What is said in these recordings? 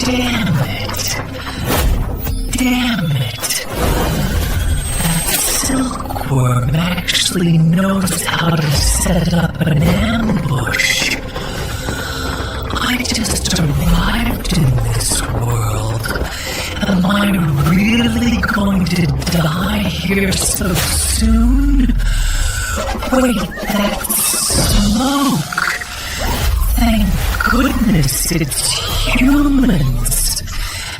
Damn it. That silkworm actually knows how to set up an ambush. I just arrived in this world. Am I really going to die here so soon? Wait, that smoke! Thank goodness it's humans.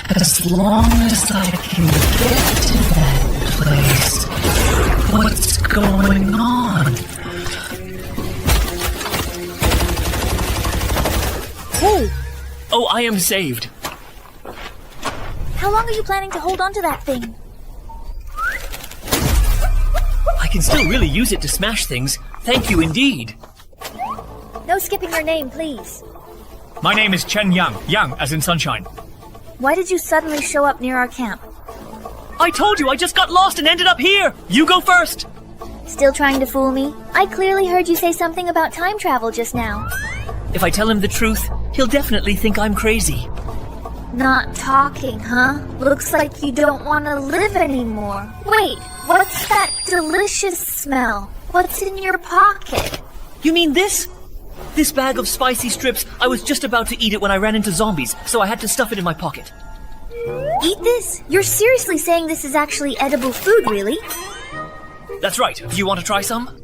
As long as I can get to that place, what's going on? Hey! Oh, I am saved. How long are you planning to hold on to that thing? I can still really use it to smash things. Thank you indeed. No skipping your name, please. My name is Chen Yang. Yang as in sunshine. Why did you suddenly show up near our camp? I told you I just got lost and ended up here. You go first. Still trying to fool me? I clearly heard you say something about time travel just now. If I tell him the truth, he'll definitely think I'm crazy. Not talking, huh? Looks like you don't want to live anymore. Wait, what's that delicious smell? What's in your pocket? You mean this? This bag of spicy strips, I was just about to eat it when I ran into zombies, so I had to stuff it in my pocket. Eat this? You're seriously saying this is actually edible food, really? That's right. Do you want to try some?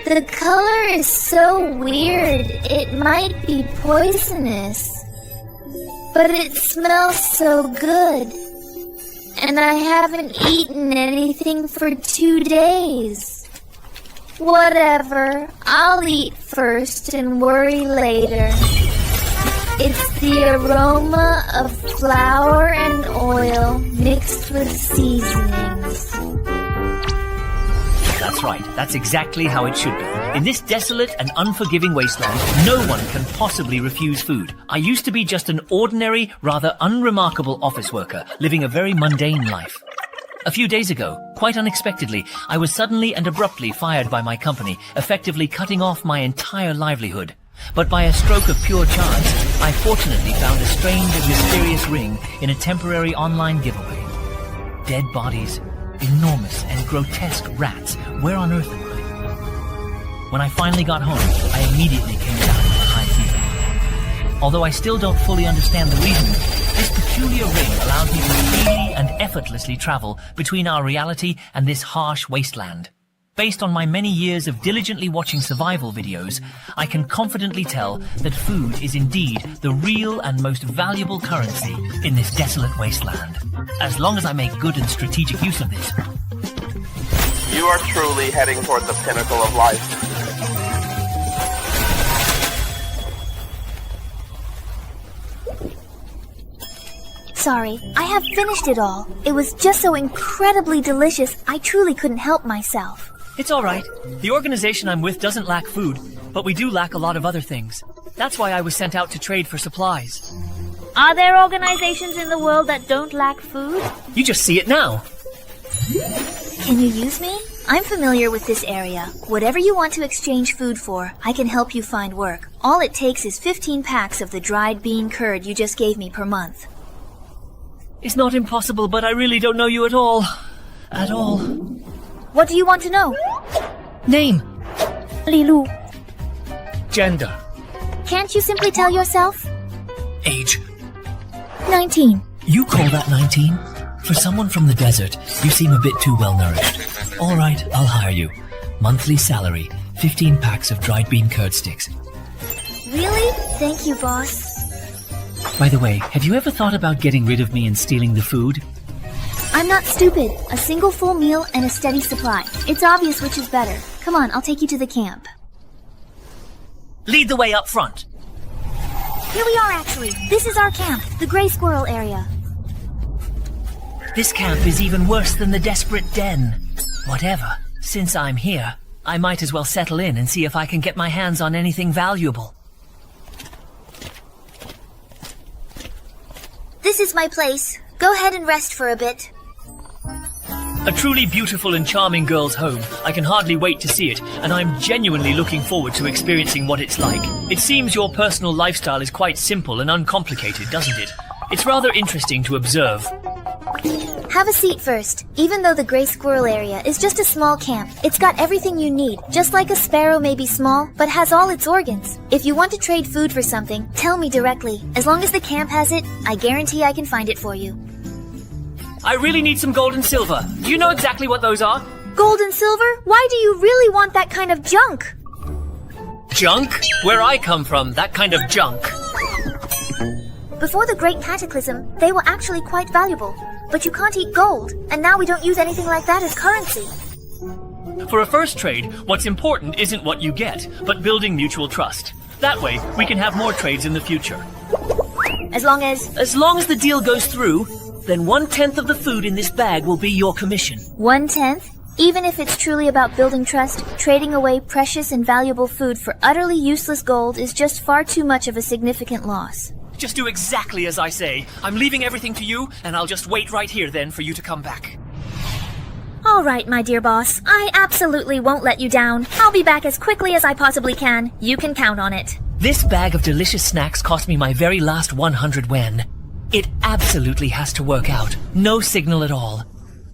The color is so weird, it might be poisonous. But it smells so good. And I haven't eaten anything for 2 days. Whatever, I'll eat first and worry later. It's the aroma of flour and oil mixed with seasonings. That's right. That's exactly how it should be. In this desolate and unforgiving wasteland, no one can possibly refuse food. I used to be just an ordinary, rather unremarkable office worker, living a very mundane life. A few days ago, quite unexpectedly, I was suddenly and abruptly fired by my company, effectively cutting off my entire livelihood. But by a stroke of pure chance, I fortunately found a strange and mysterious ring in a temporary online giveaway. Dead bodies, enormous and grotesque rats. Where on earth am I? When I finally got home, I immediately came down with a high fever. Although I still don't fully understand the reason, this peculiar ring allowed me to freely and effortlessly travel between our reality and this harsh wasteland. Based on my many years of diligently watching survival videos, I can confidently tell that food is indeed the real and most valuable currency in this desolate wasteland. As long as I make good and strategic use of this. You are truly heading toward the pinnacle of life. Sorry, I have finished it all. It was just so incredibly delicious, I truly couldn't help myself. It's all right. The organization I'm with doesn't lack food, but we do lack a lot of other things. That's why I was sent out to trade for supplies. Are there organizations in the world that don't lack food? You just see it now. Can you use me? I'm familiar with this area. Whatever you want to exchange food for, I can help you find work. All it takes is 15 packs of the dried bean curd you just gave me per month. It's not impossible, but I really don't know you at all. At all. What do you want to know? Name. Lilu. Gender. Can't you simply tell yourself? Age. 19. You call that 19? For someone from the desert, you seem a bit too well-nourished. All right, I'll hire you. Monthly salary, 15 packs of dried bean curd sticks. Really? Thank you, boss. By the way, have you ever thought about getting rid of me and stealing the food? I'm not stupid. A single full meal and a steady supply. It's obvious which is better. Come on, I'll take you to the camp. Lead the way up front. Here we are, actually. This is our camp, the Gray Squirrel area. This camp is even worse than the Desperate Den. Whatever. Since I'm here, I might as well settle in and see if I can get my hands on anything valuable. This is my place. Go ahead and rest for a bit. A truly beautiful and charming girl's home. I can hardly wait to see it, and I'm genuinely looking forward to experiencing what it's like. It seems your personal lifestyle is quite simple and uncomplicated, doesn't it? It's rather interesting to observe. Have a seat first. Even though the gray squirrel area is just a small camp, it's got everything you need. Just like a sparrow may be small, but has all its organs. If you want to trade food for something, tell me directly. As long as the camp has it, I guarantee I can find it for you. I really need some gold and silver. Do you know exactly what those are? Gold and silver? Why do you really want that kind of junk? Junk? Where I come from, that kind of junk. Before the Great Cataclysm, they were actually quite valuable. But you can't eat gold, and now we don't use anything like that as currency. For a first trade, what's important isn't what you get, but building mutual trust. That way, we can have more trades in the future. As long as the deal goes through, then 1/10 of the food in this bag will be your commission. 1/10? Even if it's truly about building trust, trading away precious and valuable food for utterly useless gold is just far too much of a significant loss. Just do exactly as I say. I'm leaving everything to you, and I'll just wait right here then for you to come back. All right, my dear boss. I absolutely won't let you down. I'll be back as quickly as I possibly can. You can count on it. This bag of delicious snacks cost me my very last 100 wen. It absolutely has to work out. No signal at all.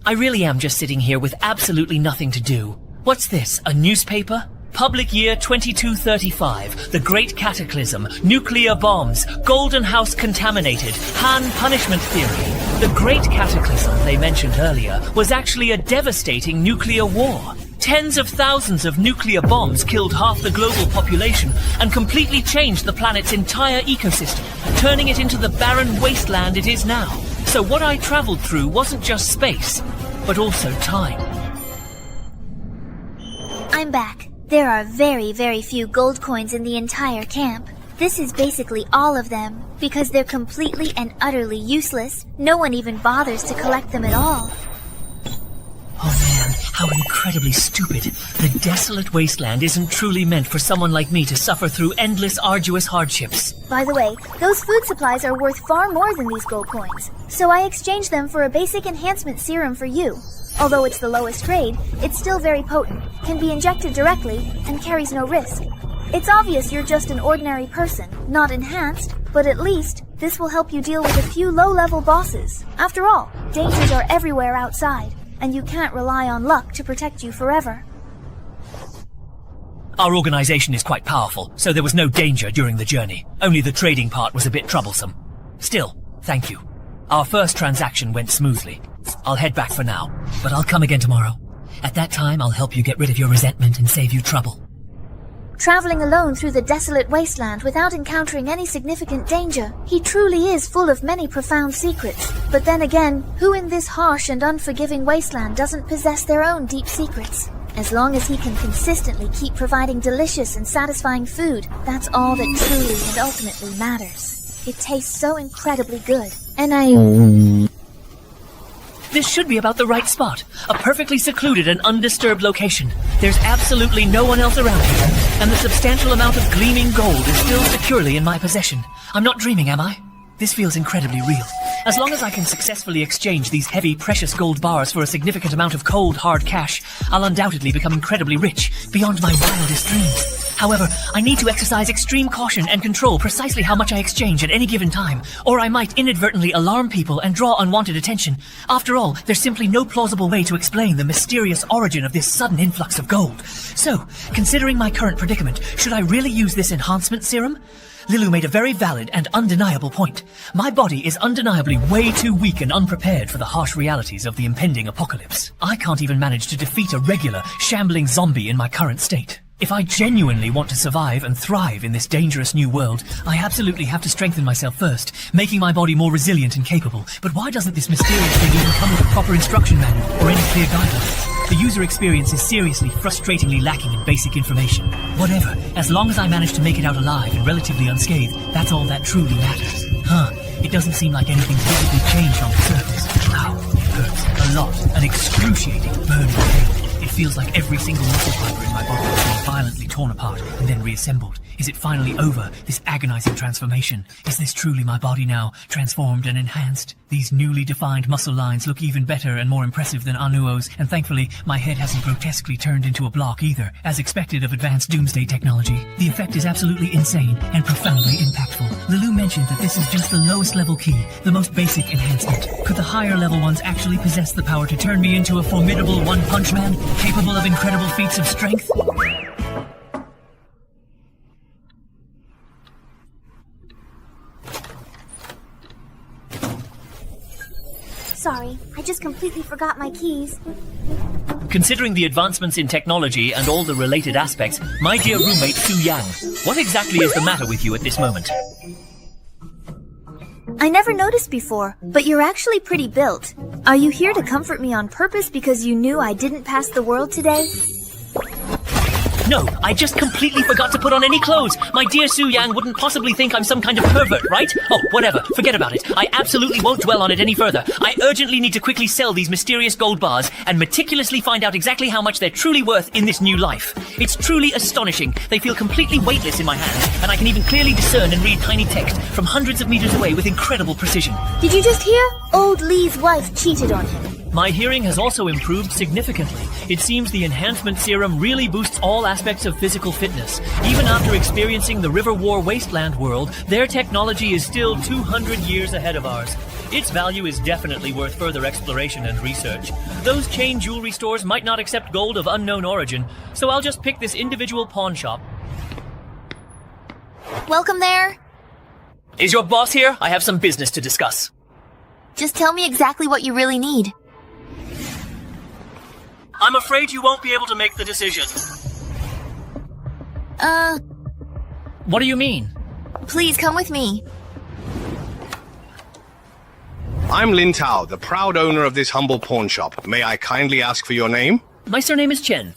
I really am just sitting here with absolutely nothing to do. What's this, a newspaper? Public year 2235, the Great Cataclysm, nuclear bombs, Golden House contaminated, Han punishment theory. The Great Cataclysm they mentioned earlier was actually a devastating nuclear war. Tens of thousands of nuclear bombs killed half the global population and completely changed the planet's entire ecosystem, turning it into the barren wasteland it is now. So what I traveled through wasn't just space, but also time. I'm back. There are very, very few gold coins in the entire camp. This is basically all of them. Because they're completely and utterly useless, no one even bothers to collect them at all. Oh man, how incredibly stupid. The desolate wasteland isn't truly meant for someone like me to suffer through endless, arduous hardships. By the way, those food supplies are worth far more than these gold coins. So I exchanged them for a basic enhancement serum for you. Although it's the lowest grade, it's still very potent, can be injected directly, and carries no risk. It's obvious you're just an ordinary person, not enhanced, but at least this will help you deal with a few low-level bosses. After all, dangers are everywhere outside, and you can't rely on luck to protect you forever. Our organization is quite powerful, so there was no danger during the journey. Only the trading part was a bit troublesome. Still, thank you. Our first transaction went smoothly. I'll head back for now, but I'll come again tomorrow. At that time, I'll help you get rid of your resentment and save you trouble. Traveling alone through the desolate wasteland without encountering any significant danger, he truly is full of many profound secrets. But then again, who in this harsh and unforgiving wasteland doesn't possess their own deep secrets? As long as he can consistently keep providing delicious and satisfying food, that's all that truly and ultimately matters. It tastes so incredibly good, and This should be about the right spot. A perfectly secluded and undisturbed location. There's absolutely no one else around here, and the substantial amount of gleaming gold is still securely in my possession. I'm not dreaming, am I? This feels incredibly real. As long as I can successfully exchange these heavy, precious gold bars for a significant amount of cold, hard cash, I'll undoubtedly become incredibly rich, beyond my wildest dreams. However, I need to exercise extreme caution and control precisely how much I exchange at any given time, or I might inadvertently alarm people and draw unwanted attention. After all, there's simply no plausible way to explain the mysterious origin of this sudden influx of gold. So, considering my current predicament, should I really use this enhancement serum? Lilu made a very valid and undeniable point. My body is undeniably way too weak and unprepared for the harsh realities of the impending apocalypse. I can't even manage to defeat a regular, shambling zombie in my current state. If I genuinely want to survive and thrive in this dangerous new world, I absolutely have to strengthen myself first, making my body more resilient and capable. But why doesn't this mysterious thing even come with a proper instruction manual or any clear guidelines? The user experience is seriously, frustratingly lacking in basic information. Whatever, as long as I manage to make it out alive and relatively unscathed, that's all that truly matters. It doesn't seem like anything's visibly changed on the surface. Ow, it hurts. A lot. An excruciating, burning pain. It feels like every single muscle fiber in my body is being violently torn apart and then reassembled. Is it finally over, this agonizing transformation? Is this truly my body now, transformed and enhanced? These newly defined muscle lines look even better and more impressive than Anuo's, and thankfully, my head hasn't grotesquely turned into a block either, as expected of advanced doomsday technology. The effect is absolutely insane and profoundly impactful. Lulu mentioned that this is just the lowest level key, the most basic enhancement. Could the higher level ones actually possess the power to turn me into a formidable one-punch man, capable of incredible feats of strength? Sorry, I just completely forgot my keys. Considering the advancements in technology and all the related aspects, my dear roommate Su Yang, what exactly is the matter with you at this moment? I never noticed before, but you're actually pretty built. Are you here to comfort me on purpose because you knew I didn't pass the world today? No, I just completely forgot to put on any clothes. My dear Su Yang wouldn't possibly think I'm some kind of pervert, right? Oh, whatever. Forget about it. I absolutely won't dwell on it any further. I urgently need to quickly sell these mysterious gold bars and meticulously find out exactly how much they're truly worth in this new life. It's truly astonishing. They feel completely weightless in my hands, and I can even clearly discern and read tiny text from hundreds of meters away with incredible precision. Did you just hear? Old Lee's wife cheated on him. My hearing has also improved significantly. It seems the enhancement serum really boosts all aspects of physical fitness. Even after experiencing the River War wasteland world, their technology is still 200 years ahead of ours. Its value is definitely worth further exploration and research. Those chain jewelry stores might not accept gold of unknown origin, so I'll just pick this individual pawn shop. Welcome there. Is your boss here? I have some business to discuss. Just tell me exactly what you really need. I'm afraid you won't be able to make the decision. What do you mean? Please come with me. I'm Lin Tao, the proud owner of this humble pawn shop. May I kindly ask for your name? My surname is Chen.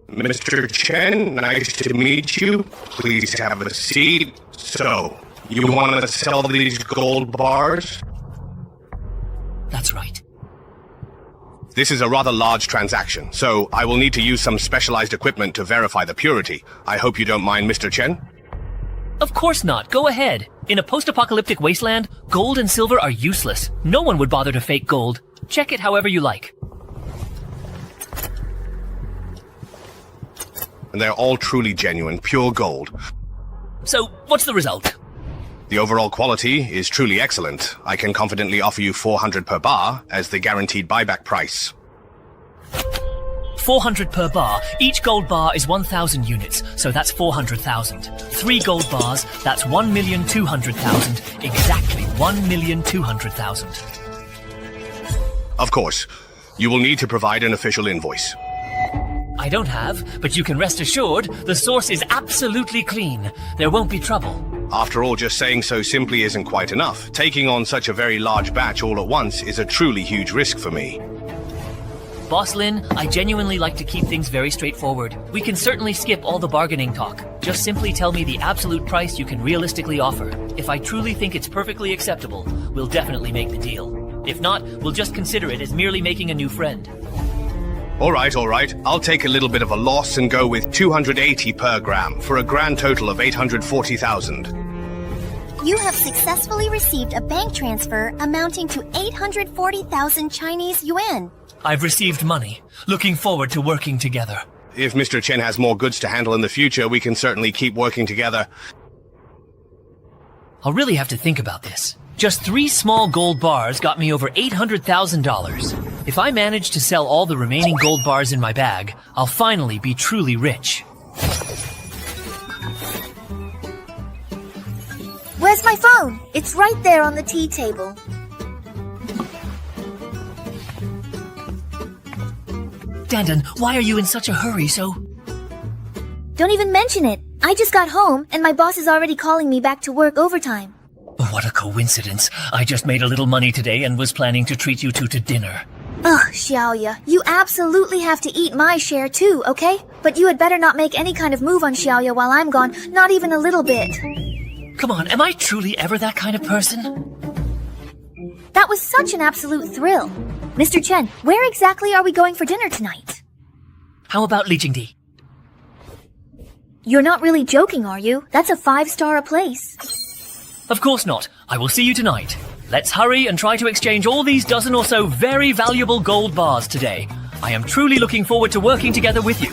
Mr. Chen, nice to meet you. Please have a seat. So, you want to sell these gold bars? That's right. This is a rather large transaction, so I will need to use some specialized equipment to verify the purity. I hope you don't mind, Mr. Chen. Of course not. Go ahead. In a post-apocalyptic wasteland, gold and silver are useless. No one would bother to fake gold. Check it however you like. And they're all truly genuine, pure gold. So, what's the result? The overall quality is truly excellent. I can confidently offer you 400 per bar as the guaranteed buyback price. 400 per bar. Each gold bar is 1,000 units, so that's 400,000. 3 gold bars, that's 1,200,000. Exactly 1,200,000. Of course, you will need to provide an official invoice. I don't have, but you can rest assured the source is absolutely clean. There won't be trouble. After all, just saying so simply isn't quite enough. Taking on such a very large batch all at once is a truly huge risk for me. Boss Lin, I genuinely like to keep things very straightforward. We can certainly skip all the bargaining talk. Just simply tell me the absolute price you can realistically offer. If I truly think it's perfectly acceptable, we'll definitely make the deal. If not, we'll just consider it as merely making a new friend. All right. I'll take a little bit of a loss and go with 280 per gram for a grand total of 840,000. You have successfully received a bank transfer amounting to 840,000 Chinese yuan. I've received money. Looking forward to working together. If Mr. Chen has more goods to handle in the future, we can certainly keep working together. I'll really have to think about this. Just 3 small gold bars got me over $800,000. If I manage to sell all the remaining gold bars in my bag, I'll finally be truly rich. Where's my phone? It's right there on the tea table. Dandan, why are you in such a hurry, Don't even mention it. I just got home, and my boss is already calling me back to work overtime. What a coincidence. I just made a little money today and was planning to treat you two to dinner. Ugh, Xiaoya, you absolutely have to eat my share too, okay? But you had better not make any kind of move on Xiaoya while I'm gone, not even a little bit. Come on, am I truly ever that kind of person? That was such an absolute thrill. Mr. Chen, where exactly are we going for dinner tonight? How about Li Jingdi? You're not really joking, are you? That's a 5-star a place. Of course not. I will see you tonight. Let's hurry and try to exchange all these dozen or so very valuable gold bars today. I am truly looking forward to working together with you.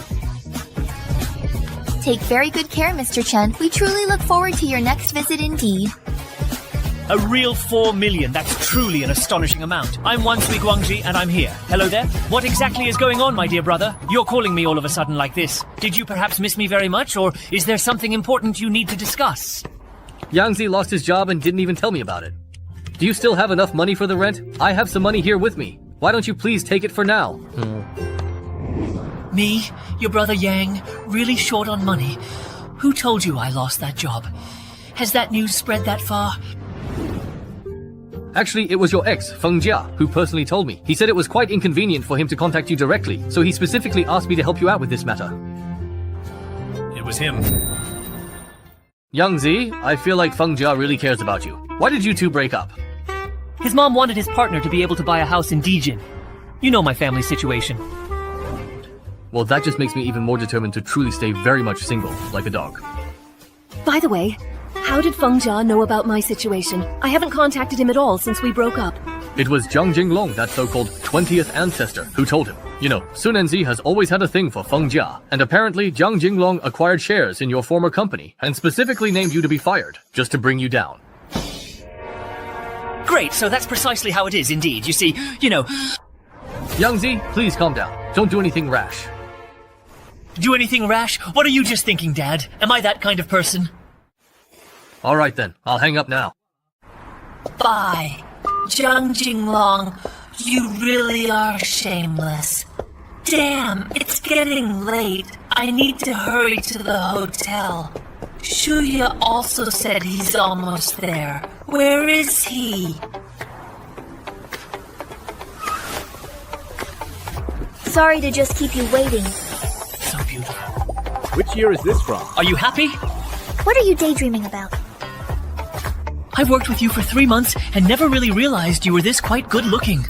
Take very good care, Mr. Chen. We truly look forward to your next visit indeed. A real 4 million. That's truly an astonishing amount. I'm Wan Sui Guangji, and I'm here. Hello there. What exactly is going on, my dear brother? You're calling me all of a sudden like this. Did you perhaps miss me very much, or is there something important you need to discuss? Yang Zi lost his job and didn't even tell me about it. Do you still have enough money for the rent? I have some money here with me. Why don't you please take it for now? Me, your brother Yang, really short on money. Who told you I lost that job? Has that news spread that far? Actually, it was your ex, Feng Jia, who personally told me. He said it was quite inconvenient for him to contact you directly, so he specifically asked me to help you out with this matter. It was him. Yang Zi, I feel like Feng Jia really cares about you. Why did you two break up? His mom wanted his partner to be able to buy a house in Dijin. You know my family situation. Well, that just makes me even more determined to truly stay very much single, like a dog. By the way, how did Feng Jia know about my situation? I haven't contacted him at all since we broke up. It was Jiang Jinglong, that so-called 20th ancestor, who told him. You know, Sun Enzi has always had a thing for Feng Jia, and apparently Jiang Jinglong acquired shares in your former company, and specifically named you to be fired, just to bring you down. Great, so that's precisely how it is indeed. You see, Yang Zi, please calm down. Don't do anything rash. Do anything rash? What are you just thinking, Dad? Am I that kind of person? Alright then, I'll hang up now. Bye. Jiang Jinglong, you really are shameless. Damn, it's getting late. I need to hurry to the hotel. Shuya also said he's almost there. Where is he? Sorry to just keep you waiting. So beautiful. Which year is this from? Are you happy? What are you daydreaming about? I've worked with you for 3 months and never really realized you were this quite good looking.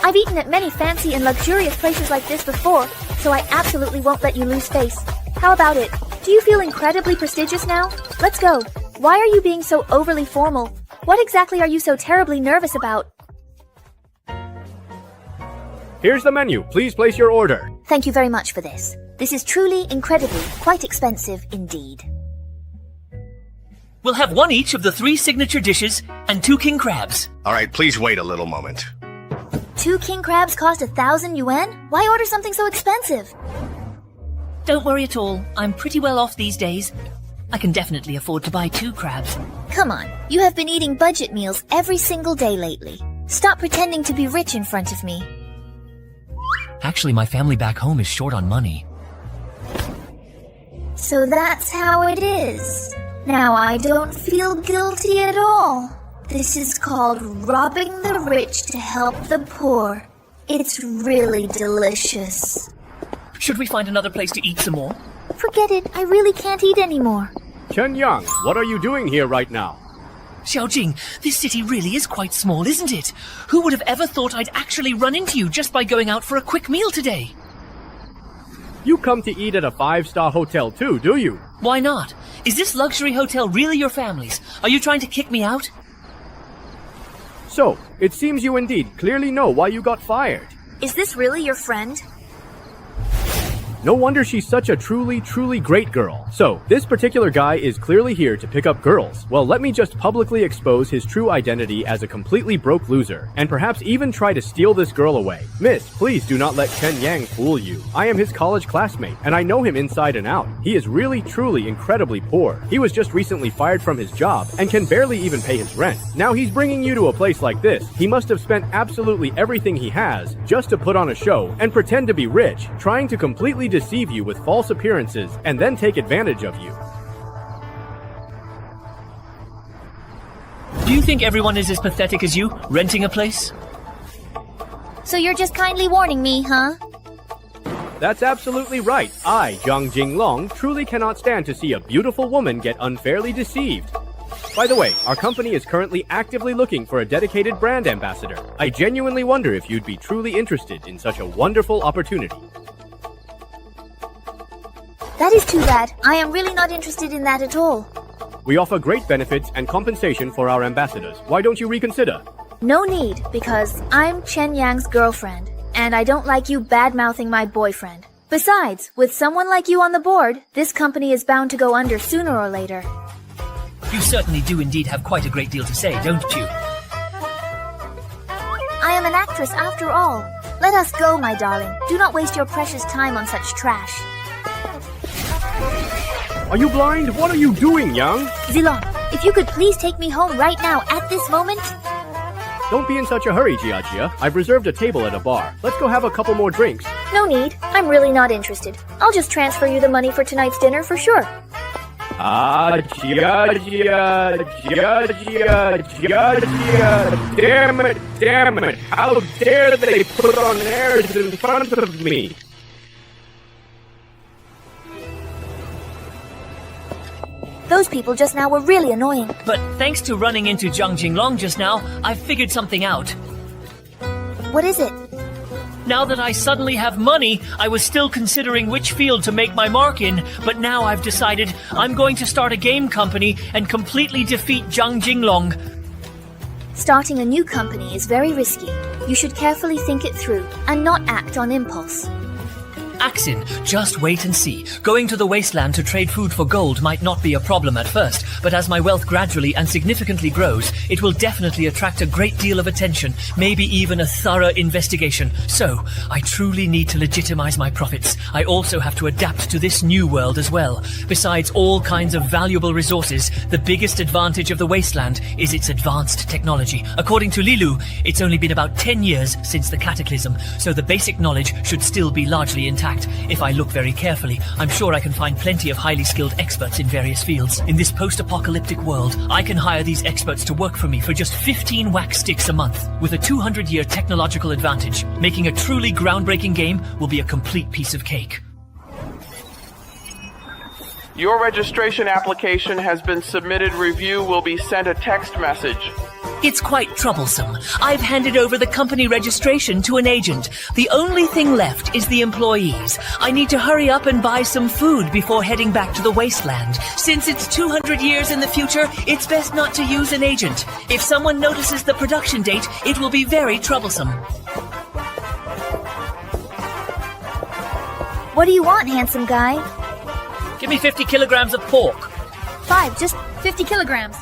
I've eaten at many fancy and luxurious places like this before, so I absolutely won't let you lose face. How about it? Do you feel incredibly prestigious now? Let's go. Why are you being so overly formal? What exactly are you so terribly nervous about? Here's the menu. Please place your order. Thank you very much for this. This is truly, incredibly, quite expensive indeed. We'll have 1 each of the 3 signature dishes and 2 king crabs. Alright, please wait a little moment. 2 king crabs cost 1,000 yuan? Why order something so expensive? Don't worry at all. I'm pretty well off these days. I can definitely afford to buy 2 crabs. Come on, you have been eating budget meals every single day lately. Stop pretending to be rich in front of me. Actually, my family back home is short on money. So that's how it is. Now I don't feel guilty at all. This is called robbing the rich to help the poor. It's really delicious. Should we find another place to eat some more? Forget it, I really can't eat anymore. Chen Yang, what are you doing here right now? Xiaojing, this city really is quite small, isn't it? Who would have ever thought I'd actually run into you just by going out for a quick meal today? You come to eat at a 5-star hotel too, do you? Why not? Is this luxury hotel really your family's? Are you trying to kick me out? So, it seems you indeed clearly know why you got fired. Is this really your friend? No wonder she's such a truly great girl. So, this particular guy is clearly here to pick up girls. Well, let me just publicly expose his true identity as a completely broke loser, and perhaps even try to steal this girl away. Miss, please do not let Chen Yang fool you. I am his college classmate, and I know him inside and out. He is really, truly, incredibly poor. He was just recently fired from his job, and can barely even pay his rent. Now he's bringing you to a place like this. He must have spent absolutely everything he has just to put on a show and pretend to be rich, trying to completely deceive you with false appearances and then take advantage of you. Do you think everyone is as pathetic as you, renting a place? So you're just kindly warning me, huh? That's absolutely right. I, Jiang Jinglong, truly cannot stand to see a beautiful woman get unfairly deceived. By the way, our company is currently actively looking for a dedicated brand ambassador. I genuinely wonder if you'd be truly interested in such a wonderful opportunity. That is too bad. I am really not interested in that at all. We offer great benefits and compensation for our ambassadors. Why don't you reconsider? No need, because I'm Chen Yang's girlfriend, and I don't like you bad-mouthing my boyfriend. Besides, with someone like you on the board, this company is bound to go under sooner or later. You certainly do indeed have quite a great deal to say, don't you? I am an actress after all. Let us go, my darling. Do not waste your precious time on such trash. Are you blind? What are you doing, Yang? Zilong, if you could please take me home right now at this moment? Don't be in such a hurry, Jia. I've reserved a table at a bar. Let's go have a couple more drinks. No need. I'm really not interested. I'll just transfer you the money for tonight's dinner for sure. Jia. Damn it. How dare they put on airs in front of me? Those people just now were really annoying. But thanks to running into Zhang Jinglong just now, I've figured something out. What is it? Now that I suddenly have money, I was still considering which field to make my mark in, but now I've decided I'm going to start a game company and completely defeat Zhang Jinglong. Starting a new company is very risky. You should carefully think it through and not act on impulse. Axin, just wait and see. Going to the wasteland to trade food for gold might not be a problem at first, but as my wealth gradually and significantly grows, it will definitely attract a great deal of attention, maybe even a thorough investigation. So, I truly need to legitimize my profits. I also have to adapt to this new world as well. Besides all kinds of valuable resources, the biggest advantage of the wasteland is its advanced technology. According to Lilu, it's only been about 10 years since the cataclysm, so the basic knowledge should still be largely intact. If I look very carefully, I'm sure I can find plenty of highly skilled experts in various fields. In this post-apocalyptic world, I can hire these experts to work for me for just 15 wax sticks a month. With a 200-year technological advantage, making a truly groundbreaking game will be a complete piece of cake. Your registration application has been submitted. Review will be sent a text message. It's quite troublesome. I've handed over the company registration to an agent. The only thing left is the employees. I need to hurry up and buy some food before heading back to the wasteland. Since it's 200 years in the future, it's best not to use an agent. If someone notices the production date, it will be very troublesome. What do you want, handsome guy? Give me 50 kilograms of pork. 5, just 50 kilograms.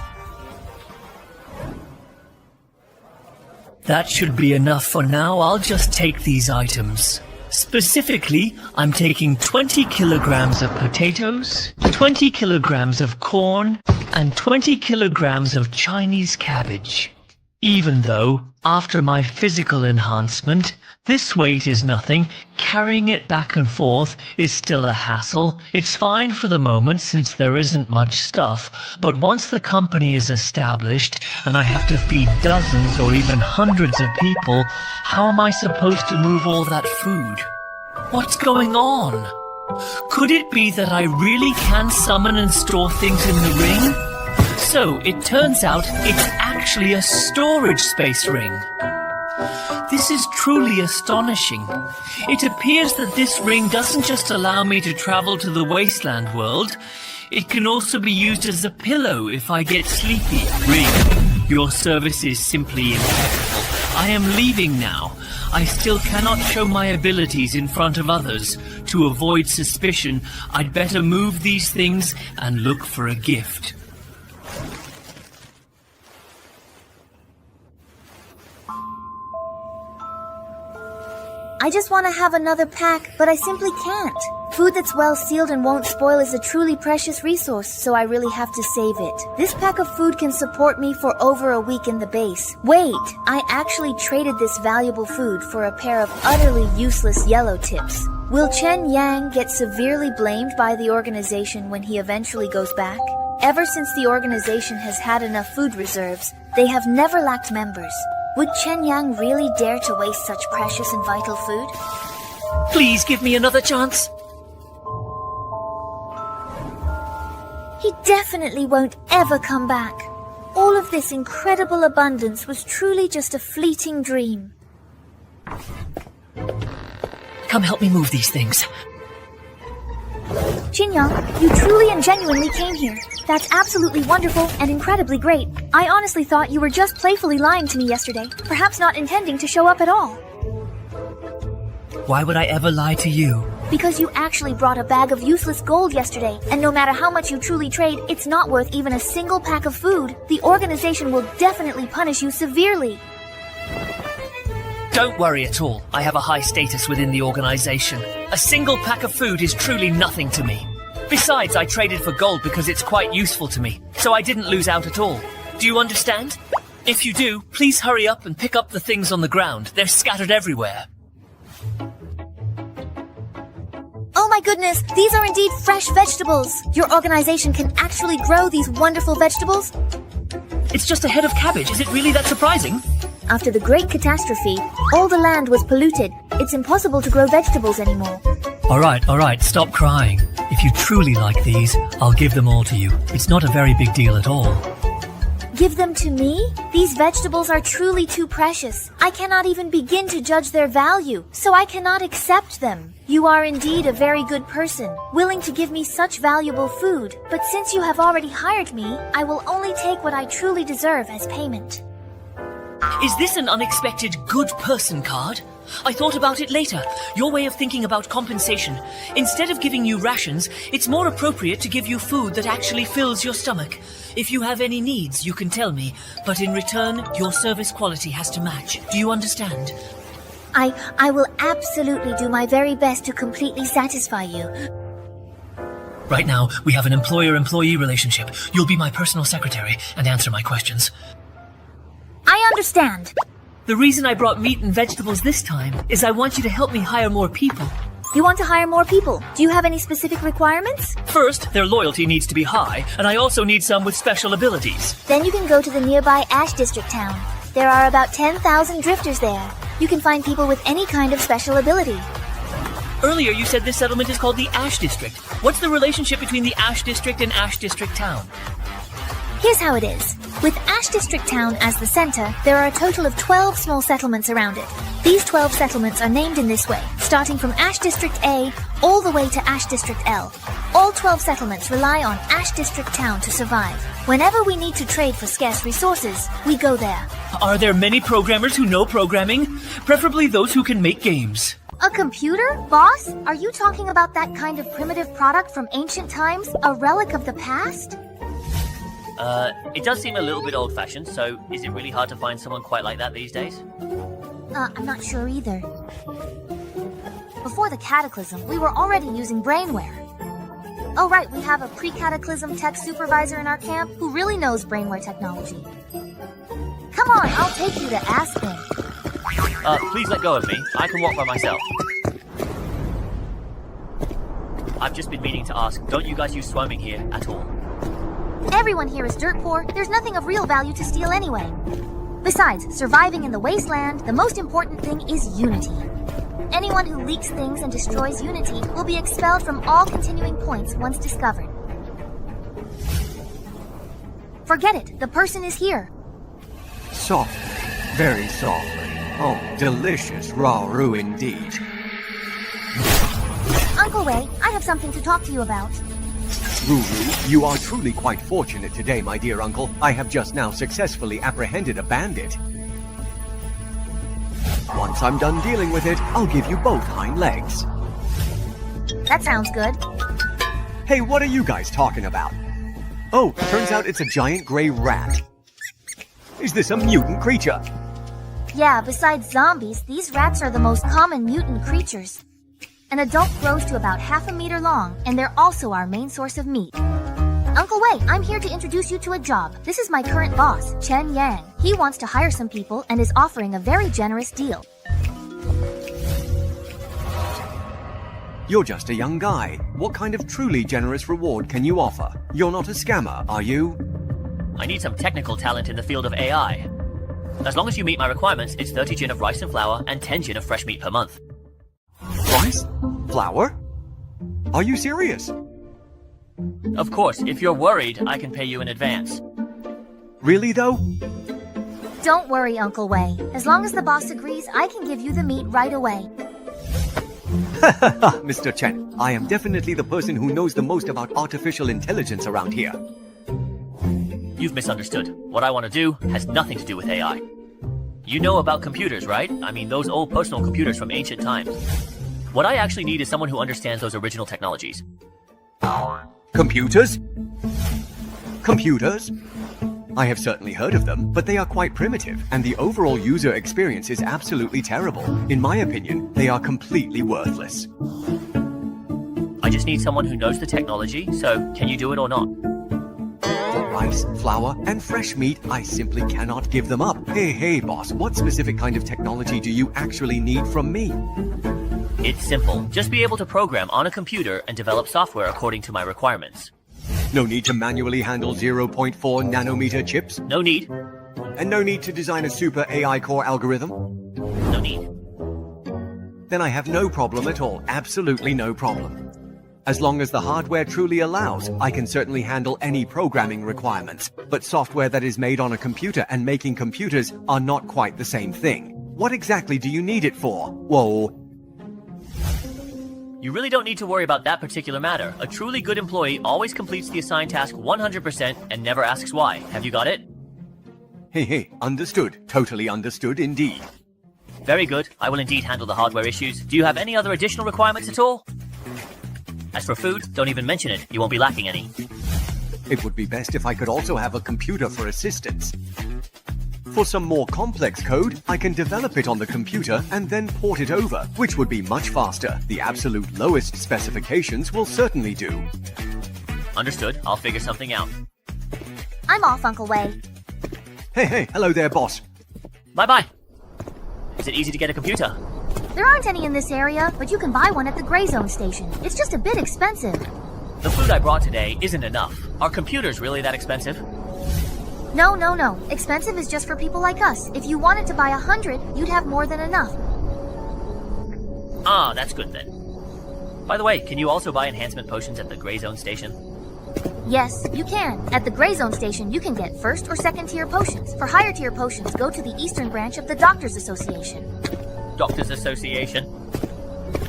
That should be enough for now. I'll just take these items. Specifically, I'm taking 20 kilograms of potatoes, 20 kilograms of corn, and 20 kilograms of Chinese cabbage. Even though, after my physical enhancement, this weight is nothing, carrying it back and forth is still a hassle. It's fine for the moment since there isn't much stuff, but once the company is established and I have to feed dozens or even hundreds of people, how am I supposed to move all that food? What's going on? Could it be that I really can summon and store things in the ring? So, it turns out it's actually a storage space ring. This is truly astonishing. It appears that this ring doesn't just allow me to travel to the wasteland world, it can also be used as a pillow if I get sleepy. Ring, your service is simply impeccable. I am leaving now. I still cannot show my abilities in front of others. To avoid suspicion, I'd better move these things and look for a gift. I just want to have another pack, but I simply can't. Food that's well sealed and won't spoil is a truly precious resource, so I really have to save it. This pack of food can support me for over a week in the base. Wait, I actually traded this valuable food for a pair of utterly useless yellow tips. Will Chen Yang get severely blamed by the organization when he eventually goes back? Ever since the organization has had enough food reserves, they have never lacked members. Would Chen Yang really dare to waste such precious and vital food? Please give me another chance. He definitely won't ever come back. All of this incredible abundance was truly just a fleeting dream. Come help me move these things. Chinyang, you truly and genuinely came here. That's absolutely wonderful and incredibly great. I honestly thought you were just playfully lying to me yesterday, perhaps not intending to show up at all. Why would I ever lie to you? Because you actually brought a bag of useless gold yesterday, and no matter how much you truly trade, it's not worth even a single pack of food. The organization will definitely punish you severely. Don't worry at all. I have a high status within the organization. A single pack of food is truly nothing to me. Besides, I traded for gold because it's quite useful to me, so I didn't lose out at all. Do you understand? If you do, please hurry up and pick up the things on the ground. They're scattered everywhere. Oh my goodness, these are indeed fresh vegetables. Your organization can actually grow these wonderful vegetables? It's just a head of cabbage. Is it really that surprising? After the great catastrophe, all the land was polluted. It's impossible to grow vegetables anymore. All right, stop crying. If you truly like these, I'll give them all to you. It's not a very big deal at all. Give them to me? These vegetables are truly too precious. I cannot even begin to judge their value, so I cannot accept them. You are indeed a very good person, willing to give me such valuable food. But since you have already hired me, I will only take what I truly deserve as payment. Is this an unexpected good person card? I thought about it later. Your way of thinking about compensation. Instead of giving you rations, it's more appropriate to give you food that actually fills your stomach. If you have any needs, you can tell me, but in return, your service quality has to match. Do you understand? I will absolutely do my very best to completely satisfy you. Right now, we have an employer-employee relationship. You'll be my personal secretary and answer my questions. I understand. The reason I brought meat and vegetables this time is I want you to help me hire more people. You want to hire more people? Do you have any specific requirements? First, their loyalty needs to be high, and I also need some with special abilities. Then you can go to the nearby Ash District town. There are about 10,000 drifters there. You can find people with any kind of special ability. Earlier you said this settlement is called the Ash District. What's the relationship between the Ash District and Ash District Town? Here's how it is. With Ash District Town as the center, there are a total of 12 small settlements around it. These 12 settlements are named in this way, starting from Ash District A all the way to Ash District L. All 12 settlements rely on Ash District Town to survive. Whenever we need to trade for scarce resources, we go there. Are there many programmers who know programming? Preferably those who can make games. A computer? Boss? Are you talking about that kind of primitive product from ancient times? A relic of the past? It does seem a little bit old-fashioned, so is it really hard to find someone quite like that these days? I'm not sure either. Before the Cataclysm, we were already using brainware. Oh right, we have a pre-Cataclysm tech supervisor in our camp who really knows brainware technology. Come on, I'll take you to ask him. Please let go of me. I can walk by myself. I've just been meaning to ask, don't you guys use swimming here at all? Everyone here is dirt poor. There's nothing of real value to steal anyway. Besides, surviving in the wasteland, the most important thing is unity. Anyone who leaks things and destroys unity will be expelled from all continuing points once discovered. Forget it. The person is here. Softly. Very softly. Oh, delicious raw roux indeed. Uncle Wei, I have something to talk to you about. Ruru, you are truly quite fortunate today, my dear uncle. I have just now successfully apprehended a bandit. Once I'm done dealing with it, I'll give you both hind legs. That sounds good. Hey, what are you guys talking about? Oh, turns out it's a giant gray rat. Is this a mutant creature? Yeah, besides zombies, these rats are the most common mutant creatures. An adult grows to about half a meter long, and they're also our main source of meat. Uncle Wei, I'm here to introduce you to a job. This is my current boss, Chen Yang. He wants to hire some people and is offering a very generous deal. You're just a young guy. What kind of truly generous reward can you offer? You're not a scammer, are you? I need some technical talent in the field of AI. As long as you meet my requirements, it's 30 gin of rice and flour and 10 gin of fresh meat per month. Rice? Flour? Are you serious? Of course, if you're worried, I can pay you in advance. Really though? Don't worry, Uncle Wei. As long as the boss agrees, I can give you the meat right away. Mr. Chen, I am definitely the person who knows the most about artificial intelligence around here. You've misunderstood. What I want to do has nothing to do with AI. You know about computers, right? I mean, those old personal computers from ancient times. What I actually need is someone who understands those original technologies. Computers? Computers? I have certainly heard of them, but they are quite primitive, and the overall user experience is absolutely terrible. In my opinion, they are completely worthless. I just need someone who knows the technology, so can you do it or not? For rice, flour, and fresh meat, I simply cannot give them up. Hey, boss, what specific kind of technology do you actually need from me? It's simple. Just be able to program on a computer and develop software according to my requirements. No need to manually handle 0.4 nanometer chips? No need. And no need to design a super AI core algorithm? No need. Then I have no problem at all. Absolutely no problem. As long as the hardware truly allows, I can certainly handle any programming requirements. But software that is made on a computer and making computers are not quite the same thing. What exactly do you need it for? Whoa. You really don't need to worry about that particular matter. A truly good employee always completes the assigned task 100% and never asks why. Have you got it? Hey, understood. Totally understood indeed. Very good. I will indeed handle the hardware issues. Do you have any other additional requirements at all? As for food, don't even mention it. You won't be lacking any. It would be best if I could also have a computer for assistance. For some more complex code, I can develop it on the computer and then port it over, which would be much faster. The absolute lowest specifications will certainly do. Understood. I'll figure something out. I'm off, Uncle Wei. Hey, hello there, boss. Bye-bye. Is it easy to get a computer? There aren't any in this area, but you can buy one at the Gray Zone station. It's just a bit expensive. The food I brought today isn't enough. Are computers really that expensive? No. Expensive is just for people like us. If you wanted to buy 100, you'd have more than enough. Ah, that's good then. By the way, can you also buy enhancement potions at the Gray Zone station? Yes, you can. At the Gray Zone station, you can get first or second tier potions. For higher tier potions, go to the eastern branch of the Doctors Association. Doctors Association?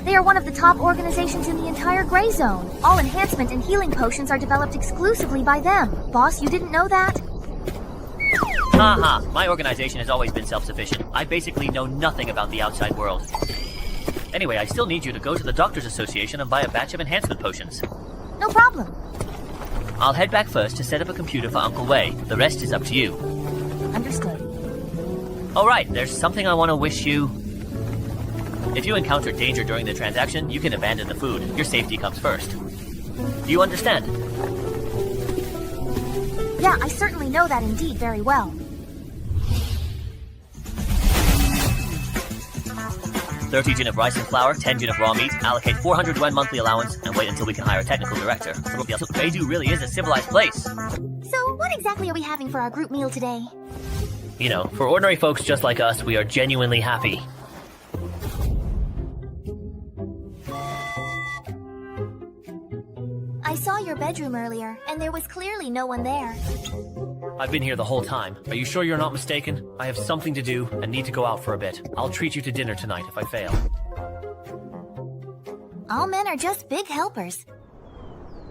They are one of the top organizations in the entire Gray Zone. All enhancement and healing potions are developed exclusively by them. Boss, you didn't know that? Haha, my organization has always been self-sufficient. I basically know nothing about the outside world. Anyway, I still need you to go to the Doctors Association and buy a batch of enhancement potions. No problem. I'll head back first to set up a computer for Uncle Wei. The rest is up to you. Understood. Alright, there's something I want to wish you. If you encounter danger during the transaction, you can abandon the food. Your safety comes first. Do you understand? Yeah, I certainly know that indeed very well. 30 jin of rice and flour, 10 jin of raw meat, allocate 400 yuan monthly allowance, and wait until we can hire a technical director. Beidou really is a civilized place. So, what exactly are we having for our group meal today? You know, for ordinary folks just like us, we are genuinely happy. I saw your bedroom earlier, and there was clearly no one there. I've been here the whole time. Are you sure you're not mistaken? I have something to do and need to go out for a bit. I'll treat you to dinner tonight if I fail. All men are just big helpers.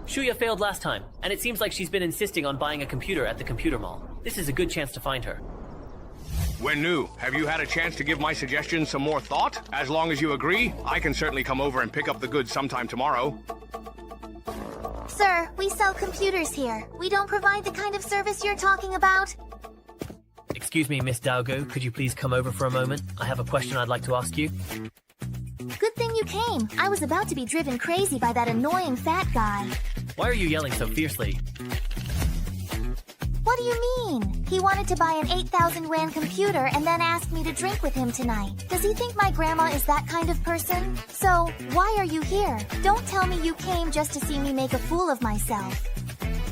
Shuya failed last time, and it seems like she's been insisting on buying a computer at the computer mall. This is a good chance to find her. When new, have you had a chance to give my suggestions some more thought? As long as you agree, I can certainly come over and pick up the goods sometime tomorrow. Sir, we sell computers here. We don't provide the kind of service you're talking about. Excuse me, Miss Daogo, could you please come over for a moment? I have a question I'd like to ask you. Good thing you came. I was about to be driven crazy by that annoying fat guy. Why are you yelling so fiercely? What do you mean? He wanted to buy an 8,000 Rand computer and then asked me to drink with him tonight. Does he think my grandma is that kind of person? So, why are you here? Don't tell me you came just to see me make a fool of myself.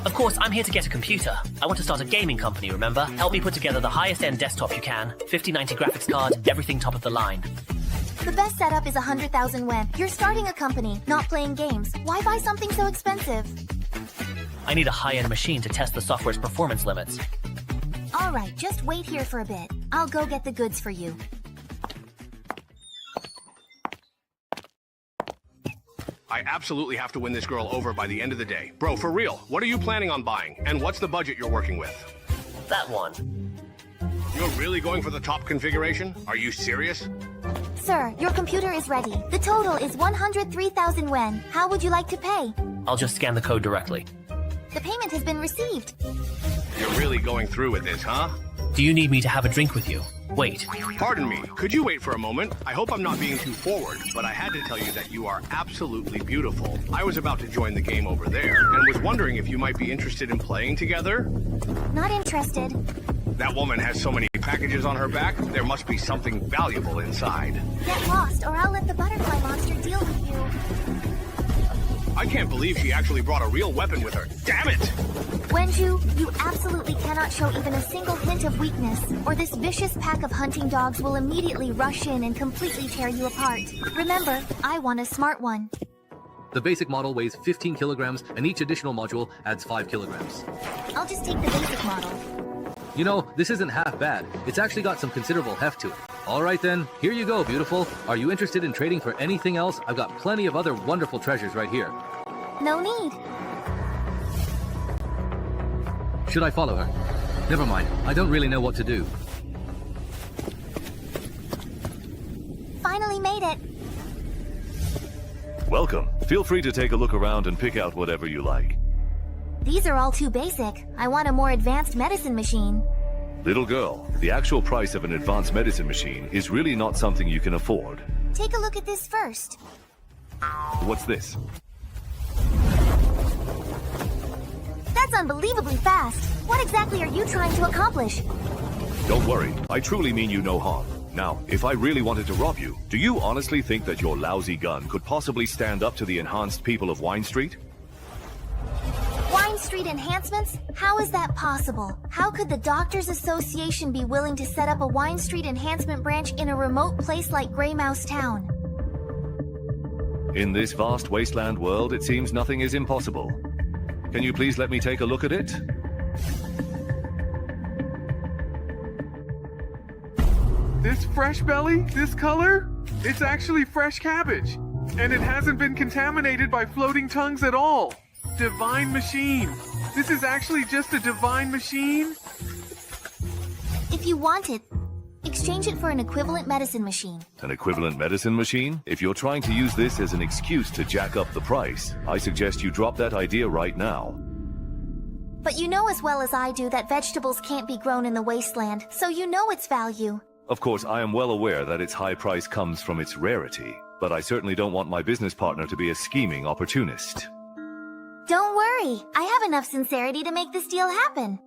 Of course, I'm here to get a computer. I want to start a gaming company, remember? Help me put together the highest-end desktop you can. 5090 graphics card, everything top of the line. The best setup is 100,000 Wen. You're starting a company, not playing games. Why buy something so expensive? I need a high-end machine to test the software's performance limits. Alright, just wait here for a bit. I'll go get the goods for you. I absolutely have to win this girl over by the end of the day. Bro, for real, what are you planning on buying? And what's the budget you're working with? That one. You're really going for the top configuration? Are you serious? Sir, your computer is ready. The total is 103,000 wen. How would you like to pay? I'll just scan the code directly. The payment has been received. You're really going through with this, huh? Do you need me to have a drink with you? Wait. Pardon me, could you wait for a moment? I hope I'm not being too forward, but I had to tell you that you are absolutely beautiful. I was about to join the game over there, and was wondering if you might be interested in playing together? Not interested. That woman has so many packages on her back, there must be something valuable inside. Get lost, or I'll let the butterfly monster deal with you. I can't believe she actually brought a real weapon with her. Damn it! Wenju, you absolutely cannot show even a single hint of weakness, or this vicious pack of hunting dogs will immediately rush in and completely tear you apart. Remember, I want a smart one. The basic model weighs 15 kilograms, and each additional module adds 5 kilograms. I'll just take the basic model. You know, this isn't half bad. It's actually got some considerable heft to it. Alright then, here you go, beautiful. Are you interested in trading for anything else? I've got plenty of other wonderful treasures right here. No need. Should I follow her? Never mind, I don't really know what to do. Finally made it. Welcome. Feel free to take a look around and pick out whatever you like. These are all too basic. I want a more advanced medicine machine. Little girl, the actual price of an advanced medicine machine is really not something you can afford. Take a look at this first. What's this? That's unbelievably fast. What exactly are you trying to accomplish? Don't worry, I truly mean you no harm. Now, if I really wanted to rob you, do you honestly think that your lousy gun could possibly stand up to the enhanced people of Wine Street? Wine Street enhancements? How is that possible? How could the Doctors Association be willing to set up a Wine Street enhancement branch in a remote place like Grey Mouse Town? In this vast wasteland world, it seems nothing is impossible. Can you please let me take a look at it? This fresh belly, this color, it's actually fresh cabbage. And it hasn't been contaminated by floating tongues at all. Divine machine. This is actually just a divine machine? If you want it, exchange it for an equivalent medicine machine. An equivalent medicine machine? If you're trying to use this as an excuse to jack up the price, I suggest you drop that idea right now. But you know as well as I do that vegetables can't be grown in the wasteland, so you know its value. Of course, I am well aware that its high price comes from its rarity, but I certainly don't want my business partner to be a scheming opportunist. Don't worry, I have enough sincerity to make this deal happen.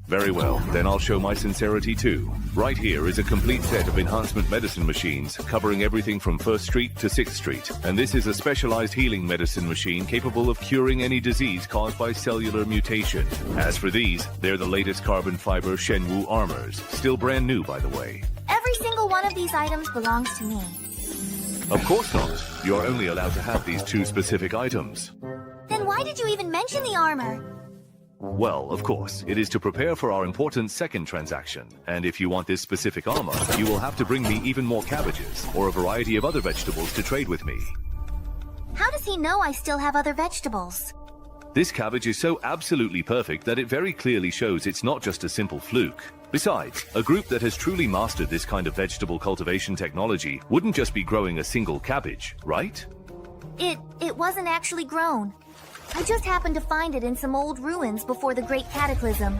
Very well, then I'll show my sincerity too. Right here is a complete set of enhancement medicine machines covering everything from 1st Street to 6th Street. And this is a specialized healing medicine machine capable of curing any disease caused by cellular mutation. As for these, they're the latest carbon fiber Shenwu armors. Still brand new, by the way. Every single one of these items belongs to me. Of course not. You're only allowed to have these 2 specific items. Then why did you even mention the armor? Well, of course, it is to prepare for our important second transaction. And if you want this specific armor, you will have to bring me even more cabbages, or a variety of other vegetables to trade with me. How does he know I still have other vegetables? This cabbage is so absolutely perfect that it very clearly shows it's not just a simple fluke. Besides, a group that has truly mastered this kind of vegetable cultivation technology wouldn't just be growing a single cabbage, right? It wasn't actually grown. I just happened to find it in some old ruins before the Great Cataclysm.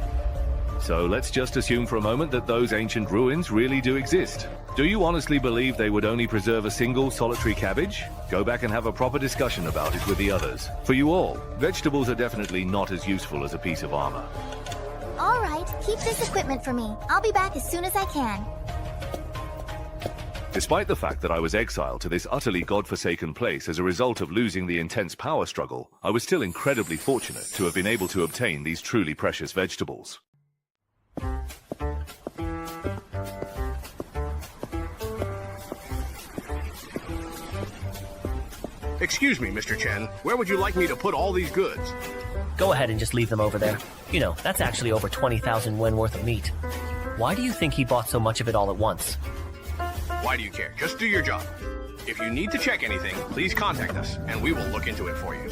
So let's just assume for a moment that those ancient ruins really do exist. Do you honestly believe they would only preserve a single solitary cabbage? Go back and have a proper discussion about it with the others. For you all, vegetables are definitely not as useful as a piece of armor. Alright, keep this equipment for me. I'll be back as soon as I can. Despite the fact that I was exiled to this utterly godforsaken place as a result of losing the intense power struggle, I was still incredibly fortunate to have been able to obtain these truly precious vegetables. Excuse me, Mr. Chen. Where would you like me to put all these goods? Go ahead and just leave them over there. You know, that's actually over 20,000 yen worth of meat. Why do you think he bought so much of it all at once? Why do you care? Just do your job. If you need to check anything, please contact us, and we will look into it for you.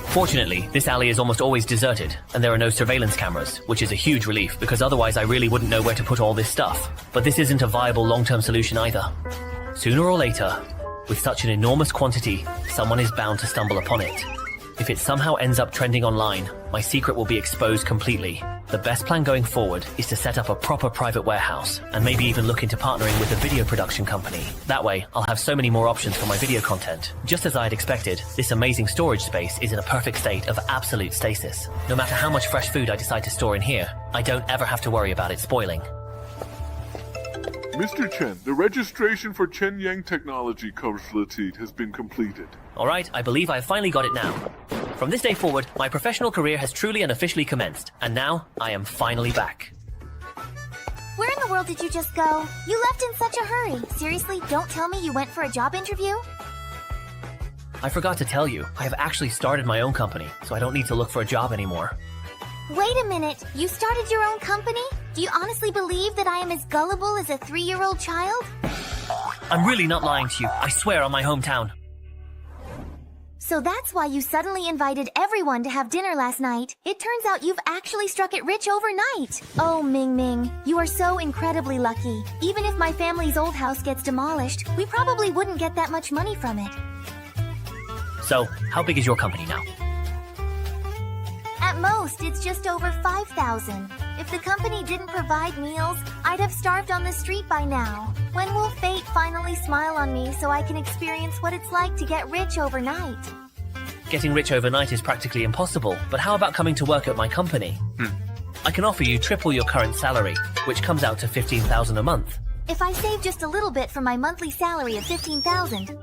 Fortunately, this alley is almost always deserted, and there are no surveillance cameras, which is a huge relief because otherwise I really wouldn't know where to put all this stuff. But this isn't a viable long-term solution either. Sooner or later, with such an enormous quantity, someone is bound to stumble upon it. If it somehow ends up trending online, my secret will be exposed completely. The best plan going forward is to set up a proper private warehouse, and maybe even look into partnering with a video production company. That way, I'll have so many more options for my video content. Just as I had expected, this amazing storage space is in a perfect state of absolute stasis. No matter how much fresh food I decide to store in here, I don't ever have to worry about it spoiling. Mr. Chen, the registration for Chen Yang Technology Cultivation has been completed. Alright, I believe I have finally got it now. From this day forward, my professional career has truly and officially commenced, and now I am finally back. Where in the world did you just go? You left in such a hurry. Seriously, don't tell me you went for a job interview? I forgot to tell you, I have actually started my own company, so I don't need to look for a job anymore. Wait a minute, you started your own company? Do you honestly believe that I am as gullible as a 3-year-old child? I'm really not lying to you, I swear on my hometown. So that's why you suddenly invited everyone to have dinner last night. It turns out you've actually struck it rich overnight. Oh, Ming Ming, you are so incredibly lucky. Even if my family's old house gets demolished, we probably wouldn't get that much money from it. So, how big is your company now? At most, it's just over 5,000. If the company didn't provide meals, I'd have starved on the street by now. When will fate finally smile on me so I can experience what it's like to get rich overnight? Getting rich overnight is practically impossible, but how about coming to work at my company? I can offer you triple your current salary, which comes out to 15,000 a month. If I save just a little bit from my monthly salary of 15,000,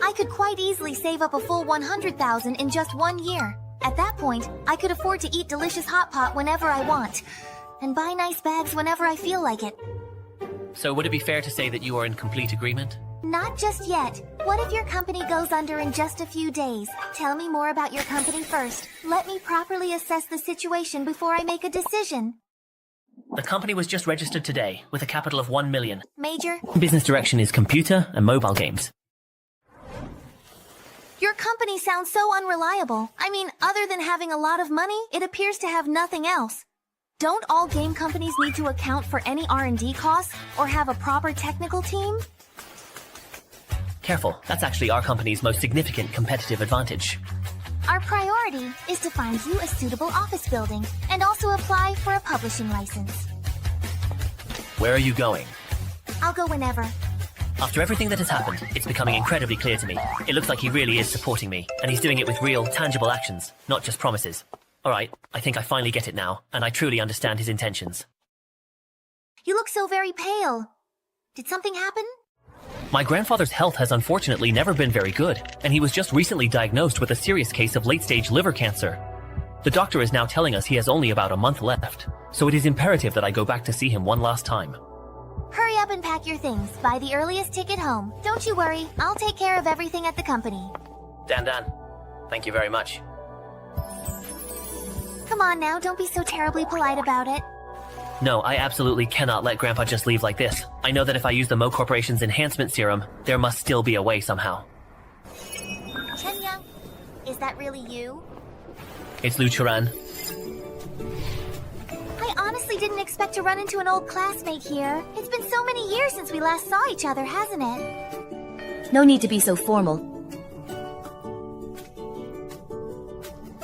I could quite easily save up a full 100,000 in just 1 year. At that point, I could afford to eat delicious hot pot whenever I want, and buy nice bags whenever I feel like it. So would it be fair to say that you are in complete agreement? Not just yet. What if your company goes under in just a few days? Tell me more about your company first. Let me properly assess the situation before I make a decision. The company was just registered today, with a capital of 1 million. Major? Business direction is computer and mobile games. Your company sounds so unreliable. I mean, other than having a lot of money, it appears to have nothing else. Don't all game companies need to account for any R&D costs or have a proper technical team? Careful, that's actually our company's most significant competitive advantage. Our priority is to find you a suitable office building and also apply for a publishing license. Where are you going? I'll go whenever. After everything that has happened, it's becoming incredibly clear to me. It looks like he really is supporting me, and he's doing it with real, tangible actions, not just promises. Alright, I think I finally get it now, and I truly understand his intentions. You look so very pale. Did something happen? My grandfather's health has unfortunately never been very good, and he was just recently diagnosed with a serious case of late-stage liver cancer. The doctor is now telling us he has only about a month left, so it is imperative that I go back to see him one last time. Hurry up and pack your things. Buy the earliest ticket home. Don't you worry, I'll take care of everything at the company. Dan, thank you very much. Come on now, don't be so terribly polite about it. No, I absolutely cannot let Grandpa just leave like this. I know that if I use the Mo Corporation's enhancement serum, there must still be a way somehow. Chen Yang, is that really you? It's Lu Churan. I honestly didn't expect to run into an old classmate here. It's been so many years since we last saw each other, hasn't it? No need to be so formal.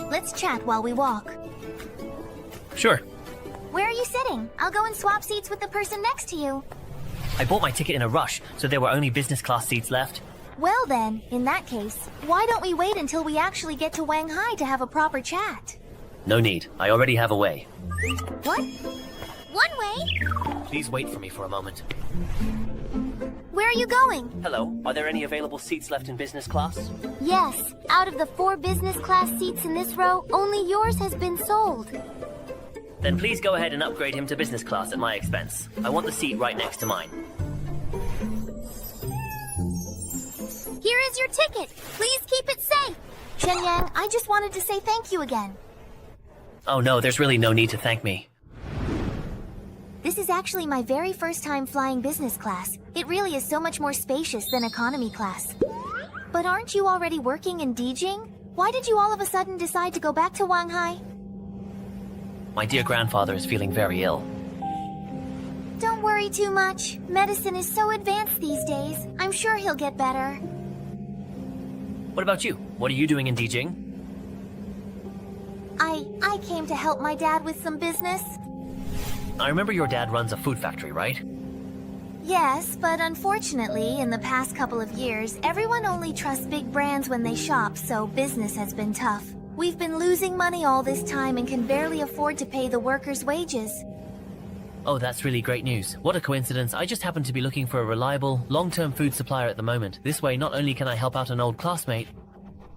Let's chat while we walk. Sure. Where are you sitting? I'll go and swap seats with the person next to you. I bought my ticket in a rush, so there were only business class seats left. Well then, in that case, why don't we wait until we actually get to Wanghai to have a proper chat? No need. I already have a way. What? One way? Please wait for me for a moment. Where are you going? Hello, are there any available seats left in business class? Yes. Out of the 4 business class seats in this row, only yours has been sold. Then please go ahead and upgrade him to business class at my expense. I want the seat right next to mine. Here is your ticket. Please keep it safe. Chen Yang, I just wanted to say thank you again. Oh no, there's really no need to thank me. This is actually my very first time flying business class. It really is so much more spacious than economy class. But aren't you already working in Dijing? Why did you all of a sudden decide to go back to Wanghai? My dear grandfather is feeling very ill. Don't worry too much. Medicine is so advanced these days. I'm sure he'll get better. What about you? What are you doing in Dijing? I came to help my dad with some business. I remember your dad runs a food factory, right? Yes, but unfortunately, in the past couple of years, everyone only trusts big brands when they shop, so business has been tough. We've been losing money all this time and can barely afford to pay the workers' wages. Oh, that's really great news. What a coincidence. I just happen to be looking for a reliable, long-term food supplier at the moment. This way, not only can I help out an old classmate,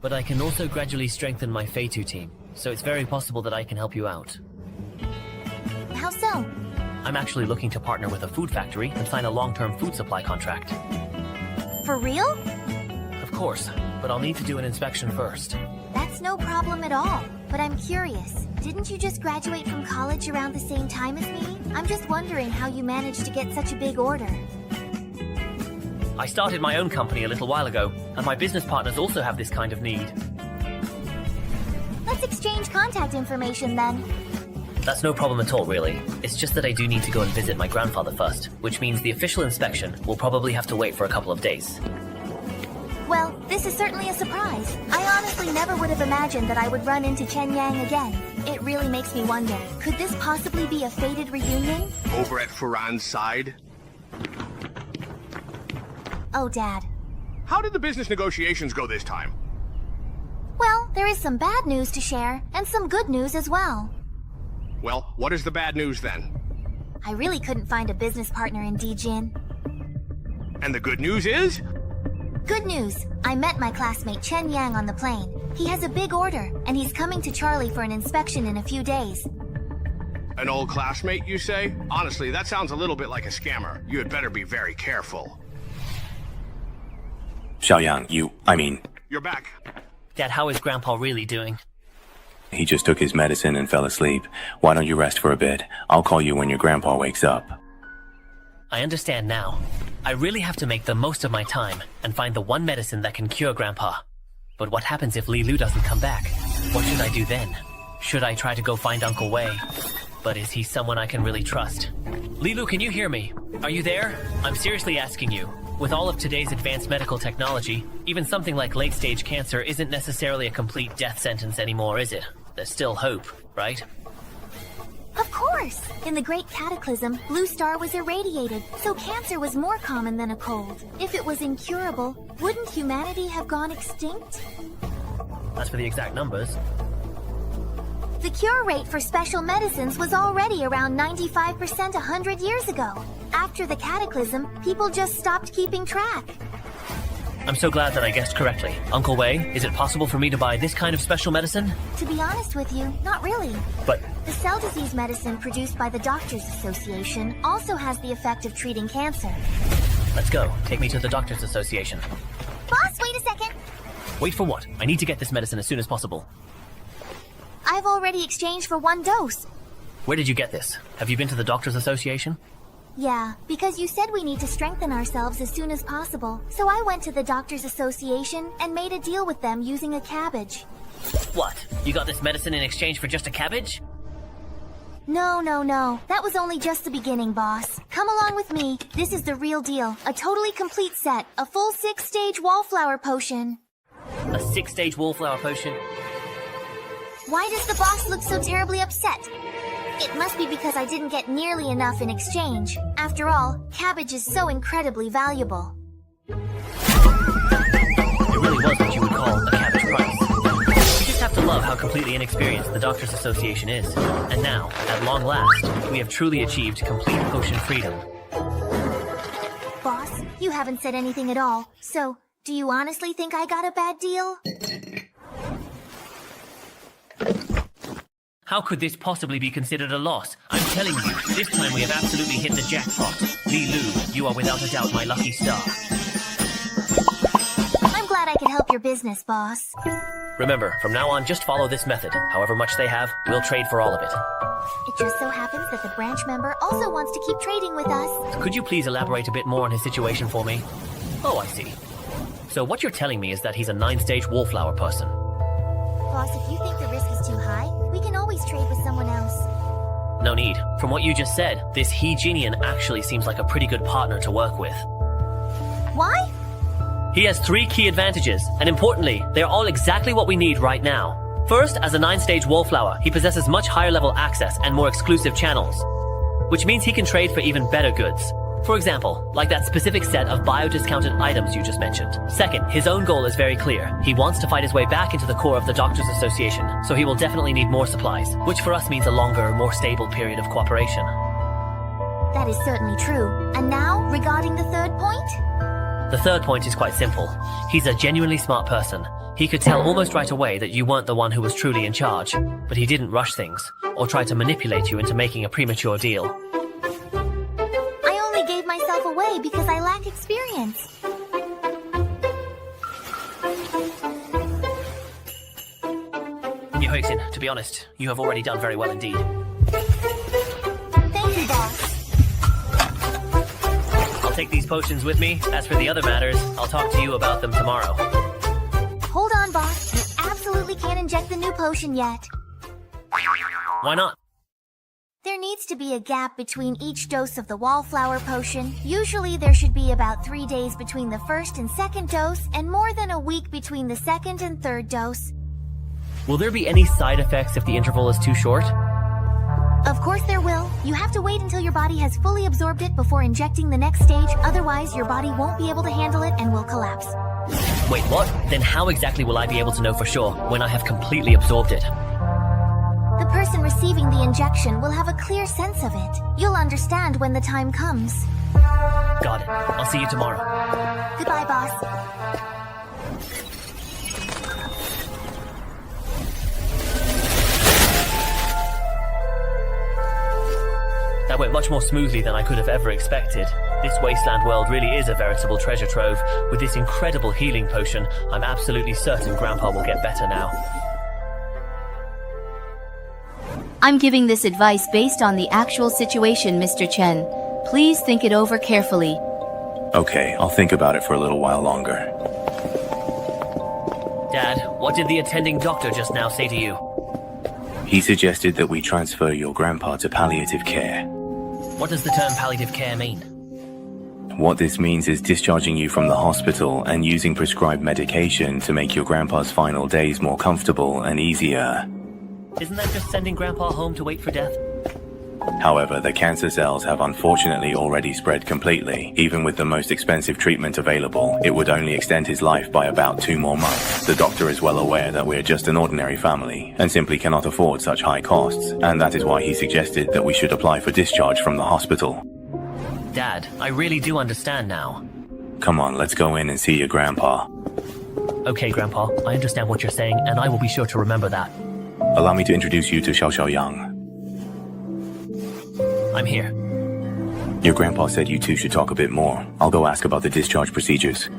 but I can also gradually strengthen my Feitu team. So it's very possible that I can help you out. How so? I'm actually looking to partner with a food factory and sign a long-term food supply contract. For real? Of course, but I'll need to do an inspection first. That's no problem at all. But I'm curious, didn't you just graduate from college around the same time as me? I'm just wondering how you managed to get such a big order. I started my own company a little while ago, and my business partners also have this kind of need. Let's exchange contact information then. That's no problem at all, really. It's just that I do need to go and visit my grandfather first, which means the official inspection will probably have to wait for a couple of days. Well, this is certainly a surprise. I honestly never would have imagined that I would run into Chen Yang again. It really makes me wonder, could this possibly be a fated reunion? Over at Farhan's side? Oh, Dad. How did the business negotiations go this time? Well, there is some bad news to share, and some good news as well. Well, what is the bad news then? I really couldn't find a business partner in Dijin. And the good news is? Good news. I met my classmate Chen Yang on the plane. He has a big order, and he's coming to Charlie for an inspection in a few days. An old classmate, you say? Honestly, that sounds a little bit like a scammer. You had better be very careful. Xiaoyang, You're back. Dad, how is Grandpa really doing? he just took his medicine and fell asleep. Why don't you rest for a bit? I'll call you when your grandpa wakes up. I understand now. I really have to make the most of my time and find the one medicine that can cure Grandpa. But what happens if Li Lu doesn't come back? What should I do then? Should I try to go find Uncle Wei? But is he someone I can really trust? Li Lu, can you hear me? Are you there? I'm seriously asking you. With all of today's advanced medical technology, even something like late-stage cancer isn't necessarily a complete death sentence anymore, is it? There's still hope, right? Of course! In the Great Cataclysm, Blue Star was irradiated, so cancer was more common than a cold. If it was incurable, wouldn't humanity have gone extinct? As for the exact numbers, the cure rate for special medicines was already around 95% 100 years ago. After the Cataclysm, people just stopped keeping track. I'm so glad that I guessed correctly. Uncle Wei, is it possible for me to buy this kind of special medicine? To be honest with you, not really. But the cell disease medicine produced by the Doctors Association also has the effect of treating cancer. Let's go. Take me to the Doctors Association. Boss, wait a second! Wait for what? I need to get this medicine as soon as possible. I've already exchanged for 1 dose. Where did you get this? Have you been to the Doctors Association? Yeah, because you said we need to strengthen ourselves as soon as possible. So I went to the Doctors Association and made a deal with them using a cabbage. What? You got this medicine in exchange for just a cabbage? No. That was only just the beginning, boss. Come along with me. This is the real deal. A totally complete set. A full 6-stage wallflower potion. A 6-stage wallflower potion? Why does the boss look so terribly upset? It must be because I didn't get nearly enough in exchange. After all, cabbage is so incredibly valuable. It really was what you would call a cabbage price. We just have to love how completely inexperienced the Doctors Association is. And now, at long last, we have truly achieved complete potion freedom. Boss, you haven't said anything at all. So, do you honestly think I got a bad deal? How could this possibly be considered a loss? I'm telling you, this time we have absolutely hit the jackpot. Li Lu, you are without a doubt my lucky star. I'm glad I could help your business, boss. Remember, from now on, just follow this method. However much they have, we'll trade for all of it. It just so happens that the branch member also wants to keep trading with us. Could you please elaborate a bit more on his situation for me? Oh, I see. So what you're telling me is that he's a 9-stage wallflower person. Boss, if you think the risk is too high, we can always trade with someone else. No need. From what you just said, this He-Genian actually seems like a pretty good partner to work with. Why? He has 3 key advantages, and importantly, they are all exactly what we need right now. First, as a 9-stage wallflower, he possesses much higher level access and more exclusive channels, which means he can trade for even better goods. For example, like that specific set of bio-discounted items you just mentioned. Second, his own goal is very clear. He wants to fight his way back into the core of the Doctors Association, so he will definitely need more supplies, which for us means a longer, more stable period of cooperation. That is certainly true. And now, regarding the third point? The third point is quite simple. He's a genuinely smart person. He could tell almost right away that you weren't the one who was truly in charge, but he didn't rush things, or try to manipulate you into making a premature deal. I only gave myself away because I lack experience. Yohei-san, to be honest, you have already done very well indeed. Thank you, boss. I'll take these potions with me. As for the other matters, I'll talk to you about them tomorrow. Hold on, boss. You absolutely can't inject the new potion yet. Why not? There needs to be a gap between each dose of the wallflower potion. Usually there should be about 3 days between the first and second dose, and more than a week between the second and third dose. Will there be any side effects if the interval is too short? Of course there will. You have to wait until your body has fully absorbed it before injecting the next stage, otherwise your body won't be able to handle it and will collapse. Wait, what? Then how exactly will I be able to know for sure when I have completely absorbed it? The person receiving the injection will have a clear sense of it. You'll understand when the time comes. Got it. I'll see you tomorrow. Goodbye, boss. That went much more smoothly than I could have ever expected. This wasteland world really is a veritable treasure trove. With this incredible healing potion, I'm absolutely certain Grandpa will get better now. I'm giving this advice based on the actual situation, Mr. Chen. Please think it over carefully. Okay, I'll think about it for a little while longer. Dad, what did the attending doctor just now say to you? He suggested that we transfer your grandpa to palliative care. What does the term palliative care mean? What this means is discharging you from the hospital and using prescribed medication to make your grandpa's final days more comfortable and easier. Isn't that just sending Grandpa home to wait for death? However, the cancer cells have unfortunately already spread completely. Even with the most expensive treatment available, it would only extend his life by about 2 more months. The doctor is well aware that we're just an ordinary family and simply cannot afford such high costs, and that is why he suggested that we should apply for discharge from the hospital. Dad, I really do understand now. Come on, let's go in and see your grandpa. Okay, Grandpa, I understand what you're saying, and I will be sure to remember that. Allow me to introduce you to Xiao Yang. I'm here. Your grandpa said you two should talk a bit more. I'll go ask about the discharge procedures.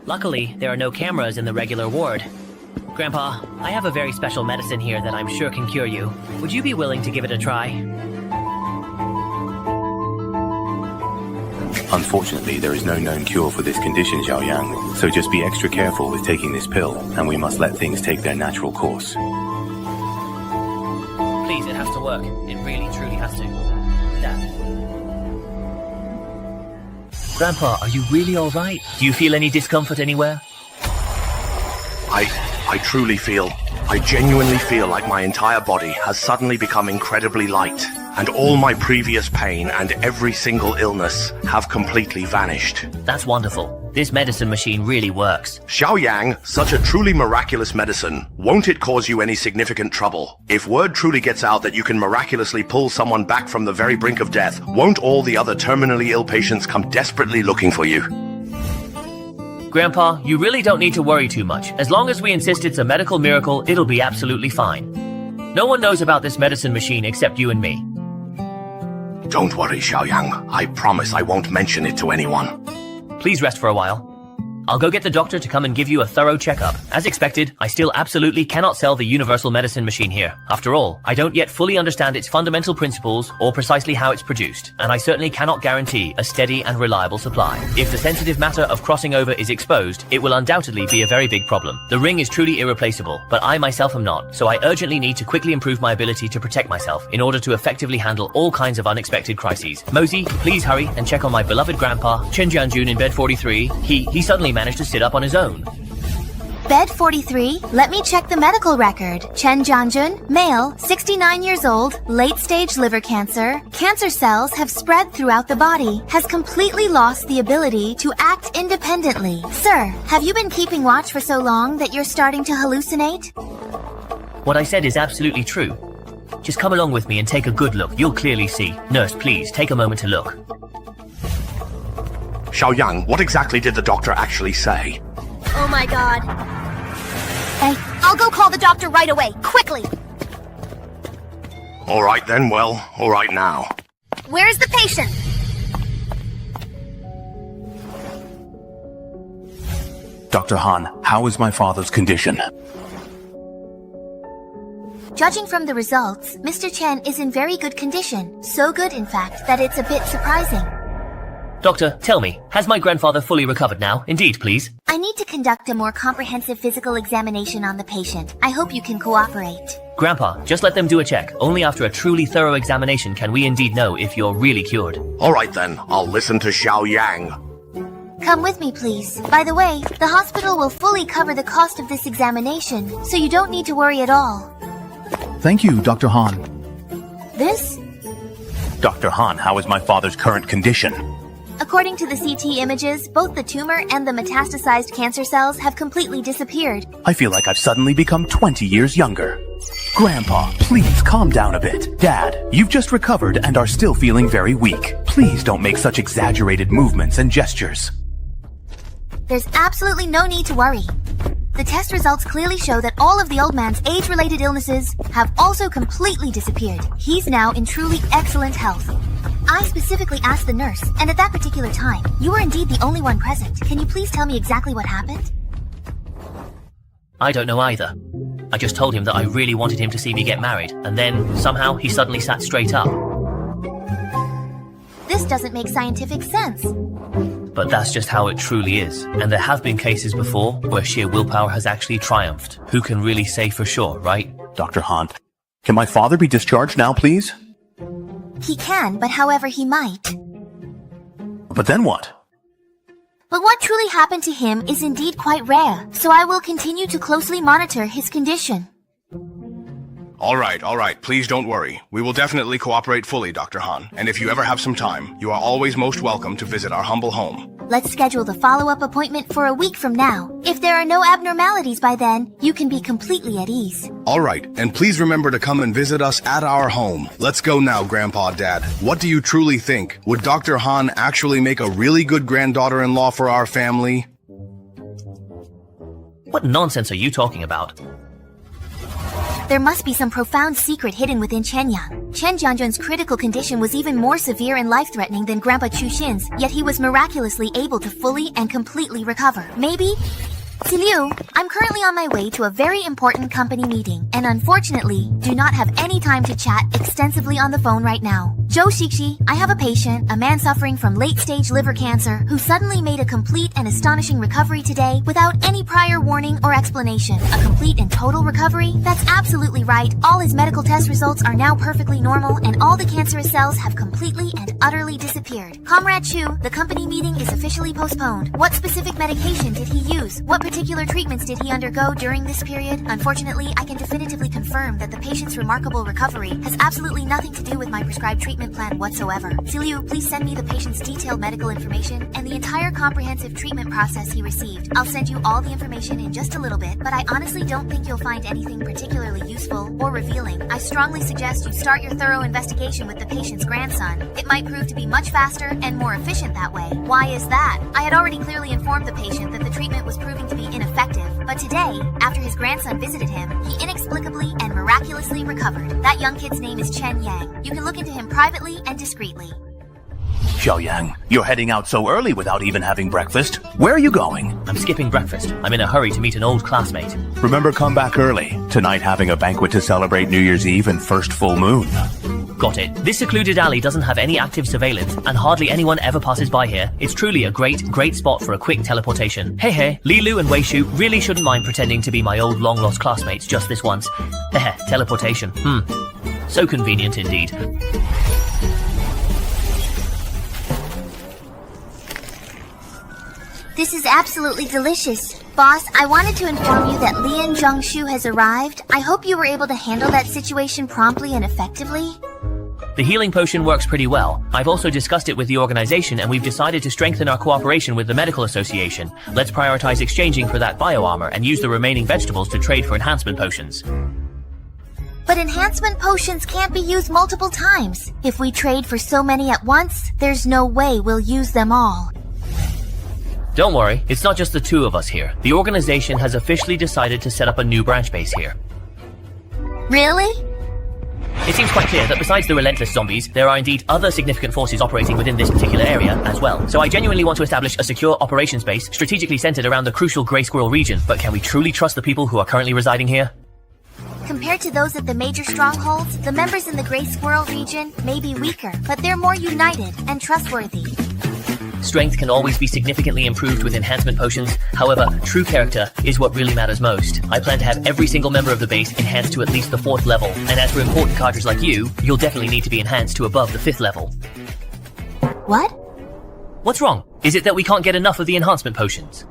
Luckily, there are no cameras in the regular ward. Grandpa, I have a very special medicine here that I'm sure can cure you. Would you be willing to give it a try? Unfortunately, there is no known cure for this condition, Xiao Yang, so just be extra careful with taking this pill, and we must let things take their natural course. Please, it has to work. It really, truly has to. Dad. Grandpa, are you really alright? Do you feel any discomfort anywhere? I genuinely feel like my entire body has suddenly become incredibly light, and all my previous pain and every single illness have completely vanished. That's wonderful. This medicine machine really works. Xiao Yang, such a truly miraculous medicine. Won't it cause you any significant trouble? If word truly gets out that you can miraculously pull someone back from the very brink of death, won't all the other terminally ill patients come desperately looking for you? Grandpa, you really don't need to worry too much. As long as we insist it's a medical miracle, it'll be absolutely fine. No one knows about this medicine machine except you and me. Don't worry, Xiao Yang. I promise I won't mention it to anyone. Please rest for a while. I'll go get the doctor to come and give you a thorough checkup. As expected, I still absolutely cannot sell the universal medicine machine here. After all, I don't yet fully understand its fundamental principles or precisely how it's produced, and I certainly cannot guarantee a steady and reliable supply. If the sensitive matter of crossing over is exposed, it will undoubtedly be a very big problem. The ring is truly irreplaceable, but I myself am not, so I urgently need to quickly improve my ability to protect myself in order to effectively handle all kinds of unexpected crises. Mosey, please hurry and check on my beloved grandpa, Chen Jianjun, in bed 43. He suddenly managed to sit up on his own. Bed 43, let me check the medical record. Chen Jianjun, male, 69 years old, late-stage liver cancer. Cancer cells have spread throughout the body, has completely lost the ability to act independently. Sir, have you been keeping watch for so long that you're starting to hallucinate? What I said is absolutely true. Just come along with me and take a good look. You'll clearly see. Nurse, please, take a moment to look. Xiaoyang, what exactly did the doctor actually say? Oh my god. Hey, I'll go call the doctor right away, quickly! Alright then, well, alright now. Where's the patient? Dr. Han, how is my father's condition? Judging from the results, Mr. Chen is in very good condition. So good, in fact, that it's a bit surprising. Doctor, tell me, has my grandfather fully recovered now? Indeed, please. I need to conduct a more comprehensive physical examination on the patient. I hope you can cooperate. Grandpa, just let them do a check. Only after a truly thorough examination can we indeed know if you're really cured. Alright then, I'll listen to Xiaoyang. Come with me, please. By the way, the hospital will fully cover the cost of this examination, so you don't need to worry at all. Thank you, Dr. Han. This? Dr. Han, how is my father's current condition? According to the CT images, both the tumor and the metastasized cancer cells have completely disappeared. I feel like I've suddenly become 20 years younger. Grandpa, please calm down a bit. Dad, you've just recovered and are still feeling very weak. Please don't make such exaggerated movements and gestures. There's absolutely no need to worry. The test results clearly show that all of the old man's age-related illnesses have also completely disappeared. He's now in truly excellent health. I specifically asked the nurse, and at that particular time, you were indeed the only one present. Can you please tell me exactly what happened? I don't know either. I just told him that I really wanted him to see me get married, and then, somehow, he suddenly sat straight up. This doesn't make scientific sense. But that's just how it truly is. And there have been cases before where sheer willpower has actually triumphed. Who can really say for sure, right? Dr. Han, can my father be discharged now, please? He can, but however he might. But then what? But what truly happened to him is indeed quite rare, so I will continue to closely monitor his condition. Alright, please don't worry. We will definitely cooperate fully, Dr. Han. And if you ever have some time, you are always most welcome to visit our humble home. Let's schedule the follow-up appointment for a week from now. If there are no abnormalities by then, you can be completely at ease. Alright, and please remember to come and visit us at our home. Let's go now, Grandpa, Dad. What do you truly think? Would Dr. Han actually make a really good granddaughter-in-law for our family? What nonsense are you talking about? There must be some profound secret hidden within Chenyang. Chen Jianjun's critical condition was even more severe and life-threatening than Grandpa Chu Xin's, yet he was miraculously able to fully and completely recover. Maybe? Liu, I'm currently on my way to a very important company meeting, and unfortunately, do not have any time to chat extensively on the phone right now. Zhou Xixi, I have a patient, a man suffering from late-stage liver cancer, who suddenly made a complete and astonishing recovery today without any prior warning or explanation. A complete and total recovery? That's absolutely right. All his medical test results are now perfectly normal, and all the cancerous cells have completely and utterly disappeared. Comrade Chu, the company meeting is officially postponed. What specific medication did he use? What particular treatments did he undergo during this period? Unfortunately, I can definitively confirm that the patient's remarkable recovery has absolutely nothing to do with my prescribed treatment plan whatsoever. Liu, please send me the patient's detailed medical information and the entire comprehensive treatment process he received. I'll send you all the information in just a little bit, but I honestly don't think you'll find anything particularly useful or revealing. I strongly suggest you start your thorough investigation with the patient's grandson. It might prove to be much faster and more efficient that way. Why is that? I had already clearly informed the patient that the treatment was proving to be ineffective, but today, after his grandson visited him, he inexplicably and miraculously recovered. That young kid's name is Chen Yang. You can look into him privately and discreetly. Xiaoyang, you're heading out so early without even having breakfast. Where are you going? I'm skipping breakfast. I'm in a hurry to meet an old classmate. Remember, come back early. Tonight having a banquet to celebrate New Year's Eve and first full moon. Got it. This secluded alley doesn't have any active surveillance, and hardly anyone ever passes by here. It's truly a great spot for a quick teleportation. Hey, Lilu and Weishu really shouldn't mind pretending to be my old long-lost classmates just this once. Teleportation. So convenient indeed. This is absolutely delicious. Boss, I wanted to inform you that Lian Zhongshu has arrived. I hope you were able to handle that situation promptly and effectively. The healing potion works pretty well. I've also discussed it with the organization, and we've decided to strengthen our cooperation with the medical association. Let's prioritize exchanging for that bioarmor and use the remaining vegetables to trade for enhancement potions. But enhancement potions can't be used multiple times. If we trade for so many at once, there's no way we'll use them all. Don't worry, it's not just the two of us here. The organization has officially decided to set up a new branch base here. Really? It seems quite clear that besides the relentless zombies, there are indeed other significant forces operating within this particular area as well. So I genuinely want to establish a secure operations base strategically centered around the crucial Grey Squirrel region. But can we truly trust the people who are currently residing here? Compared to those at the major strongholds, the members in the Grey Squirrel region may be weaker, but they're more united and trustworthy. Strength can always be significantly improved with enhancement potions. However, true character is what really matters most. I plan to have every single member of the base enhanced to at least the 4th level. And as for important cadres like you, you'll definitely need to be enhanced to above the 5th level. What? What's wrong? Is it that we can't get enough of the enhancement potions?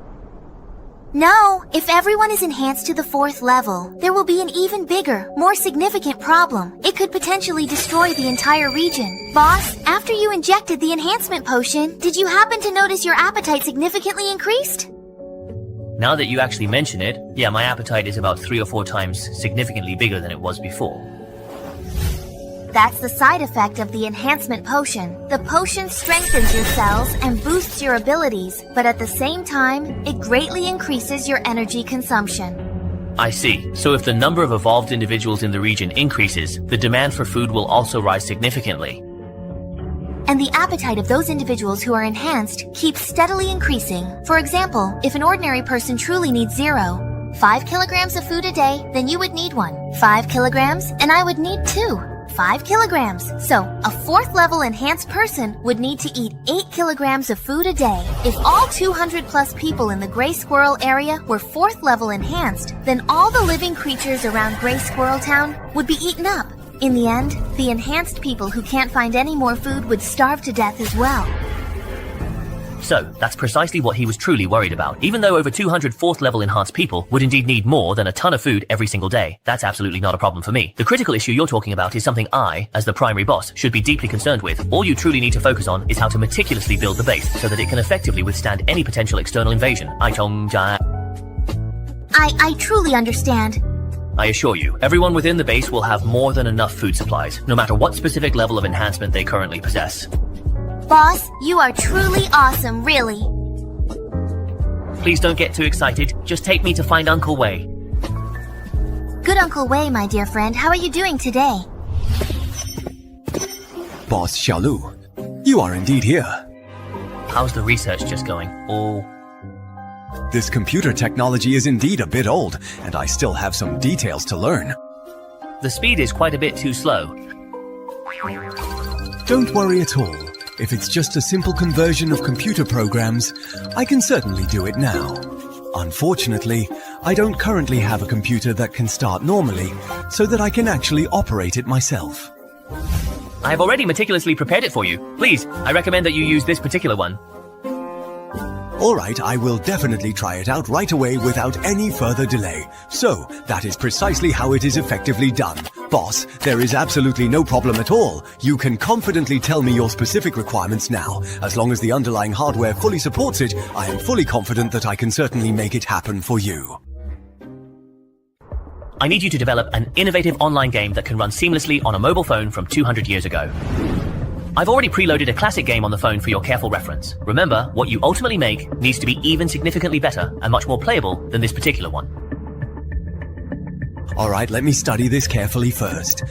No, if everyone is enhanced to the 4th level, there will be an even bigger, more significant problem. It could potentially destroy the entire region. Boss, after you injected the enhancement potion, did you happen to notice your appetite significantly increased? Now that you actually mention it, yeah, my appetite is about 3 or 4 times significantly bigger than it was before. That's the side effect of the enhancement potion. The potion strengthens your cells and boosts your abilities, but at the same time, it greatly increases your energy consumption. I see. So if the number of evolved individuals in the region increases, the demand for food will also rise significantly. And the appetite of those individuals who are enhanced keeps steadily increasing. For example, if an ordinary person truly needs 5 kilograms of food a day, then you would need 5 kilograms, and I would need 5 kilograms. So, a 4th level enhanced person would need to eat 8 kilograms of food a day. If all 200 plus people in the Grey Squirrel area were 4th level enhanced, then all the living creatures around Grey Squirrel Town would be eaten up. In the end, the enhanced people who can't find any more food would starve to death as well. So, that's precisely what he was truly worried about. Even though over 200 4th level enhanced people would indeed need more than a ton of food every single day, that's absolutely not a problem for me. The critical issue you're talking about is something I, as the primary boss, should be deeply concerned with. All you truly need to focus on is how to meticulously build the base so that it can effectively withstand any potential external invasion. I truly understand. I assure you, everyone within the base will have more than enough food supplies, no matter what specific level of enhancement they currently possess. Boss, you are truly awesome, really. Please don't get too excited. Just take me to find Uncle Wei. Good Uncle Wei, my dear friend. How are you doing today? Boss Xiaolu, you are indeed here. How's the research just going? This computer technology is indeed a bit old, and I still have some details to learn. The speed is quite a bit too slow. Don't worry at all. If it's just a simple conversion of computer programs, I can certainly do it now. Unfortunately, I don't currently have a computer that can start normally, so that I can actually operate it myself. I have already meticulously prepared it for you. Please, I recommend that you use this particular one. Alright, I will definitely try it out right away without any further delay. So, that is precisely how it is effectively done. Boss, there is absolutely no problem at all. You can confidently tell me your specific requirements now. As long as the underlying hardware fully supports it, I am fully confident that I can certainly make it happen for you. I need you to develop an innovative online game that can run seamlessly on a mobile phone from 200 years ago. I've already preloaded a classic game on the phone for your careful reference. Remember, what you ultimately make needs to be even significantly better and much more playable than this particular one. Alright, let me study this carefully first.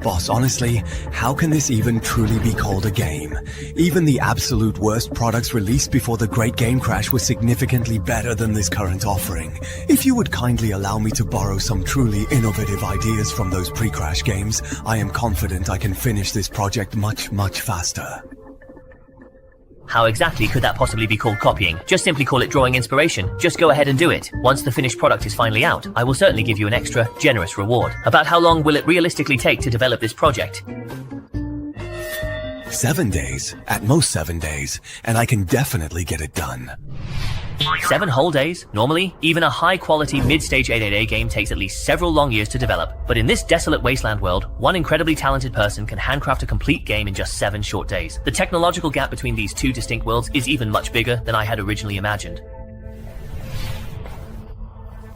Boss, honestly, how can this even truly be called a game? Even the absolute worst products released before the Great Game Crash were significantly better than this current offering. If you would kindly allow me to borrow some truly innovative ideas from those pre-crash games, I am confident I can finish this project much, much faster. How exactly could that possibly be called copying? Just simply call it drawing inspiration. Just go ahead and do it. Once the finished product is finally out, I will certainly give you an extra, generous reward. About how long will it realistically take to develop this project? 7 days. At most 7 days. And I can definitely get it done. 7 whole days? Normally, even a high-quality mid-stage 888 game takes at least several long years to develop. But in this desolate wasteland world, one incredibly talented person can handcraft a complete game in just 7 short days. The technological gap between these two distinct worlds is even much bigger than I had originally imagined.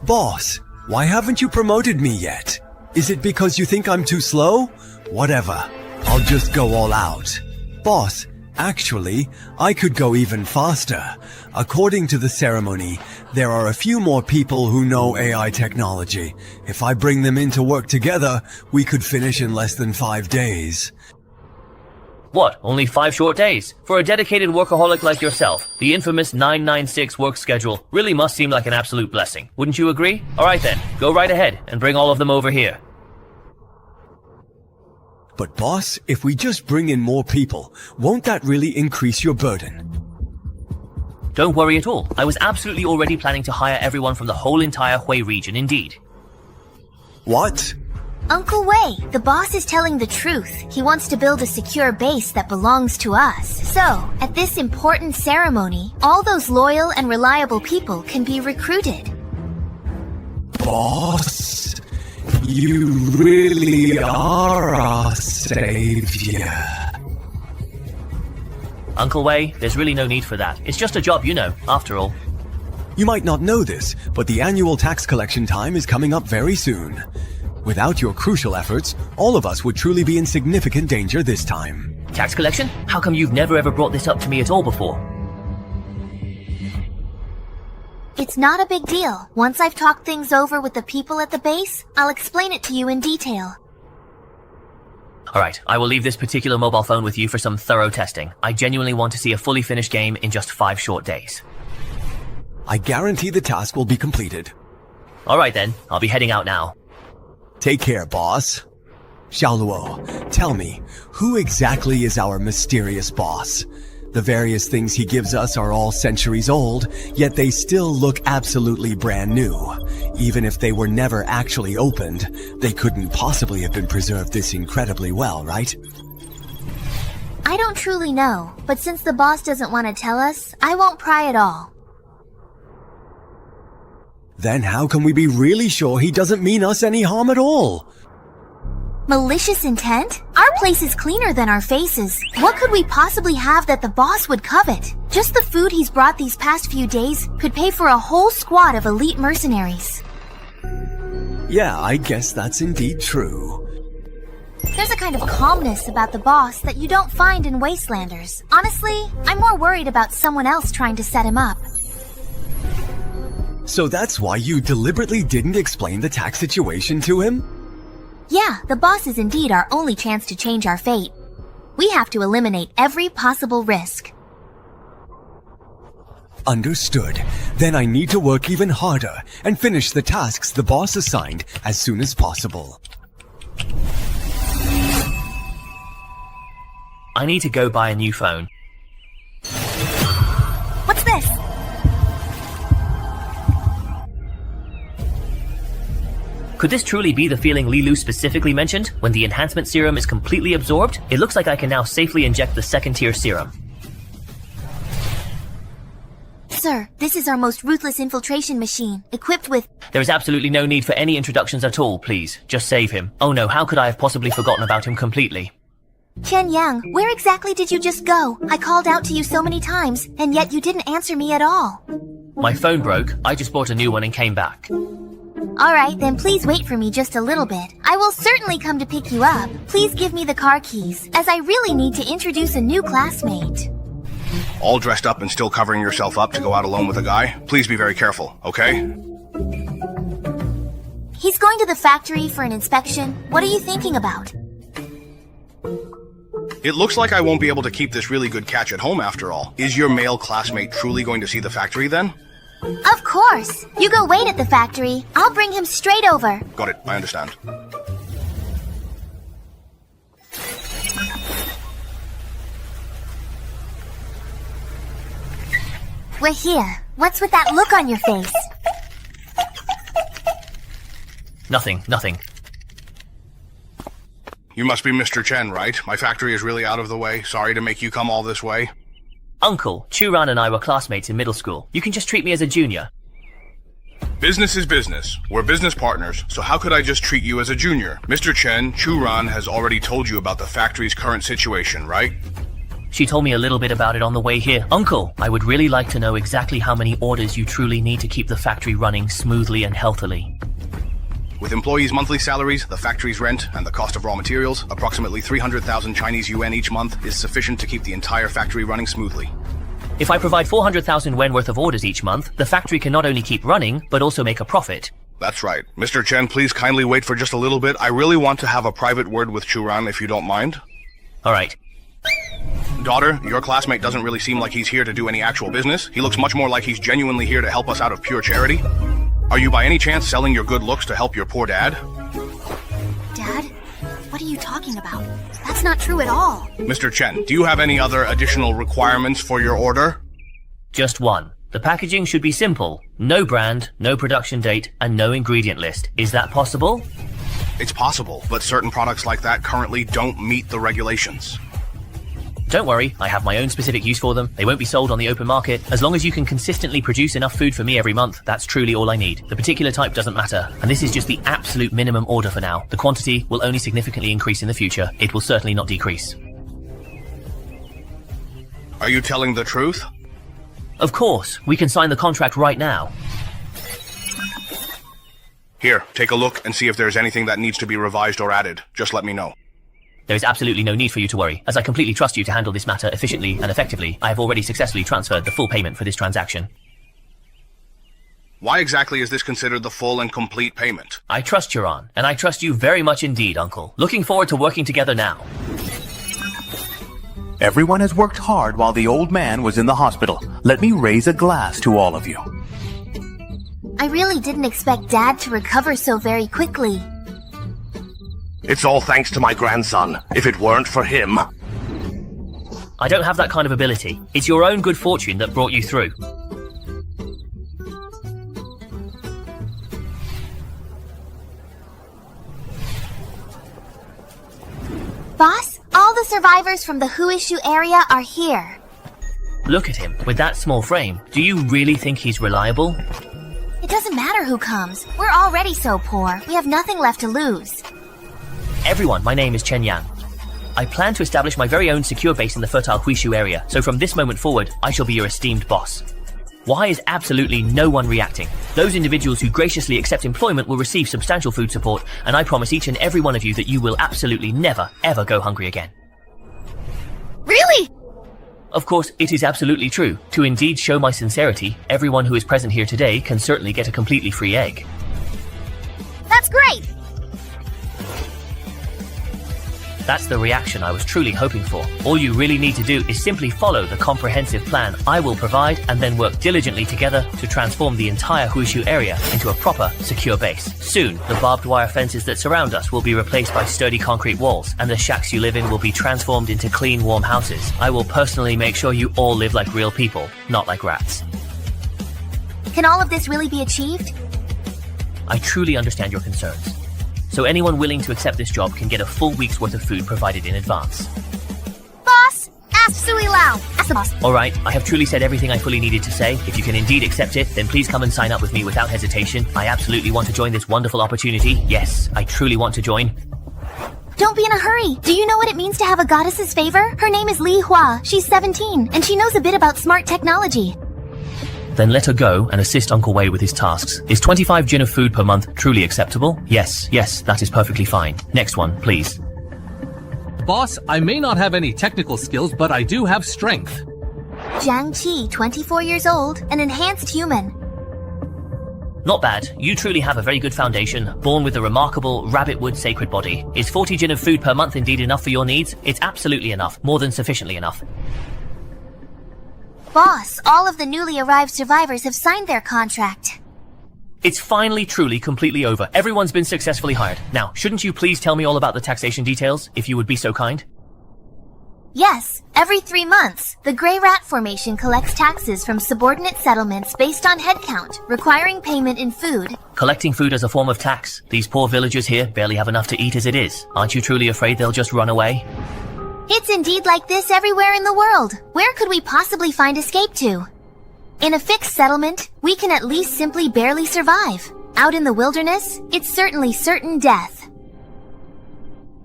Boss, why haven't you promoted me yet? Is it because you think I'm too slow? Whatever. I'll just go all out. Boss, actually, I could go even faster. According to the ceremony, there are a few more people who know AI technology. If I bring them in to work together, we could finish in less than 5 days. What, only 5 short days? For a dedicated workaholic like yourself, the infamous 996 work schedule really must seem like an absolute blessing. Wouldn't you agree? Alright then, go right ahead and bring all of them over here. But boss, if we just bring in more people, won't that really increase your burden? Don't worry at all. I was absolutely already planning to hire everyone from the whole entire Hui region indeed. What? Uncle Wei, the boss is telling the truth. He wants to build a secure base that belongs to us. So, at this important ceremony, all those loyal and reliable people can be recruited. Boss, you really are our savior. Uncle Wei, there's really no need for that. It's just a job, you know, after all. You might not know this, but the annual tax collection time is coming up very soon. Without your crucial efforts, all of us would truly be in significant danger this time. Tax collection? How come you've never ever brought this up to me at all before? It's not a big deal. Once I've talked things over with the people at the base, I'll explain it to you in detail. Alright, I will leave this particular mobile phone with you for some thorough testing. I genuinely want to see a fully finished game in just 5 short days. I guarantee the task will be completed. Alright then, I'll be heading out now. Take care, boss. Xiaoluo, tell me, who exactly is our mysterious boss? The various things he gives us are all centuries old, yet they still look absolutely brand new. Even if they were never actually opened, they couldn't possibly have been preserved this incredibly well, right? I don't truly know, but since the boss doesn't want to tell us, I won't pry at all. Then how can we be really sure he doesn't mean us any harm at all? Malicious intent? Our place is cleaner than our faces. What could we possibly have that the boss would covet? Just the food he's brought these past few days could pay for a whole squad of elite mercenaries. Yeah, I guess that's indeed true. There's a kind of calmness about the boss that you don't find in Wastelanders. Honestly, I'm more worried about someone else trying to set him up. So that's why you deliberately didn't explain the tax situation to him? Yeah, the boss is indeed our only chance to change our fate. We have to eliminate every possible risk. Understood. Then I need to work even harder and finish the tasks the boss assigned as soon as possible. I need to go buy a new phone. What's this? Could this truly be the feeling Li Lu specifically mentioned? When the enhancement serum is completely absorbed, it looks like I can now safely inject the second-tier serum. Sir, this is our most ruthless infiltration machine, equipped with... There is absolutely no need for any introductions at all, please. Just save him. Oh no, how could I have possibly forgotten about him completely? Chen Yang, where exactly did you just go? I called out to you so many times, and yet you didn't answer me at all. My phone broke. I just bought a new one and came back. Alright, then please wait for me just a little bit. I will certainly come to pick you up. Please give me the car keys, as I really need to introduce a new classmate. All dressed up and still covering yourself up to go out alone with a guy? Please be very careful, okay? He's going to the factory for an inspection. What are you thinking about? It looks like I won't be able to keep this really good catch at home after all. Is your male classmate truly going to see the factory then? Of course. You go wait at the factory. I'll bring him straight over. Got it, I understand. We're here. What's with that look on your face? Nothing. You must be Mr. Chen, right? My factory is really out of the way. Sorry to make you come all this way. Uncle, Churan and I were classmates in middle school. You can just treat me as a junior. Business is business. We're business partners, so how could I just treat you as a junior? Mr. Chen, Churan has already told you about the factory's current situation, right? She told me a little bit about it on the way here. Uncle, I would really like to know exactly how many orders you truly need to keep the factory running smoothly and healthily. With employees' monthly salaries, the factory's rent, and the cost of raw materials, approximately 300,000 Chinese yuan each month is sufficient to keep the entire factory running smoothly. If I provide 400,000 yuan worth of orders each month, the factory can not only keep running, but also make a profit. That's right. Mr. Chen, please kindly wait for just a little bit. I really want to have a private word with Churan, if you don't mind. All right. Daughter, your classmate doesn't really seem like he's here to do any actual business. He looks much more like he's genuinely here to help us out of pure charity. Are you by any chance selling your good looks to help your poor dad? Dad? What are you talking about? That's not true at all. Mr. Chen, do you have any other additional requirements for your order? Just one. The packaging should be simple. No brand, no production date, and no ingredient list. Is that possible? It's possible, but certain products like that currently don't meet the regulations. Don't worry, I have my own specific use for them. They won't be sold on the open market. As long as you can consistently produce enough food for me every month, that's truly all I need. The particular type doesn't matter, and this is just the absolute minimum order for now. The quantity will only significantly increase in the future. It will certainly not decrease. Are you telling the truth? Of course, we can sign the contract right now. Here, take a look and see if there's anything that needs to be revised or added. Just let me know. There is absolutely no need for you to worry, as I completely trust you to handle this matter efficiently and effectively. I have already successfully transferred the full payment for this transaction. Why exactly is this considered the full and complete payment? I trust Churan, and I trust you very much indeed, Uncle. Looking forward to working together now. Everyone has worked hard while the old man was in the hospital. Let me raise a glass to all of you. I really didn't expect Dad to recover so very quickly. It's all thanks to my grandson. If it weren't for him... I don't have that kind of ability. It's your own good fortune that brought you through. Boss, all the survivors from the Huishu area are here. Look at him, with that small frame. Do you really think he's reliable? It doesn't matter who comes. We're already so poor. We have nothing left to lose. Everyone, my name is Chen Yang. I plan to establish my very own secure base in the fertile Huishu area, so from this moment forward, I shall be your esteemed boss. Why is absolutely no one reacting? Those individuals who graciously accept employment will receive substantial food support, and I promise each and every one of you that you will absolutely never, ever go hungry again. Really? Of course, it is absolutely true. To indeed show my sincerity, everyone who is present here today can certainly get a completely free egg. That's great! That's the reaction I was truly hoping for. All you really need to do is simply follow the comprehensive plan I will provide and then work diligently together to transform the entire Huishu area into a proper, secure base. Soon, the barbed wire fences that surround us will be replaced by sturdy concrete walls, and the shacks you live in will be transformed into clean, warm houses. I will personally make sure you all live like real people, not like rats. Can all of this really be achieved? I truly understand your concerns. So anyone willing to accept this job can get a full week's worth of food provided in advance. Boss, ask Sui Lao. Ask the boss. Alright, I have truly said everything I fully needed to say. If you can indeed accept it, then please come and sign up with me without hesitation. I absolutely want to join this wonderful opportunity. Yes, I truly want to join. Don't be in a hurry. Do you know what it means to have a goddess's favor? Her name is Li Hua. She's 17, and she knows a bit about smart technology. Then let her go and assist Uncle Wei with his tasks. Is 25 jin of food per month truly acceptable? Yes, that is perfectly fine. Next one, please. Boss, I may not have any technical skills, but I do have strength. Jiang Qi, 24 years old, an enhanced human. Not bad. You truly have a very good foundation, born with a remarkable rabbitwood sacred body. Is 40 jin of food per month indeed enough for your needs? It's absolutely enough. More than sufficiently enough. Boss, all of the newly arrived survivors have signed their contract. It's finally truly completely over. Everyone's been successfully hired. Now, shouldn't you please tell me all about the taxation details, if you would be so kind? Yes, every 3 months, the Grey Rat Formation collects taxes from subordinate settlements based on headcount, requiring payment in food. Collecting food as a form of tax. These poor villagers here barely have enough to eat as it is. Aren't you truly afraid they'll just run away? It's indeed like this everywhere in the world. Where could we possibly find escape to? In a fixed settlement, we can at least simply barely survive. Out in the wilderness, it's certainly certain death.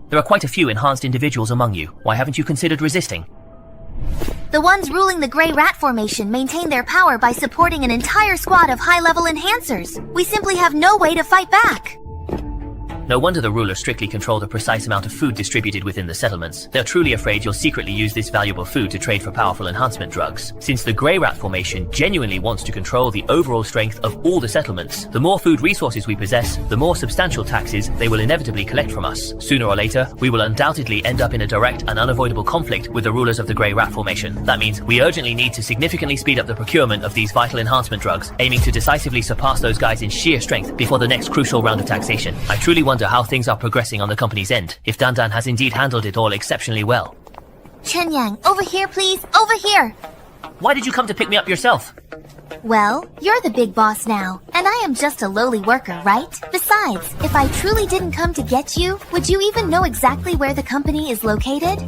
There are quite a few enhanced individuals among you. Why haven't you considered resisting? The ones ruling the Grey Rat Formation maintain their power by supporting an entire squad of high-level enhancers. We simply have no way to fight back. No wonder the rulers strictly control the precise amount of food distributed within the settlements. They're truly afraid you'll secretly use this valuable food to trade for powerful enhancement drugs. Since the Grey Rat Formation genuinely wants to control the overall strength of all the settlements, the more food resources we possess, the more substantial taxes they will inevitably collect from us. Sooner or later, we will undoubtedly end up in a direct and unavoidable conflict with the rulers of the Grey Rat Formation. That means we urgently need to significantly speed up the procurement of these vital enhancement drugs, aiming to decisively surpass those guys in sheer strength before the next crucial round of taxation. I truly wonder how things are progressing on the company's end, if Dandan has indeed handled it all exceptionally well. Chen Yang, over here please, over here! Why did you come to pick me up yourself? Well, you're the big boss now, and I am just a lowly worker, right? Besides, if I truly didn't come to get you, would you even know exactly where the company is located?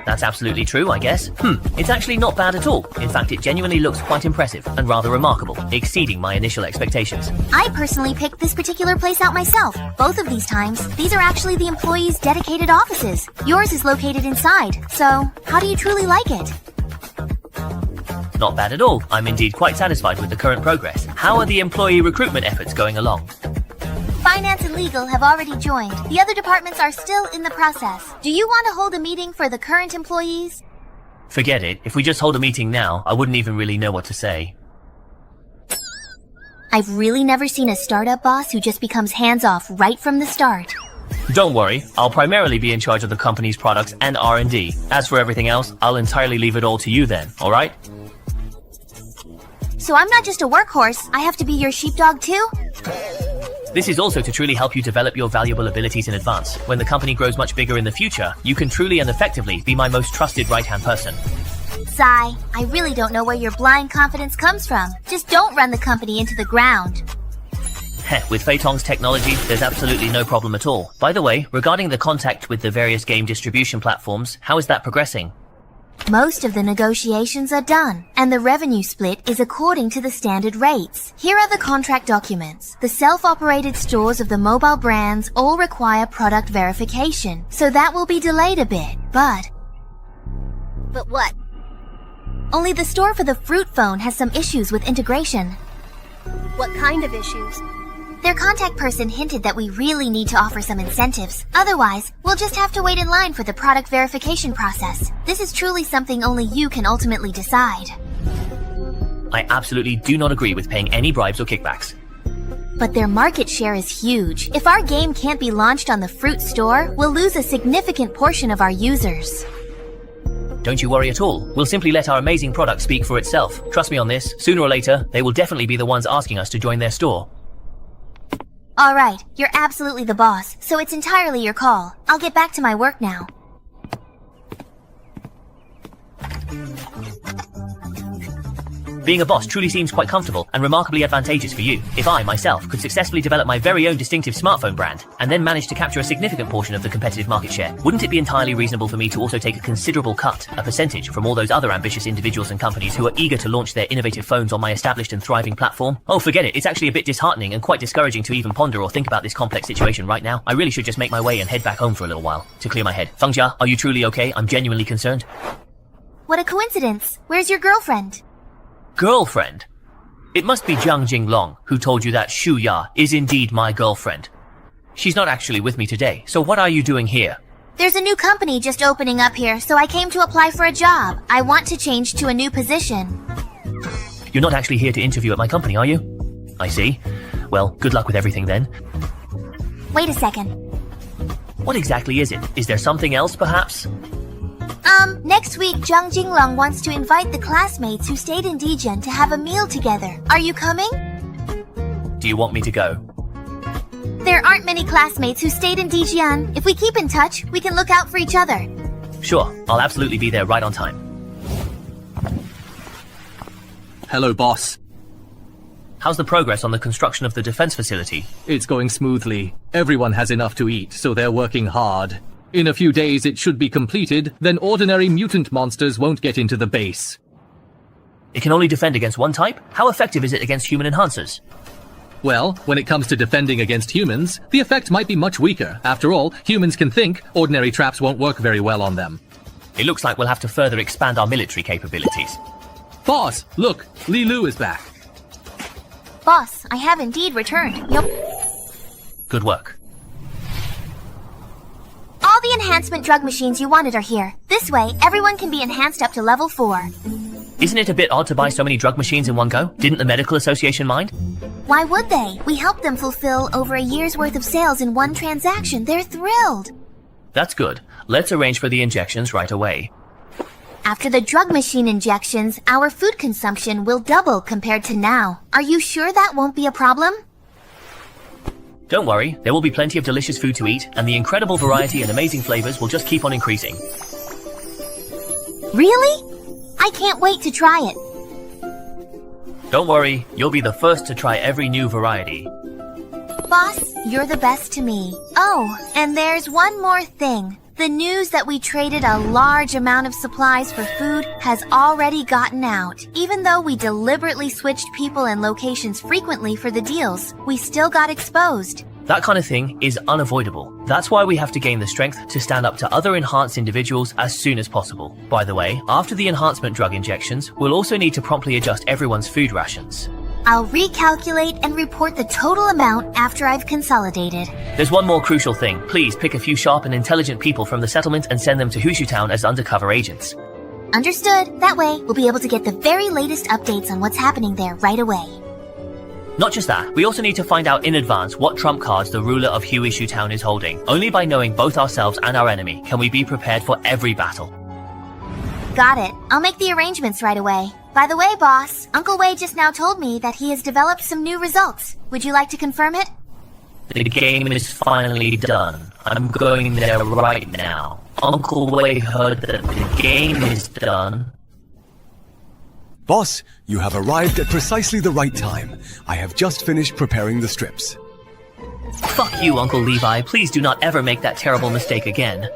That's absolutely true, I guess. It's actually not bad at all. In fact, it genuinely looks quite impressive and rather remarkable, exceeding my initial expectations. I personally picked this particular place out myself. Both of these times, these are actually the employees' dedicated offices. Yours is located inside, so how do you truly like it? Not bad at all. I'm indeed quite satisfied with the current progress. How are the employee recruitment efforts going along? Finance and legal have already joined. The other departments are still in the process. Do you want to hold a meeting for the current employees? Forget it. If we just hold a meeting now, I wouldn't even really know what to say. I've really never seen a startup boss who just becomes hands-off right from the start. Don't worry, I'll primarily be in charge of the company's products and R&D. As for everything else, I'll entirely leave it all to you then, alright? So I'm not just a workhorse, I have to be your sheepdog too? This is also to truly help you develop your valuable abilities in advance. When the company grows much bigger in the future, you can truly and effectively be my most trusted right-hand person. Sigh, I really don't know where your blind confidence comes from. Just don't run the company into the ground. Heh, with Fei Tong's technology, there's absolutely no problem at all. By the way, regarding the contact with the various game distribution platforms, how is that progressing? Most of the negotiations are done, and the revenue split is according to the standard rates. Here are the contract documents. The self-operated stores of the mobile brands all require product verification, so that will be delayed a bit, but... But what? Only the store for the fruit phone has some issues with integration. What kind of issues? Their contact person hinted that we really need to offer some incentives. Otherwise, we'll just have to wait in line for the product verification process. This is truly something only you can ultimately decide. I absolutely do not agree with paying any bribes or kickbacks. But their market share is huge. If our game can't be launched on the fruit store, we'll lose a significant portion of our users. Don't you worry at all. We'll simply let our amazing product speak for itself. Trust me on this, sooner or later, they will definitely be the ones asking us to join their store. Alright, you're absolutely the boss, so it's entirely your call. I'll get back to my work now. Being a boss truly seems quite comfortable and remarkably advantageous for you. If I, myself, could successfully develop my very own distinctive smartphone brand, and then manage to capture a significant portion of the competitive market share, wouldn't it be entirely reasonable for me to also take a considerable cut, a percentage, from all those other ambitious individuals and companies who are eager to launch their innovative phones on my established and thriving platform? Oh, forget it. It's actually a bit disheartening and quite discouraging to even ponder or think about this complex situation right now. I really should just make my way and head back home for a little while, to clear my head. Fengjia, are you truly okay? I'm genuinely concerned. What a coincidence. Where's your girlfriend? Girlfriend? It must be Jiang Jinglong who told you that Shu Ya is indeed my girlfriend. She's not actually with me today, so what are you doing here? There's a new company just opening up here, so I came to apply for a job. I want to change to a new position. You're not actually here to interview at my company, are you? I see. Well, good luck with everything then. Wait a second. What exactly is it? Is there something else, perhaps? Next week, Zhang Jinglong wants to invite the classmates who stayed in Dijon to have a meal together. Are you coming? Do you want me to go? There aren't many classmates who stayed in Dijon. If we keep in touch, we can look out for each other. Sure, I'll absolutely be there right on time. Hello, boss. How's the progress on the construction of the defense facility? It's going smoothly. Everyone has enough to eat, so they're working hard. In a few days it should be completed, then ordinary mutant monsters won't get into the base. It can only defend against one type? How effective is it against human enhancers? Well, when it comes to defending against humans, the effect might be much weaker. After all, humans can think, ordinary traps won't work very well on them. It looks like we'll have to further expand our military capabilities. Boss, look, Li Lu is back. Boss, I have indeed returned. Good work. All the enhancement drug machines you wanted are here. This way, everyone can be enhanced up to level 4. Isn't it a bit odd to buy so many drug machines in one go? Didn't the medical association mind? Why would they? We helped them fulfill over a year's worth of sales in one transaction. They're thrilled. That's good. Let's arrange for the injections right away. After the drug machine injections, our food consumption will double compared to now. Are you sure that won't be a problem? Don't worry, there will be plenty of delicious food to eat, and the incredible variety and amazing flavors will just keep on increasing. Really? I can't wait to try it. Don't worry, you'll be the first to try every new variety. Boss, you're the best to me. Oh, and there's one more thing. The news that we traded a large amount of supplies for food has already gotten out. Even though we deliberately switched people and locations frequently for the deals, we still got exposed. That kind of thing is unavoidable. That's why we have to gain the strength to stand up to other enhanced individuals as soon as possible. By the way, after the enhancement drug injections, we'll also need to promptly adjust everyone's food rations. I'll recalculate and report the total amount after I've consolidated. There's one more crucial thing. Please pick a few sharp and intelligent people from the settlement and send them to Hushu Town as undercover agents. Understood. That way, we'll be able to get the very latest updates on what's happening there right away. Not just that, we also need to find out in advance what trump cards the ruler of Hushu Town is holding. Only by knowing both ourselves and our enemy can we be prepared for every battle. Got it. I'll make the arrangements right away. By the way, boss, Uncle Wei just now told me that he has developed some new results. Would you like to confirm it? The game is finally done. I'm going there right now. Uncle Wei heard that the game is done. Boss, you have arrived at precisely the right time. I have just finished preparing the strips. Fuck you, Uncle Levi. Please do not ever make that terrible mistake again.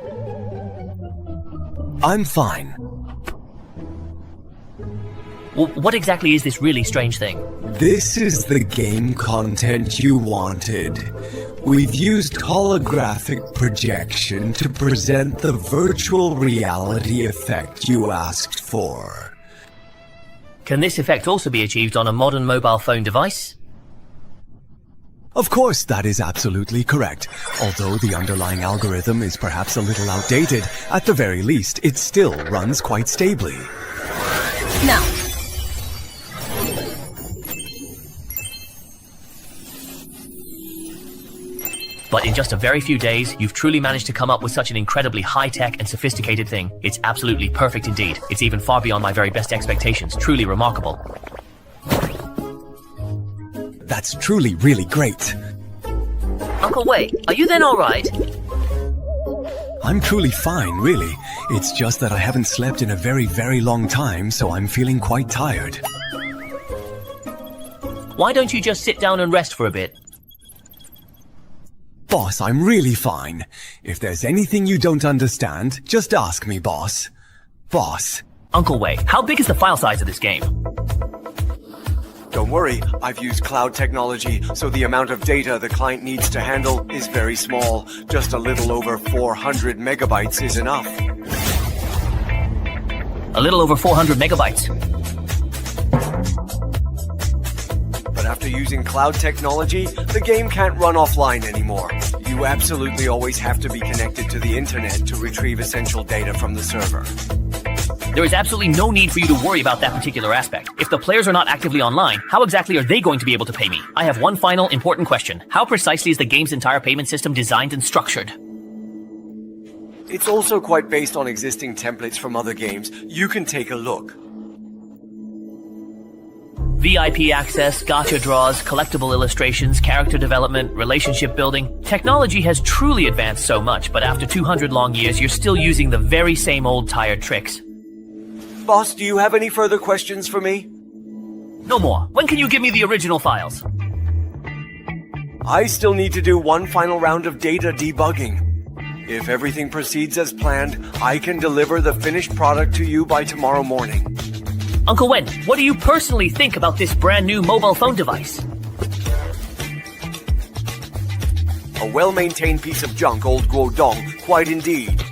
I'm fine. What exactly is this really strange thing? This is the game content you wanted. We've used holographic projection to present the virtual reality effect you asked for. Can this effect also be achieved on a modern mobile phone device? Of course, that is absolutely correct. Although the underlying algorithm is perhaps a little outdated, at the very least, it still runs quite stably. Now, but in just a very few days, you've truly managed to come up with such an incredibly high-tech and sophisticated thing. It's absolutely perfect indeed. It's even far beyond my very best expectations. Truly remarkable. That's truly really great. Uncle Wei, are you then alright? I'm truly fine, really. It's just that I haven't slept in a very, very long time, so I'm feeling quite tired. Why don't you just sit down and rest for a bit? Boss, I'm really fine. If there's anything you don't understand, just ask me, boss. Boss. Uncle Wei, how big is the file size of this game? Don't worry, I've used cloud technology, so the amount of data the client needs to handle is very small. Just a little over 400 megabytes is enough. A little over 400 megabytes. But after using cloud technology, the game can't run offline anymore. You absolutely always have to be connected to the internet to retrieve essential data from the server. There is absolutely no need for you to worry about that particular aspect. If the players are not actively online, how exactly are they going to be able to pay me? I have one final important question. How precisely is the game's entire payment system designed and structured? It's also quite based on existing templates from other games. You can take a look. VIP access, gacha draws, collectible illustrations, character development, relationship building. Technology has truly advanced so much, but after 200 long years, you're still using the very same old tired tricks. Boss, do you have any further questions for me? No more. When can you give me the original files? I still need to do one final round of data debugging. If everything proceeds as planned, I can deliver the finished product to you by tomorrow morning. Uncle Wen, what do you personally think about this brand new mobile phone device? A well-maintained piece of junk, old Guodong, quite indeed.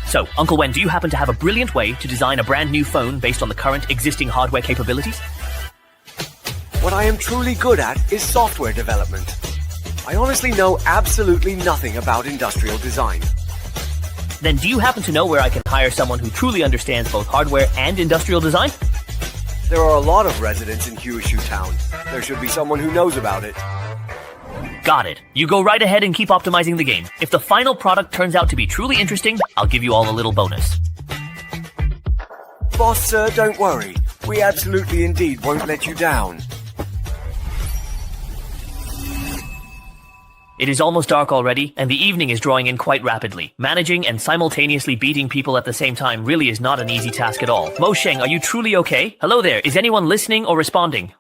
So, Uncle Wen, do you happen to have a brilliant way to design a brand new phone based on the current existing hardware capabilities? What I am truly good at is software development. I honestly know absolutely nothing about industrial design. Then do you happen to know where I can hire someone who truly understands both hardware and industrial design? There are a lot of residents in Kyushu Town. There should be someone who knows about it. Got it. You go right ahead and keep optimizing the game. If the final product turns out to be truly interesting, I'll give you all a little bonus. Boss, sir, don't worry. We absolutely indeed won't let you down. It is almost dark already, and the evening is drawing in quite rapidly. Managing and simultaneously beating people at the same time really is not an easy task at all. Mo Sheng, are you truly okay? Hello there, is anyone listening or responding?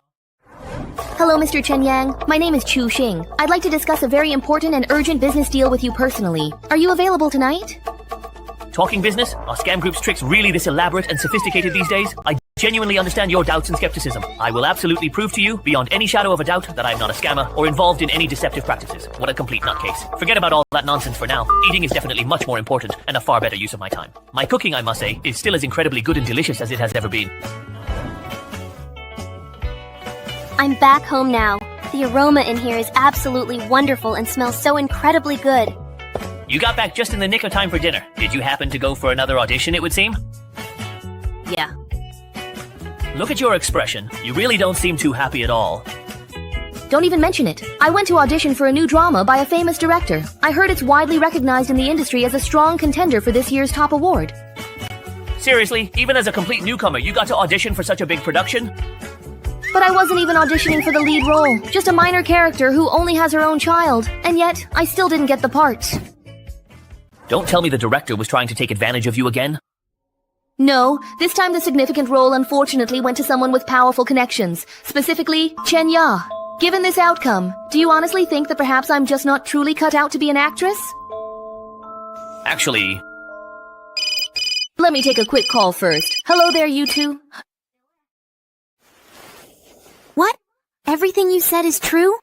Hello, Mr. Chen Yang. My name is Chu Xing. I'd like to discuss a very important and urgent business deal with you personally. Are you available tonight? Talking business? Are scam groups' tricks really this elaborate and sophisticated these days? I genuinely understand your doubts and skepticism. I will absolutely prove to you, beyond any shadow of a doubt, that I am not a scammer or involved in any deceptive practices. What a complete nutcase. Forget about all that nonsense for now. Eating is definitely much more important and a far better use of my time. My cooking, I must say, is still as incredibly good and delicious as it has ever been. I'm back home now. The aroma in here is absolutely wonderful and smells so incredibly good. You got back just in the nick of time for dinner. Did you happen to go for another audition, it would seem? Yeah. Look at your expression. You really don't seem too happy at all. Don't even mention it. I went to audition for a new drama by a famous director. I heard it's widely recognized in the industry as a strong contender for this year's top award. Seriously, even as a complete newcomer, you got to audition for such a big production? But I wasn't even auditioning for the lead role. Just a minor character who only has her own child. And yet, I still didn't get the part. Don't tell me the director was trying to take advantage of you again. No, this time the significant role unfortunately went to someone with powerful connections, specifically Chen Ya. Given this outcome, do you honestly think that perhaps I'm just not truly cut out to be an actress? Actually... Let me take a quick call first. Hello there, you two. What? Everything you said is true?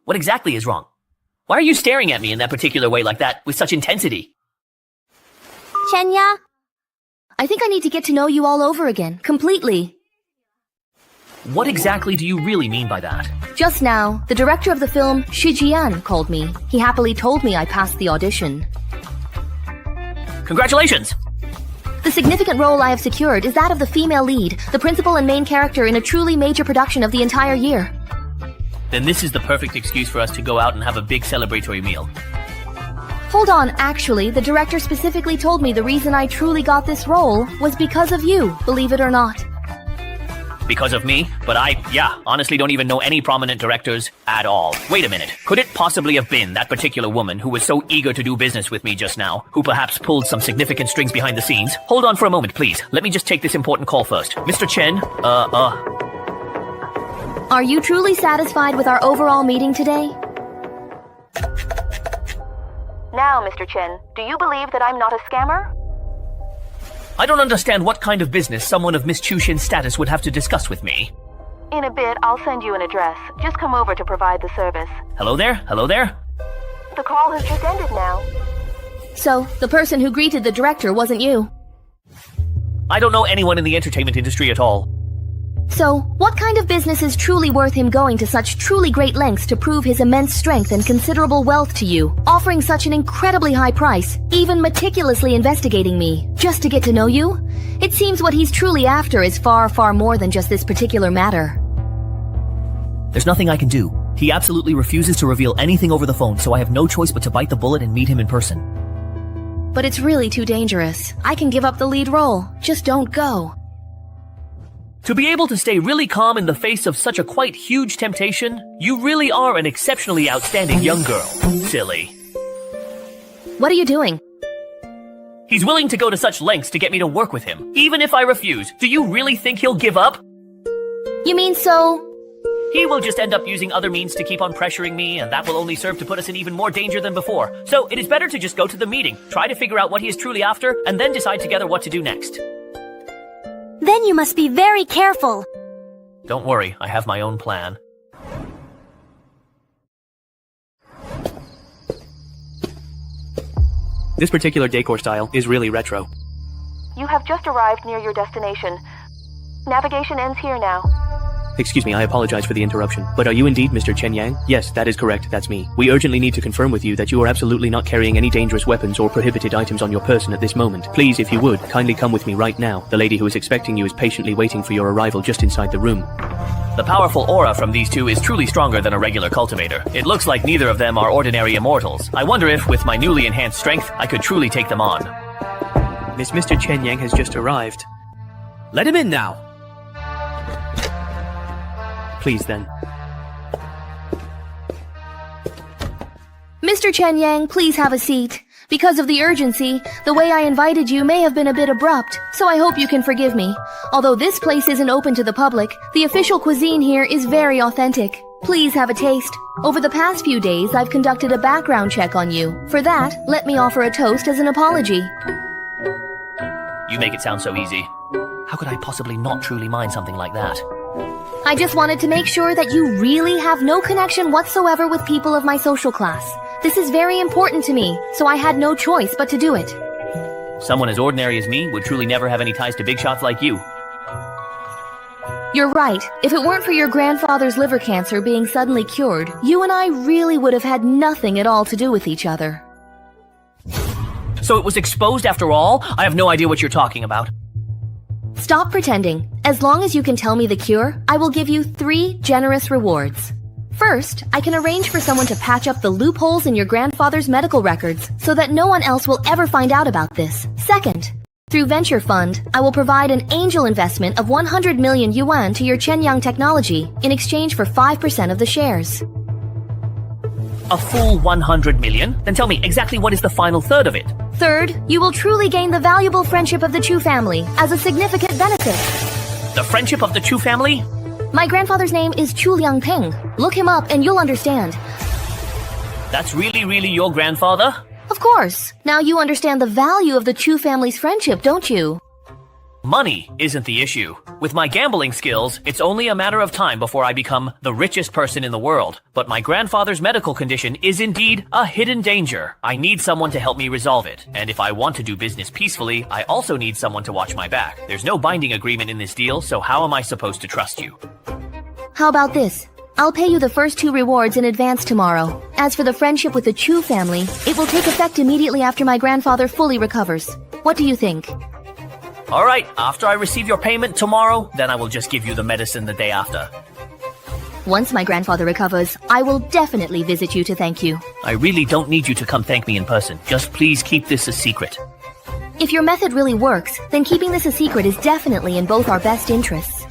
What exactly is wrong? Why are you staring at me in that particular way like that, with such intensity? Chenya? I think I need to get to know you all over again, completely. What exactly do you really mean by that? Just now, the director of the film, Shi Jian, called me. He happily told me I passed the audition. Congratulations! The significant role I have secured is that of the female lead, the principal and main character in a truly major production of the entire year. Then this is the perfect excuse for us to go out and have a big celebratory meal. Hold on, actually, the director specifically told me the reason I truly got this role was because of you, believe it or not. Because of me? But honestly don't even know any prominent directors at all. Wait a minute. Could it possibly have been that particular woman who was so eager to do business with me just now, who perhaps pulled some significant strings behind the scenes? Hold on for a moment, please. Let me just take this important call first. Mr. Chen, Are you truly satisfied with our overall meeting today? Now, Mr. Chen, do you believe that I'm not a scammer? I don't understand what kind of business someone of Miss Chushin's status would have to discuss with me. In a bit, I'll send you an address. Just come over to provide the service. Hello there? Hello there? The call has just ended now. So, the person who greeted the director wasn't you? I don't know anyone in the entertainment industry at all. So, what kind of business is truly worth him going to such truly great lengths to prove his immense strength and considerable wealth to you, offering such an incredibly high price, even meticulously investigating me, just to get to know you? It seems what he's truly after is far, far more than just this particular matter. There's nothing I can do. He absolutely refuses to reveal anything over the phone, so I have no choice but to bite the bullet and meet him in person. But it's really too dangerous. I can give up the lead role. Just don't go. To be able to stay really calm in the face of such a quite huge temptation, you really are an exceptionally outstanding young girl. Silly. What are you doing? He's willing to go to such lengths to get me to work with him. Even if I refuse, do you really think he'll give up? You mean so? He will just end up using other means to keep on pressuring me, and that will only serve to put us in even more danger than before. So it is better to just go to the meeting, try to figure out what he is truly after, and then decide together what to do next. Then you must be very careful. Don't worry, I have my own plan. This particular decor style is really retro. You have just arrived near your destination. Navigation ends here now. Excuse me, I apologize for the interruption. But are you indeed Mr. Chen Yang? Yes, that is correct, that's me. We urgently need to confirm with you that you are absolutely not carrying any dangerous weapons or prohibited items on your person at this moment. Please, if you would, kindly come with me right now. The lady who is expecting you is patiently waiting for your arrival just inside the room. The powerful aura from these two is truly stronger than a regular cultivator. It looks like neither of them are ordinary immortals. I wonder if, with my newly enhanced strength, I could truly take them on. Mr. Chen Yang has just arrived. Let him in now! Please then. Mr. Chen Yang, please have a seat. Because of the urgency, the way I invited you may have been a bit abrupt, so I hope you can forgive me. Although this place isn't open to the public, the official cuisine here is very authentic. Please have a taste. Over the past few days, I've conducted a background check on you. For that, let me offer a toast as an apology. You make it sound so easy. How could I possibly not truly mind something like that? I just wanted to make sure that you really have no connection whatsoever with people of my social class. This is very important to me, so I had no choice but to do it. Someone as ordinary as me would truly never have any ties to big shots like you. You're right. If it weren't for your grandfather's liver cancer being suddenly cured, you and I really would have had nothing at all to do with each other. So it was exposed after all? I have no idea what you're talking about. Stop pretending. As long as you can tell me the cure, I will give you 3 generous rewards. First, I can arrange for someone to patch up the loopholes in your grandfather's medical records so that no one else will ever find out about this. Second, through Venture Fund, I will provide an angel investment of 100 million yuan to your Chenyang technology in exchange for 5% of the shares. A full 100 million? Then tell me exactly what is the final third of it. Third, you will truly gain the valuable friendship of the Chu family as a significant benefit. The friendship of the Chu family? My grandfather's name is Chu Liangping. Look him up and you'll understand. That's really your grandfather? Of course. Now you understand the value of the Chu family's friendship, don't you? Money isn't the issue. With my gambling skills, it's only a matter of time before I become the richest person in the world. But my grandfather's medical condition is indeed a hidden danger. I need someone to help me resolve it. And if I want to do business peacefully, I also need someone to watch my back. There's no binding agreement in this deal, so how am I supposed to trust you? How about this? I'll pay you the first 2 rewards in advance tomorrow. As for the friendship with the Chu family, it will take effect immediately after my grandfather fully recovers. What do you think? Alright, after I receive your payment tomorrow, then I will just give you the medicine the day after. Once my grandfather recovers, I will definitely visit you to thank you. I really don't need you to come thank me in person. Just please keep this a secret. If your method really works, then keeping this a secret is definitely in both our best interests.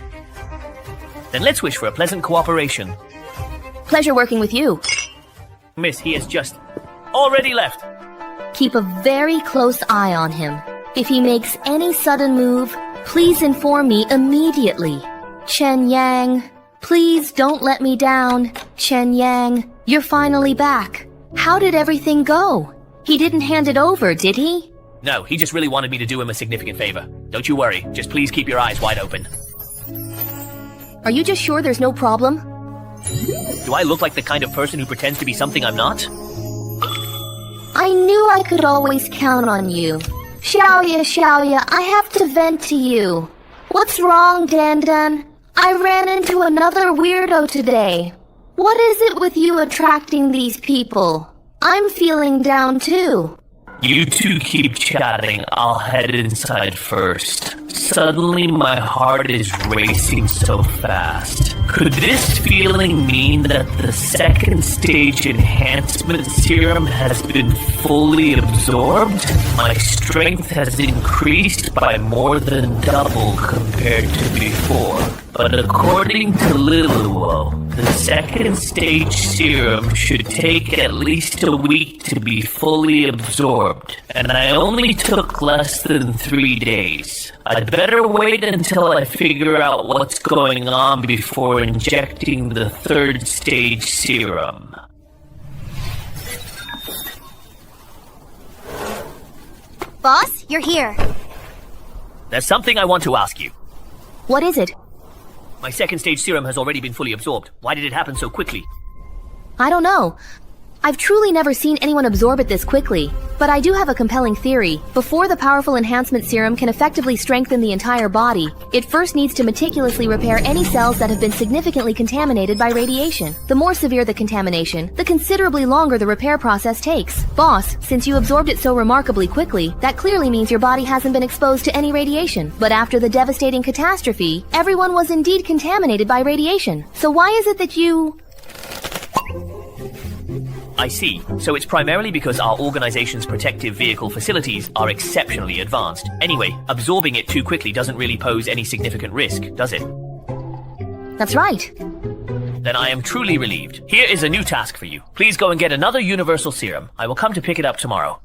Then let's wish for a pleasant cooperation. Pleasure working with you. Miss, he has just already left. Keep a very close eye on him. If he makes any sudden move, please inform me immediately. Chen Yang, please don't let me down. Chen Yang, you're finally back. How did everything go? He didn't hand it over, did he? No, he just really wanted me to do him a significant favor. Don't you worry, just please keep your eyes wide open. Are you just sure there's no problem? Do I look like the kind of person who pretends to be something I'm not? I knew I could always count on you. Xiaoya, I have to vent to you. What's wrong, Dan? I ran into another weirdo today. What is it with you attracting these people? I'm feeling down too. You two keep chatting. I'll head inside first. Suddenly my heart is racing so fast. Could this feeling mean that the second stage enhancement serum has been fully absorbed? My strength has increased by more than double compared to before. But according to Liluo, the second stage serum should take at least a week to be fully absorbed, and I only took less than 3 days. I'd better wait until I figure out what's going on before injecting the third stage serum. Boss, you're here. There's something I want to ask you. What is it? My second stage serum has already been fully absorbed. Why did it happen so quickly? I don't know. I've truly never seen anyone absorb it this quickly, but I do have a compelling theory. Before the powerful enhancement serum can effectively strengthen the entire body, it first needs to meticulously repair any cells that have been significantly contaminated by radiation. The more severe the contamination, the considerably longer the repair process takes. Boss, since you absorbed it so remarkably quickly, that clearly means your body hasn't been exposed to any radiation. But after the devastating catastrophe, everyone was indeed contaminated by radiation. So why is it that you... I see. So it's primarily because our organization's protective vehicle facilities are exceptionally advanced. Anyway, absorbing it too quickly doesn't really pose any significant risk, does it? That's right. Then I am truly relieved. Here is a new task for you. Please go and get another universal serum. I will come to pick it up tomorrow.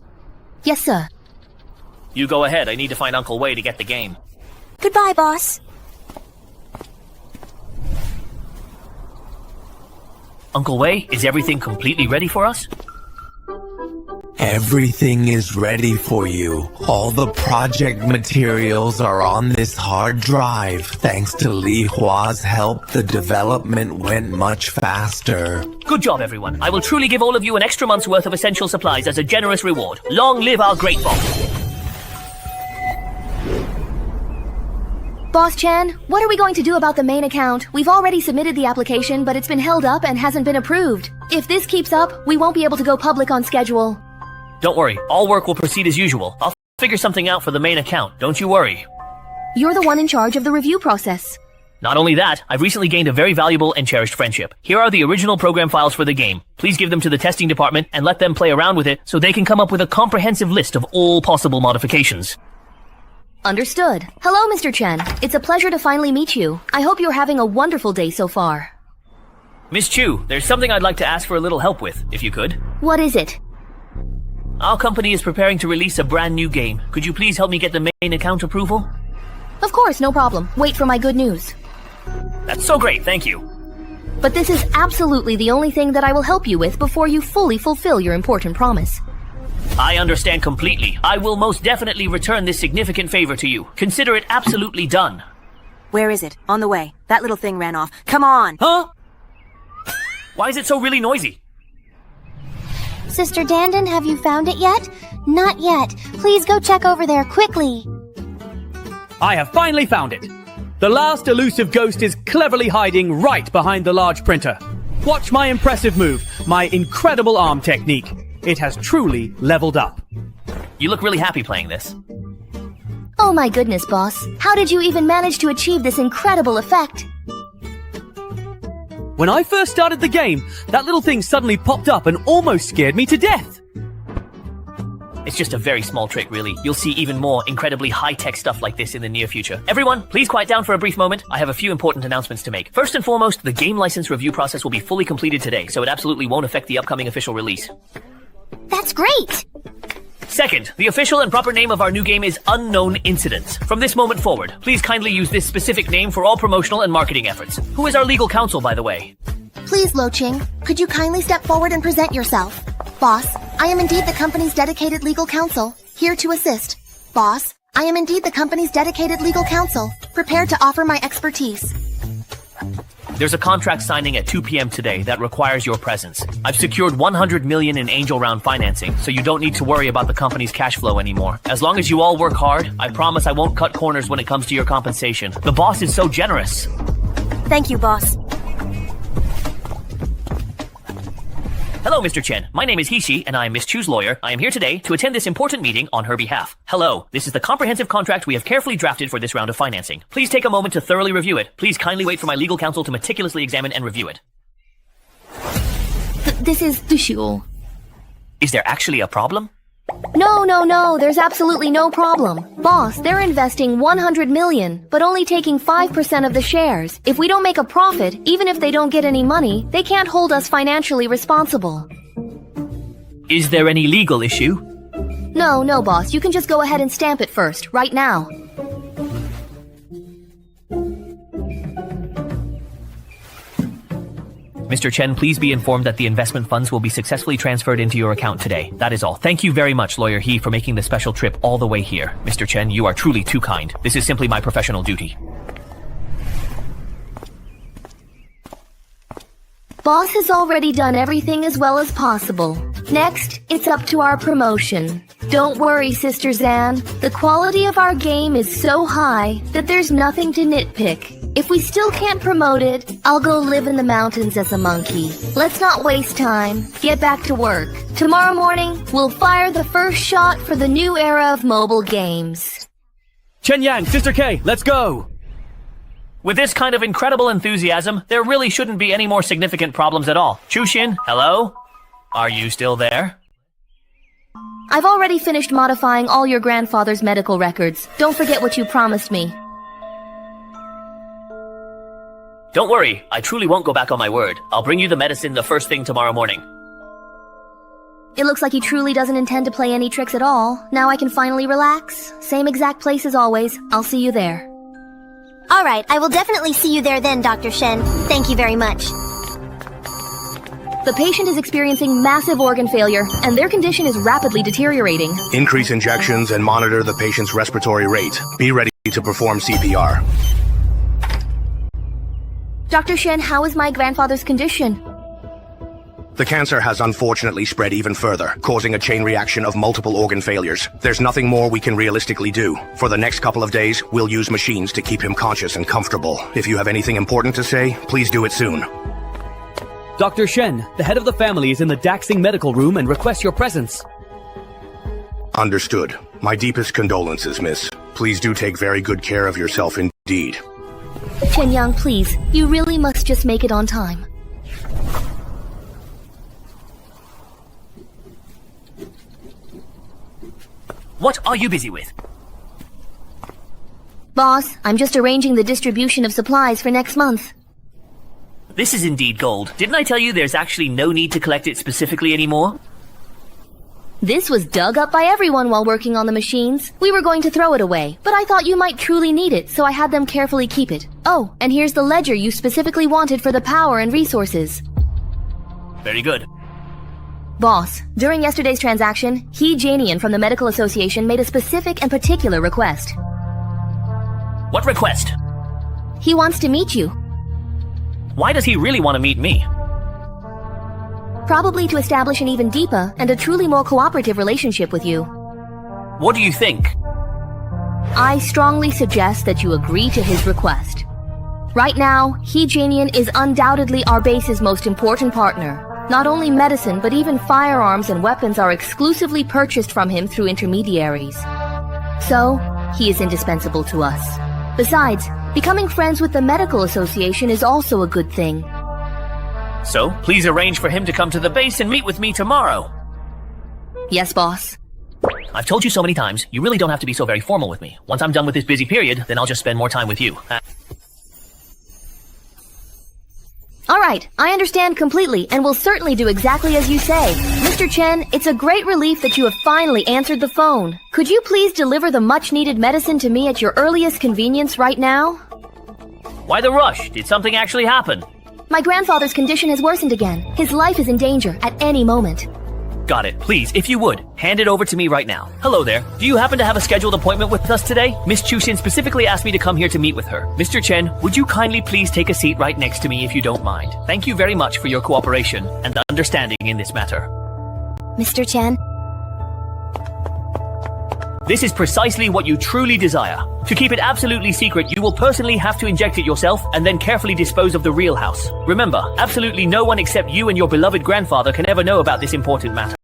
Yes, sir. You go ahead. I need to find Uncle Wei to get the game. Goodbye, boss. Uncle Wei, is everything completely ready for us? Everything is ready for you. All the project materials are on this hard drive. Thanks to Li Hua's help, the development went much faster. Good job, everyone. I will truly give all of you an extra month's worth of essential supplies as a generous reward. Long live our great boss. Boss Chan, what are we going to do about the main account? We've already submitted the application, but it's been held up and hasn't been approved. If this keeps up, we won't be able to go public on schedule. Don't worry, all work will proceed as usual. I'll figure something out for the main account, don't you worry. You're the one in charge of the review process. Not only that, I've recently gained a very valuable and cherished friendship. Here are the original program files for the game. Please give them to the testing department and let them play around with it so they can come up with a comprehensive list of all possible modifications. Understood. Hello, Mr. Chen. It's a pleasure to finally meet you. I hope you're having a wonderful day so far. Miss Chu, there's something I'd like to ask for a little help with, if you could. What is it? Our company is preparing to release a brand new game. Could you please help me get the main account approval? Of course, no problem. Wait for my good news. That's so great, thank you. But this is absolutely the only thing that I will help you with before you fully fulfill your important promise. I understand completely. I will most definitely return this significant favor to you. Consider it absolutely done. Where is it? On the way. That little thing ran off. Come on! Huh? Why is it so really noisy? Sister Dandon, have you found it yet? Not yet. Please go check over there quickly. I have finally found it. The last elusive ghost is cleverly hiding right behind the large printer. Watch my impressive move, my incredible arm technique. It has truly leveled up. You look really happy playing this. Oh my goodness, boss. How did you even manage to achieve this incredible effect? When I first started the game, that little thing suddenly popped up and almost scared me to death. It's just a very small trick, really. You'll see even more incredibly high-tech stuff like this in the near future. Everyone, please quiet down for a brief moment. I have a few important announcements to make. First and foremost, the game license review process will be fully completed today, so it absolutely won't affect the upcoming official release. That's great! Second, the official and proper name of our new game is Unknown Incidents. From this moment forward, please kindly use this specific name for all promotional and marketing efforts. Who is our legal counsel, by the way? Please, Lo Ching, could you kindly step forward and present yourself? Boss, I am indeed the company's dedicated legal counsel, here to assist. Boss, I am indeed the company's dedicated legal counsel, prepared to offer my expertise. There's a contract signing at 2 p.m. today that requires your presence. I've secured 100 million in angel round financing, so you don't need to worry about the company's cash flow anymore. As long as you all work hard, I promise I won't cut corners when it comes to your compensation. The boss is so generous. Thank you, boss. Hello, Mr. Chen. My name is Hishi, and I am Miss Chu's lawyer. I am here today to attend this important meeting on her behalf. Hello. This is the comprehensive contract we have carefully drafted for this round of financing. Please take a moment to thoroughly review it. Please kindly wait for my legal counsel to meticulously examine and review it. This is Dushul. Is there actually a problem? No, there's absolutely no problem. Boss, they're investing 100 million, but only taking 5% of the shares. If we don't make a profit, even if they don't get any money, they can't hold us financially responsible. Is there any legal issue? No, boss, you can just go ahead and stamp it first, right now. Mr. Chen, please be informed that the investment funds will be successfully transferred into your account today. That is all. Thank you very much, Lawyer He, for making the special trip all the way here. Mr. Chen, you are truly too kind. This is simply my professional duty. Boss has already done everything as well as possible. Next, it's up to our promotion. Don't worry, Sister Zan. The quality of our game is so high that there's nothing to nitpick. If we still can't promote it, I'll go live in the mountains as a monkey. Let's not waste time. Get back to work. Tomorrow morning, we'll fire the first shot for the new era of mobile games. Chen Yang, Sister K, let's go! With this kind of incredible enthusiasm, there really shouldn't be any more significant problems at all. Chushin, hello? Are you still there? I've already finished modifying all your grandfather's medical records. Don't forget what you promised me. Don't worry, I truly won't go back on my word. I'll bring you the medicine the first thing tomorrow morning. It looks like he truly doesn't intend to play any tricks at all. Now I can finally relax. Same exact place as always. I'll see you there. Alright, I will definitely see you there then, Dr. Shen. Thank you very much. The patient is experiencing massive organ failure, and their condition is rapidly deteriorating. Increase injections and monitor the patient's respiratory rate. Be ready to perform CPR. Dr. Shen, how is my grandfather's condition? The cancer has unfortunately spread even further, causing a chain reaction of multiple organ failures. There's nothing more we can realistically do. For the next couple of days, we'll use machines to keep him conscious and comfortable. If you have anything important to say, please do it soon. Dr. Shen, the head of the family is in the Daxing medical room and requests your presence. Understood. My deepest condolences, miss. Please do take very good care of yourself indeed. Chen Yang, please. You really must just make it on time. What are you busy with? Boss, I'm just arranging the distribution of supplies for next month. This is indeed gold. Didn't I tell you there's actually no need to collect it specifically anymore? This was dug up by everyone while working on the machines. We were going to throw it away, but I thought you might truly need it, so I had them carefully keep it. Oh, and here's the ledger you specifically wanted for the power and resources. Very good. Boss, during yesterday's transaction, He Janian from the Medical Association made a specific and particular request. What request? He wants to meet you. Why does he really want to meet me? Probably to establish an even deeper and a truly more cooperative relationship with you. What do you think? I strongly suggest that you agree to his request. Right now, He Janian is undoubtedly our base's most important partner. Not only medicine, but even firearms and weapons are exclusively purchased from him through intermediaries. So, he is indispensable to us. Besides, becoming friends with the Medical Association is also a good thing. So, please arrange for him to come to the base and meet with me tomorrow. Yes, boss. I've told you so many times, you really don't have to be so very formal with me. Once I'm done with this busy period, then I'll just spend more time with you. Alright, I understand completely and will certainly do exactly as you say. Mr. Chen, it's a great relief that you have finally answered the phone. Could you please deliver the much-needed medicine to me at your earliest convenience right now? Why the rush? Did something actually happen? My grandfather's condition has worsened again. His life is in danger at any moment. Got it. Please, if you would, hand it over to me right now. Hello there. Do you happen to have a scheduled appointment with us today? Miss Chushin specifically asked me to come here to meet with her. Mr. Chen, would you kindly please take a seat right next to me if you don't mind? Thank you very much for your cooperation and understanding in this matter. Mr. Chen? This is precisely what you truly desire. To keep it absolutely secret, you will personally have to inject it yourself and then carefully dispose of the real house. Remember, absolutely no one except you and your beloved grandfather can ever know about this important matter.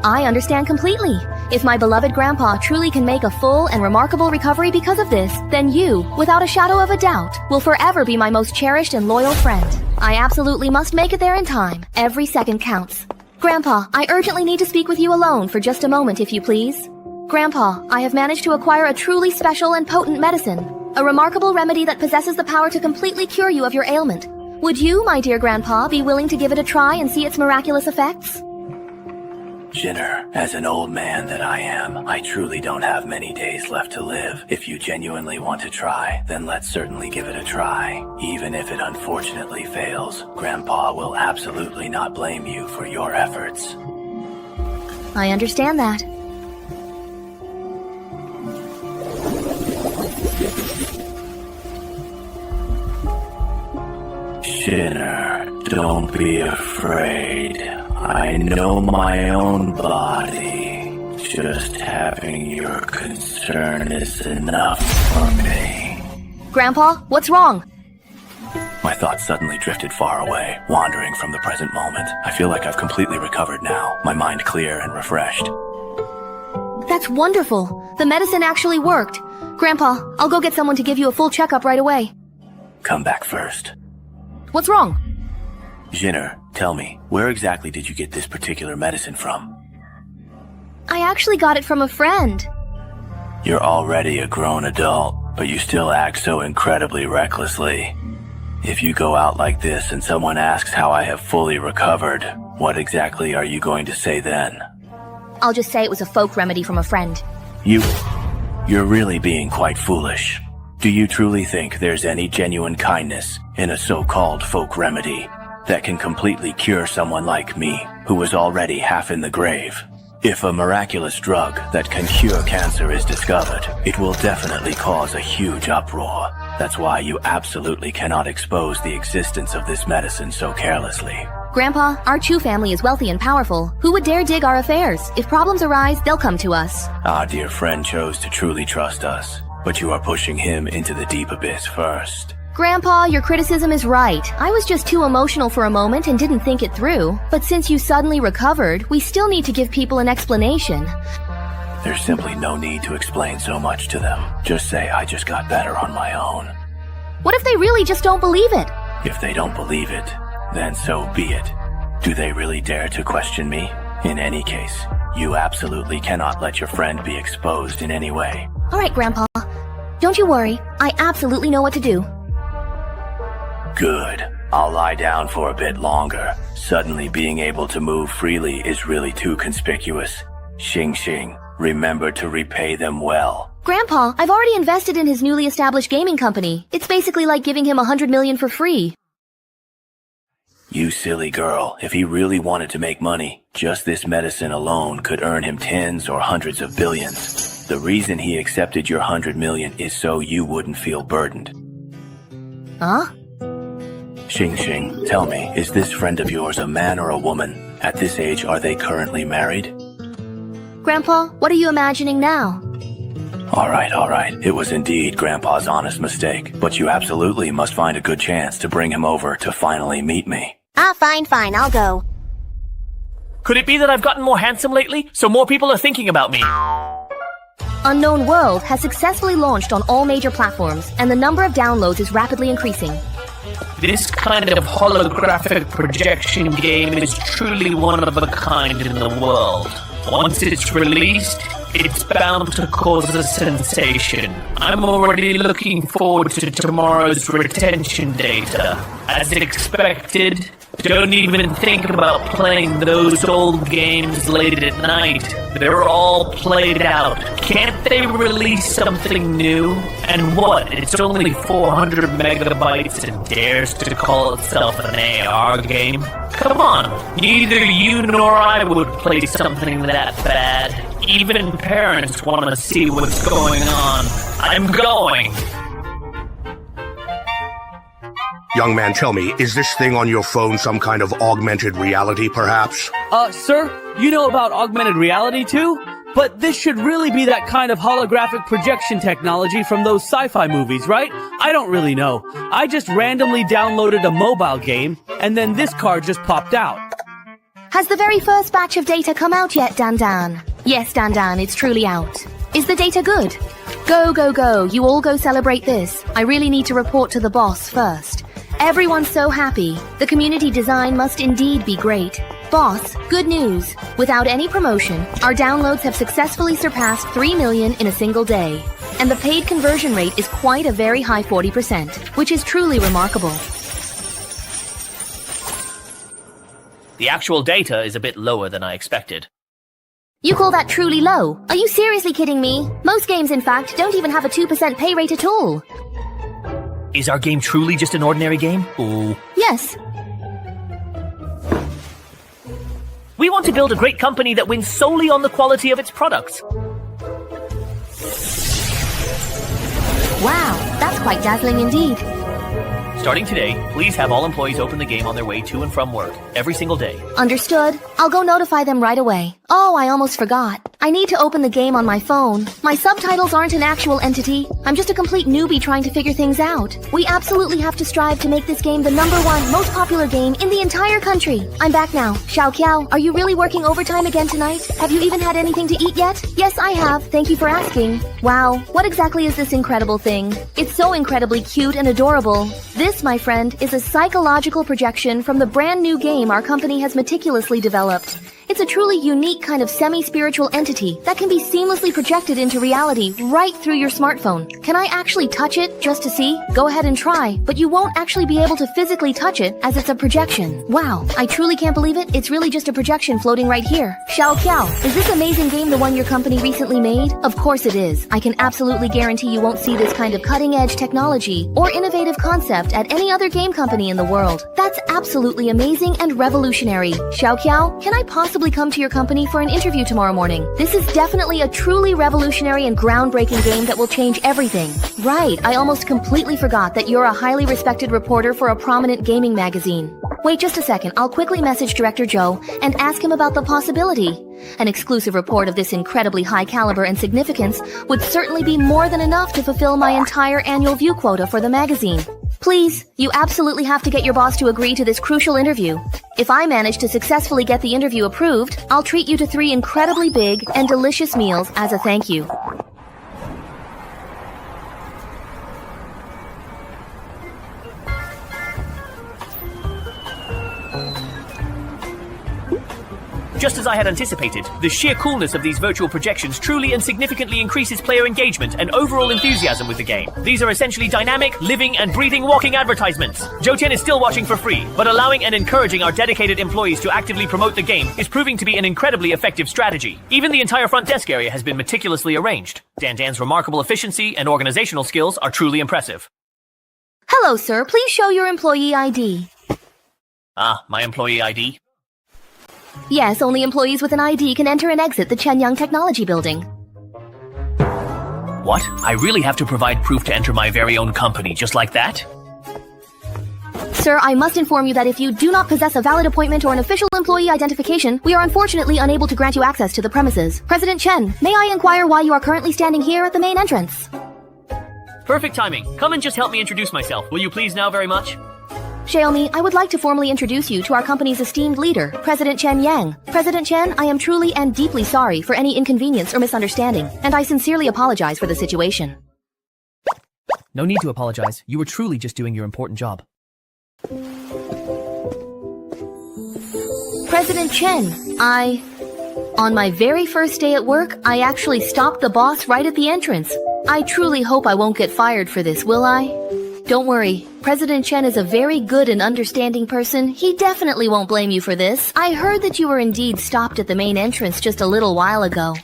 I understand completely. If my beloved grandpa truly can make a full and remarkable recovery because of this, then you, without a shadow of a doubt, will forever be my most cherished and loyal friend. I absolutely must make it there in time. Every second counts. Grandpa, I urgently need to speak with you alone for just a moment, if you please. Grandpa, I have managed to acquire a truly special and potent medicine. A remarkable remedy that possesses the power to completely cure you of your ailment. Would you, my dear Grandpa, be willing to give it a try and see its miraculous effects? Jinner, as an old man that I am, I truly don't have many days left to live. If you genuinely want to try, then let's certainly give it a try. Even if it unfortunately fails, Grandpa will absolutely not blame you for your efforts. I understand that. Jinner, don't be afraid. I know my own body. Just having your concern is enough for me. Grandpa, what's wrong? My thoughts suddenly drifted far away, wandering from the present moment. I feel like I've completely recovered now, my mind clear and refreshed. That's wonderful. The medicine actually worked. Grandpa, I'll go get someone to give you a full checkup right away. Come back first. What's wrong? Jinner, tell me, where exactly did you get this particular medicine from? I actually got it from a friend. You're already a grown adult, but you still act so incredibly recklessly. If you go out like this and someone asks how I have fully recovered, what exactly are you going to say then? I'll just say it was a folk remedy from a friend. You're really being quite foolish. Do you truly think there's any genuine kindness in a so-called folk remedy that can completely cure someone like me, who was already half in the grave? If a miraculous drug that can cure cancer is discovered, it will definitely cause a huge uproar. That's why you absolutely cannot expose the existence of this medicine so carelessly. Grandpa, our Chu family is wealthy and powerful. Who would dare dig our affairs? If problems arise, they'll come to us. Our dear friend chose to truly trust us, but you are pushing him into the deep abyss first. Grandpa, your criticism is right. I was just too emotional for a moment and didn't think it through. But since you suddenly recovered, we still need to give people an explanation. There's simply no need to explain so much to them. Just say I just got better on my own. What if they really just don't believe it? If they don't believe it, then so be it. Do they really dare to question me? In any case, you absolutely cannot let your friend be exposed in any way. All right, Grandpa. Don't you worry. I absolutely know what to do. Good. I'll lie down for a bit longer. Suddenly being able to move freely is really too conspicuous. Xing Xing, remember to repay them well. Grandpa, I've already invested in his newly established gaming company. It's basically like giving him 100 million for free. You silly girl, if he really wanted to make money, just this medicine alone could earn him tens or hundreds of billions. The reason he accepted your 100 million is so you wouldn't feel burdened. Huh? Xing Xing, tell me, is this friend of yours a man or a woman? At this age, are they currently married? Grandpa, what are you imagining now? All right. It was indeed Grandpa's honest mistake, but you absolutely must find a good chance to bring him over to finally meet me. Ah, fine, I'll go. Could it be that I've gotten more handsome lately, so more people are thinking about me? Unknown World has successfully launched on all major platforms, and the number of downloads is rapidly increasing. This kind of holographic projection game is truly one of a kind in the world. Once it's released, it's bound to cause a sensation. I'm already looking forward to tomorrow's retention data. As expected, don't even think about playing those old games late at night. They're all played out. Can't they release something new? And what? It's only 400 megabytes and dares to call itself an AR game? Come on, neither you nor I would play something that bad. Even parents want to see what's going on. I'm going! Young man, tell me, is this thing on your phone some kind of augmented reality, perhaps? Sir, you know about augmented reality too? But this should really be that kind of holographic projection technology from those sci-fi movies, right? I don't really know. I just randomly downloaded a mobile game, and then this card just popped out. Has the very first batch of data come out yet, Dan? Yes, Dan, it's truly out. Is the data good? Go, go, go. You all go celebrate this. I really need to report to the boss first. Everyone's so happy. The community design must indeed be great. Boss, good news. Without any promotion, our downloads have successfully surpassed 3 million in a single day. And the paid conversion rate is quite a very high 40%, which is truly remarkable. The actual data is a bit lower than I expected. You call that truly low? Are you seriously kidding me? Most games, in fact, don't even have a 2% pay rate at all. Is our game truly just an ordinary game? Ooh. Yes. We want to build a great company that wins solely on the quality of its products. Wow, that's quite dazzling indeed. Starting today, please have all employees open the game on their way to and from work, every single day. Understood. I'll go notify them right away. Oh, I almost forgot. I need to open the game on my phone. My subtitles aren't an actual entity. I'm just a complete newbie trying to figure things out. We absolutely have to strive to make this game the #1 most popular game in the entire country. I'm back now. Xiao Kiao, are you really working overtime again tonight? Have you even had anything to eat yet? Yes, I have. Thank you for asking. Wow, what exactly is this incredible thing? It's so incredibly cute and adorable. This, my friend, is a psychological projection from the brand new game our company has meticulously developed. It's a truly unique kind of semi-spiritual entity that can be seamlessly projected into reality right through your smartphone. Can I actually touch it just to see? Go ahead and try, but you won't actually be able to physically touch it as it's a projection. Wow, I truly can't believe it. It's really just a projection floating right here. Xiao Kiao, is this amazing game the one your company recently made? Of course it is. I can absolutely guarantee you won't see this kind of cutting-edge technology or innovative concept at any other game company in the world. That's absolutely amazing and revolutionary. Xiao Kiao, can I possibly come to your company for an interview tomorrow morning? This is definitely a truly revolutionary and groundbreaking game that will change everything. Right, I almost completely forgot that you're a highly respected reporter for a prominent gaming magazine. Wait just a second, I'll quickly message Director Joe and ask him about the possibility. An exclusive report of this incredibly high caliber and significance would certainly be more than enough to fulfill my entire annual view quota for the magazine. Please, you absolutely have to get your boss to agree to this crucial interview. If I manage to successfully get the interview approved, I'll treat you to 3 incredibly big and delicious meals as a thank you. Just as I had anticipated, the sheer coolness of these virtual projections truly and significantly increases player engagement and overall enthusiasm with the game. These are essentially dynamic, living, and breathing walking advertisements. Zhou Tian is still watching for free, but allowing and encouraging our dedicated employees to actively promote the game is proving to be an incredibly effective strategy. Even the entire front desk area has been meticulously arranged. Dan's remarkable efficiency and organizational skills are truly impressive. Hello, sir. Please show your employee ID. Ah, my employee ID? Yes, only employees with an ID can enter and exit the Chenyang Technology Building. What? I really have to provide proof to enter my very own company just like that? Sir, I must inform you that if you do not possess a valid appointment or an official employee identification, we are unfortunately unable to grant you access to the premises. President Chen, may I inquire why you are currently standing here at the main entrance? Perfect timing. Come and just help me introduce myself. Will you please now very much? Xiaomi, I would like to formally introduce you to our company's esteemed leader, President Chen Yang. President Chen, I am truly and deeply sorry for any inconvenience or misunderstanding, and I sincerely apologize for the situation. No need to apologize. You were truly just doing your important job. President Chen, on my very first day at work, I actually stopped the boss right at the entrance. I truly hope I won't get fired for this, will I? Don't worry, President Chen is a very good and understanding person. He definitely won't blame you for this. I heard that you were indeed stopped at the main entrance just a little while ago.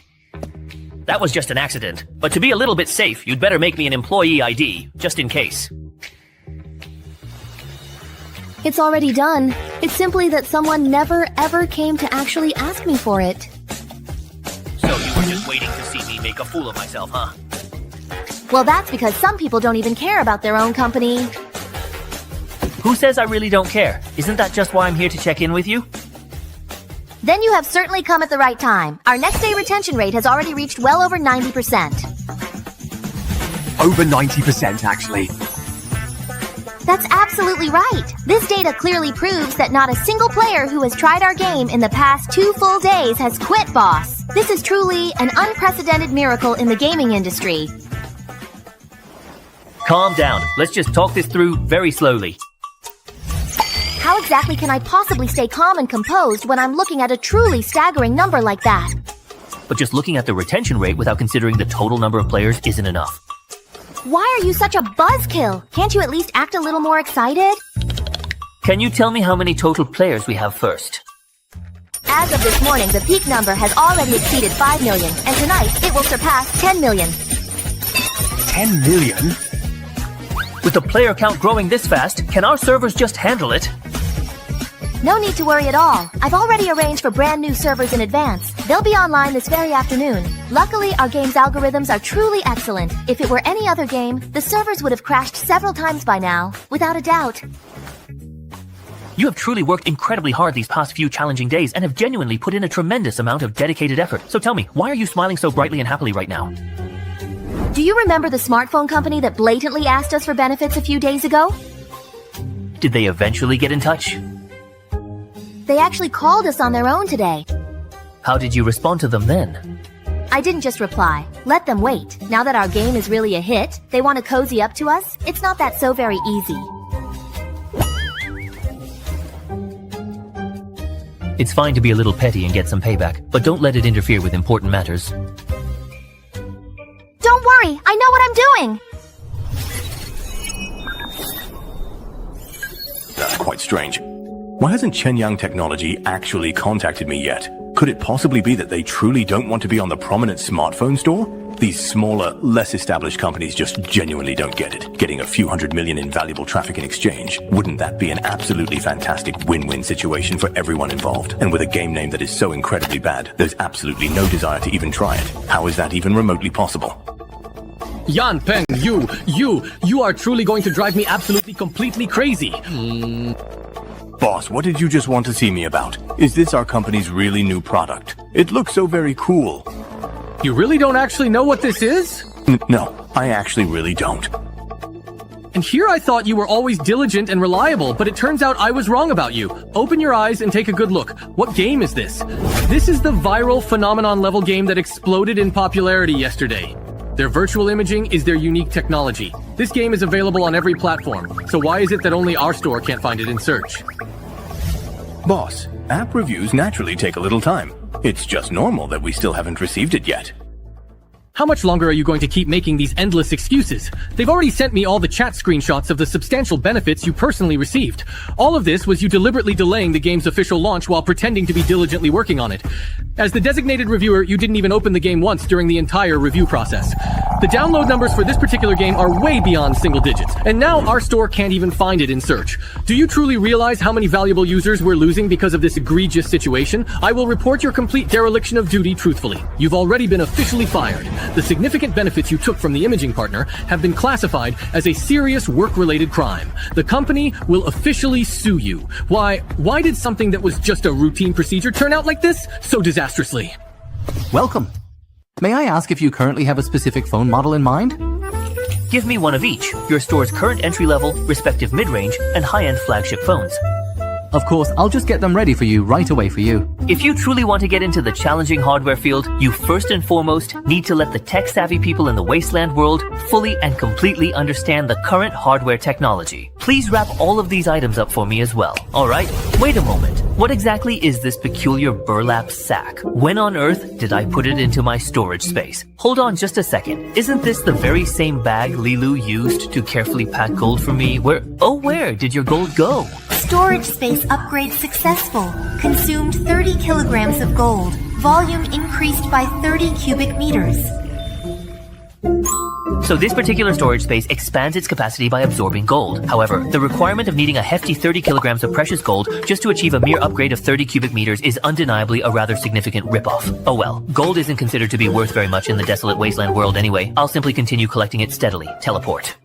That was just an accident. But to be a little bit safe, you'd better make me an employee ID, just in case. It's already done. It's simply that someone never ever came to actually ask me for it. So you were just waiting to see me make a fool of myself, huh? Well, that's because some people don't even care about their own company. Who says I really don't care? Isn't that just why I'm here to check in with you? Then you have certainly come at the right time. Our next day retention rate has already reached well over 90%. Over 90%, actually. That's absolutely right. This data clearly proves that not a single player who has tried our game in the past 2 full days has quit, boss. This is truly an unprecedented miracle in the gaming industry. Calm down. Let's just talk this through very slowly. How exactly can I possibly stay calm and composed when I'm looking at a truly staggering number like that? But just looking at the retention rate without considering the total number of players isn't enough. Why are you such a buzzkill? Can't you at least act a little more excited? Can you tell me how many total players we have first? As of this morning, the peak number has already exceeded 5 million, and tonight it will surpass 10 million. 10 million? With the player count growing this fast, can our servers just handle it? No need to worry at all. I've already arranged for brand new servers in advance. They'll be online this very afternoon. Luckily, our game's algorithms are truly excellent. If it were any other game, the servers would have crashed several times by now, without a doubt. You have truly worked incredibly hard these past few challenging days and have genuinely put in a tremendous amount of dedicated effort. So tell me, why are you smiling so brightly and happily right now? Do you remember the smartphone company that blatantly asked us for benefits a few days ago? Did they eventually get in touch? They actually called us on their own today. How did you respond to them then? I didn't just reply. Let them wait. Now that our game is really a hit, they want to cozy up to us. It's not that so very easy. It's fine to be a little petty and get some payback, but don't let it interfere with important matters. Don't worry, I know what I'm doing! That's quite strange. Why hasn't Shenyang Technology actually contacted me yet? Could it possibly be that they truly don't want to be on the prominent smartphone store? These smaller, less established companies just genuinely don't get it. Getting a few hundred million in valuable traffic in exchange, wouldn't that be an absolutely fantastic win-win situation for everyone involved? And with a game name that is so incredibly bad, there's absolutely no desire to even try it. How is that even remotely possible? Yan Peng, you are truly going to drive me absolutely completely crazy. Boss, what did you just want to see me about? Is this our company's really new product? It looks so very cool. You really don't actually know what this is? No, I actually really don't. And here I thought you were always diligent and reliable, but it turns out I was wrong about you. Open your eyes and take a good look. What game is this? This is the viral phenomenon level game that exploded in popularity yesterday. Their virtual imaging is their unique technology. This game is available on every platform, so why is it that only our store can't find it in search? Boss, app reviews naturally take a little time. It's just normal that we still haven't received it yet. How much longer are you going to keep making these endless excuses? They've already sent me all the chat screenshots of the substantial benefits you personally received. All of this was you deliberately delaying the game's official launch while pretending to be diligently working on it. As the designated reviewer, you didn't even open the game once during the entire review process. The download numbers for this particular game are way beyond single digits, and now our store can't even find it in search. Do you truly realize how many valuable users we're losing because of this egregious situation? I will report your complete dereliction of duty truthfully. You've already been officially fired. The significant benefits you took from the imaging partner have been classified as a serious work-related crime. The company will officially sue you. Why did something that was just a routine procedure turn out like this so disastrously? Welcome. May I ask if you currently have a specific phone model in mind? Give me one of each, your store's current entry-level, respective mid-range, and high-end flagship phones. Of course, I'll just get them ready for you right away for you. If you truly want to get into the challenging hardware field, you first and foremost need to let the tech-savvy people in the wasteland world fully and completely understand the current hardware technology. Please wrap all of these items up for me as well, alright? Wait a moment. What exactly is this peculiar burlap sack? When on earth did I put it into my storage space? Hold on just a second. Isn't this the very same bag Lilu used to carefully pack gold for me? Where did your gold go? Storage space upgrade successful. Consumed 30 kilograms of gold. Volume increased by 30 cubic meters. So this particular storage space expands its capacity by absorbing gold. However, the requirement of needing a hefty 30 kilograms of precious gold just to achieve a mere upgrade of 30 cubic meters is undeniably a rather significant ripoff. Oh well, gold isn't considered to be worth very much in the desolate wasteland world anyway. I'll simply continue collecting it steadily. Teleport.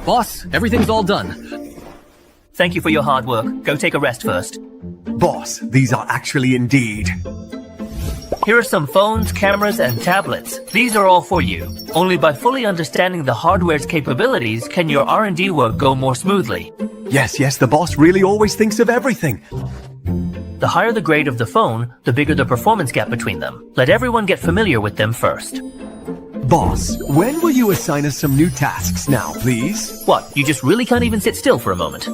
Boss, everything's all done. Thank you for your hard work. Go take a rest first. Boss, these are actually indeed. Here are some phones, cameras, and tablets. These are all for you. Only by fully understanding the hardware's capabilities can your R&D work go more smoothly. Yes, the boss really always thinks of everything. The higher the grade of the phone, the bigger the performance gap between them. Let everyone get familiar with them first. Boss, when will you assign us some new tasks now, please? What, you just really can't even sit still for a moment?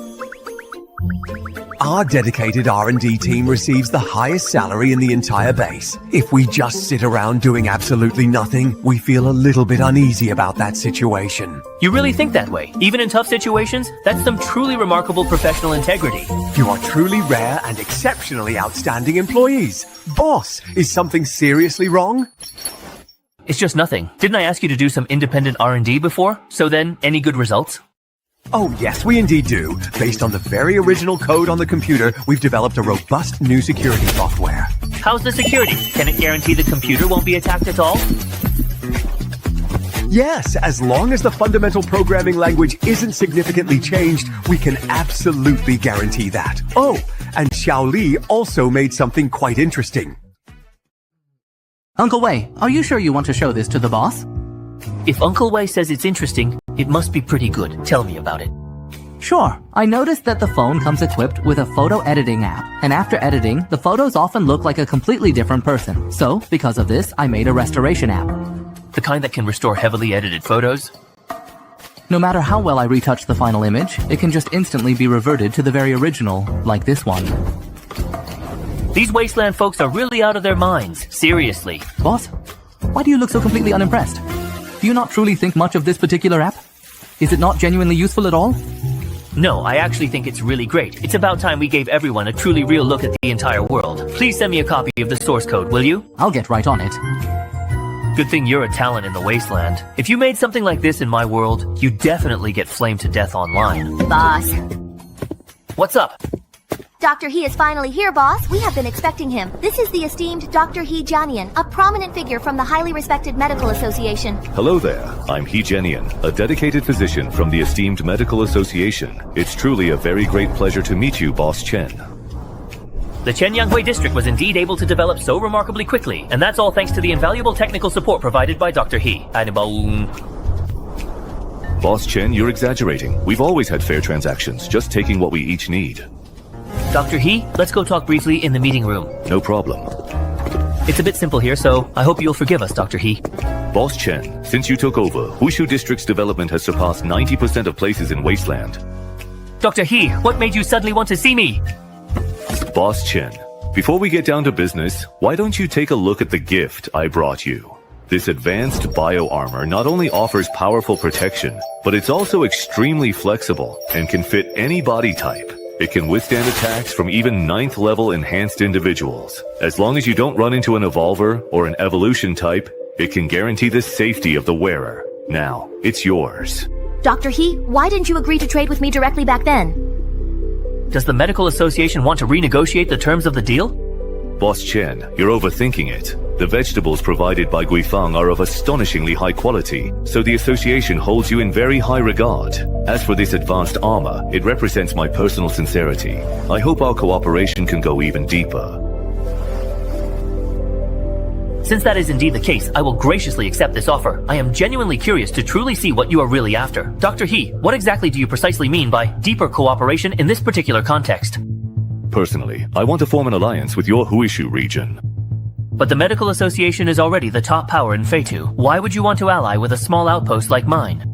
Our dedicated R&D team receives the highest salary in the entire base. If we just sit around doing absolutely nothing, we feel a little bit uneasy about that situation. You really think that way? Even in tough situations? That's some truly remarkable professional integrity. You are truly rare and exceptionally outstanding employees. Boss, is something seriously wrong? It's just nothing. Didn't I ask you to do some independent R&D before? So then, any good results? Oh yes, we indeed do. Based on the very original code on the computer, we've developed a robust new security software. How's the security? Can it guarantee the computer won't be attacked at all? Yes, as long as the fundamental programming language isn't significantly changed, we can absolutely guarantee that. Oh, and Xiao Li also made something quite interesting. Uncle Wei, are you sure you want to show this to the boss? If Uncle Wei says it's interesting, it must be pretty good. Tell me about it. Sure. I noticed that the phone comes equipped with a photo editing app, and after editing, the photos often look like a completely different person. So, because of this, I made a restoration app. The kind that can restore heavily edited photos? No matter how well I retouch the final image, it can just instantly be reverted to the very original, like this one. These Wasteland folks are really out of their minds. Seriously. Boss, why do you look so completely unimpressed? Do you not truly think much of this particular app? Is it not genuinely useful at all? No, I actually think it's really great. It's about time we gave everyone a truly real look at the entire world. Please send me a copy of the source code, will you? I'll get right on it. Good thing you're a talent in the Wasteland. If you made something like this in my world, you'd definitely get flamed to death online. Boss. What's up? Dr. He is finally here, boss. We have been expecting him. This is the esteemed Dr. He Jianian, a prominent figure from the highly respected Medical Association. Hello there. I'm He Jianian, a dedicated physician from the esteemed Medical Association. It's truly a very great pleasure to meet you, Boss Chen. The Chenyanghui district was indeed able to develop so remarkably quickly, and that's all thanks to the invaluable technical support provided by Dr. He. Boss Chen, you're exaggerating. We've always had fair transactions, just taking what we each need. Dr. He, let's go talk briefly in the meeting room. No problem. It's a bit simple here, so I hope you'll forgive us, Dr. He. Boss Chen, since you took over, Wushu District's development has surpassed 90% of places in Wasteland. Dr. He, what made you suddenly want to see me? Boss Chen, before we get down to business, why don't you take a look at the gift I brought you? This advanced bio-armor not only offers powerful protection, but it's also extremely flexible and can fit any body type. It can withstand attacks from even 9th level enhanced individuals. As long as you don't run into an evolver or an evolution type, it can guarantee the safety of the wearer. Now, it's yours. Dr. He, why didn't you agree to trade with me directly back then? Does the Medical Association want to renegotiate the terms of the deal? Boss Chen, you're overthinking it. The vegetables provided by Guifang are of astonishingly high quality, so the association holds you in very high regard. As for this advanced armor, it represents my personal sincerity. I hope our cooperation can go even deeper. Since that is indeed the case, I will graciously accept this offer. I am genuinely curious to truly see what you are really after. Dr. He, what exactly do you precisely mean by deeper cooperation in this particular context? Personally, I want to form an alliance with your Huishu region. But the Medical Association is already the top power in Feitu. Why would you want to ally with a small outpost like mine?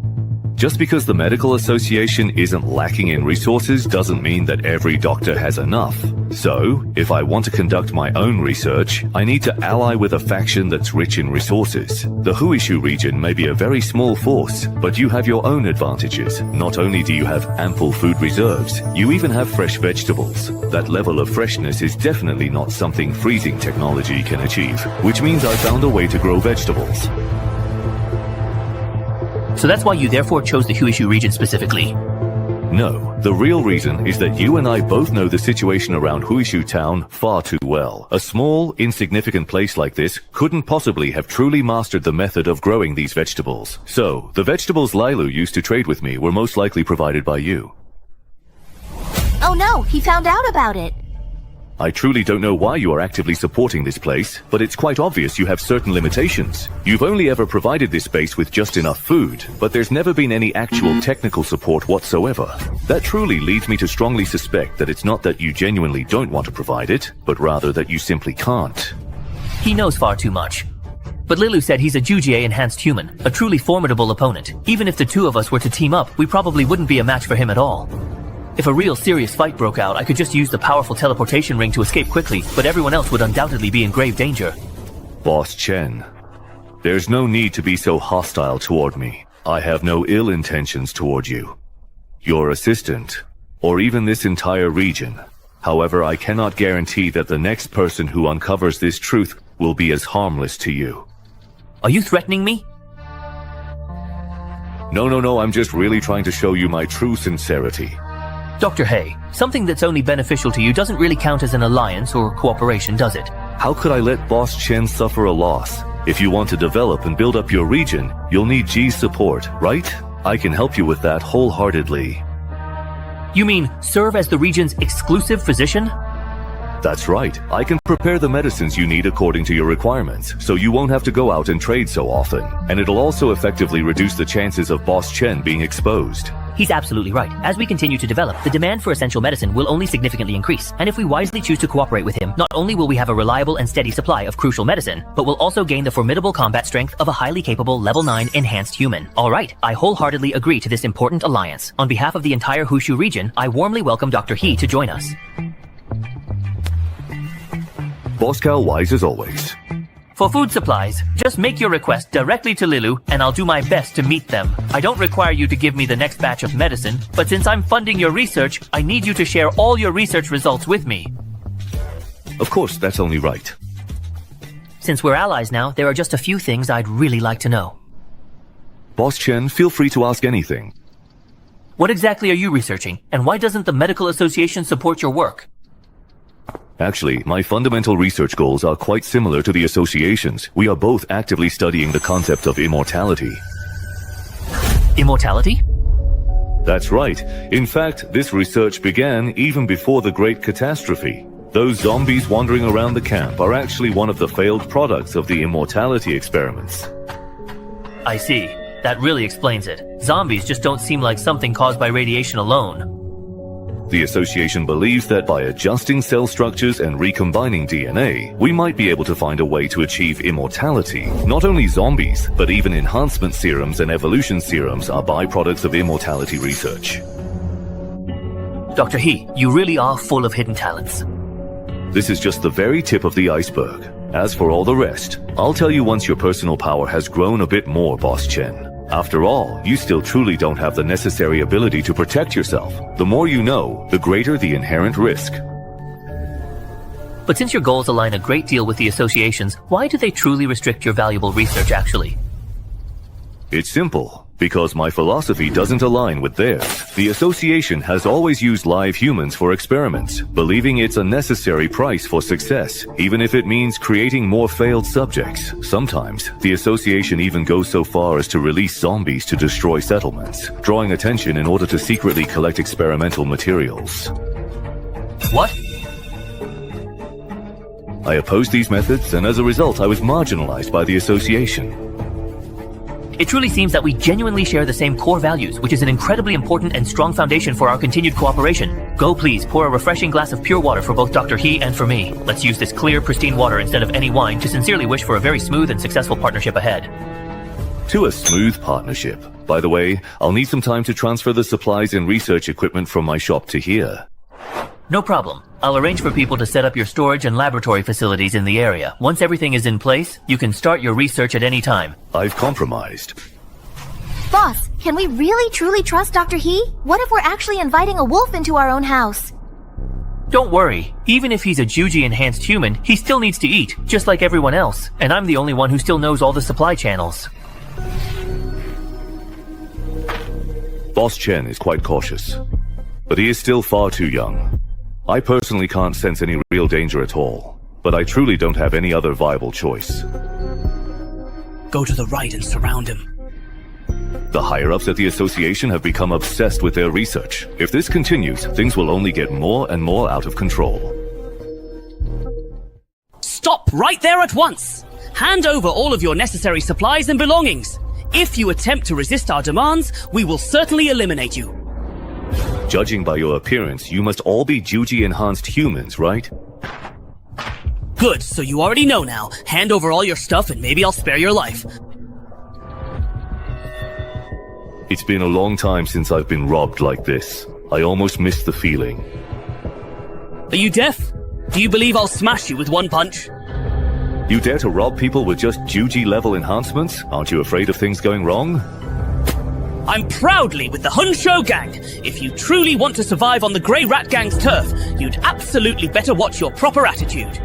Just because the Medical Association isn't lacking in resources doesn't mean that every doctor has enough. So, if I want to conduct my own research, I need to ally with a faction that's rich in resources. The Huishu region may be a very small force, but you have your own advantages. Not only do you have ample food reserves, you even have fresh vegetables. That level of freshness is definitely not something freezing technology can achieve, which means I found a way to grow vegetables. So that's why you therefore chose the Huishu region specifically? No, the real reason is that you and I both know the situation around Huishu Town far too well. A small, insignificant place like this couldn't possibly have truly mastered the method of growing these vegetables. So, the vegetables Lailu used to trade with me were most likely provided by you. Oh no, he found out about it. I truly don't know why you are actively supporting this place, but it's quite obvious you have certain limitations. You've only ever provided this base with just enough food, but there's never been any actual technical support whatsoever. That truly leads me to strongly suspect that it's not that you genuinely don't want to provide it, but rather that you simply can't. He knows far too much. But Lilu said he's a Jujier enhanced human, a truly formidable opponent. Even if the two of us were to team up, we probably wouldn't be a match for him at all. If a real serious fight broke out, I could just use the powerful teleportation ring to escape quickly, but everyone else would undoubtedly be in grave danger. Boss Chen, there's no need to be so hostile toward me. I have no ill intentions toward you, your assistant, or even this entire region. However, I cannot guarantee that the next person who uncovers this truth will be as harmless to you. Are you threatening me? No, I'm just really trying to show you my true sincerity. Dr. Hay, something that's only beneficial to you doesn't really count as an alliance or cooperation, does it? How could I let Boss Chen suffer a loss? If you want to develop and build up your region, you'll need G's support, right? I can help you with that wholeheartedly. You mean serve as the region's exclusive physician? That's right. I can prepare the medicines you need according to your requirements, so you won't have to go out and trade so often. And it'll also effectively reduce the chances of Boss Chen being exposed. He's absolutely right. As we continue to develop, the demand for essential medicine will only significantly increase. And if we wisely choose to cooperate with him, not only will we have a reliable and steady supply of crucial medicine, but we'll also gain the formidable combat strength of a highly capable level 9 enhanced human. Alright, I wholeheartedly agree to this important alliance. On behalf of the entire Hushu region, I warmly welcome Dr. He to join us. Boss Cal wise as always. For food supplies, just make your request directly to Lilu, and I'll do my best to meet them. I don't require you to give me the next batch of medicine, but since I'm funding your research, I need you to share all your research results with me. Of course, that's only right. Since we're allies now, there are just a few things I'd really like to know. Boss Chen, feel free to ask anything. What exactly are you researching, and why doesn't the Medical Association support your work? Actually, my fundamental research goals are quite similar to the association's. We are both actively studying the concept of immortality. Immortality? That's right. In fact, this research began even before the Great Catastrophe. Those zombies wandering around the camp are actually one of the failed products of the immortality experiments. I see. That really explains it. Zombies just don't seem like something caused by radiation alone. The association believes that by adjusting cell structures and recombining DNA, we might be able to find a way to achieve immortality. Not only zombies, but even enhancement serums and evolution serums are byproducts of immortality research. Dr. He, you really are full of hidden talents. This is just the very tip of the iceberg. As for all the rest, I'll tell you once your personal power has grown a bit more, Boss Chen. After all, you still truly don't have the necessary ability to protect yourself. The more you know, the greater the inherent risk. But since your goals align a great deal with the association's, why do they truly restrict your valuable research actually? It's simple. Because my philosophy doesn't align with theirs. The association has always used live humans for experiments, believing it's a necessary price for success, even if it means creating more failed subjects. Sometimes, the association even goes so far as to release zombies to destroy settlements, drawing attention in order to secretly collect experimental materials. What? I opposed these methods, and as a result, I was marginalized by the association. It truly seems that we genuinely share the same core values, which is an incredibly important and strong foundation for our continued cooperation. Go please, pour a refreshing glass of pure water for both Dr. He and for me. Let's use this clear, pristine water instead of any wine to sincerely wish for a very smooth and successful partnership ahead. To a smooth partnership. By the way, I'll need some time to transfer the supplies and research equipment from my shop to here. No problem. I'll arrange for people to set up your storage and laboratory facilities in the area. Once everything is in place, you can start your research at any time. I've compromised. Boss, can we really truly trust Dr. He? What if we're actually inviting a wolf into our own house? Don't worry. Even if he's a Juji enhanced human, he still needs to eat, just like everyone else. And I'm the only one who still knows all the supply channels. Boss Chen is quite cautious. But he is still far too young. I personally can't sense any real danger at all, but I truly don't have any other viable choice. Go to the right and surround him. The higher-ups at the association have become obsessed with their research. If this continues, things will only get more and more out of control. Stop right there at once! Hand over all of your necessary supplies and belongings. If you attempt to resist our demands, we will certainly eliminate you. Judging by your appearance, you must all be Juji-enhanced humans, right? Good, so you already know now. Hand over all your stuff and maybe I'll spare your life. It's been a long time since I've been robbed like this. I almost missed the feeling. Are you deaf? Do you believe I'll smash you with one punch? You dare to rob people with just Juji-level enhancements? Aren't you afraid of things going wrong? I'm proudly with the Hunsho Gang. If you truly want to survive on the Grey Rat Gang's turf, you'd absolutely better watch your proper attitude.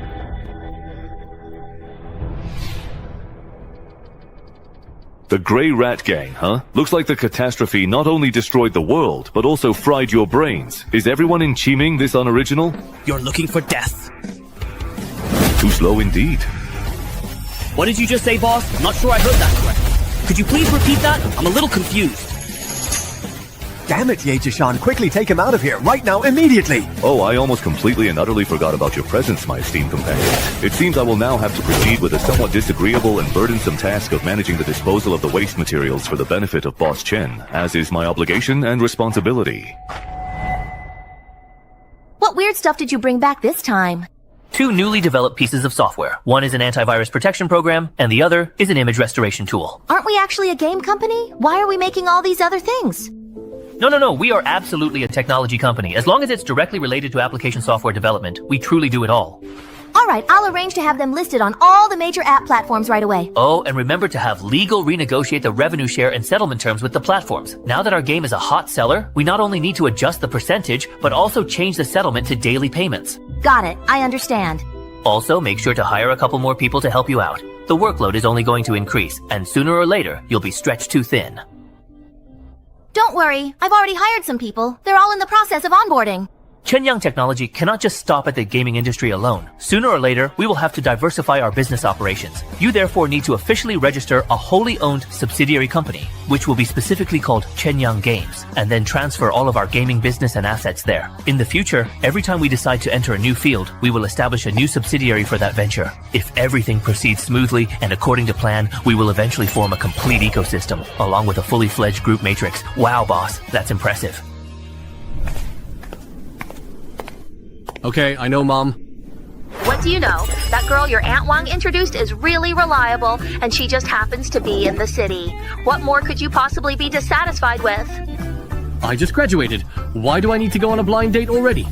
The Grey Rat Gang, huh? Looks like the catastrophe not only destroyed the world, but also fried your brains. Is everyone in Qiming this unoriginal? You're looking for death. Too slow indeed. What did you just say, boss? I'm not sure I heard that correctly. Could you please repeat that? I'm a little confused. Damn it, Ye-Jishan, quickly take him out of here, right now, immediately! Oh, I almost completely and utterly forgot about your presence, my esteemed companion. It seems I will now have to proceed with a somewhat disagreeable and burdensome task of managing the disposal of the waste materials for the benefit of Boss Chen, as is my obligation and responsibility. What weird stuff did you bring back this time? 2 newly developed pieces of software. One is an antivirus protection program, and the other is an image restoration tool. Aren't we actually a game company? Why are we making all these other things? No, we are absolutely a technology company. As long as it's directly related to application software development, we truly do it all. Alright, I'll arrange to have them listed on all the major app platforms right away. Oh, and remember to have legal renegotiate the revenue share and settlement terms with the platforms. Now that our game is a hot seller, we not only need to adjust the percentage, but also change the settlement to daily payments. Got it, I understand. Also, make sure to hire a couple more people to help you out. The workload is only going to increase, and sooner or later, you'll be stretched too thin. Don't worry, I've already hired some people. They're all in the process of onboarding. Shenyang Technology cannot just stop at the gaming industry alone. Sooner or later, we will have to diversify our business operations. You therefore need to officially register a wholly owned subsidiary company, which will be specifically called Shenyang Games, and then transfer all of our gaming business and assets there. In the future, every time we decide to enter a new field, we will establish a new subsidiary for that venture. If everything proceeds smoothly and according to plan, we will eventually form a complete ecosystem, along with a fully fledged group matrix. Wow, boss, that's impressive. Okay, I know, Mom. What do you know? That girl your Aunt Wang introduced is really reliable, and she just happens to be in the city. What more could you possibly be dissatisfied with? I just graduated. Why do I need to go on a blind date already?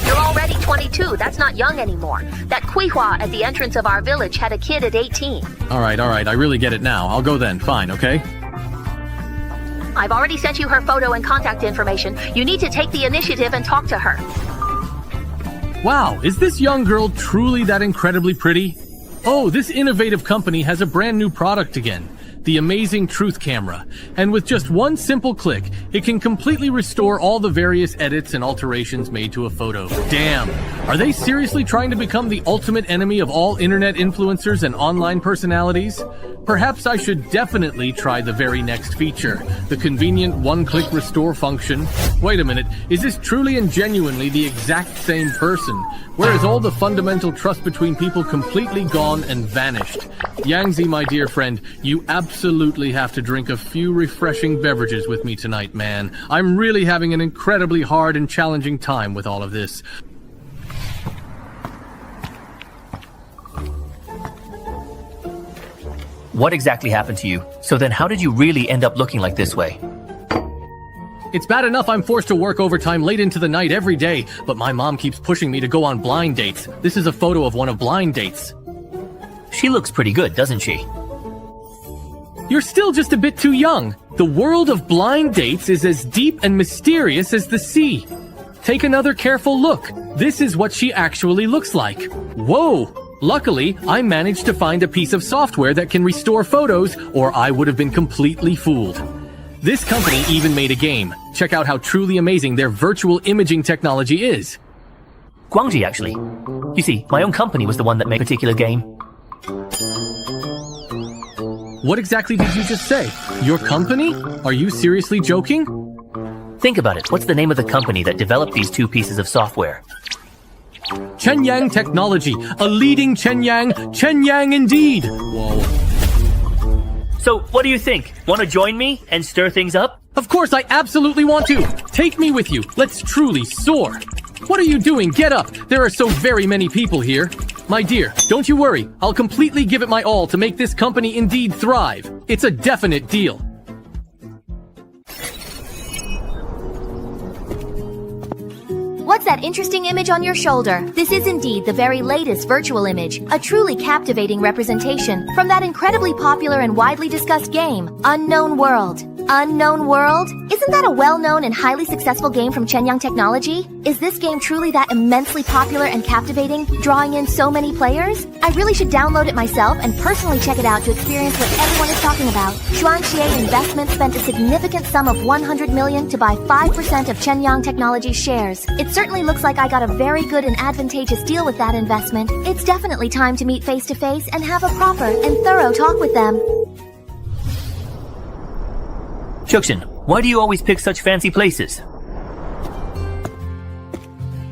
You're already 22. That's not young anymore. That Kuihua at the entrance of our village had a kid at 18. Alright, I really get it now. I'll go then. Fine, okay? I've already sent you her photo and contact information. You need to take the initiative and talk to her. Wow, is this young girl truly that incredibly pretty? Oh, this innovative company has a brand new product again. The amazing Truth Camera. And with just one simple click, it can completely restore all the various edits and alterations made to a photo. Damn, are they seriously trying to become the ultimate enemy of all internet influencers and online personalities? Perhaps I should definitely try the very next feature, the convenient one-click restore function. Wait a minute, is this truly and genuinely the exact same person? Where is all the fundamental trust between people completely gone and vanished? Yangzi, my dear friend, you absolutely have to drink a few refreshing beverages with me tonight, man. I'm really having an incredibly hard and challenging time with all of this. What exactly happened to you? So then how did you really end up looking like this way? It's bad enough I'm forced to work overtime late into the night every day, but my mom keeps pushing me to go on blind dates. This is a photo of one of blind dates. She looks pretty good, doesn't she? You're still just a bit too young. The world of blind dates is as deep and mysterious as the sea. Take another careful look. This is what she actually looks like. Whoa! Luckily, I managed to find a piece of software that can restore photos, or I would have been completely fooled. This company even made a game. Check out how truly amazing their virtual imaging technology is. Guangji, actually. You see, my own company was the one that made a particular game. What exactly did you just say? Your company? Are you seriously joking? Think about it. What's the name of the company that developed these two pieces of software? Chenyang Technology, a leading Chenyang indeed. Whoa. So, what do you think? Want to join me and stir things up? Of course, I absolutely want to. Take me with you. Let's truly soar. What are you doing? Get up. There are so very many people here. My dear, don't you worry. I'll completely give it my all to make this company indeed thrive. It's a definite deal. What's that interesting image on your shoulder? This is indeed the very latest virtual image, a truly captivating representation from that incredibly popular and widely discussed game, Unknown World. Unknown World? Isn't that a well-known and highly successful game from Chenyang Technology? Is this game truly that immensely popular and captivating, drawing in so many players? I really should download it myself and personally check it out to experience what everyone is talking about. Xuanxie Investment spent a significant sum of 100 million to buy 5% of Chenyang Technology's shares. It certainly looks like I got a very good and advantageous deal with that investment. It's definitely time to meet face to face and have a proper and thorough talk with them. Chuxin, why do you always pick such fancy places?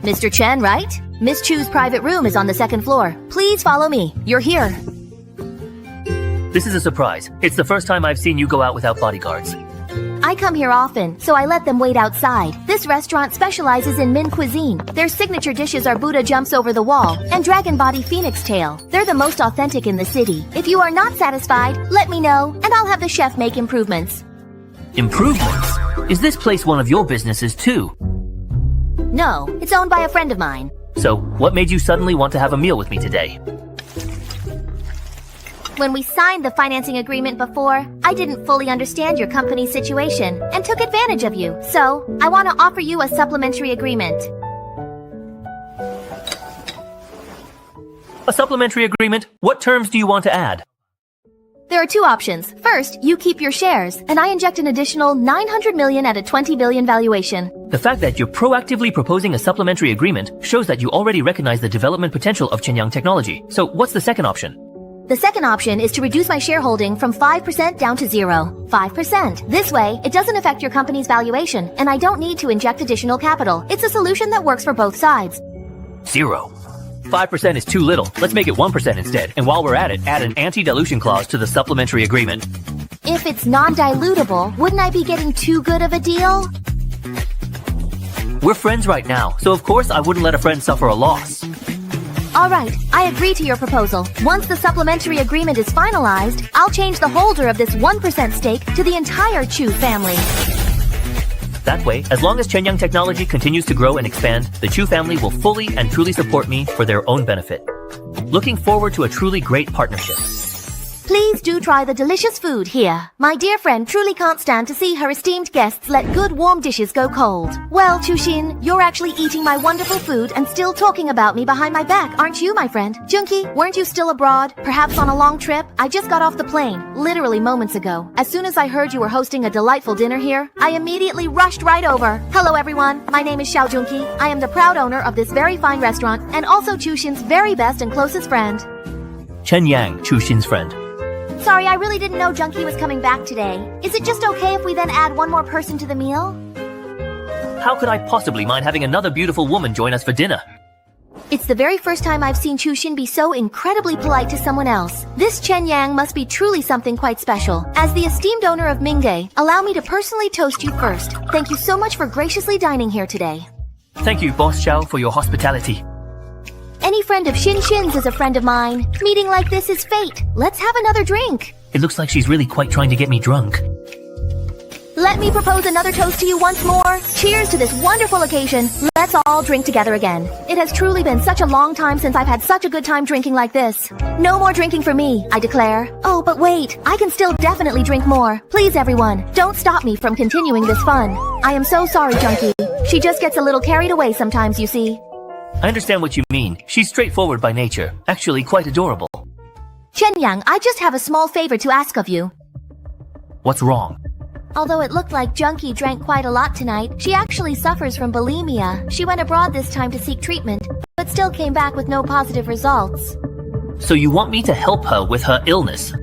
Mr. Chen, right? Miss Chu's private room is on the second floor. Please follow me. You're here. This is a surprise. It's the first time I've seen you go out without bodyguards. I come here often, so I let them wait outside. This restaurant specializes in Min cuisine. Their signature dishes are Buddha jumps over the wall and dragon body phoenix tail. They're the most authentic in the city. If you are not satisfied, let me know, and I'll have the chef make improvements. Improvements? Is this place one of your businesses too? No, it's owned by a friend of mine. So, what made you suddenly want to have a meal with me today? When we signed the financing agreement before, I didn't fully understand your company's situation and took advantage of you. So, I want to offer you a supplementary agreement. A supplementary agreement? What terms do you want to add? There are two options. First, you keep your shares, and I inject an additional 900 million at a 20 billion valuation. The fact that you're proactively proposing a supplementary agreement shows that you already recognize the development potential of Chenyang Technology. So what's the second option? The second option is to reduce my shareholding from 5% down to 0. 5%. This way, it doesn't affect your company's valuation, and I don't need to inject additional capital. It's a solution that works for both sides. 0. 5% is too little. Let's make it 1% instead. And while we're at it, add an anti-dilution clause to the supplementary agreement. If it's non-dilutable, wouldn't I be getting too good of a deal? We're friends right now, so of course I wouldn't let a friend suffer a loss. Alright, I agree to your proposal. Once the supplementary agreement is finalized, I'll change the holder of this 1% stake to the entire Chu family. That way, as long as Chenyang Technology continues to grow and expand, the Chu family will fully and truly support me for their own benefit. Looking forward to a truly great partnership. Please do try the delicious food here. My dear friend truly can't stand to see her esteemed guests let good warm dishes go cold. Well, Chushin, you're actually eating my wonderful food and still talking about me behind my back, aren't you, my friend? Junkie, weren't you still abroad? Perhaps on a long trip? I just got off the plane, literally moments ago. As soon as I heard you were hosting a delightful dinner here, I immediately rushed right over. Hello, everyone. My name is Xiao Junkie. I am the proud owner of this very fine restaurant and also Chushin's very best and closest friend. Chen Yang, Chushin's friend. Sorry, I really didn't know Junkie was coming back today. Is it just okay if we then add one more person to the meal? How could I possibly mind having another beautiful woman join us for dinner? It's the very first time I've seen Chushin be so incredibly polite to someone else. This Chen Yang must be truly something quite special. As the esteemed owner of Mingge, allow me to personally toast you first. Thank you so much for graciously dining here today. Thank you, Boss Xiao, for your hospitality. Any friend of Xin Xin's is a friend of mine. Meeting like this is fate. Let's have another drink. It looks like she's really quite trying to get me drunk. Let me propose another toast to you once more. Cheers to this wonderful occasion. Let's all drink together again. It has truly been such a long time since I've had such a good time drinking like this. No more drinking for me, I declare. Oh, but wait, I can still definitely drink more. Please, everyone, don't stop me from continuing this fun. I am so sorry, Junkie. She just gets a little carried away sometimes, you see. I understand what you mean. She's straightforward by nature. Actually, quite adorable. Chen Yang, I just have a small favor to ask of you. What's wrong? Although it looked like Junkie drank quite a lot tonight, she actually suffers from bulimia. She went abroad this time to seek treatment, but still came back with no positive results. So you want me to help her with her illness?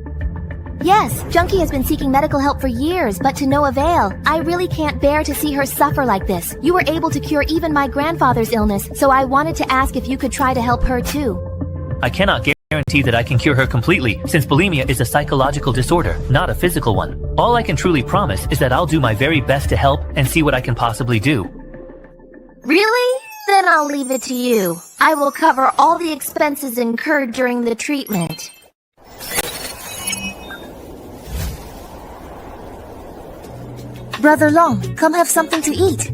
Yes, Junkie has been seeking medical help for years, but to no avail. I really can't bear to see her suffer like this. You were able to cure even my grandfather's illness, so I wanted to ask if you could try to help her too. I cannot guarantee that I can cure her completely, since bulimia is a psychological disorder, not a physical one. All I can truly promise is that I'll do my very best to help and see what I can possibly do. Really? Then I'll leave it to you. I will cover all the expenses incurred during the treatment. Brother Long, come have something to eat.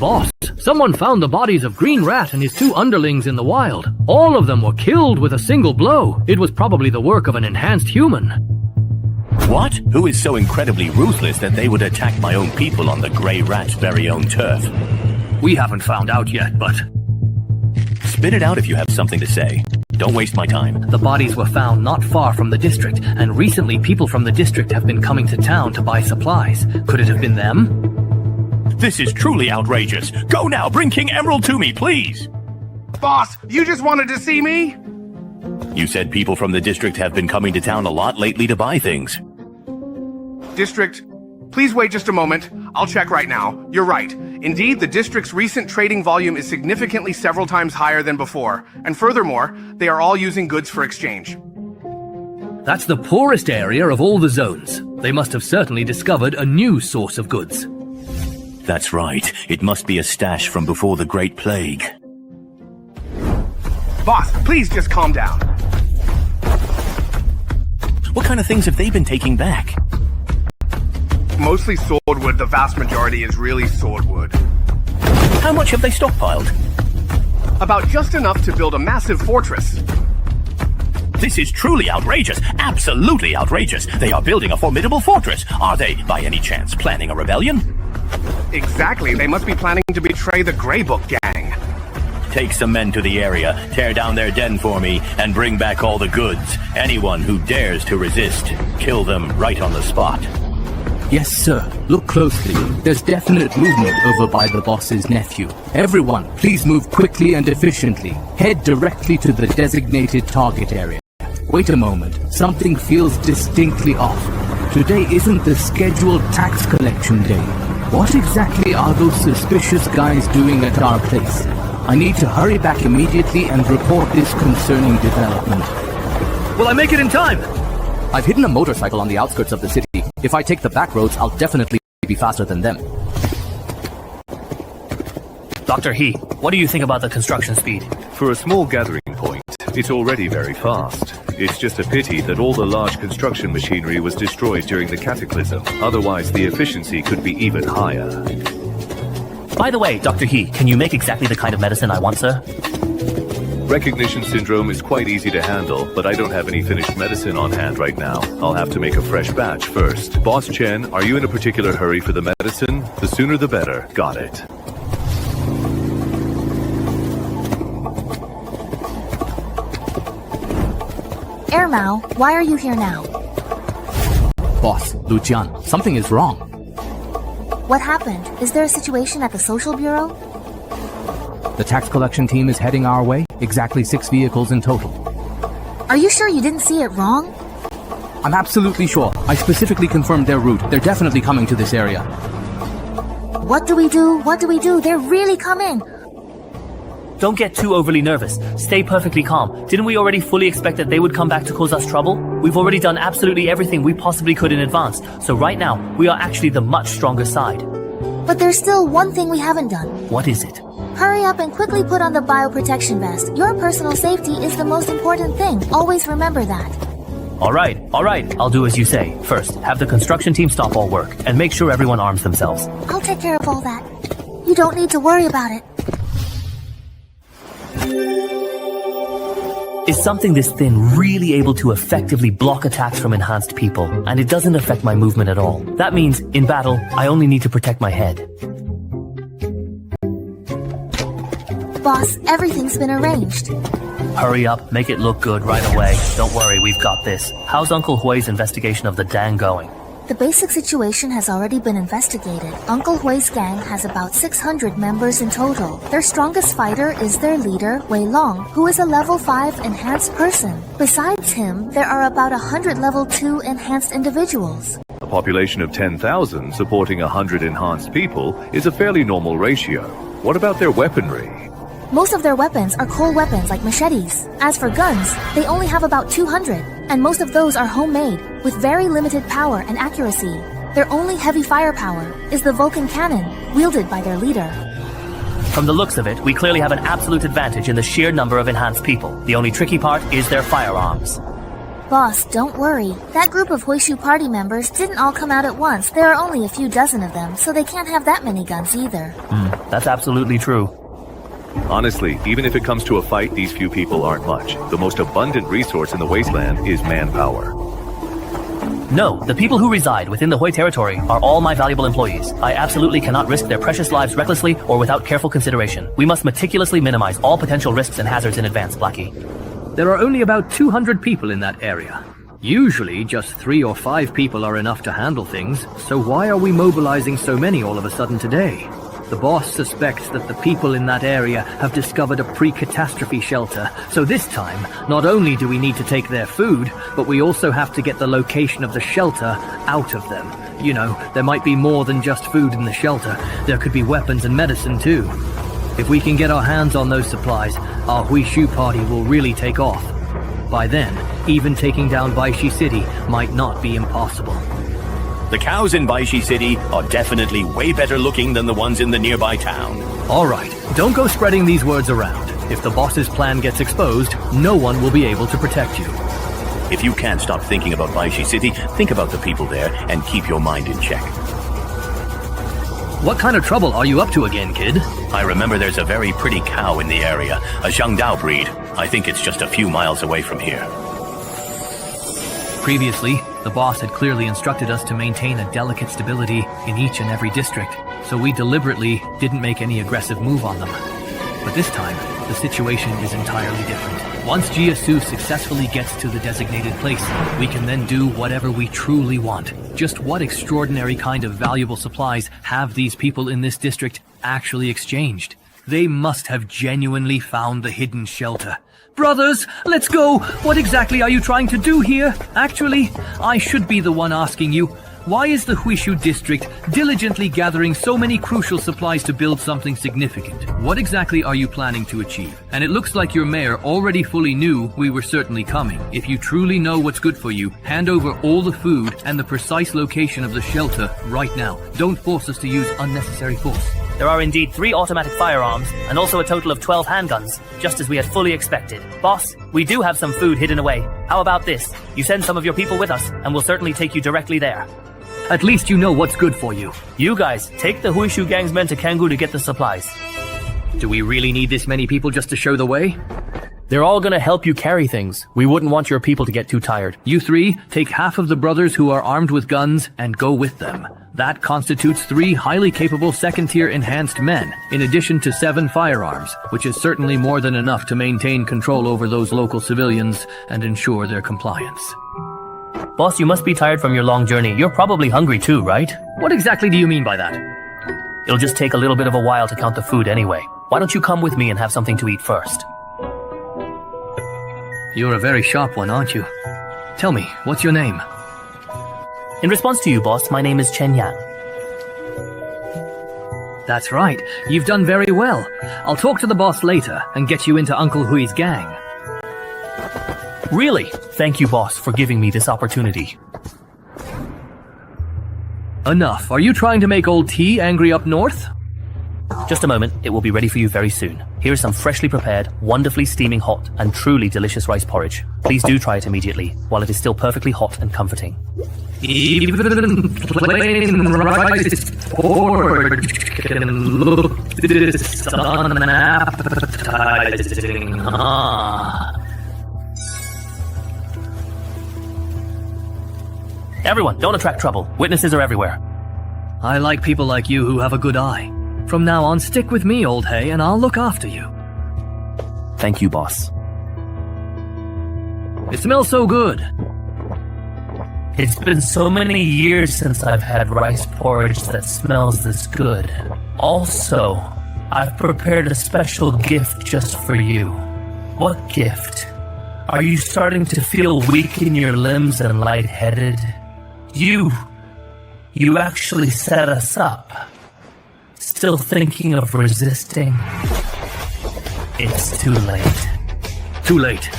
Boss, someone found the bodies of Green Rat and his 2 underlings in the wild. All of them were killed with a single blow. It was probably the work of an enhanced human. What? Who is so incredibly ruthless that they would attack my own people on the Grey Rat's very own turf? We haven't found out yet, but... Spit it out if you have something to say. Don't waste my time. The bodies were found not far from the district, and recently people from the district have been coming to town to buy supplies. Could it have been them? This is truly outrageous. Go now, bring King Emerald to me, please. Boss, you just wanted to see me? You said people from the district have been coming to town a lot lately to buy things. District, please wait just a moment. I'll check right now. You're right. Indeed, the district's recent trading volume is significantly several times higher than before. And furthermore, they are all using goods for exchange. That's the poorest area of all the zones. They must have certainly discovered a new source of goods. That's right. It must be a stash from before the Great Plague. Boss, please just calm down. What kind of things have they been taking back? Mostly swordwood. The vast majority is really swordwood. How much have they stockpiled? About just enough to build a massive fortress. This is truly outrageous. Absolutely outrageous. They are building a formidable fortress. Are they, by any chance, planning a rebellion? Exactly. They must be planning to betray the Grey Book gang. Take some men to the area, tear down their den for me, and bring back all the goods. Anyone who dares to resist, kill them right on the spot. Yes, sir. Look closely. There's definite movement over by the boss's nephew. Everyone, please move quickly and efficiently. Head directly to the designated target area. Wait a moment. Something feels distinctly off. Today isn't the scheduled tax collection day. What exactly are those suspicious guys doing at our place? I need to hurry back immediately and report this concerning development. Will I make it in time? I've hidden a motorcycle on the outskirts of the city. If I take the back roads, I'll definitely be faster than them. Dr. He, what do you think about the construction speed? For a small gathering point, it's already very fast. It's just a pity that all the large construction machinery was destroyed during the cataclysm. Otherwise, the efficiency could be even higher. By the way, Dr. He, can you make exactly the kind of medicine I want, sir? Recognition syndrome is quite easy to handle, but I don't have any finished medicine on hand right now. I'll have to make a fresh batch first. Boss Chen, are you in a particular hurry for the medicine? The sooner the better. Got it. Air Mao, why are you here now? Boss, Lujian, something is wrong. What happened? Is there a situation at the Social Bureau? The tax collection team is heading our way. Exactly 6 vehicles in total. Are you sure you didn't see it wrong? I'm absolutely sure. I specifically confirmed their route. They're definitely coming to this area. What do we do? What do we do? They're really coming. Don't get too overly nervous. Stay perfectly calm. Didn't we already fully expect that they would come back to cause us trouble? We've already done absolutely everything we possibly could in advance. So right now, we are actually the much stronger side. But there's still one thing we haven't done. What is it? Hurry up and quickly put on the bioprotection vest. Your personal safety is the most important thing. Always remember that. All right. I'll do as you say. First, have the construction team stop all work and make sure everyone arms themselves. I'll take care of all that. You don't need to worry about it. Is something this thin really able to effectively block attacks from enhanced people, and it doesn't affect my movement at all? That means, in battle, I only need to protect my head. Boss, everything's been arranged. Hurry up, make it look good right away. Don't worry, we've got this. How's Uncle Hui's investigation of the Dang going? The basic situation has already been investigated. Uncle Hui's gang has about 600 members in total. Their strongest fighter is their leader, Wei Long, who is a level 5 enhanced person. Besides him, there are about 100 level 2 enhanced individuals. A population of 10,000 supporting 100 enhanced people is a fairly normal ratio. What about their weaponry? Most of their weapons are coal weapons like machetes. As for guns, they only have about 200, and most of those are homemade, with very limited power and accuracy. Their only heavy firepower is the Vulcan cannon, wielded by their leader. From the looks of it, we clearly have an absolute advantage in the sheer number of enhanced people. The only tricky part is their firearms. Boss, don't worry. That group of Huishu party members didn't all come out at once. There are only a few dozen of them, so they can't have that many guns either. That's absolutely true. Honestly, even if it comes to a fight, these few people aren't much. The most abundant resource in the wasteland is manpower. No, the people who reside within the Hui territory are all my valuable employees. I absolutely cannot risk their precious lives recklessly or without careful consideration. We must meticulously minimize all potential risks and hazards in advance, Blackie. There are only about 200 people in that area. Usually, just 3 or 5 people are enough to handle things, so why are we mobilizing so many all of a sudden today? The boss suspects that the people in that area have discovered a pre-catastrophe shelter, so this time, not only do we need to take their food, but we also have to get the location of the shelter out of them. You know, there might be more than just food in the shelter. There could be weapons and medicine too. If we can get our hands on those supplies, our Huishu party will really take off. By then, even taking down Baishi City might not be impossible. The cows in Baishi City are definitely way better looking than the ones in the nearby town. Alright, don't go spreading these words around. If the boss's plan gets exposed, no one will be able to protect you. If you can't stop thinking about Baishi City, think about the people there and keep your mind in check. What kind of trouble are you up to again, kid? I remember there's a very pretty cow in the area, a Zhangdao breed. I think it's just a few miles away from here. Previously, the boss had clearly instructed us to maintain a delicate stability in each and every district, so we deliberately didn't make any aggressive move on them. But this time, the situation is entirely different. Once Jiasu successfully gets to the designated place, we can then do whatever we truly want. Just what extraordinary kind of valuable supplies have these people in this district actually exchanged? They must have genuinely found the hidden shelter. Brothers, let's go! What exactly are you trying to do here? Actually, I should be the one asking you. Why is the Huishu district diligently gathering so many crucial supplies to build something significant? What exactly are you planning to achieve? And it looks like your mayor already fully knew we were certainly coming. If you truly know what's good for you, hand over all the food and the precise location of the shelter right now. Don't force us to use unnecessary force. There are indeed 3 automatic firearms, and also a total of 12 handguns, just as we had fully expected. Boss, we do have some food hidden away. How about this? You send some of your people with us, and we'll certainly take you directly there. At least you know what's good for you. You guys, take the Huishu gang's men to Kangoo to get the supplies. Do we really need this many people just to show the way? They're all gonna help you carry things. We wouldn't want your people to get too tired. You 3, take half of the brothers who are armed with guns and go with them. That constitutes 3 highly capable second-tier enhanced men, in addition to 7 firearms, which is certainly more than enough to maintain control over those local civilians and ensure their compliance. Boss, you must be tired from your long journey. You're probably hungry too, right? What exactly do you mean by that? It'll just take a little bit of a while to count the food anyway. Why don't you come with me and have something to eat first? You're a very sharp one, aren't you? Tell me, what's your name? In response to you, boss, my name is Chen Yan. That's right. You've done very well. I'll talk to the boss later and get you into Uncle Hui's gang. Really? Thank you, boss, for giving me this opportunity. Enough. Are you trying to make old T angry up north? Just a moment. It will be ready for you very soon. Here's some freshly prepared, wonderfully steaming hot, and truly delicious rice porridge. Please do try it immediately, while it is still perfectly hot and comforting. Even plain rice porridge can look this unappetizing. Everyone, don't attract trouble. Witnesses are everywhere. I like people like you who have a good eye. From now on, stick with me, old hay, and I'll look after you. Thank you, boss. It smells so good. It's been so many years since I've had rice porridge that smells this good. Also, I've prepared a special gift just for you. What gift? Are you starting to feel weak in your limbs and lightheaded? You actually set us up. Still thinking of resisting? It's too late. Too late.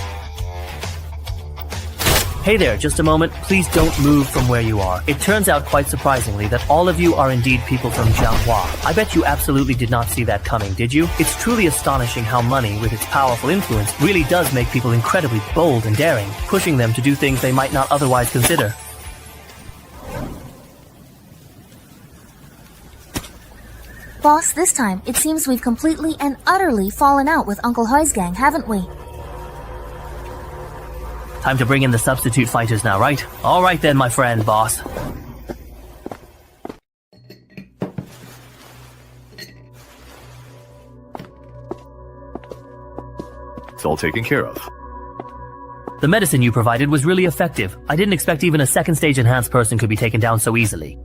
Hey there, just a moment. Please don't move from where you are. It turns out quite surprisingly that all of you are indeed people from Jianghua. I bet you absolutely did not see that coming, did you? It's truly astonishing how money, with its powerful influence, really does make people incredibly bold and daring, pushing them to do things they might not otherwise consider. Boss, this time, it seems we've completely and utterly fallen out with Uncle Hoi's gang, haven't we? Time to bring in the substitute fighters now, right? All right then, my friend, boss. It's all taken care of. The medicine you provided was really effective. I didn't expect even a second stage enhanced person could be taken down so easily.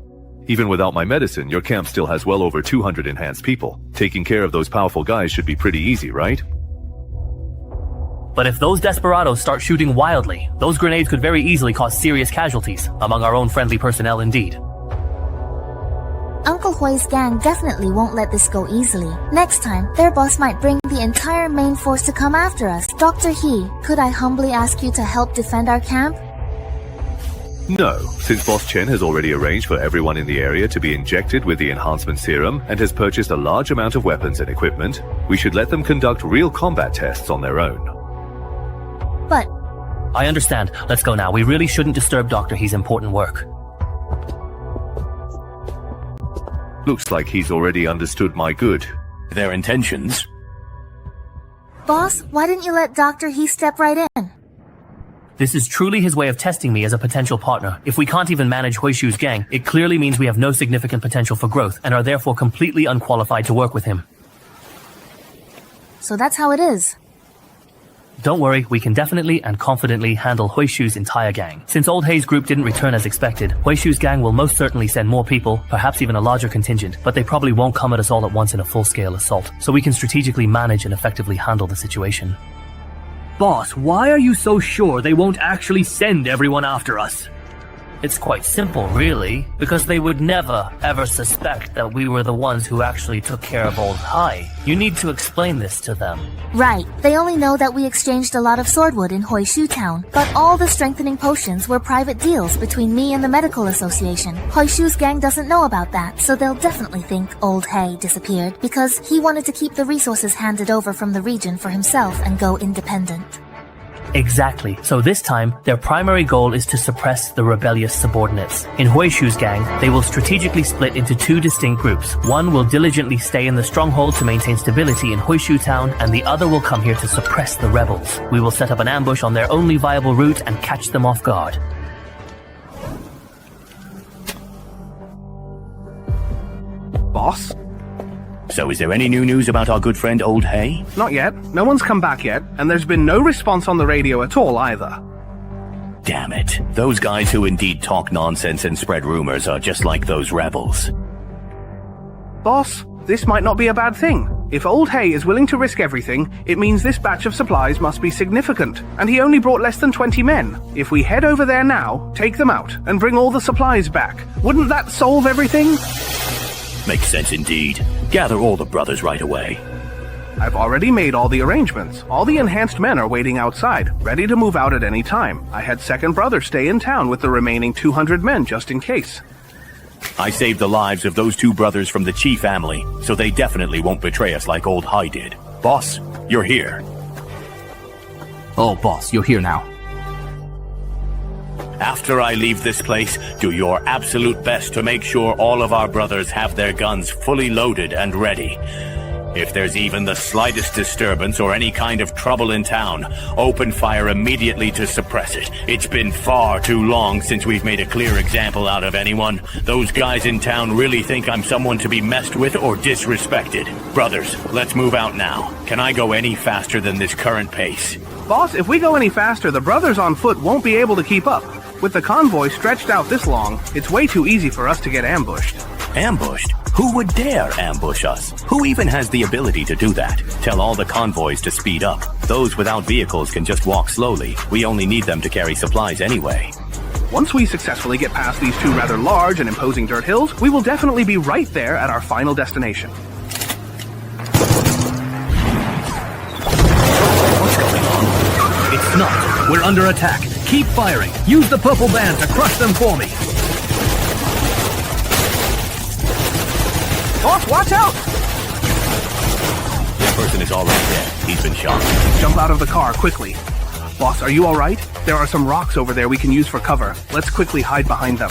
Even without my medicine, your camp still has well over 200 enhanced people. Taking care of those powerful guys should be pretty easy, right? But if those desperados start shooting wildly, those grenades could very easily cause serious casualties, among our own friendly personnel indeed. Uncle Hoi's gang definitely won't let this go easily. Next time, their boss might bring the entire main force to come after us. Dr. He, could I humbly ask you to help defend our camp? No, since Boss Chen has already arranged for everyone in the area to be injected with the enhancement serum and has purchased a large amount of weapons and equipment, we should let them conduct real combat tests on their own. But I understand. Let's go now. We really shouldn't disturb Dr. He's important work. Looks like he's already understood my good. Their intentions? boss, why didn't you let Dr. He step right in? This is truly his way of testing me as a potential partner. If we can't even manage Huishu's gang, it clearly means we have no significant potential for growth and are therefore completely unqualified to work with him. So that's how it is. Don't worry, we can definitely and confidently handle Huishu's entire gang. Since Old Hay's group didn't return as expected, Huishu's gang will most certainly send more people, perhaps even a larger contingent, but they probably won't come at us all at once in a full-scale assault, so we can strategically manage and effectively handle the situation. Boss, why are you so sure they won't actually send everyone after us? It's quite simple, really, because they would never, ever suspect that we were the ones who actually took care of Old Hai. You need to explain this to them. Right. They only know that we exchanged a lot of swordwood in Huishu Town, but all the strengthening potions were private deals between me and the medical association. Huishu's gang doesn't know about that, so they'll definitely think Old Hai disappeared because he wanted to keep the resources handed over from the region for himself and go independent. Exactly. So this time, their primary goal is to suppress the rebellious subordinates. In Huishu's gang, they will strategically split into two distinct groups. One will diligently stay in the stronghold to maintain stability in Huishu Town, and the other will come here to suppress the rebels. We will set up an ambush on their only viable route and catch them off guard. Boss? So is there any new news about our good friend Old Hay? Not yet. No one's come back yet, and there's been no response on the radio at all either. Damn it. Those guys who indeed talk nonsense and spread rumors are just like those rebels. Boss, this might not be a bad thing. If Old Hay is willing to risk everything, it means this batch of supplies must be significant, and he only brought less than 20 men. If we head over there now, take them out, and bring all the supplies back, wouldn't that solve everything? Makes sense indeed. Gather all the brothers right away. I've already made all the arrangements. All the enhanced men are waiting outside, ready to move out at any time. I had second brother stay in town with the remaining 200 men just in case. I saved the lives of those two brothers from the Chi family, so they definitely won't betray us like Old Hai did. Boss, you're here. Oh, boss, you're here now. After I leave this place, do your absolute best to make sure all of our brothers have their guns fully loaded and ready. If there's even the slightest disturbance or any kind of trouble in town, open fire immediately to suppress it. It's been far too long since we've made a clear example out of anyone. Those guys in town really think I'm someone to be messed with or disrespected. Brothers, let's move out now. Can I go any faster than this current pace? Boss, if we go any faster, the brothers on foot won't be able to keep up. With the convoy stretched out this long, it's way too easy for us to get ambushed. Ambushed? Who would dare ambush us? Who even has the ability to do that? Tell all the convoys to speed up. Those without vehicles can just walk slowly. We only need them to carry supplies anyway. Once we successfully get past these two rather large and imposing dirt hills, we will definitely be right there at our final destination. What's going on? It's not. We're under attack. Keep firing. Use the purple band to crush them for me. Boss, watch out! This person is already dead. He's been shot. Jump out of the car, quickly. Boss, are you alright? There are some rocks over there we can use for cover. Let's quickly hide behind them.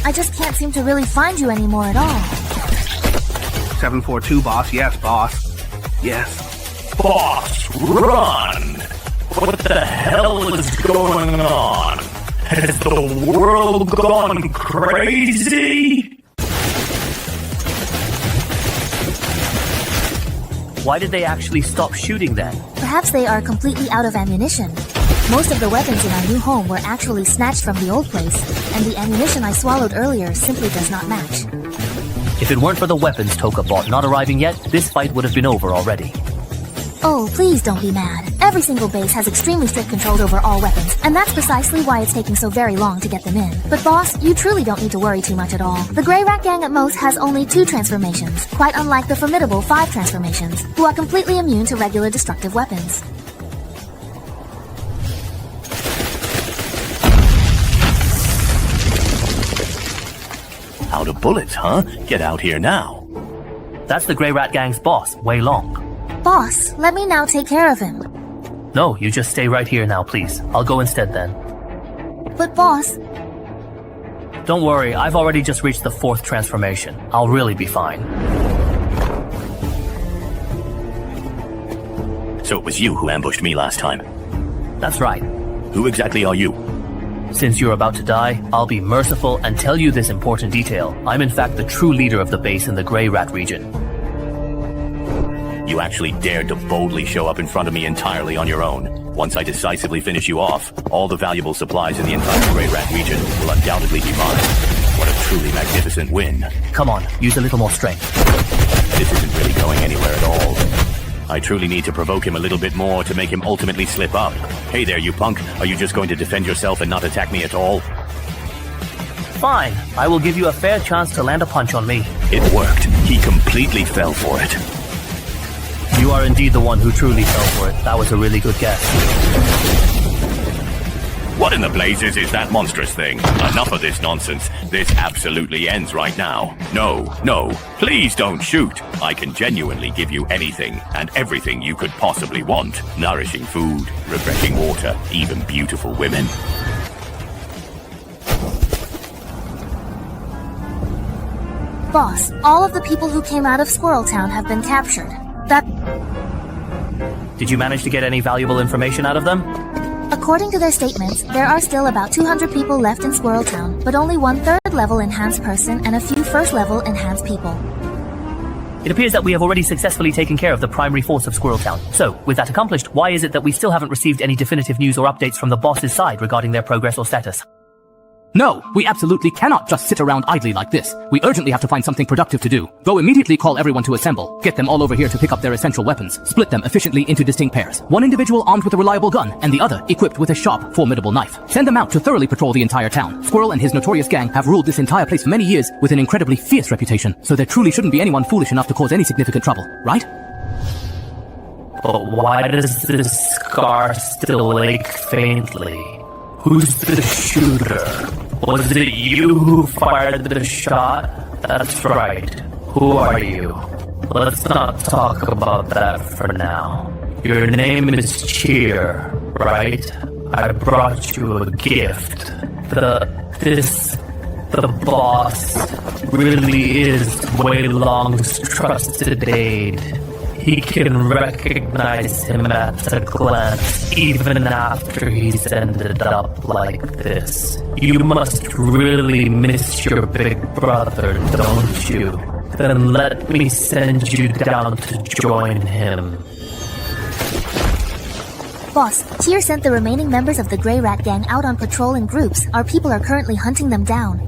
I just can't seem to really find you anymore at all. 742, boss. Yes, boss. Yes. Boss, run! What the hell is going on? Has the world gone crazy? Why did they actually stop shooting then? Perhaps they are completely out of ammunition. Most of the weapons in our new home were actually snatched from the old place, and the ammunition I swallowed earlier simply does not match. If it weren't for the weapons Toka bought not arriving yet, this fight would have been over already. Oh, please don't be mad. Every single base has extremely strict control over all weapons, and that's precisely why it's taking so very long to get them in. But boss, you truly don't need to worry too much at all. The Grey Rat Gang at most has only 2 transformations, quite unlike the formidable 5 transformations, who are completely immune to regular destructive weapons. Out of bullets, huh? Get out here now. That's the Grey Rat Gang's boss, Wei Long. Boss, let me now take care of him. No, you just stay right here now, please. I'll go instead then. But boss... Don't worry, I've already just reached the 4th transformation. I'll really be fine. So it was you who ambushed me last time? That's right. Who exactly are you? Since you're about to die, I'll be merciful and tell you this important detail. I'm in fact the true leader of the base in the Grey Rat region. You actually dared to boldly show up in front of me entirely on your own. Once I decisively finish you off, all the valuable supplies in the entire Grey Rat region will undoubtedly be mine. What a truly magnificent win. Come on, use a little more strength. This isn't really going anywhere at all. I truly need to provoke him a little bit more to make him ultimately slip up. Hey there, you punk. Are you just going to defend yourself and not attack me at all? Fine. I will give you a fair chance to land a punch on me. It worked. He completely fell for it. You are indeed the one who truly fell for it. That was a really good guess. What in the blazes is that monstrous thing? Enough of this nonsense. This absolutely ends right now. No, please don't shoot. I can genuinely give you anything and everything you could possibly want. Nourishing food, refreshing water, even beautiful women. Boss, all of the people who came out of Squirrel Town have been captured. Did you manage to get any valuable information out of them? According to their statements, there are still about 200 people left in Squirrel Town, but only 1/3 level enhanced person and a few 1st level enhanced people. It appears that we have already successfully taken care of the primary force of Squirrel Town. So, with that accomplished, why is it that we still haven't received any definitive news or updates from the boss's side regarding their progress or status? No, we absolutely cannot just sit around idly like this. We urgently have to find something productive to do. Go immediately call everyone to assemble. Get them all over here to pick up their essential weapons. Split them efficiently into distinct pairs. One individual armed with a reliable gun, and the other equipped with a sharp, formidable knife. Send them out to thoroughly patrol the entire town. Squirrel and his notorious gang have ruled this entire place for many years with an incredibly fierce reputation, so there truly shouldn't be anyone foolish enough to cause any significant trouble, right? But why does this scar still ache faintly? Who's the shooter? Was it you who fired the shot? That's right. Who are you? Let's not talk about that for now. Your name is Cheer, right? I brought you a gift. The boss really is Wei Long's trusted aide. He can recognize him at a glance, even after he's ended up like this. You must really miss your big brother, don't you? Then let me send you down to join him. Boss, Tier sent the remaining members of the Grey Rat Gang out on patrol in groups. Our people are currently hunting them down.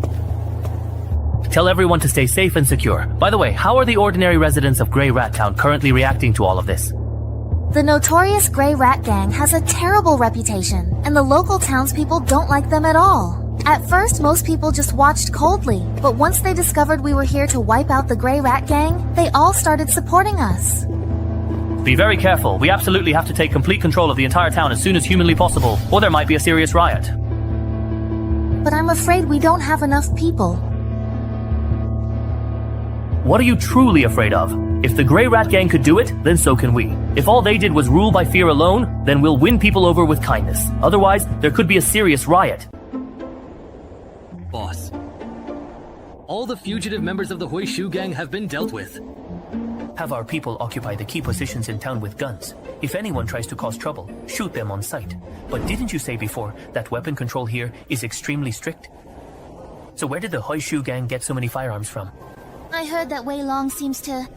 Tell everyone to stay safe and secure. By the way, how are the ordinary residents of Grey Rat Town currently reacting to all of this? The notorious Grey Rat Gang has a terrible reputation, and the local townspeople don't like them at all. At first, most people just watched coldly, but once they discovered we were here to wipe out the Grey Rat Gang, they all started supporting us. Be very careful. We absolutely have to take complete control of the entire town as soon as humanly possible, or there might be a serious riot. But I'm afraid we don't have enough people. What are you truly afraid of? If the Grey Rat Gang could do it, then so can we. If all they did was rule by fear alone, then we'll win people over with kindness. Otherwise, there could be a serious riot. Boss, all the fugitive members of the Huishu Gang have been dealt with. Have our people occupy the key positions in town with guns. If anyone tries to cause trouble, shoot them on sight. But didn't you say before that weapon control here is extremely strict? So where did the Huishu Gang get so many firearms from? I heard that Wei Long seems to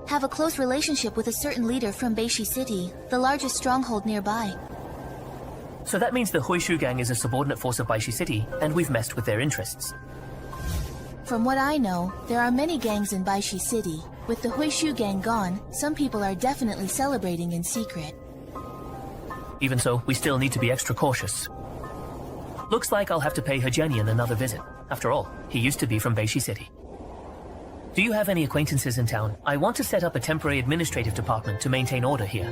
have a close relationship with a certain leader from Beishi City, the largest stronghold nearby. So that means the Huishu Gang is a subordinate force of Baishi City, and we've messed with their interests. From what I know, there are many gangs in Baishi City. With the Huishu Gang gone, some people are definitely celebrating in secret. Even so, we still need to be extra cautious. Looks like I'll have to pay Hajanian another visit. After all, he used to be from Beishi City. Do you have any acquaintances in town? I want to set up a temporary administrative department to maintain order here.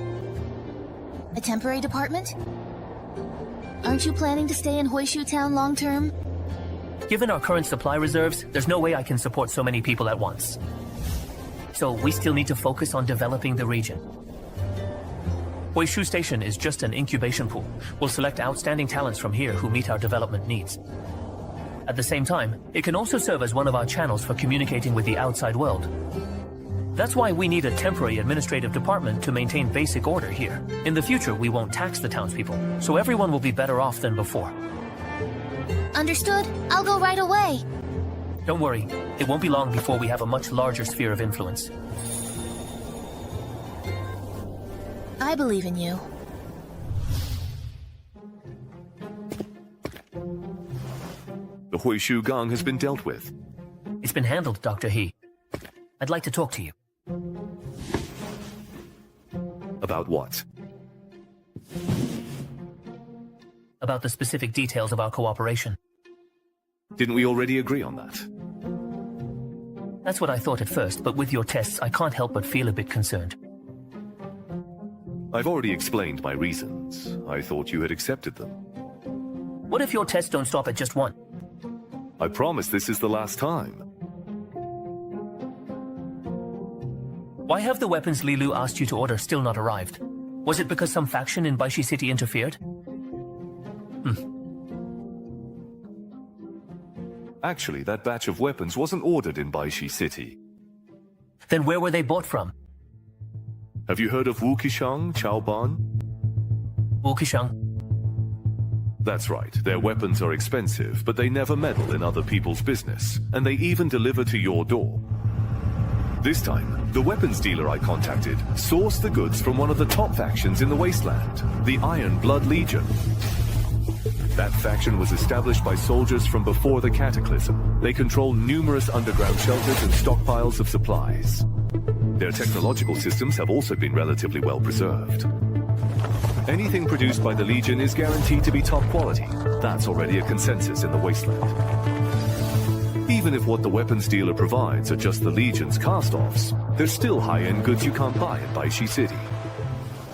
A temporary department? Aren't you planning to stay in Huishu Town long term? Given our current supply reserves, there's no way I can support so many people at once. So we still need to focus on developing the region. Huishu Station is just an incubation pool. We'll select outstanding talents from here who meet our development needs. At the same time, it can also serve as one of our channels for communicating with the outside world. That's why we need a temporary administrative department to maintain basic order here. In the future, we won't tax the townspeople, so everyone will be better off than before. Understood. I'll go right away. Don't worry, it won't be long before we have a much larger sphere of influence. I believe in you. The Huishu Gang has been dealt with. It's been handled, Dr. He. I'd like to talk to you. About what? About the specific details of our cooperation. Didn't we already agree on that? That's what I thought at first, but with your tests, I can't help but feel a bit concerned. I've already explained my reasons. I thought you had accepted them. What if your tests don't stop at just one? I promise this is the last time. Why have the weapons Li Lu asked you to order still not arrived? Was it because some faction in Baishi City interfered? Actually, that batch of weapons wasn't ordered in Baishi City. Then where were they bought from? Have you heard of Wukishang, Chaoban? Wukishang? That's right. Their weapons are expensive, but they never meddle in other people's business, and they even deliver to your door. This time, the weapons dealer I contacted sourced the goods from one of the top factions in the wasteland, the Iron Blood Legion. That faction was established by soldiers from before the Cataclysm. They control numerous underground shelters and stockpiles of supplies. Their technological systems have also been relatively well preserved. Anything produced by the Legion is guaranteed to be top quality. That's already a consensus in the wasteland. Even if what the weapons dealer provides are just the Legion's cast-offs, there's still high-end goods you can't buy in Baishi City.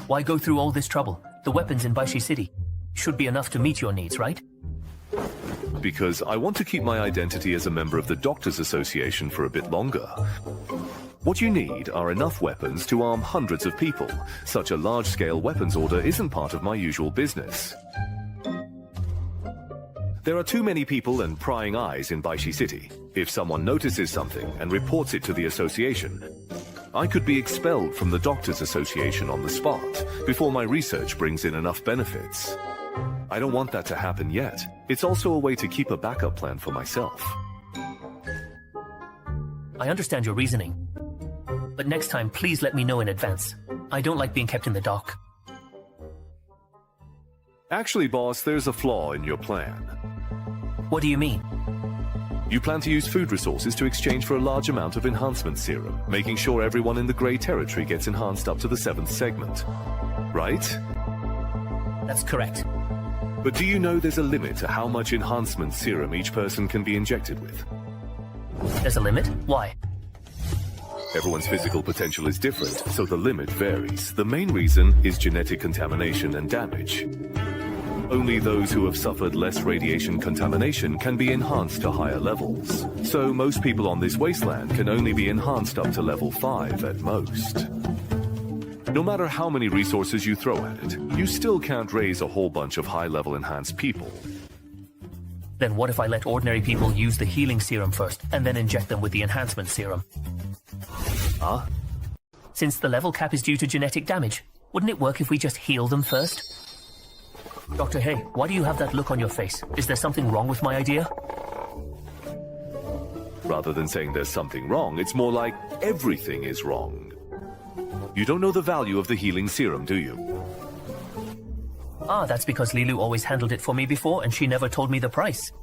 Why go through all this trouble? The weapons in Baishi City should be enough to meet your needs, right? Because I want to keep my identity as a member of the Doctors Association for a bit longer. What you need are enough weapons to arm hundreds of people. Such a large-scale weapons order isn't part of my usual business. There are too many people and prying eyes in Baishi City. If someone notices something and reports it to the association, I could be expelled from the Doctors Association on the spot before my research brings in enough benefits. I don't want that to happen yet. It's also a way to keep a backup plan for myself. I understand your reasoning. But next time, please let me know in advance. I don't like being kept in the dark. Actually, boss, there's a flaw in your plan. What do you mean? You plan to use food resources to exchange for a large amount of enhancement serum, making sure everyone in the Grey Territory gets enhanced up to the 7th segment. Right? That's correct. But do you know there's a limit to how much enhancement serum each person can be injected with? There's a limit? Why? Everyone's physical potential is different, so the limit varies. The main reason is genetic contamination and damage. Only those who have suffered less radiation contamination can be enhanced to higher levels. So most people on this wasteland can only be enhanced up to level 5 at most. No matter how many resources you throw at it, you still can't raise a whole bunch of high-level enhanced people. Then what if I let ordinary people use the healing serum first, and then inject them with the enhancement serum? Huh? Since the level cap is due to genetic damage, wouldn't it work if we just heal them first? Dr. Hay, why do you have that look on your face? Is there something wrong with my idea? Rather than saying there's something wrong, it's more like everything is wrong. You don't know the value of the healing serum, do you? Ah, that's because Lilu always handled it for me before, and she never told me the price.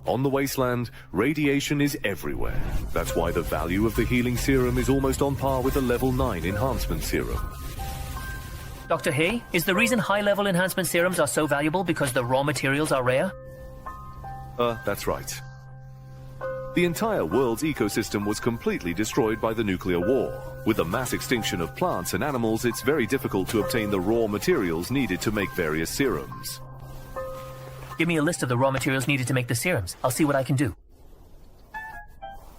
On the wasteland, radiation is everywhere. That's why the value of the healing serum is almost on par with a level 9 enhancement serum. Dr. Hay, is the reason high-level enhancement serums are so valuable because the raw materials are rare? That's right. The entire world's ecosystem was completely destroyed by the nuclear war. With the mass extinction of plants and animals, it's very difficult to obtain the raw materials needed to make various serums. Give me a list of the raw materials needed to make the serums. I'll see what I can do.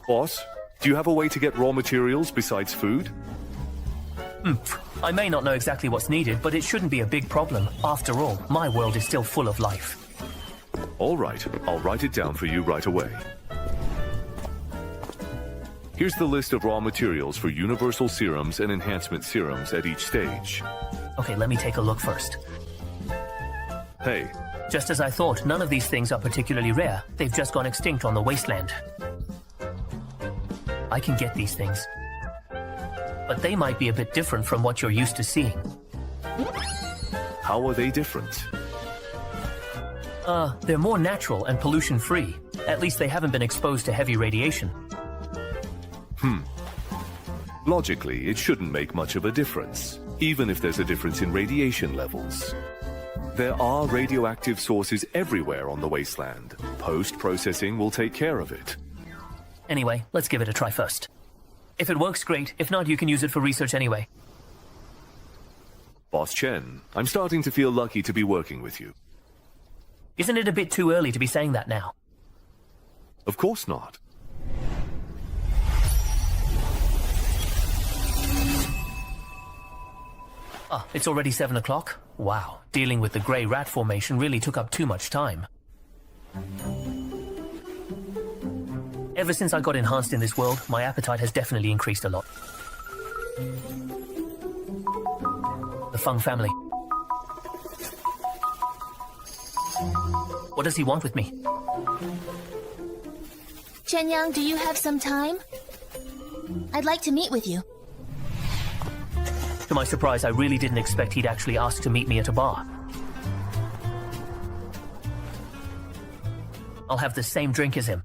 Boss, do you have a way to get raw materials besides food? I may not know exactly what's needed, but it shouldn't be a big problem. After all, my world is still full of life. All right, I'll write it down for you right away. Here's the list of raw materials for universal serums and enhancement serums at each stage. Okay, let me take a look first. Hey. Just as I thought, none of these things are particularly rare. They've just gone extinct on the wasteland. I can get these things. But they might be a bit different from what you're used to seeing. How are they different? They're more natural and pollution-free. At least they haven't been exposed to heavy radiation. Logically, it shouldn't make much of a difference, even if there's a difference in radiation levels. There are radioactive sources everywhere on the wasteland. Post-processing will take care of it. Anyway, let's give it a try first. If it works, great. If not, you can use it for research anyway. Boss Chen, I'm starting to feel lucky to be working with you. Isn't it a bit too early to be saying that now? Of course not. It's already 7 o'clock? Wow, dealing with the grey rat formation really took up too much time. Ever since I got enhanced in this world, my appetite has definitely increased a lot. The Feng family. What does he want with me? Chen Yang, do you have some time? I'd like to meet with you. To my surprise, I really didn't expect he'd actually ask to meet me at a bar. I'll have the same drink as him.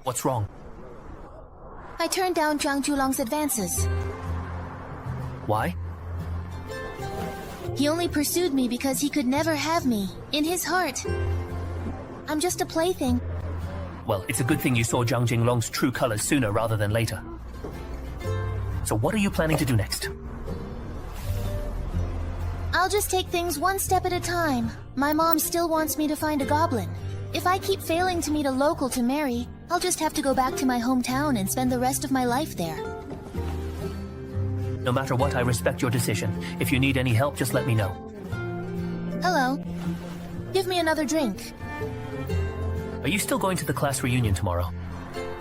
What's wrong? I turned down Zhang Julong's advances. Why? He only pursued me because he could never have me. In his heart. I'm just a plaything. Well, it's a good thing you saw Zhang Jinglong's true colors sooner rather than later. So what are you planning to do next? I'll just take things one step at a time. My mom still wants me to find a goblin. If I keep failing to meet a local to marry, I'll just have to go back to my hometown and spend the rest of my life there. No matter what, I respect your decision. If you need any help, just let me know. Hello. Give me another drink. Are you still going to the class reunion tomorrow?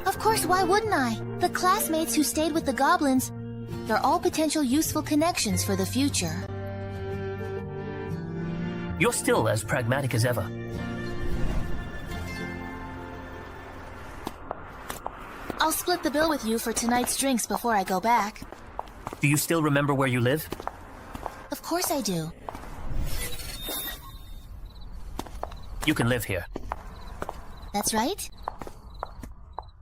Of course, why wouldn't I? The classmates who stayed with the goblins, they're all potential useful connections for the future. You're still as pragmatic as ever. I'll split the bill with you for tonight's drinks before I go back. Do you still remember where you live? Of course I do. You can live here. That's right.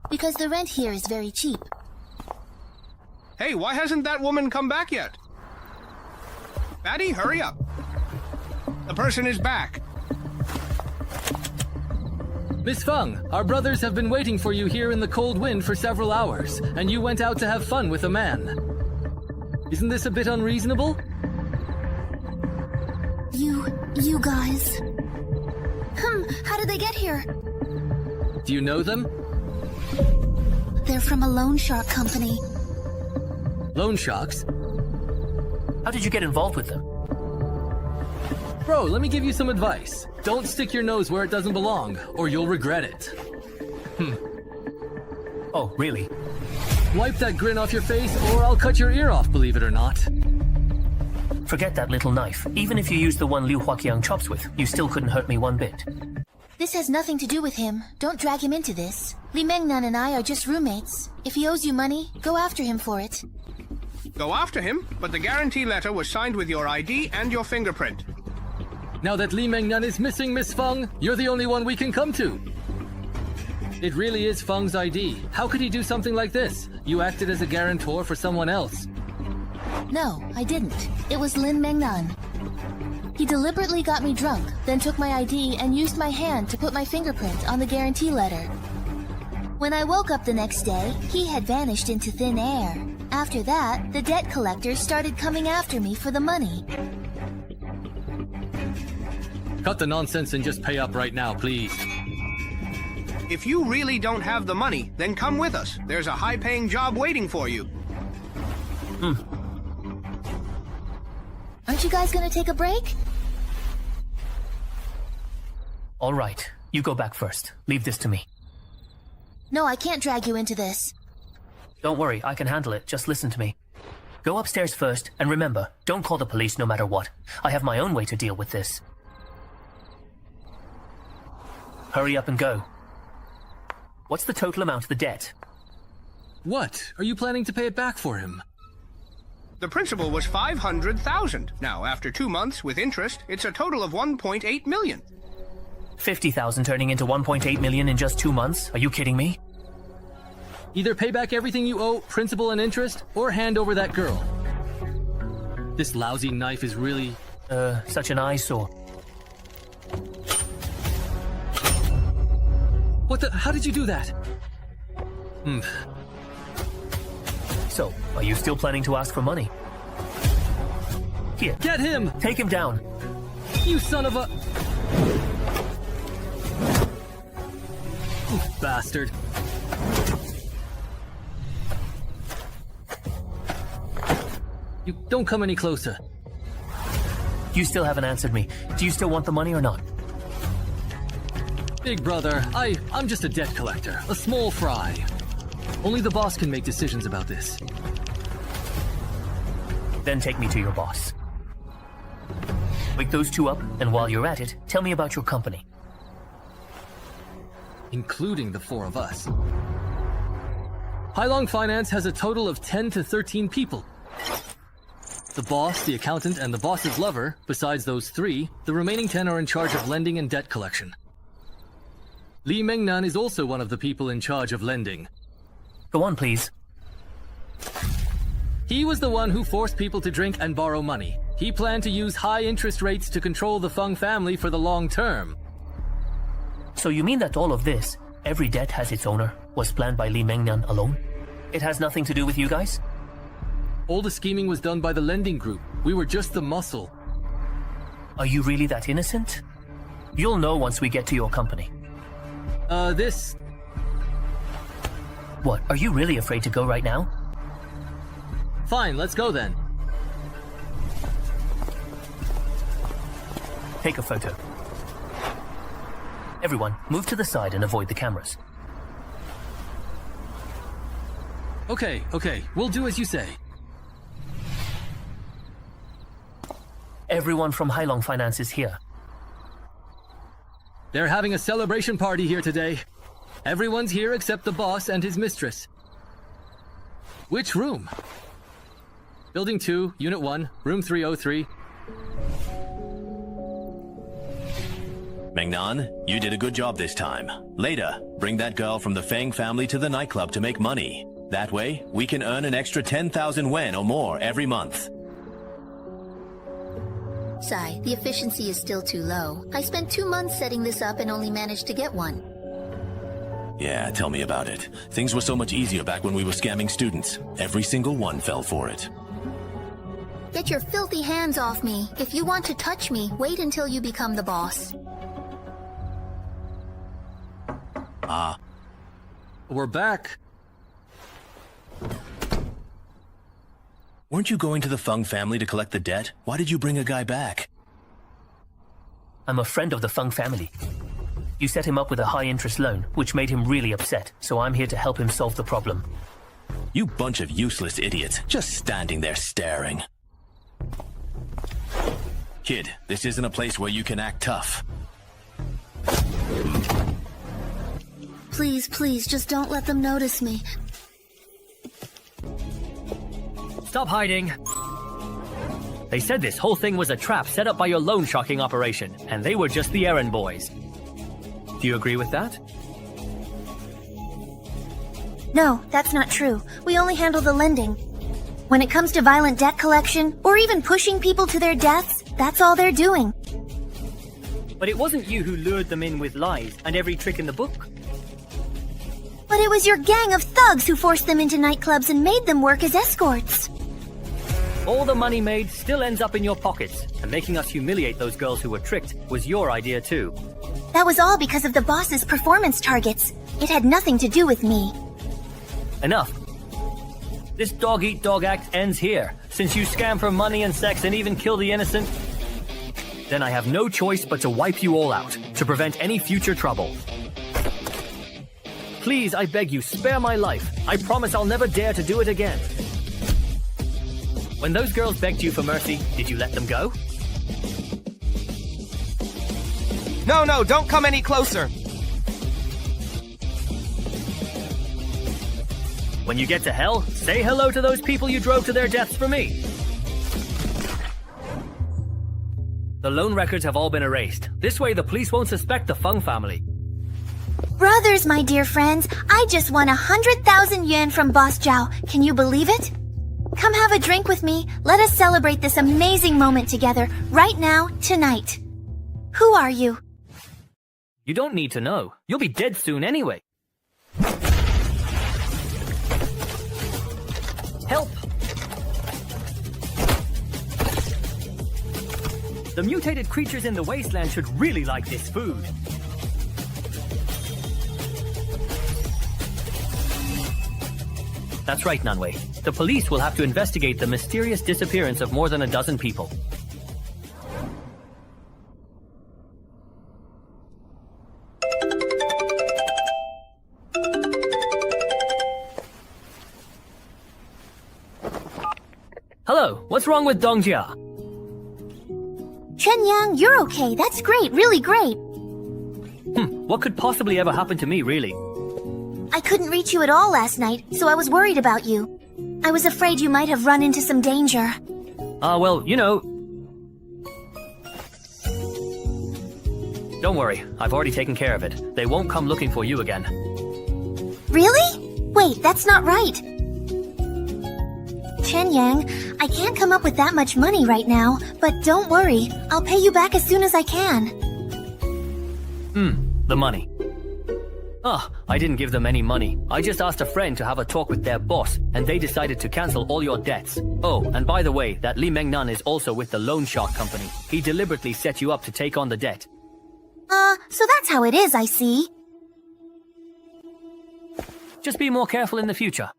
Because the rent here is very cheap. Hey, why hasn't that woman come back yet? Batty, hurry up. The person is back. Miss Feng, our brothers have been waiting for you here in the cold wind for several hours, and you went out to have fun with a man. Isn't this a bit unreasonable? You guys... how did they get here? Do you know them? They're from a loan shark company. Loan sharks? How did you get involved with them? Bro, let me give you some advice. Don't stick your nose where it doesn't belong, or you'll regret it. Oh, really? Wipe that grin off your face, or I'll cut your ear off, believe it or not. Forget that little knife. Even if you used the one Liu Huaqiang chops with, you still couldn't hurt me one bit. This has nothing to do with him. Don't drag him into this. Li Mengnan and I are just roommates. If he owes you money, go after him for it. Go after him, but the guarantee letter was signed with your ID and your fingerprint. Now that Li Mengnan is missing, Miss Feng, you're the only one we can come to. It really is Feng's ID. How could he do something like this? You acted as a guarantor for someone else. No, I didn't. It was Lin Mengnan. He deliberately got me drunk, then took my ID and used my hand to put my fingerprint on the guarantee letter. When I woke up the next day, he had vanished into thin air. After that, the debt collectors started coming after me for the money. Cut the nonsense and just pay up right now, please. If you really don't have the money, then come with us. There's a high-paying job waiting for you. Aren't you guys gonna take a break? All right, you go back first. Leave this to me. No, I can't drag you into this. Don't worry, I can handle it. Just listen to me. Go upstairs first, and remember, don't call the police no matter what. I have my own way to deal with this. Hurry up and go. What's the total amount of the debt? What? Are you planning to pay it back for him? The principal was 500,000. Now, after 2 months, with interest, it's a total of 1.8 million. 50,000 turning into 1.8 million in just 2 months? Are you kidding me? Either pay back everything you owe, principal and interest, or hand over that girl. This lousy knife is really... such an eyesore. What the... How did you do that? So, are you still planning to ask for money? Here. Get him! Take him down. You son of a... You bastard. You don't come any closer. You still haven't answered me. Do you still want the money or not? Big brother, I'm just a debt collector, a small fry. Only the boss can make decisions about this. Then take me to your boss. Wake those two up, and while you're at it, tell me about your company. Including the 4 of us. Hailong Finance has a total of 10 to 13 people. The boss, the accountant, and the boss's lover, besides those 3, the remaining 10 are in charge of lending and debt collection. Li Mengnan is also one of the people in charge of lending. Go on, please. He was the one who forced people to drink and borrow money. He planned to use high interest rates to control the Feng family for the long term. So you mean that all of this, every debt has its owner, was planned by Li Mengnan alone? It has nothing to do with you guys? All the scheming was done by the lending group. We were just the muscle. Are you really that innocent? You'll know once we get to your company. This... What, are you really afraid to go right now? Fine, let's go then. Take a photo. Everyone, move to the side and avoid the cameras. Okay, we'll do as you say. Everyone from Hailong Finance is here. They're having a celebration party here today. Everyone's here except the boss and his mistress. Which room? Building 2, Unit 1, Room 303. Mengnan, you did a good job this time. Later, bring that girl from the Feng family to the nightclub to make money. That way, we can earn an extra 10,000 wen or more every month. Sai, the efficiency is still too low. I spent 2 months setting this up and only managed to get one. Yeah, tell me about it. Things were so much easier back when we were scamming students. Every single one fell for it. Get your filthy hands off me. If you want to touch me, wait until you become the boss. We're back. Weren't you going to the Feng family to collect the debt? Why did you bring a guy back? I'm a friend of the Feng family. You set him up with a high-interest loan, which made him really upset, so I'm here to help him solve the problem. You bunch of useless idiots, just standing there staring. Kid, this isn't a place where you can act tough. Please, please, just don't let them notice me. Stop hiding. They said this whole thing was a trap set up by your loan sharking operation, and they were just the errand boys. Do you agree with that? No, that's not true. We only handle the lending. When it comes to violent debt collection, or even pushing people to their deaths, that's all they're doing. But it wasn't you who lured them in with lies and every trick in the book. But it was your gang of thugs who forced them into nightclubs and made them work as escorts. All the money made still ends up in your pockets, and making us humiliate those girls who were tricked was your idea too. That was all because of the boss's performance targets. It had nothing to do with me. Enough. This dog-eat-dog act ends here. Since you scam for money and sex and even kill the innocent, then I have no choice but to wipe you all out, to prevent any future trouble. Please, I beg you, spare my life. I promise I'll never dare to do it again. When those girls begged you for mercy, did you let them go? No, don't come any closer. When you get to hell, say hello to those people you drove to their deaths for me. The loan records have all been erased. This way the police won't suspect the Feng family. Brothers, my dear friends, I just won 100,000 yuan from Boss Zhao. Can you believe it? Come have a drink with me. Let us celebrate this amazing moment together, right now, tonight. Who are you? You don't need to know. You'll be dead soon anyway. Help! The mutated creatures in the wasteland should really like this food. That's right, Nanwei. The police will have to investigate the mysterious disappearance of more than a dozen people. Hello, what's wrong with Dongjia? Chen Yang, you're okay. That's great, really great. What could possibly ever happen to me, really? I couldn't reach you at all last night, so I was worried about you. I was afraid you might have run into some danger. Well, you know... Don't worry, I've already taken care of it. They won't come looking for you again. Really? Wait, that's not right. Chen Yang, I can't come up with that much money right now, but don't worry, I'll pay you back as soon as I can. The money. I didn't give them any money. I just asked a friend to have a talk with their boss, and they decided to cancel all your debts. Oh, and by the way, that Li Mengnan is also with the loan shark company. He deliberately set you up to take on the debt. So that's how it is, I see. Just be more careful in the future.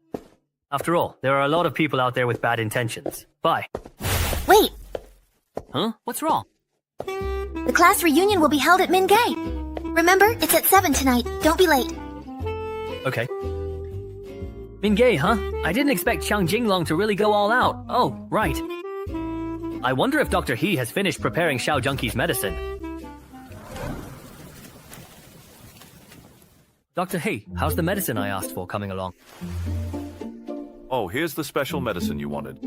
After all, there are a lot of people out there with bad intentions. Bye. Wait! Huh? What's wrong? The class reunion will be held at Mingay. Remember, it's at 7 tonight. Don't be late. Okay. Mingay, huh? I didn't expect Xiang Jinglong to really go all out. Oh, right. I wonder if Dr. He has finished preparing Xiao Junkie's medicine. Dr. He, how's the medicine I asked for coming along? Oh, here's the special medicine you wanted.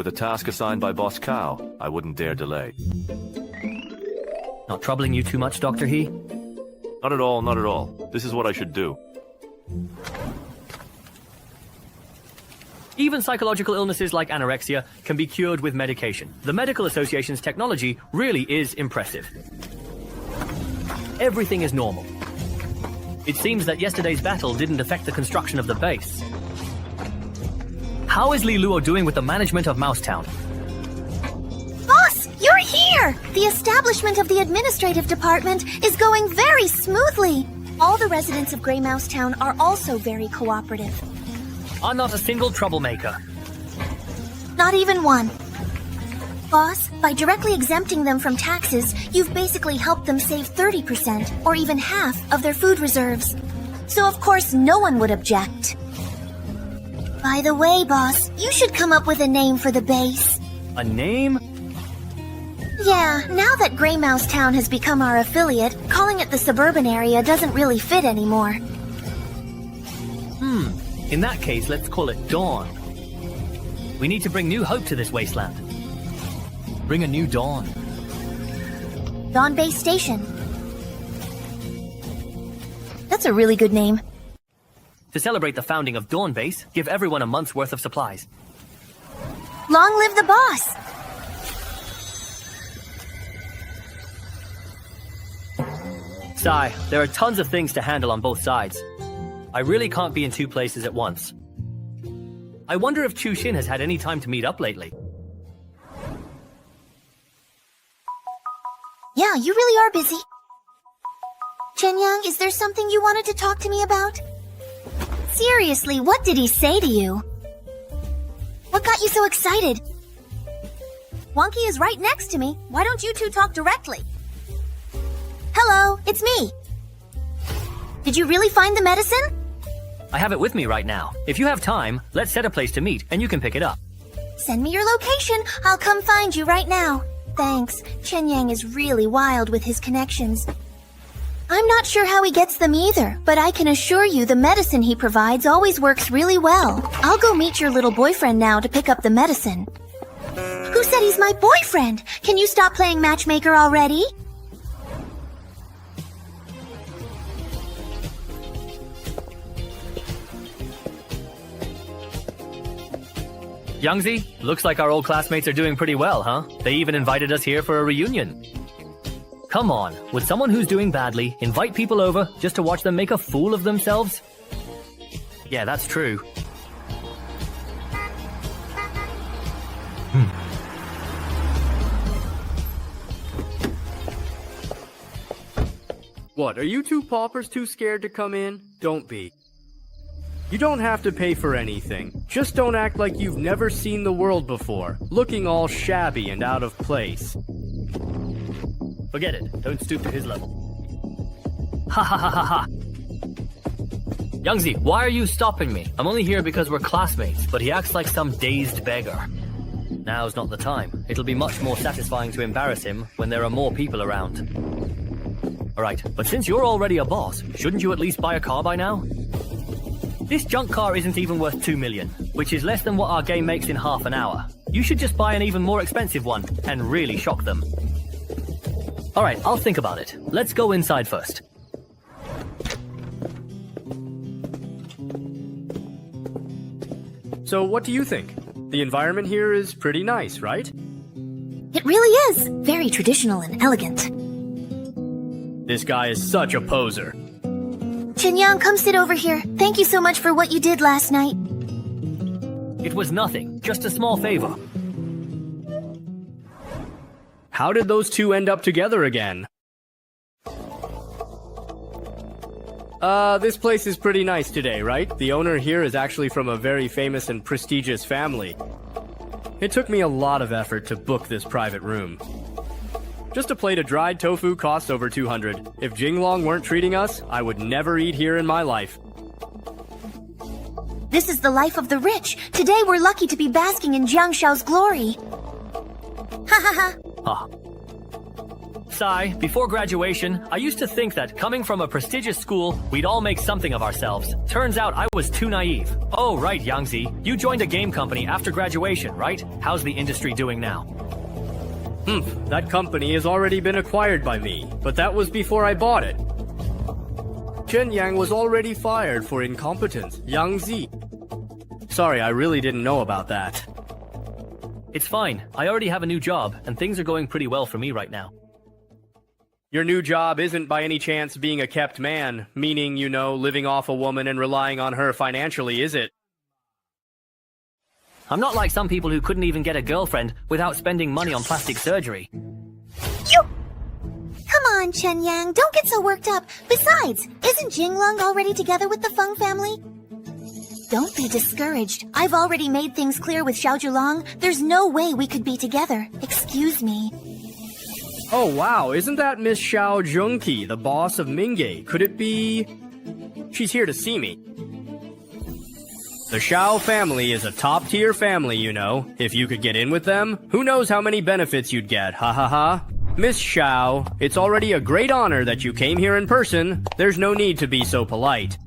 with a task assigned by Boss Cow. I wouldn't dare delay. Not troubling you too much, Dr. He? Not at all, not at all. This is what I should do. Even psychological illnesses like anorexia can be cured with medication. The Medical Association's technology really is impressive. Everything is normal. It seems that yesterday's battle didn't affect the construction of the base. How is Li Luo doing with the management of Mousetown? Boss, you're here! The establishment of the administrative department is going very smoothly. All the residents of Grey Mouse Town are also very cooperative. I'm not a single troublemaker. Not even one. Boss, by directly exempting them from taxes, you've basically helped them save 30% or even half of their food reserves. So of course no one would object. By the way, boss, you should come up with a name for the base. A name? Yeah, now that Grey Mouse Town has become our affiliate, calling it the suburban area doesn't really fit anymore. In that case, let's call it Dawn. We need to bring new hope to this wasteland. Bring a new dawn. Dawn Base Station. That's a really good name. To celebrate the founding of Dawn Base, give everyone a month's worth of supplies. Long live the boss! Sai, there are tons of things to handle on both sides. I really can't be in two places at once. I wonder if Chu Xin has had any time to meet up lately. Yeah, you really are busy. Chen Yang, is there something you wanted to talk to me about? Seriously, what did he say to you? What got you so excited? Wonky is right next to me. Why don't you two talk directly? Hello, it's me. Did you really find the medicine? I have it with me right now. If you have time, let's set a place to meet, and you can pick it up. Send me your location. I'll come find you right now. Thanks. Chen Yang is really wild with his connections. I'm not sure how he gets them either, but I can assure you the medicine he provides always works really well. I'll go meet your little boyfriend now to pick up the medicine. Who said he's my boyfriend? Can you stop playing matchmaker already? Youngzi, looks like our old classmates are doing pretty well, huh? They even invited us here for a reunion. Come on, would someone who's doing badly invite people over just to watch them make a fool of themselves? Yeah, that's true. What, are you two paupers too scared to come in? Don't be. You don't have to pay for anything. Just don't act like you've never seen the world before, looking all shabby and out of place. Forget it. Don't stoop to his level. Ha ha ha ha ha. Youngzi, why are you stopping me? I'm only here because we're classmates, but he acts like some dazed beggar. Now's not the time. It'll be much more satisfying to embarrass him when there are more people around. Alright, but since you're already a boss, shouldn't you at least buy a car by now? This junk car isn't even worth 2 million, which is less than what our game makes in half an hour. You should just buy an even more expensive one and really shock them. Alright, I'll think about it. Let's go inside first. So what do you think? The environment here is pretty nice, right? It really is. Very traditional and elegant. This guy is such a poser. Chen Yang, come sit over here. Thank you so much for what you did last night. It was nothing, just a small favor. How did those two end up together again? This place is pretty nice today, right? The owner here is actually from a very famous and prestigious family. It took me a lot of effort to book this private room. Just a plate of dried tofu costs over 200. If Jinglong weren't treating us, I would never eat here in my life. This is the life of the rich. Today we're lucky to be basking in Jiangshao's glory. Ha ha ha. Ah. Sai, before graduation, I used to think that coming from a prestigious school, we'd all make something of ourselves. Turns out I was too naive. Oh, right, Yangzi. You joined a game company after graduation, right? How's the industry doing now? That company has already been acquired by me, but that was before I bought it. Chen Yang was already fired for incompetence. Yangzi. Sorry, I really didn't know about that. It's fine. I already have a new job, and things are going pretty well for me right now. Your new job isn't by any chance being a kept man, meaning, you know, living off a woman and relying on her financially, is it? I'm not like some people who couldn't even get a girlfriend without spending money on plastic surgery. Come on, Chen Yang, don't get so worked up. Besides, isn't Jinglong already together with the Feng family? Don't be discouraged. I've already made things clear with Xiao Zhulong. There's no way we could be together. Excuse me. Oh wow, isn't that Miss Xiao Zhengqi, the boss of Mingei? Could it be... She's here to see me. The Xiao family is a top-tier family, you know. If you could get in with them, who knows how many benefits you'd get, ha ha ha. Miss Xiao, it's already a great honor that you came here in person. There's no need to be so polite.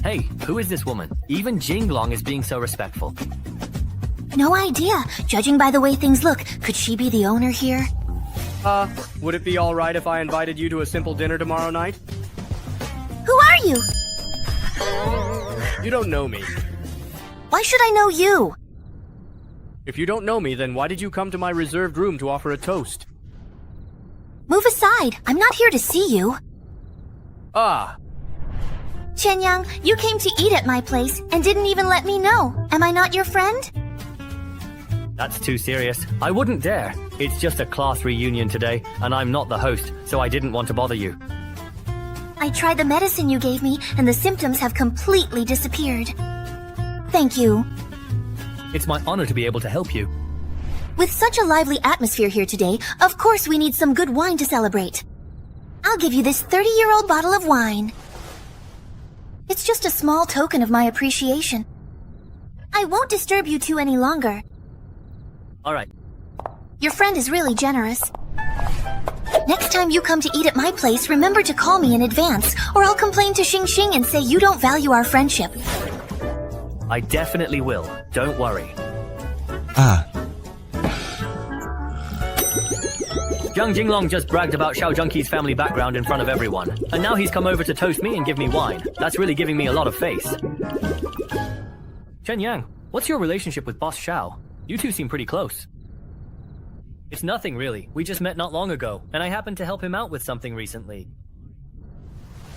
Hey, who is this woman? Even Jinglong is being so respectful. No idea. Judging by the way things look, could she be the owner here? Would it be alright if I invited you to a simple dinner tomorrow night? Who are you? You don't know me. Why should I know you? If you don't know me, then why did you come to my reserved room to offer a toast? Move aside. I'm not here to see you. Chen Yang, you came to eat at my place and didn't even let me know. Am I not your friend? That's too serious. I wouldn't dare. It's just a class reunion today, and I'm not the host, so I didn't want to bother you. I tried the medicine you gave me, and the symptoms have completely disappeared. Thank you. It's my honor to be able to help you. With such a lively atmosphere here today, of course we need some good wine to celebrate. I'll give you this 30-year-old bottle of wine. It's just a small token of my appreciation. I won't disturb you two any longer. Alright. Your friend is really generous. Next time you come to eat at my place, remember to call me in advance, or I'll complain to Xing Xing and say you don't value our friendship. I definitely will. Don't worry. Young Jinglong just bragged about Xiao Zhengqi's family background in front of everyone, and now he's come over to toast me and give me wine. That's really giving me a lot of face. Chen Yang, what's your relationship with Boss Xiao? You two seem pretty close. It's nothing really. We just met not long ago, and I happened to help him out with something recently.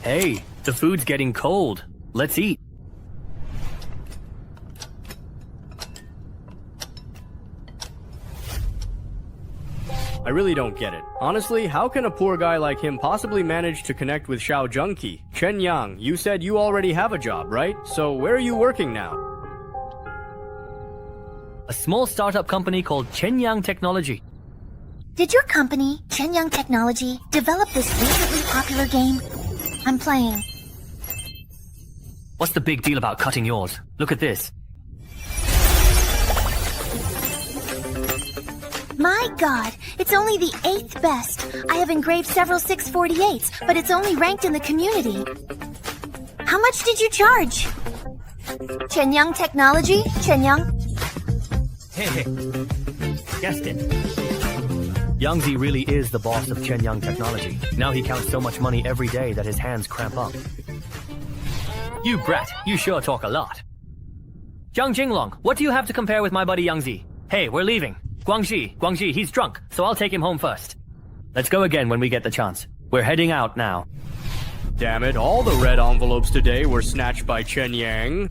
Hey, the food's getting cold. Let's eat. I really don't get it. Honestly, how can a poor guy like him possibly manage to connect with Xiao Zhengqi? Chen Yang, you said you already have a job, right? So where are you working now? A small startup company called Chenyang Technology. Did your company, Chenyang Technology, develop this recently popular game? I'm playing. What's the big deal about cutting yours? Look at this. My god, it's only the 8th best. I have engraved several 648s, but it's only ranked in the community. How much did you charge? Chenyang Technology? Chenyang? Hey, guessed it. Yangzi really is the boss of Chenyang Technology. Now he counts so much money every day that his hands cramp up. You brat, you sure talk a lot. Jiang Jinglong, what do you have to compare with my buddy Yangzi? Hey, we're leaving. Guangxi, he's drunk, so I'll take him home first. Let's go again when we get the chance. We're heading out now. Damn it, all the red envelopes today were snatched by Chen Yang.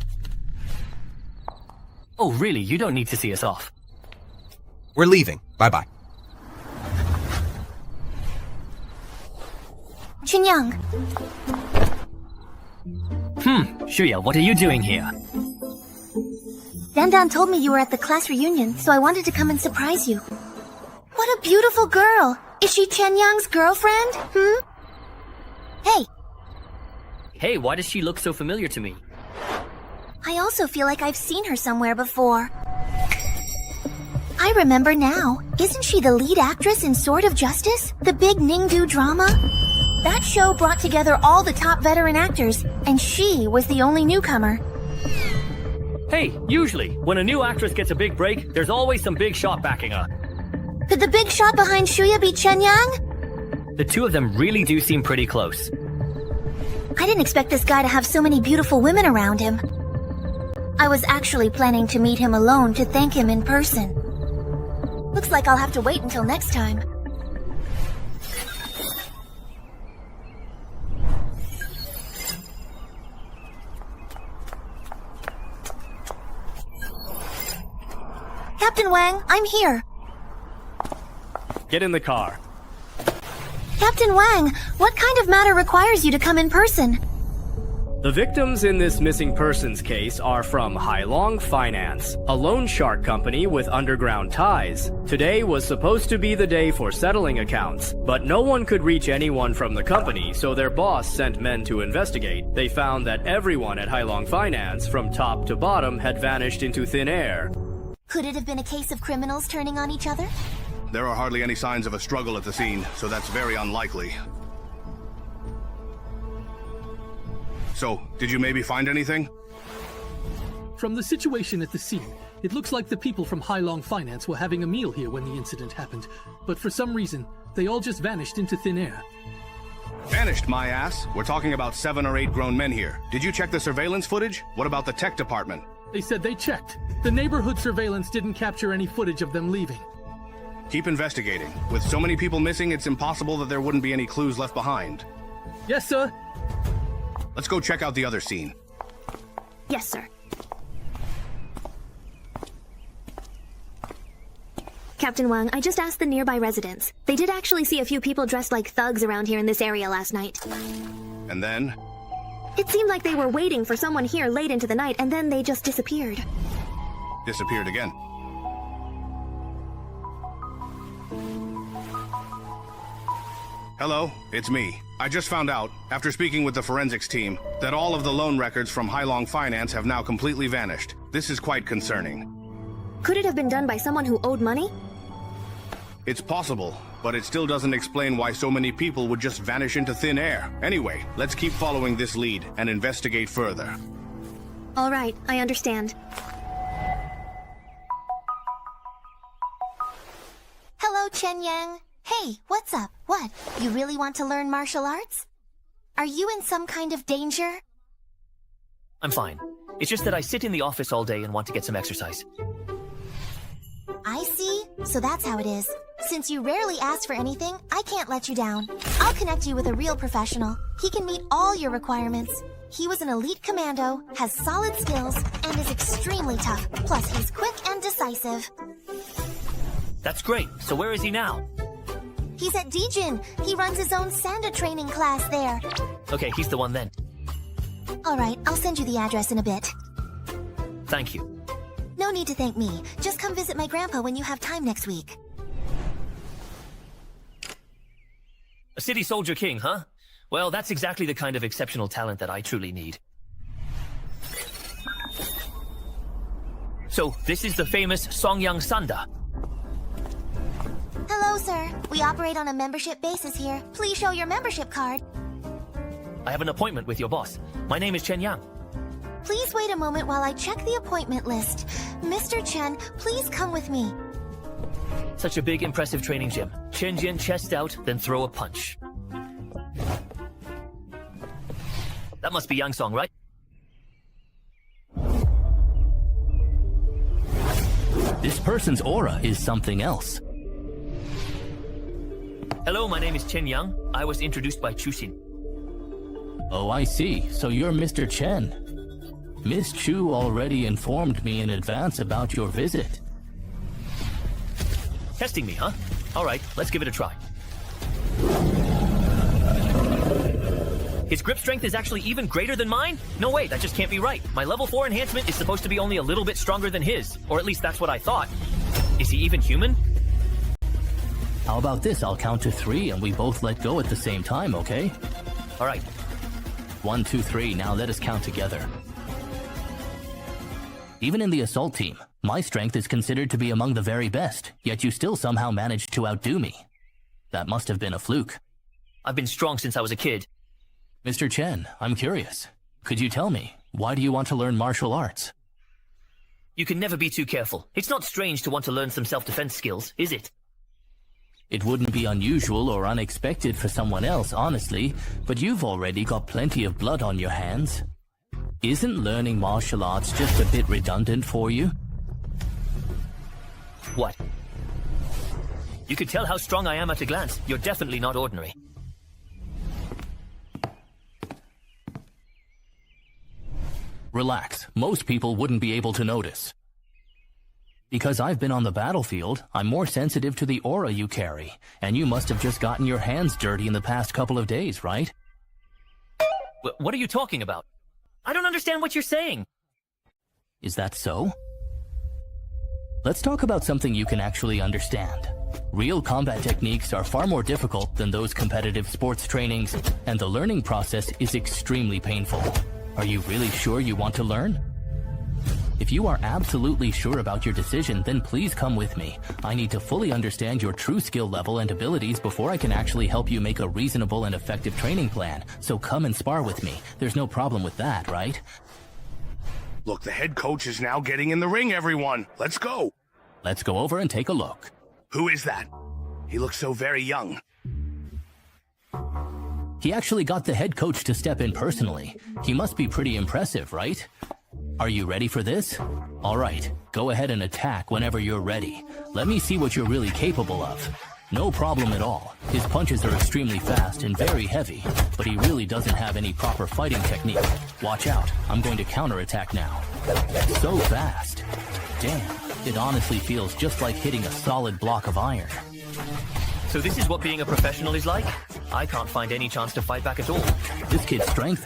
Oh, really? You don't need to see us off. We're leaving. Bye-bye. Chenyang. Shuya, what are you doing here? Dandan told me you were at the class reunion, so I wanted to come and surprise you. What a beautiful girl! Is she Chenyang's girlfriend? Hey! Hey, why does she look so familiar to me? I also feel like I've seen her somewhere before. I I remember now. Isn't she the lead actress in Sword of Justice? The big Ningdu drama? That show brought together all the top veteran actors, and she was the only newcomer. Hey, usually, when a new actress gets a big break, there's always some big shot backing her. Could the big shot behind Shuya be Chen Yang? The two of them really do seem pretty close. I didn't expect this guy to have so many beautiful women around him. I was actually planning to meet him alone to thank him in person. Looks like I'll have to wait until next time. Captain Wang, I'm here. Get in the car. Captain Wang, what kind of matter requires you to come in person? The victims in this missing persons case are from Hailong Finance, a loan shark company with underground ties. Today was supposed to be the day for settling accounts, but no one could reach anyone from the company, so their boss sent men to investigate. They found that everyone at Hailong Finance, from top to bottom, had vanished into thin air. Could it have been a case of criminals turning on each other? There are hardly any signs of a struggle at the scene, so that's very unlikely. So, did you maybe find anything? From the situation at the scene, it looks like the people from Hailong Finance were having a meal here when the incident happened, but for some reason, they all just vanished into thin air. Vanished, my ass. We're talking about 7 or 8 grown men here. Did you check the surveillance footage? What about the tech department? They said they checked. The neighborhood surveillance didn't capture any footage of them leaving. Keep investigating. With so many people missing, it's impossible that there wouldn't be any clues left behind. Yes, sir. Let's go check out the other scene. Yes, sir. Captain Wang, I just asked the nearby residents. They did actually see a few people dressed like thugs around here in this area last night. And then? It seemed like they were waiting for someone here late into the night, and then they just disappeared. Disappeared again. Hello, it's me. I just found out, after speaking with the forensics team, that all of the loan records from Hailong Finance have now completely vanished. This is quite concerning. Could it have been done by someone who owed money? It's possible, but it still doesn't explain why so many people would just vanish into thin air. Anyway, let's keep following this lead and investigate further. All right, I understand. Hello, Chen Yang. Hey, what's up? What? You really want to learn martial arts? Are you in some kind of danger? I'm fine. It's just that I sit in the office all day and want to get some exercise. I see. So that's how it is. Since you rarely ask for anything, I can't let you down. I'll connect you with a real professional. He can meet all your requirements. He was an elite commando, has solid skills, and is extremely tough. Plus, he's quick and decisive. That's great. So where is he now? He's at Dijin. He runs his own Sanda training class there. Okay, he's the one then. All right, I'll send you the address in a bit. Thank you. No need to thank me. Just come visit my grandpa when you have time next week. A city soldier king, huh? Well, that's exactly the kind of exceptional talent that I truly need. So, this is the famous Songyang Sanda. Hello, sir. We operate on a membership basis here. Please show your membership card. I have an appointment with your boss. My name is Chen Yang. Please wait a moment while I check the appointment list. Mr. Chen, please come with me. Such a big, impressive training gym. Chin Jin, chest out, then throw a punch. That must be Yang Song, right? This person's aura is something else. Hello, my name is Chen Yang. I was introduced by Chu-Xin. Oh, I see. So you're Mr. Chen. Miss Chu already informed me in advance about your visit. Testing me, huh? Alright, let's give it a try. His grip strength is actually even greater than mine? No way, that just can't be right. My level 4 enhancement is supposed to be only a little bit stronger than his. Or at least that's what I thought. Is he even human? How about this? I'll count to 3 and we both let go at the same time, okay? Alright. 1, 2, 3. Now let us count together. Even in the assault team, my strength is considered to be among the very best, yet you still somehow managed to outdo me. That must have been a fluke. I've been strong since I was a kid. Mr. Chen, I'm curious. Could you tell me, why do you want to learn martial arts? You can never be too careful. It's not strange to want to learn some self-defense skills, is it? It wouldn't be unusual or unexpected for someone else, honestly, but you've already got plenty of blood on your hands. Isn't learning martial arts just a bit redundant for you? What? You could tell how strong I am at a glance. You're definitely not ordinary. Relax, most people wouldn't be able to notice. Because I've been on the battlefield, I'm more sensitive to the aura you carry, and you must have just gotten your hands dirty in the past couple of days, right? What are you talking about? I don't understand what you're saying. Is that so? Let's talk about something you can actually understand. Real combat techniques are far more difficult than those competitive sports trainings, and the learning process is extremely painful. Are you really sure you want to learn? If you are absolutely sure about your decision, then please come with me. I need to fully understand your true skill level and abilities before I can actually help you make a reasonable and effective training plan. So come and spar with me. There's no problem with that, right? Look, the head coach is now getting in the ring, everyone. Let's go. Let's go over and take a look. Who is that? He looks so very young. He actually got the head coach to step in personally. He must be pretty impressive, right? Are you ready for this? Alright, go ahead and attack whenever you're ready. Let me see what you're really capable of. No problem at all. His punches are extremely fast and very heavy, but he really doesn't have any proper fighting technique. Watch out, I'm going to counterattack now. So fast. Damn, it honestly feels just like hitting a solid block of iron. So this is what being a professional is like? I can't find any chance to fight back at all. This kid's strength,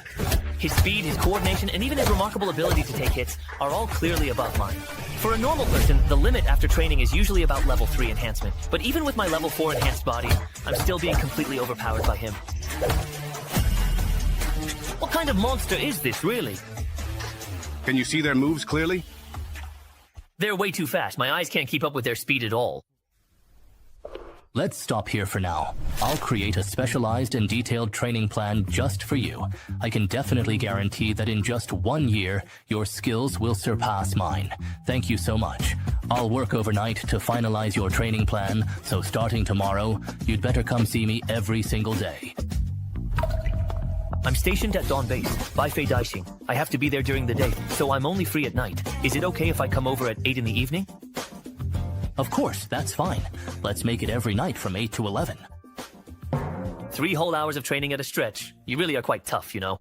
his speed, his coordination, and even his remarkable ability to take hits are all clearly above mine. For a normal person, the limit after training is usually about level 3 enhancement, but even with my level 4 enhanced body, I'm still being completely overpowered by him. What kind of monster is this, really? Can you see their moves clearly? They're way too fast. My eyes can't keep up with their speed at all. Let's stop here for now. I'll create a specialized and detailed training plan just for you. I can definitely guarantee that in just 1 year, your skills will surpass mine. Thank you so much. I'll work overnight to finalize your training plan, so starting tomorrow, you'd better come see me every single day. I'm stationed at Dawn Base, by Fei Daixing. I have to be there during the day, so I'm only free at night. Is it okay if I come over at 8 in the evening? Of course, that's fine. Let's make it every night from 8 to 11. 3 whole hours of training at a stretch. You really are quite tough, you know.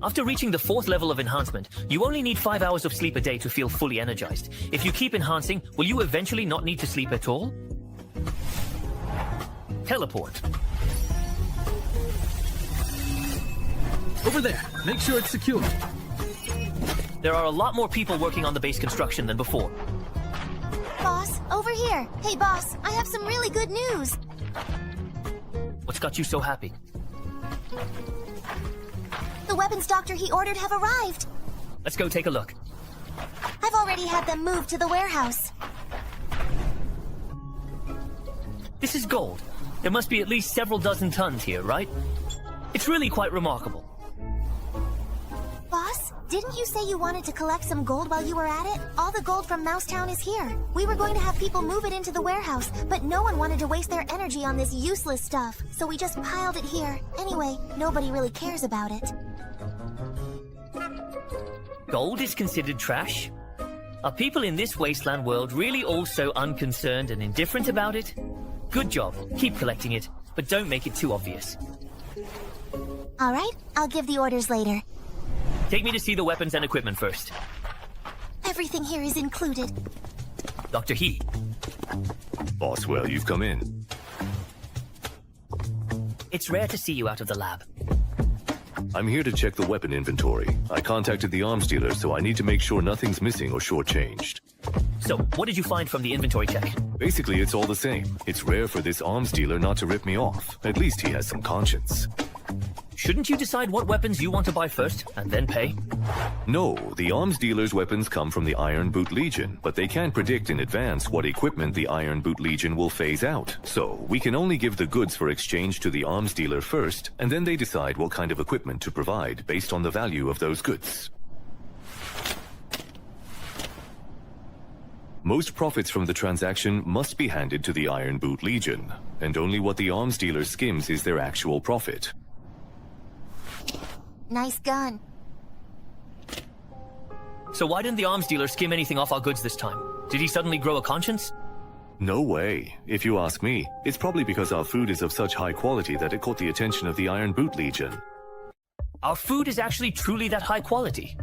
After reaching the 4th level of enhancement, you only need 5 hours of sleep a day to feel fully energized. If you keep enhancing, will you eventually not need to sleep at all? Teleport. Over there. Make sure it's secure. There are a lot more people working on the base construction than before. Boss, over here. Hey, boss, I have some really good news. What's got you so happy? The weapons doctor he ordered have arrived. Let's go take a look. I've already had them moved to the warehouse. This is gold. There must be at least several dozen tons here, right? It's really quite remarkable. Boss, didn't you say you wanted to collect some gold while you were at it? All the gold from Mousetown is here. We were going to have people move it into the warehouse, but no one wanted to waste their energy on this useless stuff, so we just piled it here. Anyway, nobody really cares about it. Gold is considered trash? Are people in this wasteland world really all so unconcerned and indifferent about it? Good job. Keep collecting it, but don't make it too obvious. Alright, I'll give the orders later. Take me to see the weapons and equipment first. Everything here is included. Dr. He. Boswell, you've come in. It's rare to see you out of the lab. I'm here to check the weapon inventory. I contacted the arms dealer, so I need to make sure nothing's missing or shortchanged. So, what did you find from the inventory check? Basically, it's all the same. It's rare for this arms dealer not to rip me off. At least he has some conscience. Shouldn't you decide what weapons you want to buy first, and then pay? No, the arms dealer's weapons come from the Iron Boot Legion, but they can't predict in advance what equipment the Iron Boot Legion will phase out. So, we can only give the goods for exchange to the arms dealer first, and then they decide what kind of equipment to provide based on the value of those goods. Most profits from the transaction must be handed to the Iron Boot Legion, and only what the arms dealer skims is their actual profit. Nice gun. So why didn't the arms dealer skim anything off our goods this time? Did he suddenly grow a conscience? No way. If you ask me, it's probably because our food is of such high quality that it caught the attention of the Iron Boot Legion. Our food is actually truly that high quality.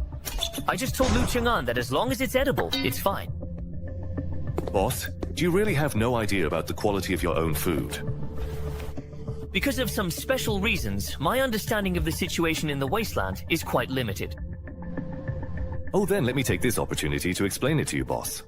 I just told Liu Cheng'an that as long as it's edible, it's fine. Boss, do you really have no idea about the quality of your own food? Because of some special reasons, my understanding of the situation in the wasteland is quite limited. Oh, then let me take this opportunity to explain it to you, boss.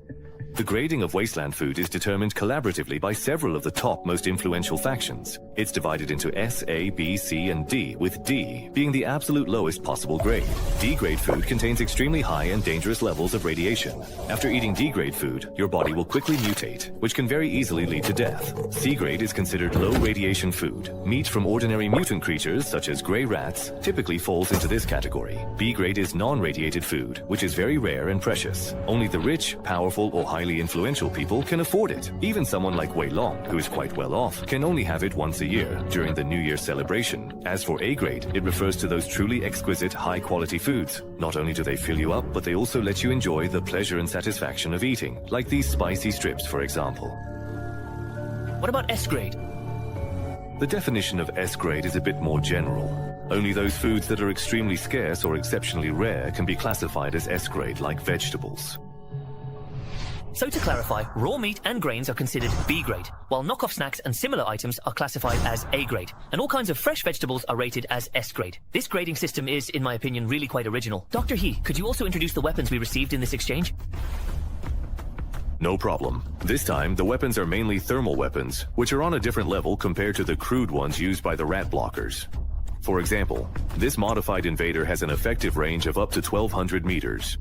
The grading of wasteland food is determined collaboratively by several of the top most influential factions. It's divided into S, A, B, C, and D, with D being the absolute lowest possible grade. D-grade food contains extremely high and dangerous levels of radiation. After eating D-grade food, your body will quickly mutate, which can very easily lead to death. C-grade is considered low radiation food. Meat from ordinary mutant creatures, such as gray rats, typically falls into this category. B-grade is non-radiated food, which is very rare and precious. Only the rich, powerful, or highly influential people can afford it. Even someone like Wei Long, who is quite well off, can only have it once a year, during the New Year celebration. As for A-grade, it refers to those truly exquisite, high-quality foods. Not only do they fill you up, but they also let you enjoy the pleasure and satisfaction of eating, like these spicy strips, for example. What about S-grade? The definition of S-grade is a bit more general. Only those foods that are extremely scarce or exceptionally rare can be classified as S-grade, like vegetables. So to clarify, raw meat and grains are considered B-grade, while knockoff snacks and similar items are classified as A-grade, and all kinds of fresh vegetables are rated as S-grade. This grading system is, in my opinion, really quite original. Dr. He, could you also introduce the weapons we received in this exchange? No problem. This time, the weapons are mainly thermal weapons, which are on a different level compared to the crude ones used by the rat blockers. For example, this modified invader has an effective range of up to 1,200 meters.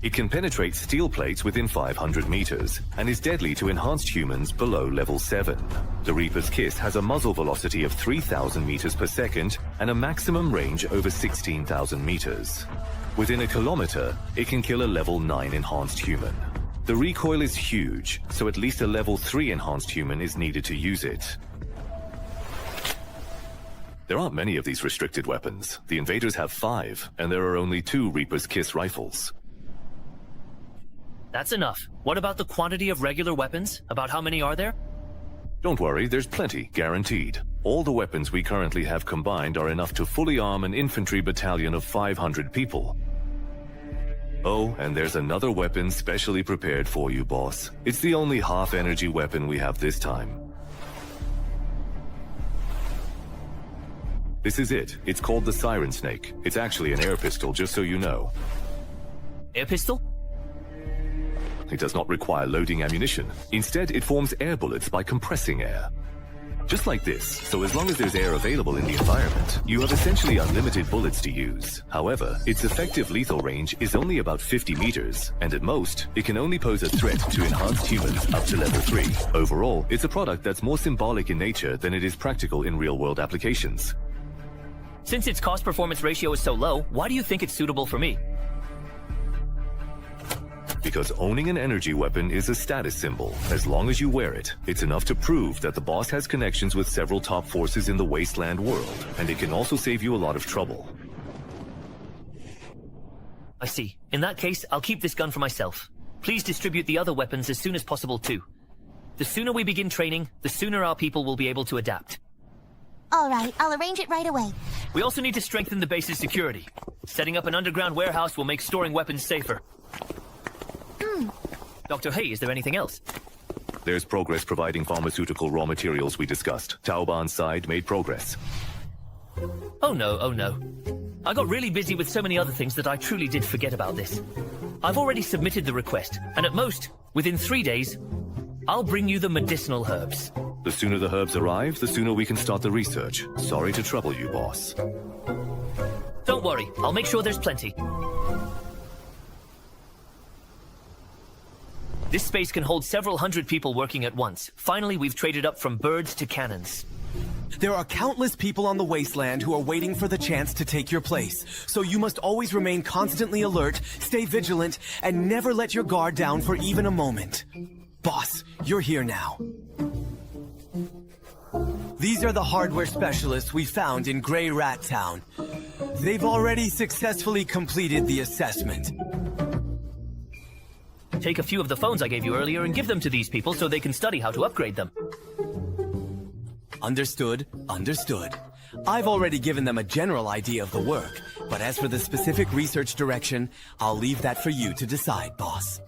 It can penetrate steel plates within 500 meters, and is deadly to enhanced humans below level 7. The Reaper's Kiss has a muzzle velocity of 3,000 meters per second, and a maximum range over 16,000 meters. Within a kilometer, it can kill a level 9 enhanced human. The recoil is huge, so at least a level 3 enhanced human is needed to use it. There aren't many of these restricted weapons. The invaders have 5, and there are only 2 Reaper's Kiss rifles. That's enough. What about the quantity of regular weapons? About how many are there? Don't worry, there's plenty, guaranteed. All the weapons we currently have combined are enough to fully arm an infantry battalion of 500 people. Oh, and there's another weapon specially prepared for you, boss. It's the only half-energy weapon we have this time. This is it. It's called the Siren Snake. It's actually an air pistol, just so you know. Air pistol? It does not require loading ammunition. Instead, it forms air bullets by compressing air. Just like this, so as long as there's air available in the environment, you have essentially unlimited bullets to use. However, its effective lethal range is only about 50 meters, and at most, it can only pose a threat to enhanced humans up to level 3. Overall, it's a product that's more symbolic in nature than it is practical in real-world applications. Since its cost-performance ratio is so low, why do you think it's suitable for me? Because owning an energy weapon is a status symbol. As long as you wear it, it's enough to prove that the boss has connections with several top forces in the wasteland world, and it can also save you a lot of trouble. I see. In that case, I'll keep this gun for myself. Please distribute the other weapons as soon as possible too. The sooner we begin training, the sooner our people will be able to adapt. All right, I'll arrange it right away. We also need to strengthen the base's security. Setting up an underground warehouse will make storing weapons safer. Dr. Hay, is there anything else? There's progress providing pharmaceutical raw materials we discussed. Taoban's side made progress. Oh no, oh no. I got really busy with so many other things that I truly did forget about this. I've already submitted the request, and at most, within 3 days, I'll bring you the medicinal herbs. The sooner the herbs arrive, the sooner we can start the research. Sorry to trouble you, boss. Don't worry, I'll make sure there's plenty. This space can hold several hundred people working at once. Finally, we've traded up from birds to cannons. There are countless people on the wasteland who are waiting for the chance to take your place. So you must always remain constantly alert, stay vigilant, and never let your guard down for even a moment. Boss, you're here now. These are the hardware specialists we found in Grey Rat Town. They've already successfully completed the assessment. Take a few of the phones I gave you earlier and give them to these people so they can study how to upgrade them. Understood, understood. I've already given them a general idea of the work, but as for the specific research direction, I'll leave that for you to decide, boss.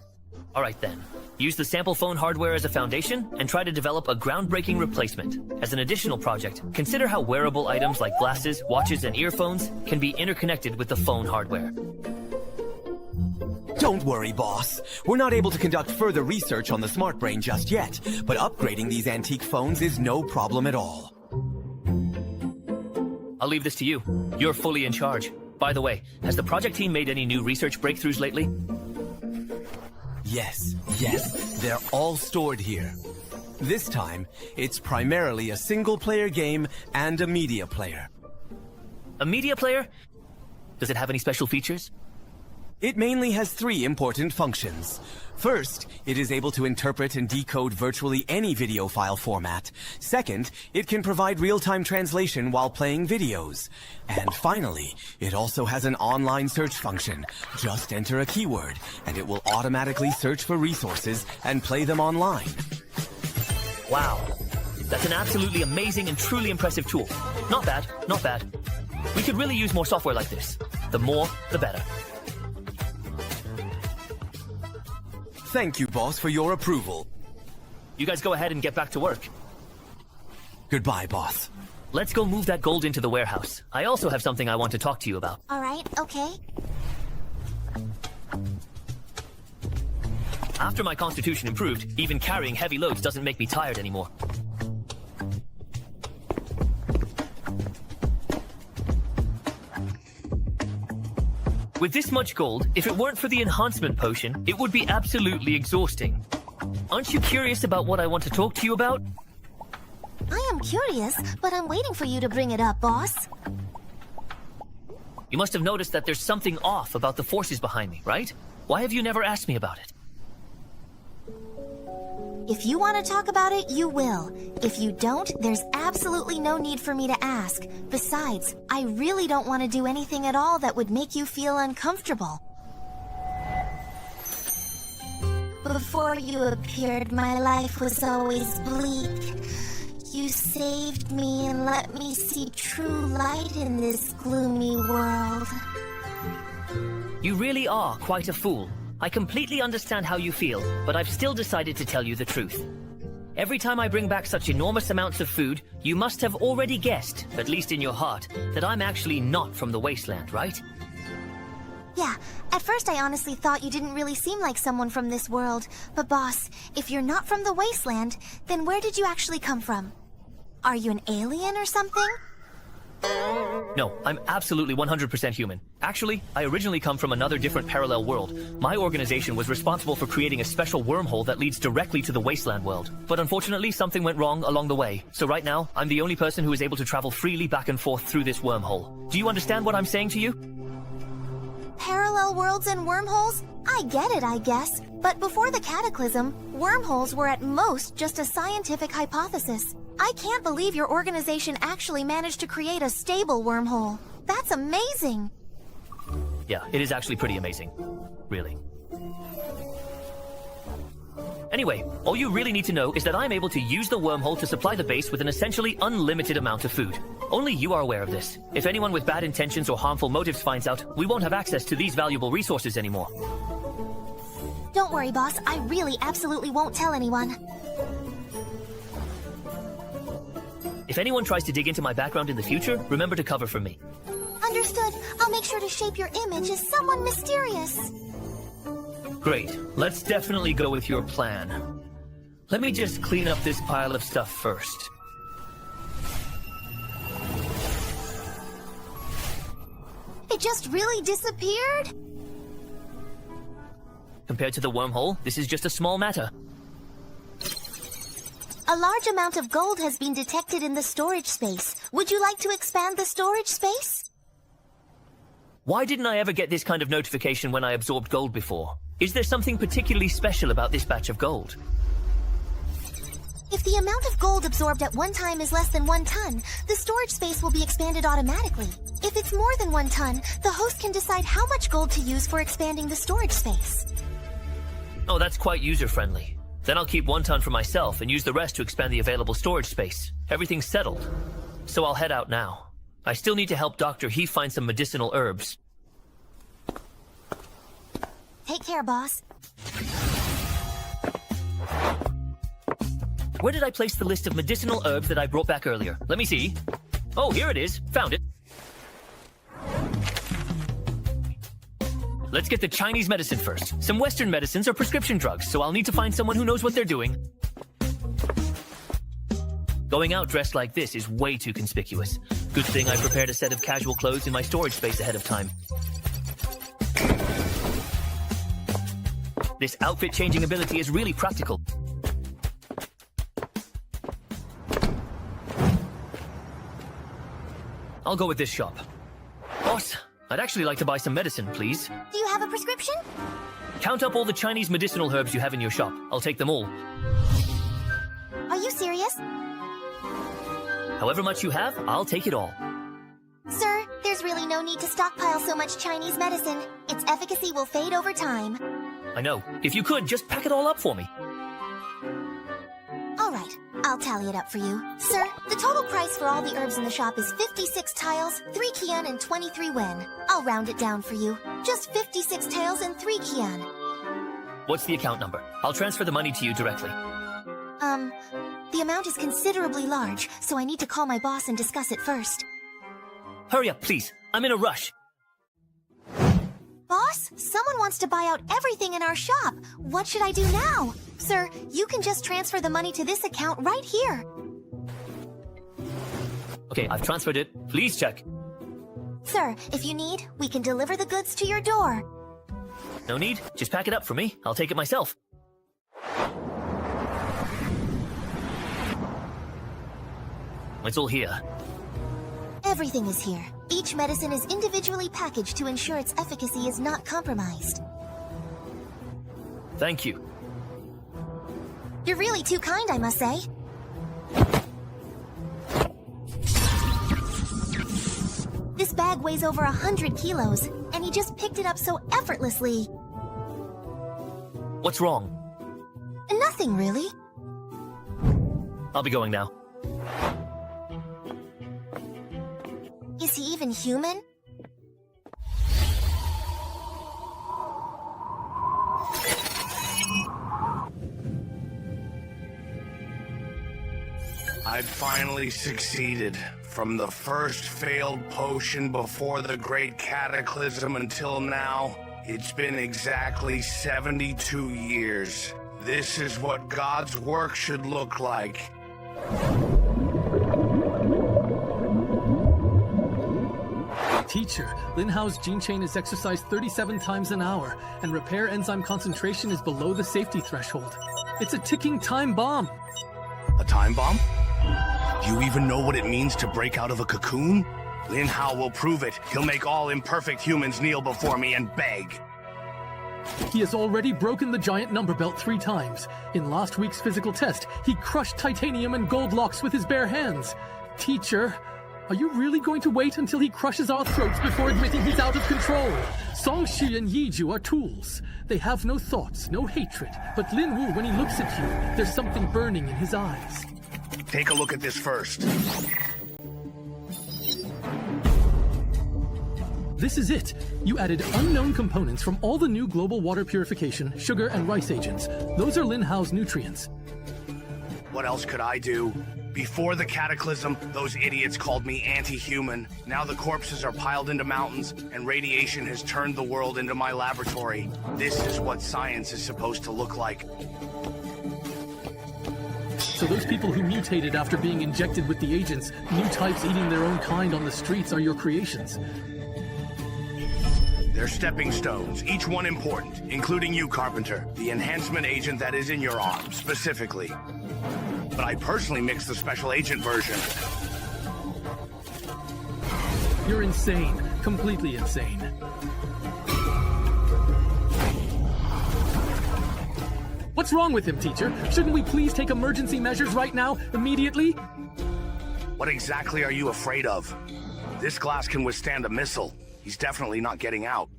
Alright then. Use the sample phone hardware as a foundation and try to develop a groundbreaking replacement. As an additional project, consider how wearable items like glasses, watches, and earphones can be interconnected with the phone hardware. Don't worry, boss. We're not able to conduct further research on the smart brain just yet, but upgrading these antique phones is no problem at all. I'll leave this to you. You're fully in charge. By the way, has the project team made any new research breakthroughs lately? Yes. They're all stored here. This time, it's primarily a single-player game and a media player. A media player? Does it have any special features? It mainly has 3 important functions. First, it is able to interpret and decode virtually any video file format. Second, it can provide real-time translation while playing videos. And finally, it also has an online search function. Just enter a keyword, and it will automatically search for resources and play them online. Wow. That's an absolutely amazing and truly impressive tool. Not bad, not bad. We could really use more software like this. The more, the better. Thank you, boss, for your approval. You guys go ahead and get back to work. Goodbye, boss. Let's go move that gold into the warehouse. I also have something I want to talk to you about. Alright, okay. After my constitution improved, even carrying heavy loads doesn't make me tired anymore. With this much gold, if it weren't for the enhancement potion, it would be absolutely exhausting. Aren't you curious about what I want to talk to you about? I am curious, but I'm waiting for you to bring it up, boss. You must have noticed that there's something off about the forces behind me, right? Why have you never asked me about it? If you want to talk about it, you will. If you don't, there's absolutely no need for me to ask. Besides, I really don't want to do anything at all that would make you feel uncomfortable. Before you appeared, my life was always bleak. You saved me and let me see true light in this gloomy world. You really are quite a fool. I completely understand how you feel, but I've still decided to tell you the truth. Every time I bring back such enormous amounts of food, you must have already guessed, at least in your heart, that I'm actually not from the wasteland, right? Yeah, at first I honestly thought you didn't really seem like someone from this world. But boss, if you're not from the wasteland, then where did you actually come from? Are you an alien or something? No, I'm absolutely 100% human. Actually, I originally come from another different parallel world. My organization was responsible for creating a special wormhole that leads directly to the wasteland world. But unfortunately, something went wrong along the way. So right now, I'm the only person who is able to travel freely back and forth through this wormhole. Do you understand what I'm saying to you? Parallel worlds and wormholes? I get it, I guess. But before the cataclysm, wormholes were at most just a scientific hypothesis. I can't believe your organization actually managed to create a stable wormhole. That's amazing! Yeah, it is actually pretty amazing. Really. Anyway, all you really need to know is that I'm able to use the wormhole to supply the base with an essentially unlimited amount of food. Only you are aware of this. If anyone with bad intentions or harmful motives finds out, we won't have access to these valuable resources anymore. Don't worry, boss. I really absolutely won't tell anyone. If anyone tries to dig into my background in the future, remember to cover for me. Understood. I'll make sure to shape your image as someone mysterious. Great. Let's definitely go with your plan. Let me just clean up this pile of stuff first. It just really disappeared? Compared to the wormhole, this is just a small matter. A large amount of gold has been detected in the storage space. Would you like to expand the storage space? Why didn't I ever get this kind of notification when I absorbed gold before? Is there something particularly special about this batch of gold? If the amount of gold absorbed at one time is less than 1 ton, the storage space will be expanded automatically. If it's more than 1 ton, the host can decide how much gold to use for expanding the storage space. Oh, that's quite user-friendly. Then I'll keep 1 ton for myself and use the rest to expand the available storage space. Everything's settled. So I'll head out now. I still need to help Dr. He find some medicinal herbs. Take care, boss. Where did I place the list of medicinal herbs that I brought back earlier? Let me see. Oh, here it is. Found it. Let's get the Chinese medicine first. Some Western medicines are prescription drugs, so I'll need to find someone who knows what they're doing. Going out dressed like this is way too conspicuous. Good thing I prepared a set of casual clothes in my storage space ahead of time. This outfit changing ability is really practical. I'll go with this shop. Boss, I'd actually like to buy some medicine, please. Do you have a prescription? Count up all the Chinese medicinal herbs you have in your shop. I'll take them all. Are you serious? However much you have, I'll take it all. Sir, there's really no need to stockpile so much Chinese medicine. Its efficacy will fade over time. I know. If you could, just pack it all up for me. All right, I'll tally it up for you. Sir, the total price for all the herbs in the shop is 56 tiles, 3 kian, and 23 wen. I'll round it down for you. Just 56 taels and 3 kian. What's the account number? I'll transfer the money to you directly. The amount is considerably large, so I need to call my boss and discuss it first. Hurry up, please. I'm in a rush. Boss, someone wants to buy out everything in our shop. What should I do now? Sir, you can just transfer the money to this account right here. Okay, I've transferred it. Please check. Sir, if you need, we can deliver the goods to your door. No need. Just pack it up for me. I'll take it myself. It's all here. Everything is here. Each medicine is individually packaged to ensure its efficacy is not compromised. Thank you. You're really too kind, I must say. This bag weighs over 100 kilos, and he just picked it up so effortlessly. What's wrong? Nothing, really. I'll be going now. Is he even human? I've finally succeeded. From the first failed potion before the Great Cataclysm until now, it's been exactly 72 years. This is what God's work should look like. Teacher, Lin Hao's gene chain is exercised 37 times an hour, and repair enzyme concentration is below the safety threshold. It's a ticking time bomb. A time bomb? Do you even know what it means to break out of a cocoon? Lin Hao will prove it. He'll make all imperfect humans kneel before me and beg. He has already broken the giant number belt 3 times. In last week's physical test, he crushed titanium and gold locks with his bare hands. Teacher, are you really going to wait until he crushes our throats before admitting he's out of control? Songshi and Yiju are tools. They have no thoughts, no hatred. But Lin Wu, when he looks at you, there's something burning in his eyes. Take a look at this first. This is it. You added unknown components from all the new global water purification, sugar, and rice agents. Those are Lin Hao's nutrients. What else could I do? Before the cataclysm, those idiots called me anti-human. Now the corpses are piled into mountains, and radiation has turned the world into my laboratory. This is what science is supposed to look like. So those people who mutated after being injected with the agents, new types eating their own kind on the streets, are your creations. They're stepping stones, each one important, including you, Carpenter, the enhancement agent that is in your arm, specifically. But I personally mixed the special agent version. You're insane. Completely insane. What's wrong with him, teacher? Shouldn't we please take emergency measures right now, immediately? What exactly are you afraid of? This glass can withstand a missile. He's definitely not getting out.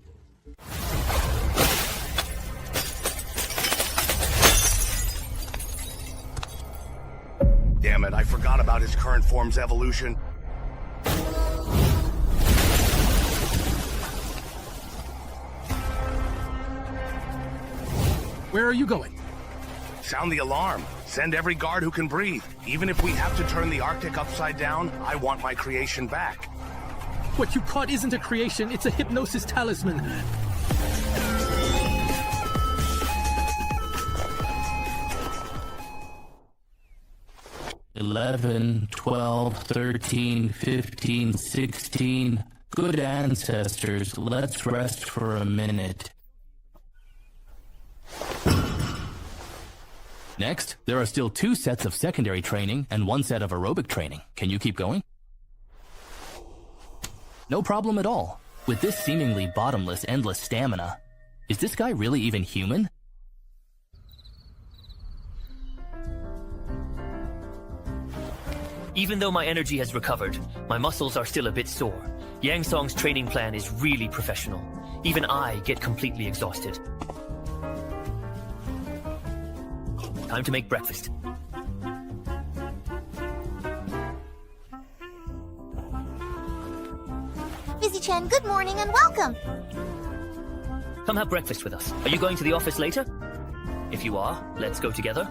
Damn it, I forgot about his current form's evolution. Where are you going? Sound the alarm. Send every guard who can breathe. Even if we have to turn the Arctic upside down, I want my creation back. What you caught isn't a creation, it's a hypnosis talisman. $11, $12, $13, $15, $16. Good ancestors, let's rest for a minute. Next, there are still 2 sets of secondary training and 1 set of aerobic training. Can you keep going? No problem at all. With this seemingly bottomless, endless stamina, is this guy really even human? Even though my energy has recovered, my muscles are still a bit sore. Yang Song's training plan is really professional. Even I get completely exhausted. Time to make breakfast. Busy Chen, good morning and welcome! Come have breakfast with us. Are you going to the office later? If you are, let's go together.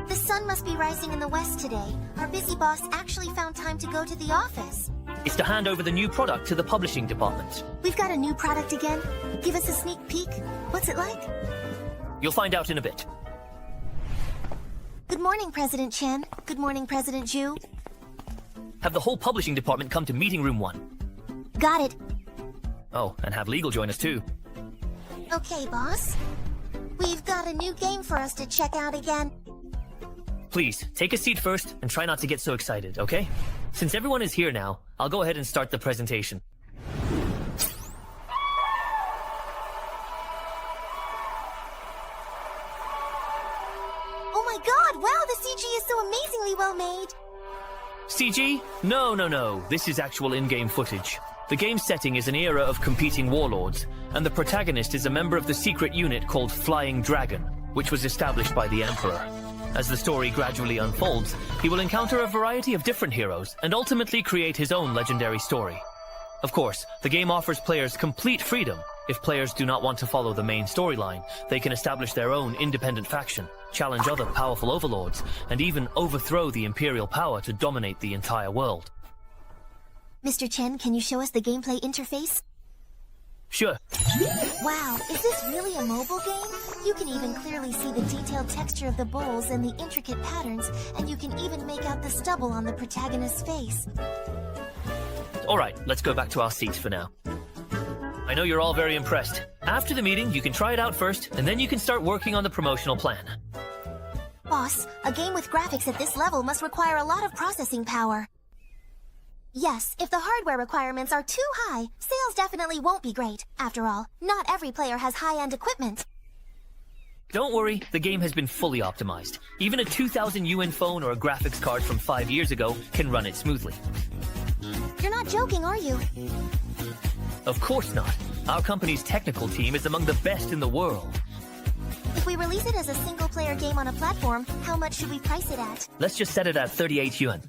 The sun must be rising in the west today. Our busy boss actually found time to go to the office. It's to hand over the new product to the publishing department. We've got a new product again. Give us a sneak peek. What's it like? You'll find out in a bit. Good morning, President Chen. Good morning, President Zhu. Have the whole publishing department come to meeting room 1. Got it. Oh, and have legal join us too. Okay, boss. We've got a new game for us to check out again. Please, take a seat first and try not to get so excited, okay? Since everyone is here now, I'll go ahead and start the presentation. Oh my god, wow, the CG is so amazingly well made! CG? No. This is actual in-game footage. The game's setting is an era of competing warlords, and the protagonist is a member of the secret unit called Flying Dragon, which was established by the Emperor. As the story gradually unfolds, he will encounter a variety of different heroes and ultimately create his own legendary story. Of course, the game offers players complete freedom. If players do not want to follow the main storyline, they can establish their own independent faction, challenge other powerful overlords, and even overthrow the Imperial power to dominate the entire world. Mr. Chen, can you show us the gameplay interface? Sure. Wow, is this really a mobile game? You can even clearly see the detailed texture of the bowls and the intricate patterns, and you can even make out the stubble on the protagonist's face. Alright, let's go back to our seats for now. I know you're all very impressed. After the meeting, you can try it out first, and then you can start working on the promotional plan. Boss, a game with graphics at this level must require a lot of processing power. Yes, if the hardware requirements are too high, sales definitely won't be great. After all, not every player has high-end equipment. Don't worry, the game has been fully optimized. Even a 2000 UN phone or a graphics card from 5 years ago can run it smoothly. You're not joking, are you? Of course not. Our company's technical team is among the best in the world. If we release it as a single-player game on a platform, how much should we price it at? Let's just set it at 38 yuan.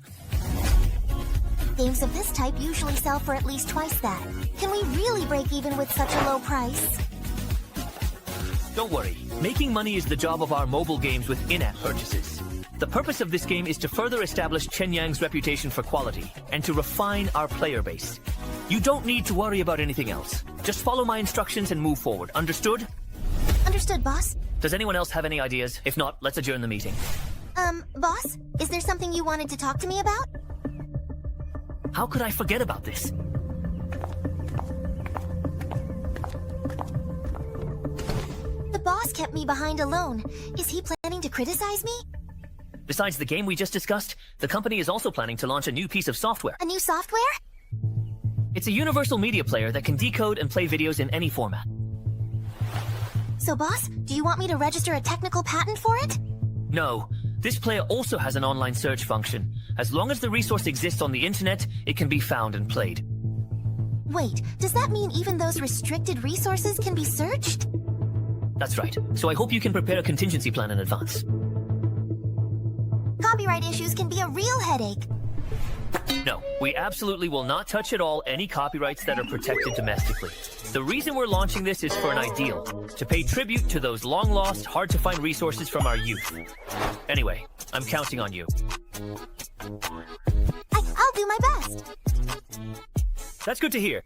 Games of this type usually sell for at least twice that. Can we really break even with such a low price? Don't worry. Making money is the job of our mobile games with in-app purchases. The purpose of this game is to further establish Chen Yang's reputation for quality and to refine our player base. You don't need to worry about anything else. Just follow my instructions and move forward. Understood? Understood, boss. Does anyone else have any ideas? If not, let's adjourn the meeting. Boss? Is there something you wanted to talk to me about? How could I forget about this? The boss kept me behind alone. Is he planning to criticize me? Besides the game we just discussed, the company is also planning to launch a new piece of software. A new software? It's a universal media player that can decode and play videos in any format. So, boss, do you want me to register a technical patent for it? No. This player also has an online search function. As long as the resource exists on the internet, it can be found and played. Wait, does that mean even those restricted resources can be searched? That's right. So I hope you can prepare a contingency plan in advance. Copyright issues can be a real headache. No, we absolutely will not touch at all any copyrights that are protected domestically. The reason we're launching this is for an ideal, to pay tribute to those long-lost, hard-to-find resources from our youth. Anyway, I'm counting on you. I'll do my best. That's good to hear.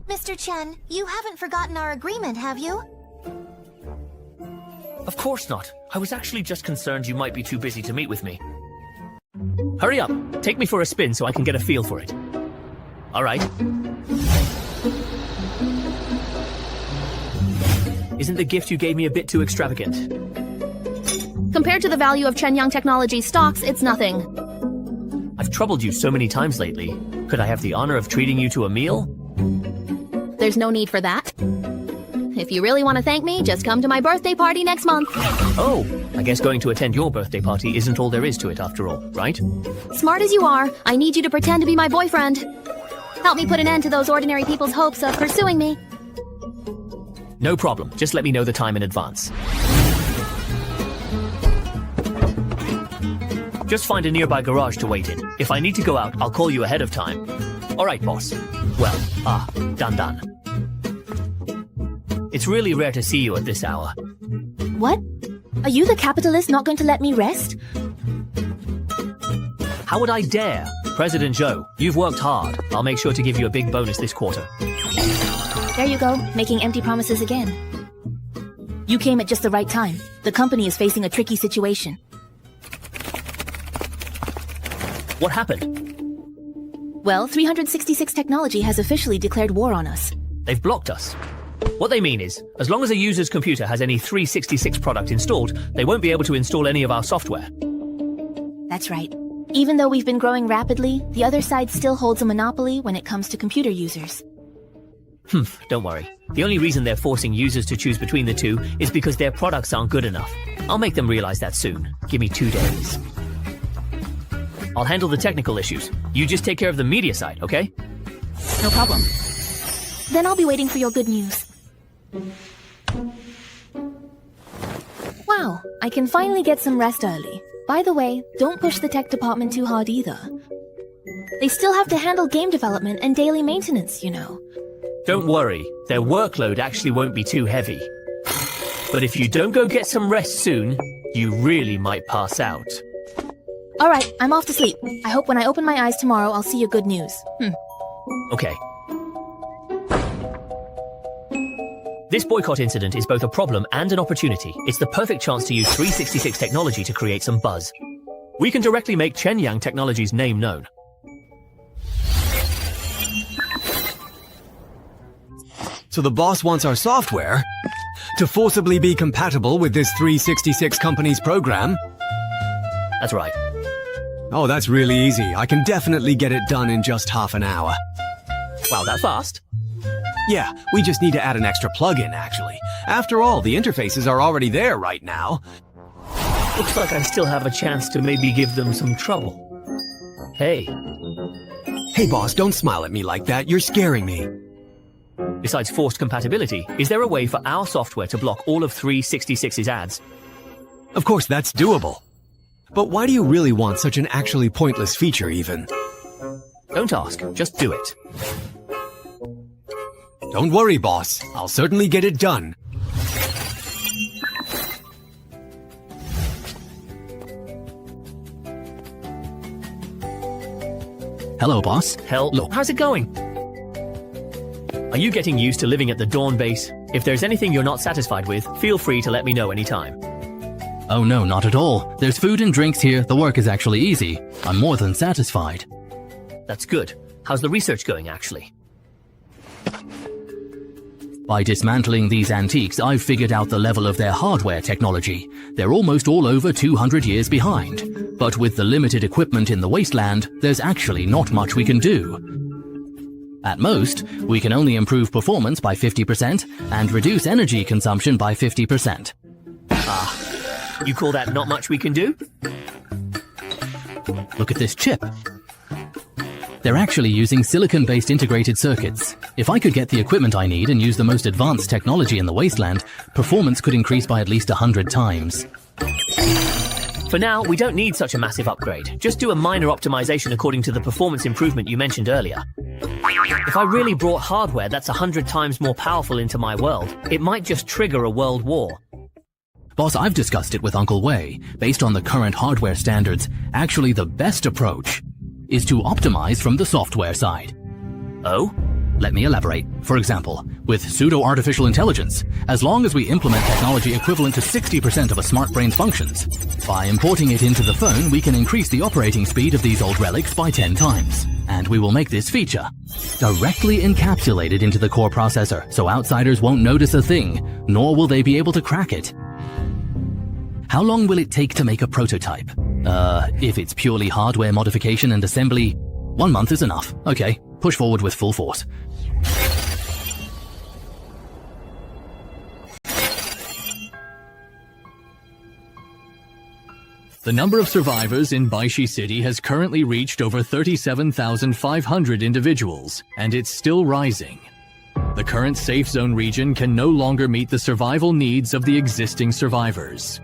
Mr. Chen, you haven't forgotten our agreement, have you? Of course not. I was actually just concerned you might be too busy to meet with me. Hurry up. Take me for a spin so I can get a feel for it. All right. Isn't the gift you gave me a bit too extravagant? Compared to the value of Chen Yang Technology stocks, it's nothing. I've troubled you so many times lately. Could I have the honor of treating you to a meal? There's no need for that. If you really want to thank me, just come to my birthday party next month. Oh, I guess going to attend your birthday party isn't all there is to it after all, right? Smart as you are, I need you to pretend to be my boyfriend. Help me put an end to those ordinary people's hopes of pursuing me. No problem. Just let me know the time in advance. Just find a nearby garage to wait in. If I need to go out, I'll call you ahead of time. All right, boss. Well, done. It's really rare to see you at this hour. What? Are you the capitalist not going to let me rest? How would I dare? President Zhou, you've worked hard. I'll make sure to give you a big bonus this quarter. There you go, making empty promises again. You came at just the right time. The company is facing a tricky situation. What happened? Well, 366 Technology has officially declared war on us. They've blocked us. What they mean is, as long as a user's computer has any 366 product installed, they won't be able to install any of our software. That's right. Even though we've been growing rapidly, the other side still holds a monopoly when it comes to computer users. Don't worry. The only reason they're forcing users to choose between the two is because their products aren't good enough. I'll make them realize that soon. Give me 2 days. I'll handle the technical issues. You just take care of the media side, okay? No problem. Then I'll be waiting for your good news. Wow, I can finally get some rest early. By the way, don't push the tech department too hard either. They still have to handle game development and daily maintenance, you know. Don't worry, their workload actually won't be too heavy. But if you don't go get some rest soon, you really might pass out. Alright, I'm off to sleep. I hope when I open my eyes tomorrow, I'll see your good news. Okay. This boycott incident is both a problem and an opportunity. It's the perfect chance to use 366 technology to create some buzz. We can directly make Chen Yang Technology's name known. So the boss wants our software to forcibly be compatible with this 366 company's program? That's right. Oh, that's really easy. I can definitely get it done in just half an hour. Wow, that fast? Yeah, we just need to add an extra plug-in, actually. After all, the interfaces are already there right now. Looks like I still have a chance to maybe give them some trouble. Hey. Hey, boss, don't smile at me like that. You're scaring me. Besides forced compatibility, is there a way for our software to block all of 366's ads? Of course, that's doable. But why do you really want such an actually pointless feature, even? Don't ask, just do it. Don't worry, boss. I'll certainly get it done. Hello, boss. Look, how's it going? Are you getting used to living at the Dawn base? If there's anything you're not satisfied with, feel free to let me know anytime. Oh no, not at all. There's food and drinks here. The work is actually easy. I'm more than satisfied. That's good. How's the research going, actually? By dismantling these antiques, I've figured out the level of their hardware technology. They're almost all over 200 years behind. But with the limited equipment in the wasteland, there's actually not much we can do. At most, we can only improve performance by 50% and reduce energy consumption by 50%. Ah, you call that not much we can do? Look at this chip. They're actually using silicon-based integrated circuits. If I could get the equipment I need and use the most advanced technology in the wasteland, performance could increase by at least 100 times. For now, we don't need such a massive upgrade. Just do a minor optimization according to the performance improvement you mentioned earlier. If I really brought hardware that's 100 times more powerful into my world, it might just trigger a world war. Boss, I've discussed it with Uncle Wei. Based on the current hardware standards, actually the best approach is to optimize from the software side. Oh? Let me elaborate. For example, with pseudo-artificial intelligence, as long as we implement technology equivalent to 60% of a smart brain's functions, by importing it into the phone, we can increase the operating speed of these old relics by 10 times. And we will make this feature directly encapsulated into the core processor, so outsiders won't notice a thing, nor will they be able to crack it. How long will it take to make a prototype? If it's purely hardware modification and assembly, 1 month is enough. Okay, push forward with full force. The number of survivors in Baishi City has currently reached over 37,500 individuals, and it's still rising. The current safe zone region can no longer meet the survival needs of the existing survivors.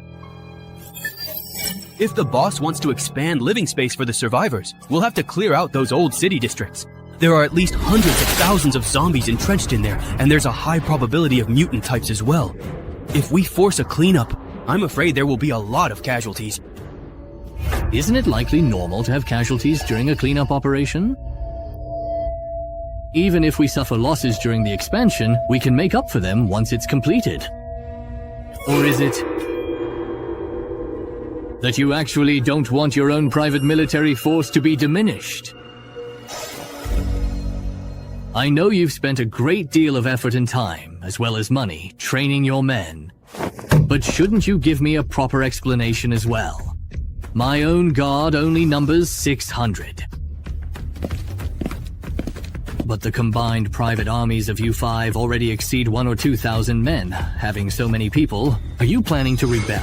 If the boss wants to expand living space for the survivors, we'll have to clear out those old city districts. There are at least hundreds of thousands of zombies entrenched in there, and there's a high probability of mutant types as well. If we force a cleanup, I'm afraid there will be a lot of casualties. Isn't it likely normal to have casualties during a cleanup operation? Even if we suffer losses during the expansion, we can make up for them once it's completed. Or is it that you actually don't want your own private military force to be diminished? I know you've spent a great deal of effort and time, as well as money, training your men. But shouldn't you give me a proper explanation as well? My own guard only numbers 600. But the combined private armies of you 5 already exceed 1,000 or 2,000 men. Having so many people, are you planning to rebel?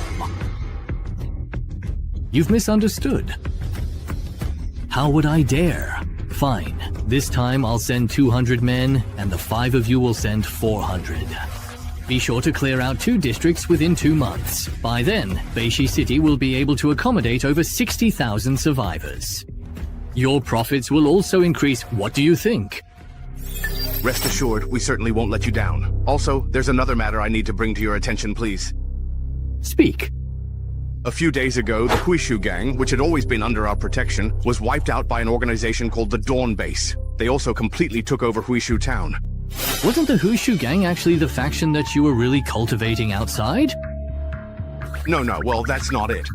You've misunderstood. How would I dare? Fine, this time I'll send 200 men, and the 5 of you will send 400. Be sure to clear out 2 districts within 2 months. By then, Baishi City will be able to accommodate over 60,000 survivors. Your profits will also increase. What do you think? Rest assured, we certainly won't let you down. Also, there's another matter I need to bring to your attention, please. Speak. A few days ago, the Huishu gang, which had always been under our protection, was wiped out by an organization called the Dawn Base. They also completely took over Huishu town. Wasn't the Huishu gang actually the faction that you were really cultivating outside? No, well, that's not it.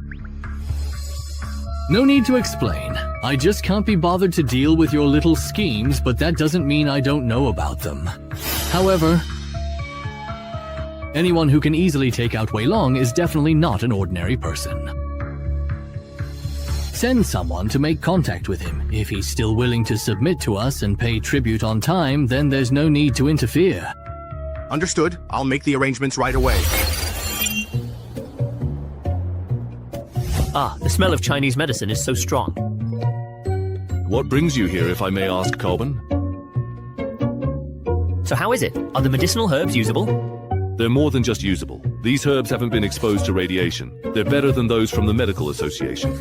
No need to explain. I just can't be bothered to deal with your little schemes, but that doesn't mean I don't know about them. However, anyone who can easily take out Wei Long is definitely not an ordinary person. Send someone to make contact with him. If he's still willing to submit to us and pay tribute on time, then there's no need to interfere. Understood. I'll make the arrangements right away. Ah, the smell of Chinese medicine is so strong. What brings you here, if I may ask, Colburn? So how is it? Are the medicinal herbs usable? They're more than just usable. These herbs haven't been exposed to radiation. They're better than those from the Medical Association.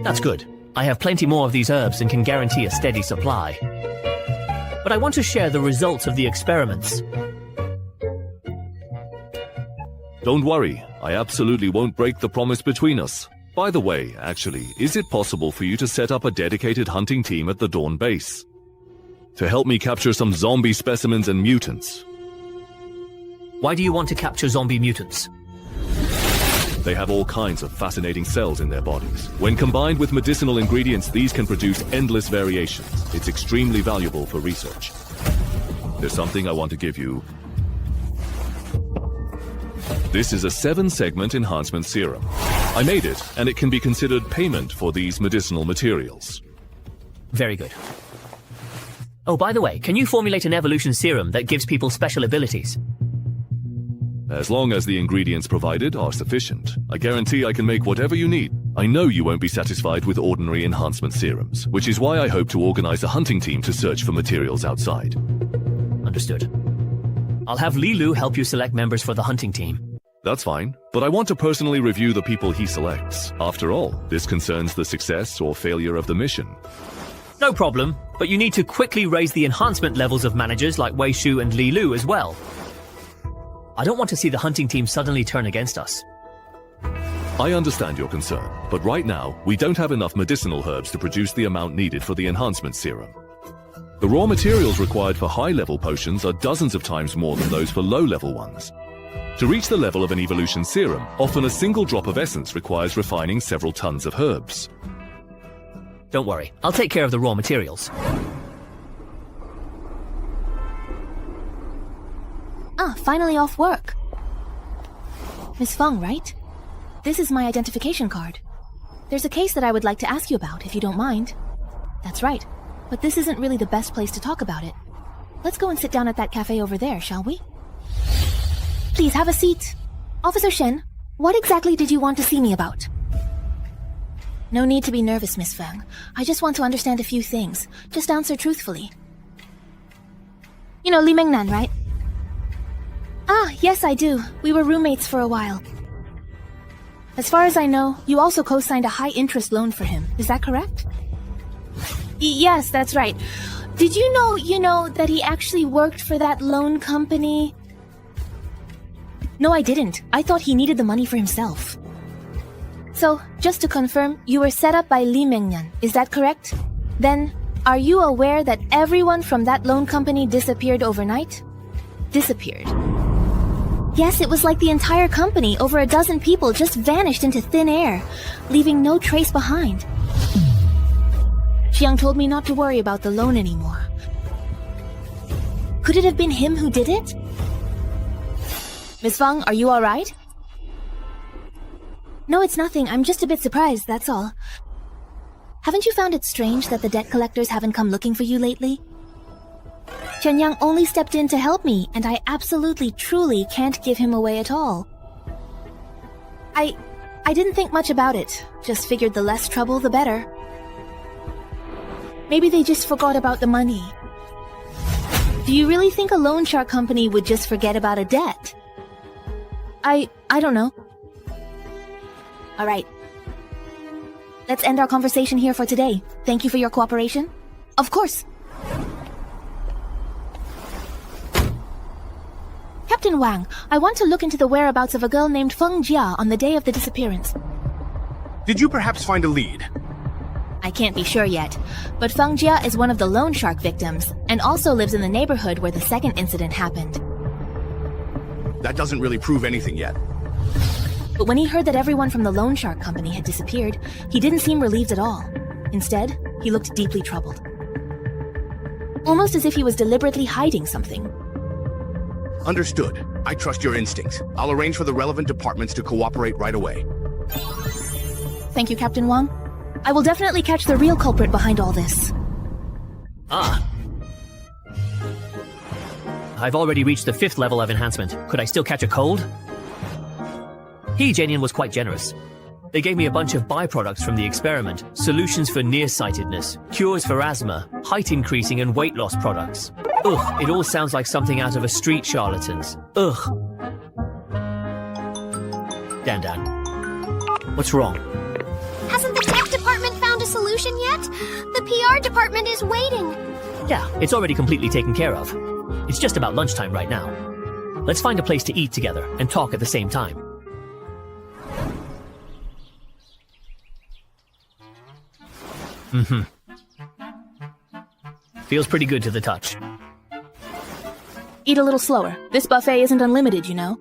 That's good. I have plenty more of these herbs and can guarantee a steady supply. But I want to share the results of the experiments. Don't worry, I absolutely won't break the promise between us. By the way, actually, is it possible for you to set up a dedicated hunting team at the Dawn base? To help me capture some zombie specimens and mutants. Why do you want to capture zombie mutants? They have all kinds of fascinating cells in their bodies. When combined with medicinal ingredients, these can produce endless variations. It's extremely valuable for research. There's something I want to give you. This is a 7-segment enhancement serum. I made it, and it can be considered payment for these medicinal materials. Very good. Oh, by the way, can you formulate an evolution serum that gives people special abilities? As long as the ingredients provided are sufficient, I guarantee I can make whatever you need. I know you won't be satisfied with ordinary enhancement serums, which is why I hope to organize a hunting team to search for materials outside. Understood. I'll have Li Lu help you select members for the hunting team. That's fine, but I want to personally review the people he selects. After all, this concerns the success or failure of the mission. No problem, but you need to quickly raise the enhancement levels of managers like Wei Shu and Li Lu as well. I don't want to see the hunting team suddenly turn against us. I understand your concern, but right now, we don't have enough medicinal herbs to produce the amount needed for the enhancement serum. The raw materials required for high-level potions are dozens of times more than those for low-level ones. To reach the level of an evolution serum, often a single drop of essence requires refining several tons of herbs. Don't worry, I'll take care of the raw materials. Ah, finally off work. Miss Feng, right? This is my identification card. There's a case that I would like to ask you about, if you don't mind. That's right, but this isn't really the best place to talk about it. Let's go and sit down at that cafe over there, shall we? Please have a seat. Officer Shen, what exactly did you want to see me about? No need to be nervous, Miss Feng. I just want to understand a few things. Just answer truthfully. You know Li Mengnan, right? Ah, yes, I do. We were roommates for a while. As far as I know, you also co-signed a high-interest loan for him. Is that correct? Yes, that's right. Did you know, that he actually worked for that loan company? No, I didn't. I thought he needed the money for himself. So, just to confirm, you were set up by Li Mengnan. Is that correct? Then, are you aware that everyone from that loan company disappeared overnight? Disappeared. Yes, it was like the entire company, over a dozen people, just vanished into thin air, leaving no trace behind. Xiang told me not to worry about the loan anymore. Could it have been him who did it? Miss Feng, are you alright? No, it's nothing. I'm just a bit surprised, that's all. Haven't you found it strange that the debt collectors haven't come looking for you lately? Chen Yang only stepped in to help me, and I absolutely, truly can't give him away at all. I didn't think much about it. Just figured the less trouble, the better. Maybe they just forgot about the money. Do you really think a loan shark company would just forget about a debt? I don't know. Alright. Let's end our conversation here for today. Thank you for your cooperation. Of course. Captain Wang, I want to look into the whereabouts of a girl named Feng Jia on the day of the disappearance. Did you perhaps find a lead? I can't be sure yet, but Feng Jia is one of the loan shark victims, and also lives in the neighborhood where the second incident happened. That doesn't really prove anything yet. But when he heard that everyone from the loan shark company had disappeared, he didn't seem relieved at all. Instead, he looked deeply troubled. Almost as if he was deliberately hiding something. Understood. I trust your instincts. I'll arrange for the relevant departments to cooperate right away. Thank you, Captain Wang. I will definitely catch the real culprit behind all this. Ah. I've already reached the 5th level of enhancement. Could I still catch a cold? He, Janian, was quite generous. They gave me a bunch of byproducts from the experiment, solutions for nearsightedness, cures for asthma, height increasing and weight loss products. Ugh, it all sounds like something out of a street charlatan's. Ugh. Dan. What's wrong? Hasn't the tech department found a solution yet? The PR department is waiting. Yeah, it's already completely taken care of. It's just about lunchtime right now. Let's find a place to eat together and talk at the same time. Mm-hmm. Feels pretty good to the touch. Eat a little slower. This buffet isn't unlimited, you know.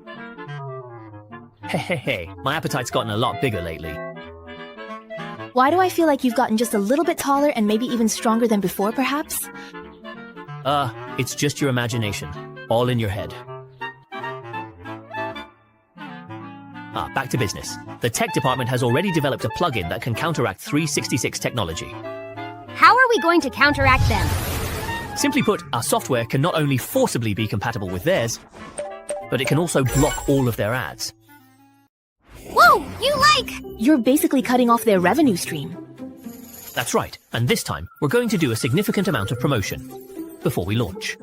Hey, my appetite's gotten a lot bigger lately. Why do I feel like you've gotten just a little bit taller and maybe even stronger than before, perhaps? It's just your imagination. All in your head. Back to business. The tech department has already developed a plugin that can counteract 366 technology. How are we going to counteract them? Simply put, our software can not only forcibly be compatible with theirs, but it can also block all of their ads. Whoa! You're basically cutting off their revenue stream. That's right, and this time, we're going to do a significant amount of promotion before we launch.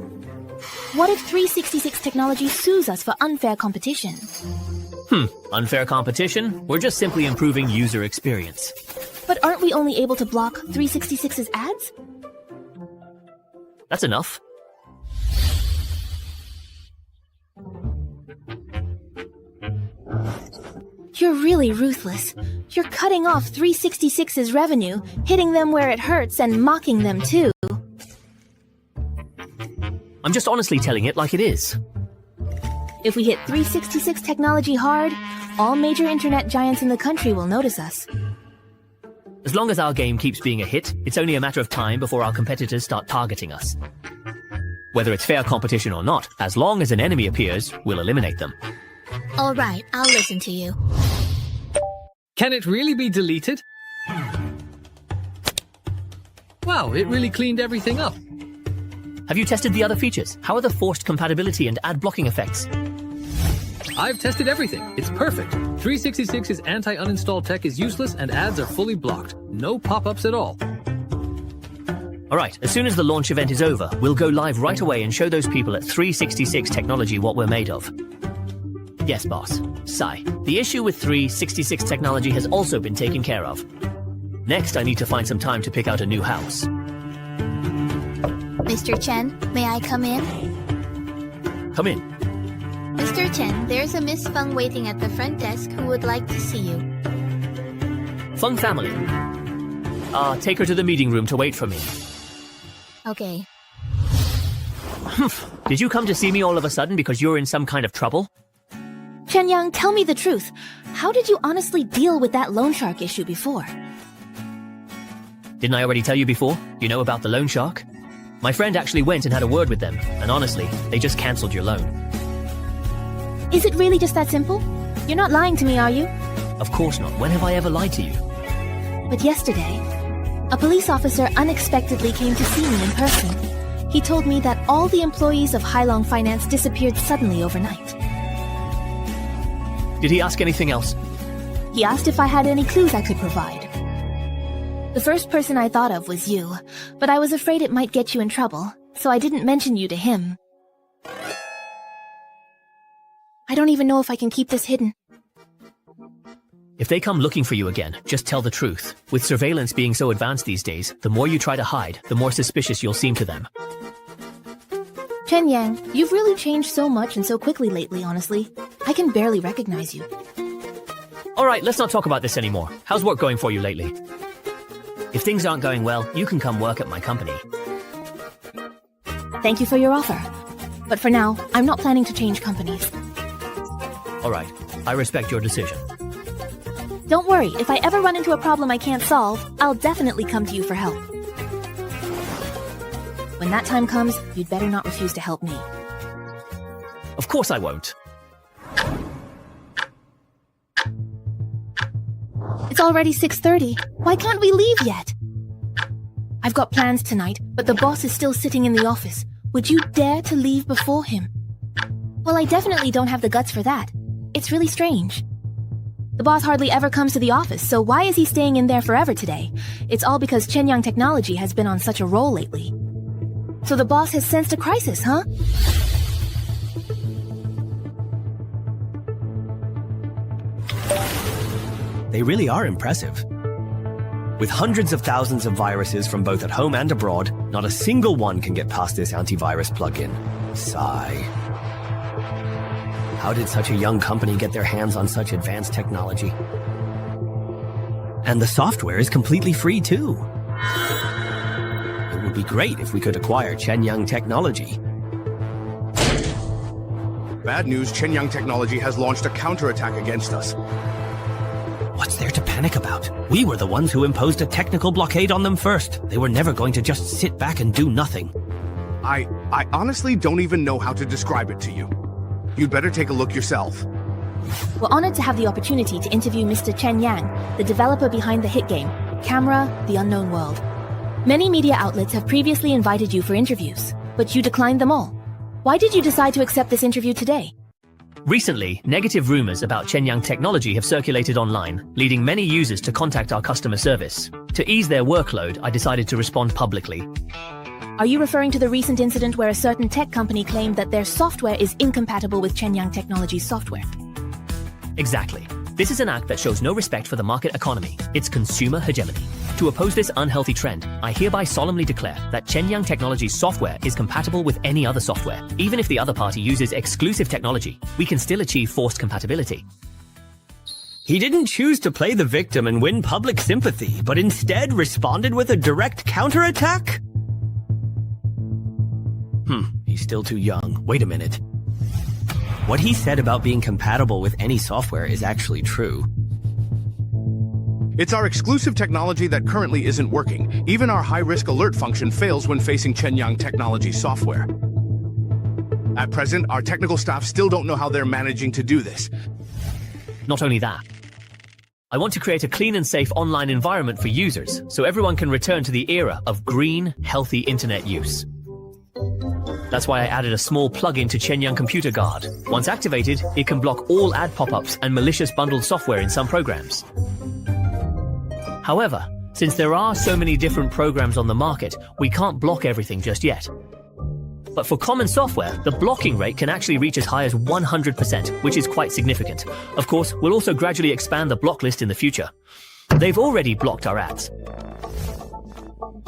What if 366 technology sues us for unfair competition? Unfair competition? We're just simply improving user experience. But aren't we only able to block 366's ads? That's enough. You're really ruthless. You're cutting off 366's revenue, hitting them where it hurts, and mocking them too. I'm just honestly telling it like it is. If we hit 366 technology hard, all major internet giants in the country will notice us. As long as our game keeps being a hit, it's only a matter of time before our competitors start targeting us. Whether it's fair competition or not, as long as an enemy appears, we'll eliminate them. All right, I'll listen to you. Can it really be deleted? Wow, it really cleaned everything up. Have you tested the other features? How are the forced compatibility and ad blocking effects? I've tested everything. It's perfect. 366's anti-uninstall tech is useless and ads are fully blocked. No pop-ups at all. Alright, as soon as the launch event is over, we'll go live right away and show those people at 366 Technology what we're made of. Yes, boss. Sigh. The issue with 366 Technology has also been taken care of. Next, I need to find some time to pick out a new house. Mr. Chen, may I come in? Come in. Mr. Chen, there's a Miss Feng waiting at the front desk who would like to see you. Feng family. Take her to the meeting room to wait for me. Okay. Did you come to see me all of a sudden because you're in some kind of trouble? Chen Yang, tell me the truth. How did you honestly deal with that loan shark issue before? Didn't I already tell you before? You know about the loan shark? My friend actually went and had a word with them, and honestly, they just cancelled your loan. Is it really just that simple? You're not lying to me, are you? Of course not. When have I ever lied to you? But yesterday, a police officer unexpectedly came to see me in person. He told me that all the employees of Hailong Finance disappeared suddenly overnight. Did he ask anything else? He asked if I had any clues I could provide. The first person I thought of was you, but I was afraid it might get you in trouble, so I didn't mention you to him. I don't even know if I can keep this hidden. If they come looking for you again, just tell the truth. With surveillance being so advanced these days, the more you try to hide, the more suspicious you'll seem to them. Chen Yang, you've really changed so much and so quickly lately, honestly. I can barely recognize you. Alright, let's not talk about this anymore. How's work going for you lately? If things aren't going well, you can come work at my company. Thank you for your offer. But for now, I'm not planning to change companies. Alright, I respect your decision. Don't worry, if I ever run into a problem I can't solve, I'll definitely come to you for help. When that time comes, you'd better not refuse to help me. Of course I won't. It's already 6:30. Why can't we leave yet? I've got plans tonight, but the boss is still sitting in the office. Would you dare to leave before him? Well, I definitely don't have the guts for that. It's really strange. The boss hardly ever comes to the office, so why is he staying in there forever today? It's all because Shenyang Technology has been on such a roll lately. So the boss has sensed a crisis, huh? They really are impressive. With hundreds of thousands of viruses from both at home and abroad, not a single one can get past this antivirus plugin. Sigh. How did such a young company get their hands on such advanced technology? And the software is completely free too. It would be great if we could acquire Chenyang technology. Bad news, Chenyang Technology has launched a counterattack against us. What's there to panic about? We were the ones who imposed a technical blockade on them first. They were never going to just sit back and do nothing. I honestly don't even know how to describe it to you. You'd better take a look yourself. We're honored to have the opportunity to interview Mr. Chen Yang, the developer behind the hit game, Camera: The Unknown World. Many media outlets have previously invited you for interviews, but you declined them all. Why did you decide to accept this interview today? Recently, negative rumors about Chenyang technology have circulated online, leading many users to contact our customer service. To ease their workload, I decided to respond publicly. Are you referring to the recent incident where a certain tech company claimed that their software is incompatible with Chenyang Technology's software? Exactly. This is an act that shows no respect for the market economy, its consumer hegemony. To oppose this unhealthy trend, I hereby solemnly declare that Chenyang Technology's software is compatible with any other software. Even if the other party uses exclusive technology, we can still achieve forced compatibility. He didn't choose to play the victim and win public sympathy, but instead responded with a direct counterattack? He's still too young. Wait a minute. What he said about being compatible with any software is actually true. It's our exclusive technology that currently isn't working. Even our high-risk alert function fails when facing Chenyang Technology software. At present, our technical staff still don't know how they're managing to do this. Not only that, I want to create a clean and safe online environment for users, so everyone can return to the era of green, healthy internet use. That's why I added a small plugin to Chenyang Computer Guard. Once activated, it can block all ad pop-ups and malicious bundled software in some programs. However, since there are so many different programs on the market, we can't block everything just yet. But for common software, the blocking rate can actually reach as high as 100%, which is quite significant. Of course, we'll also gradually expand the block list in the future. They've already blocked our ads.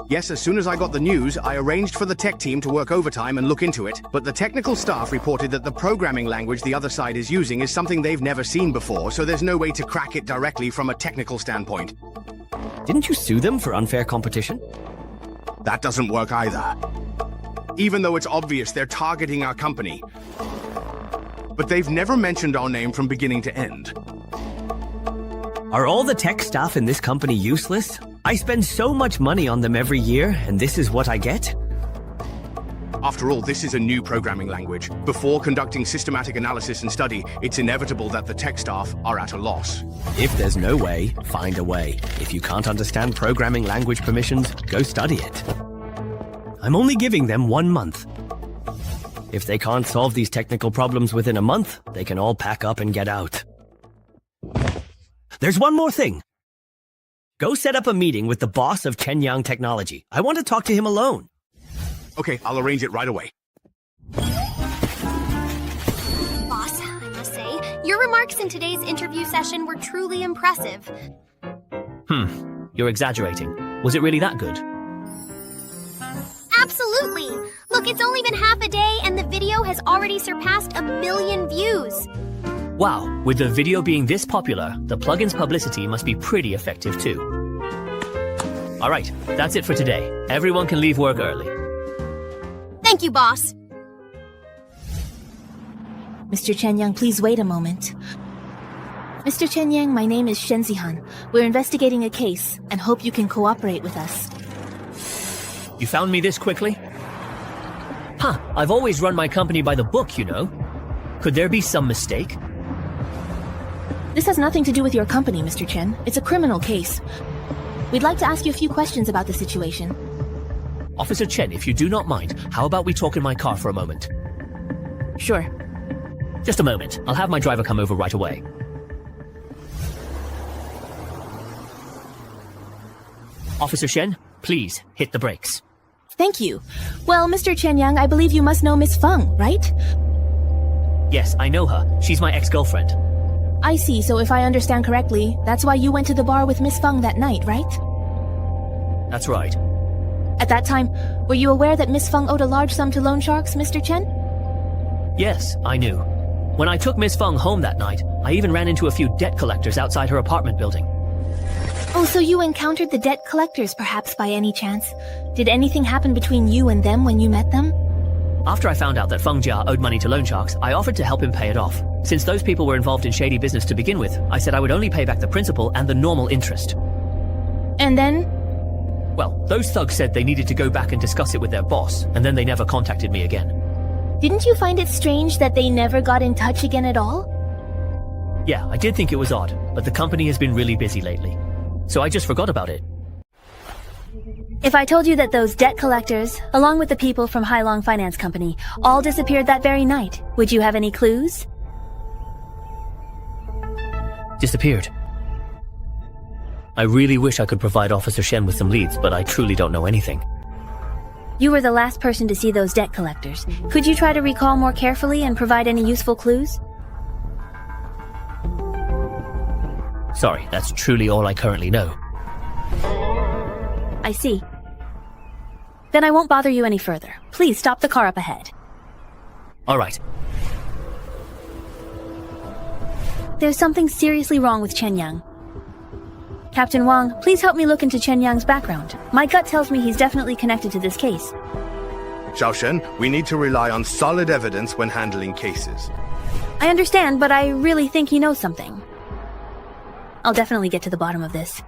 Yes, as soon as I got the news, I arranged for the tech team to work overtime and look into it, but the technical staff reported that the programming language the other side is using is something they've never seen before, so there's no way to crack it directly from a technical standpoint. Didn't you sue them for unfair competition? That doesn't work either. Even though it's obvious they're targeting our company. But they've never mentioned our name from beginning to end. Are all the tech staff in this company useless? I spend so much money on them every year, and this is what I get? After all, this is a new programming language. Before conducting systematic analysis and study, it's inevitable that the tech staff are at a loss. If there's no way, find a way. If you can't understand programming language permissions, go study it. I'm only giving them 1 month. If they can't solve these technical problems within a month, they can all pack up and get out. There's one more thing. Go set up a meeting with the boss of Chenyang Technology. I want to talk to him alone. Okay, I'll arrange it right away. Boss, I must say, your remarks in today's interview session were truly impressive. You're exaggerating. Was it really that good? Absolutely! Look, it's only been half a day and the video has already surpassed 1 million views. Wow, with the video being this popular, the plugin's publicity must be pretty effective too. Alright, that's it for today. Everyone can leave work early. Thank you, boss. Mr. Chen Yang, please wait a moment. Mr. Chen Yang, my name is Shen Zihan. We're investigating a case and hope you can cooperate with us. You found me this quickly? I've always run my company by the book, you know. Could there be some mistake? This has nothing to do with your company, Mr. Chen. It's a criminal case. We'd like to ask you a few questions about the situation. Officer Chen, if you do not mind, how about we talk in my car for a moment? Sure. Just a moment. I'll have my driver come over right away. Officer Shen, please hit the brakes. Thank you. Well, Mr. Chen Yang, I believe you must know Miss Feng, right? Yes, I know her. She's my ex-girlfriend. I see, so if I understand correctly, that's why you went to the bar with Miss Feng that night, right? That's right. At that time, were you aware that Miss Feng owed a large sum to loan sharks, Mr. Chen? Yes, I knew. When I took Miss Feng home that night, I even ran into a few debt collectors outside her apartment building. Oh, so you encountered the debt collectors perhaps by any chance? Did anything happen between you and them when you met them? After I found out that Feng Jia owed money to loan sharks, I offered to help him pay it off. Since those people were involved in shady business to begin with, I said I would only pay back the principal and the normal interest. And then? Well, those thugs said they needed to go back and discuss it with their boss, and then they never contacted me again. Didn't you find it strange that they never got in touch again at all? Yeah, I did think it was odd, but the company has been really busy lately. So I just forgot about it. If I told you that those debt collectors, along with the people from Hailong Finance Company, all disappeared that very night, would you have any clues? Disappeared. I really wish I could provide Officer Shen with some leads, but I truly don't know anything. You were the last person to see those debt collectors. Could you try to recall more carefully and provide any useful clues? Sorry, that's truly all I currently know. I see. Then I won't bother you any further. Please stop the car up ahead. All right. There's something seriously wrong with Chen Yang. Captain Wang, please help me look into Chen Yang's background. My gut tells me he's definitely connected to this case. Xiao Shen, we need to rely on solid evidence when handling cases. I understand, but I really think he knows something. I'll definitely get to the bottom of this.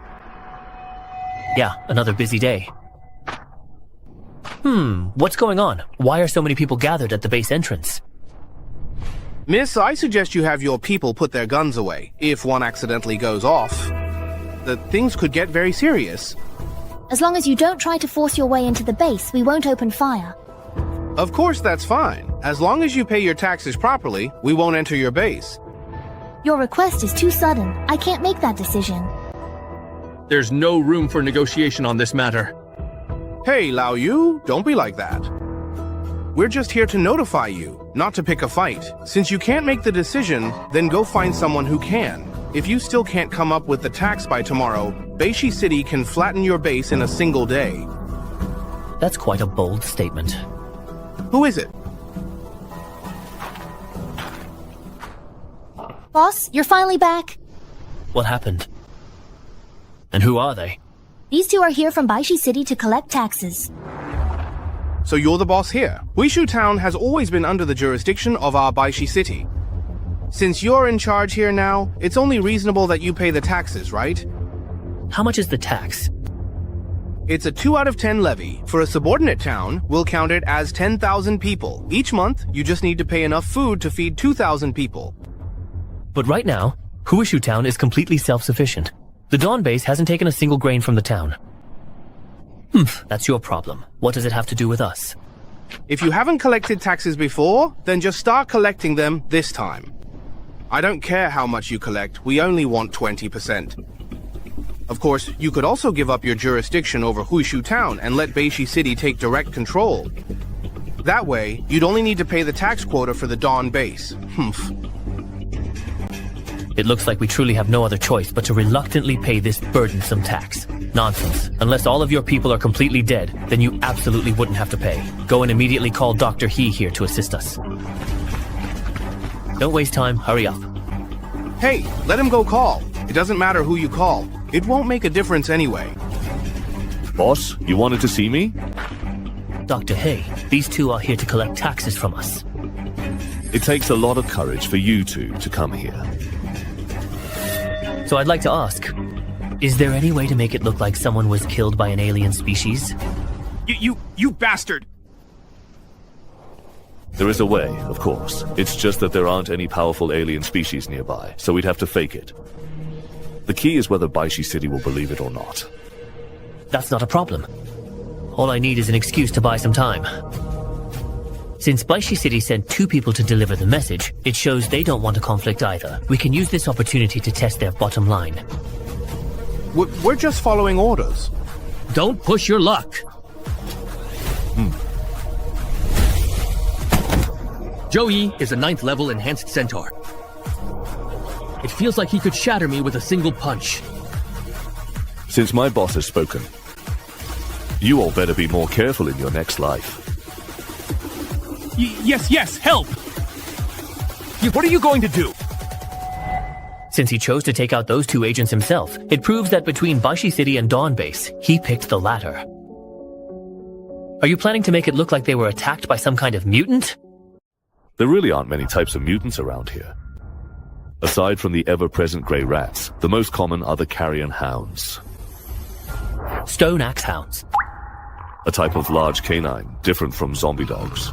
Yeah, another busy day. What's going on? Why are so many people gathered at the base entrance? Miss, I suggest you have your people put their guns away. If one accidentally goes off, the things could get very serious. As long as you don't try to force your way into the base, we won't open fire. Of course, that's fine. As long as you pay your taxes properly, we won't enter your base. Your request is too sudden. I can't make that decision. There's no room for negotiation on this matter. Hey, Lao Yu, don't be like that. We're just here to notify you, not to pick a fight. Since you can't make the decision, then go find someone who can. If you still can't come up with the tax by tomorrow, Beishi City can flatten your base in a single day. That's quite a bold statement. Who is it? Boss, you're finally back. What happened? And who are they? These two are here from Baishi City to collect taxes. So you're the boss here. Huishu Town has always been under the jurisdiction of our Baishi City. Since you're in charge here now, it's only reasonable that you pay the taxes, right? How much is the tax? It's a 2 out of 10 levy. For a subordinate town, we'll count it as 10,000 people. Each month, you just need to pay enough food to feed 2,000 people. But right now, Huishu Town is completely self-sufficient. The Dawn base hasn't taken a single grain from the town. That's your problem. What does it have to do with us? If you haven't collected taxes before, then just start collecting them this time. I don't care how much you collect, we only want 20%. Of course, you could also give up your jurisdiction over Huishu Town and let Beishi City take direct control. That way, you'd only need to pay the tax quota for the Dawn base. It looks like we truly have no other choice but to reluctantly pay this burdensome tax. Nonsense. Unless all of your people are completely dead, then you absolutely wouldn't have to pay. Go and immediately call Dr. He here to assist us. Don't waste time, hurry up. Hey, let him go call. It doesn't matter who you call. It won't make a difference anyway. Boss, you wanted to see me? Dr. He, these two are here to collect taxes from us. It takes a lot of courage for you two to come here. So I'd like to ask, is there any way to make it look like someone was killed by an alien species? You bastard! There is a way, of course. It's just that there aren't any powerful alien species nearby, so we'd have to fake it. The key is whether Baishi City will believe it or not. That's not a problem. All I need is an excuse to buy some time. Since Baishi City sent 2 people to deliver the message, it shows they don't want a conflict either. We can use this opportunity to test their bottom line. We're just following orders. Don't push your luck. Joey is a 9th level enhanced centaur. It feels like he could shatter me with a single punch. Since my boss has spoken, you all better be more careful in your next life. Yes, help! What are you going to do? Since he chose to take out those two agents himself, it proves that between Baishi City and Dawn Base, he picked the latter. Are you planning to make it look like they were attacked by some kind of mutant? There really aren't many types of mutants around here. Aside from the ever-present grey rats, the most common are the carrion hounds. Stone axe hounds. A type of large canine, different from zombie dogs.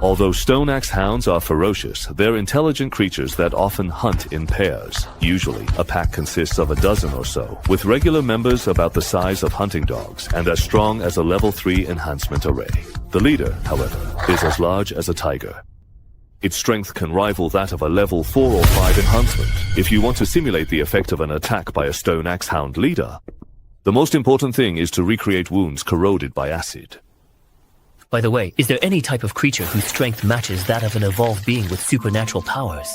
Although stone axe hounds are ferocious, they're intelligent creatures that often hunt in pairs. Usually, a pack consists of a dozen or so, with regular members about the size of hunting dogs and as strong as a level 3 enhancement array. The leader, however, is as large as a tiger. Its strength can rival that of a level 4 or 5 enhancement. If you want to simulate the effect of an attack by a stone axe hound leader, the most important thing is to recreate wounds corroded by acid. By the way, is there any type of creature whose strength matches that of an evolved being with supernatural powers?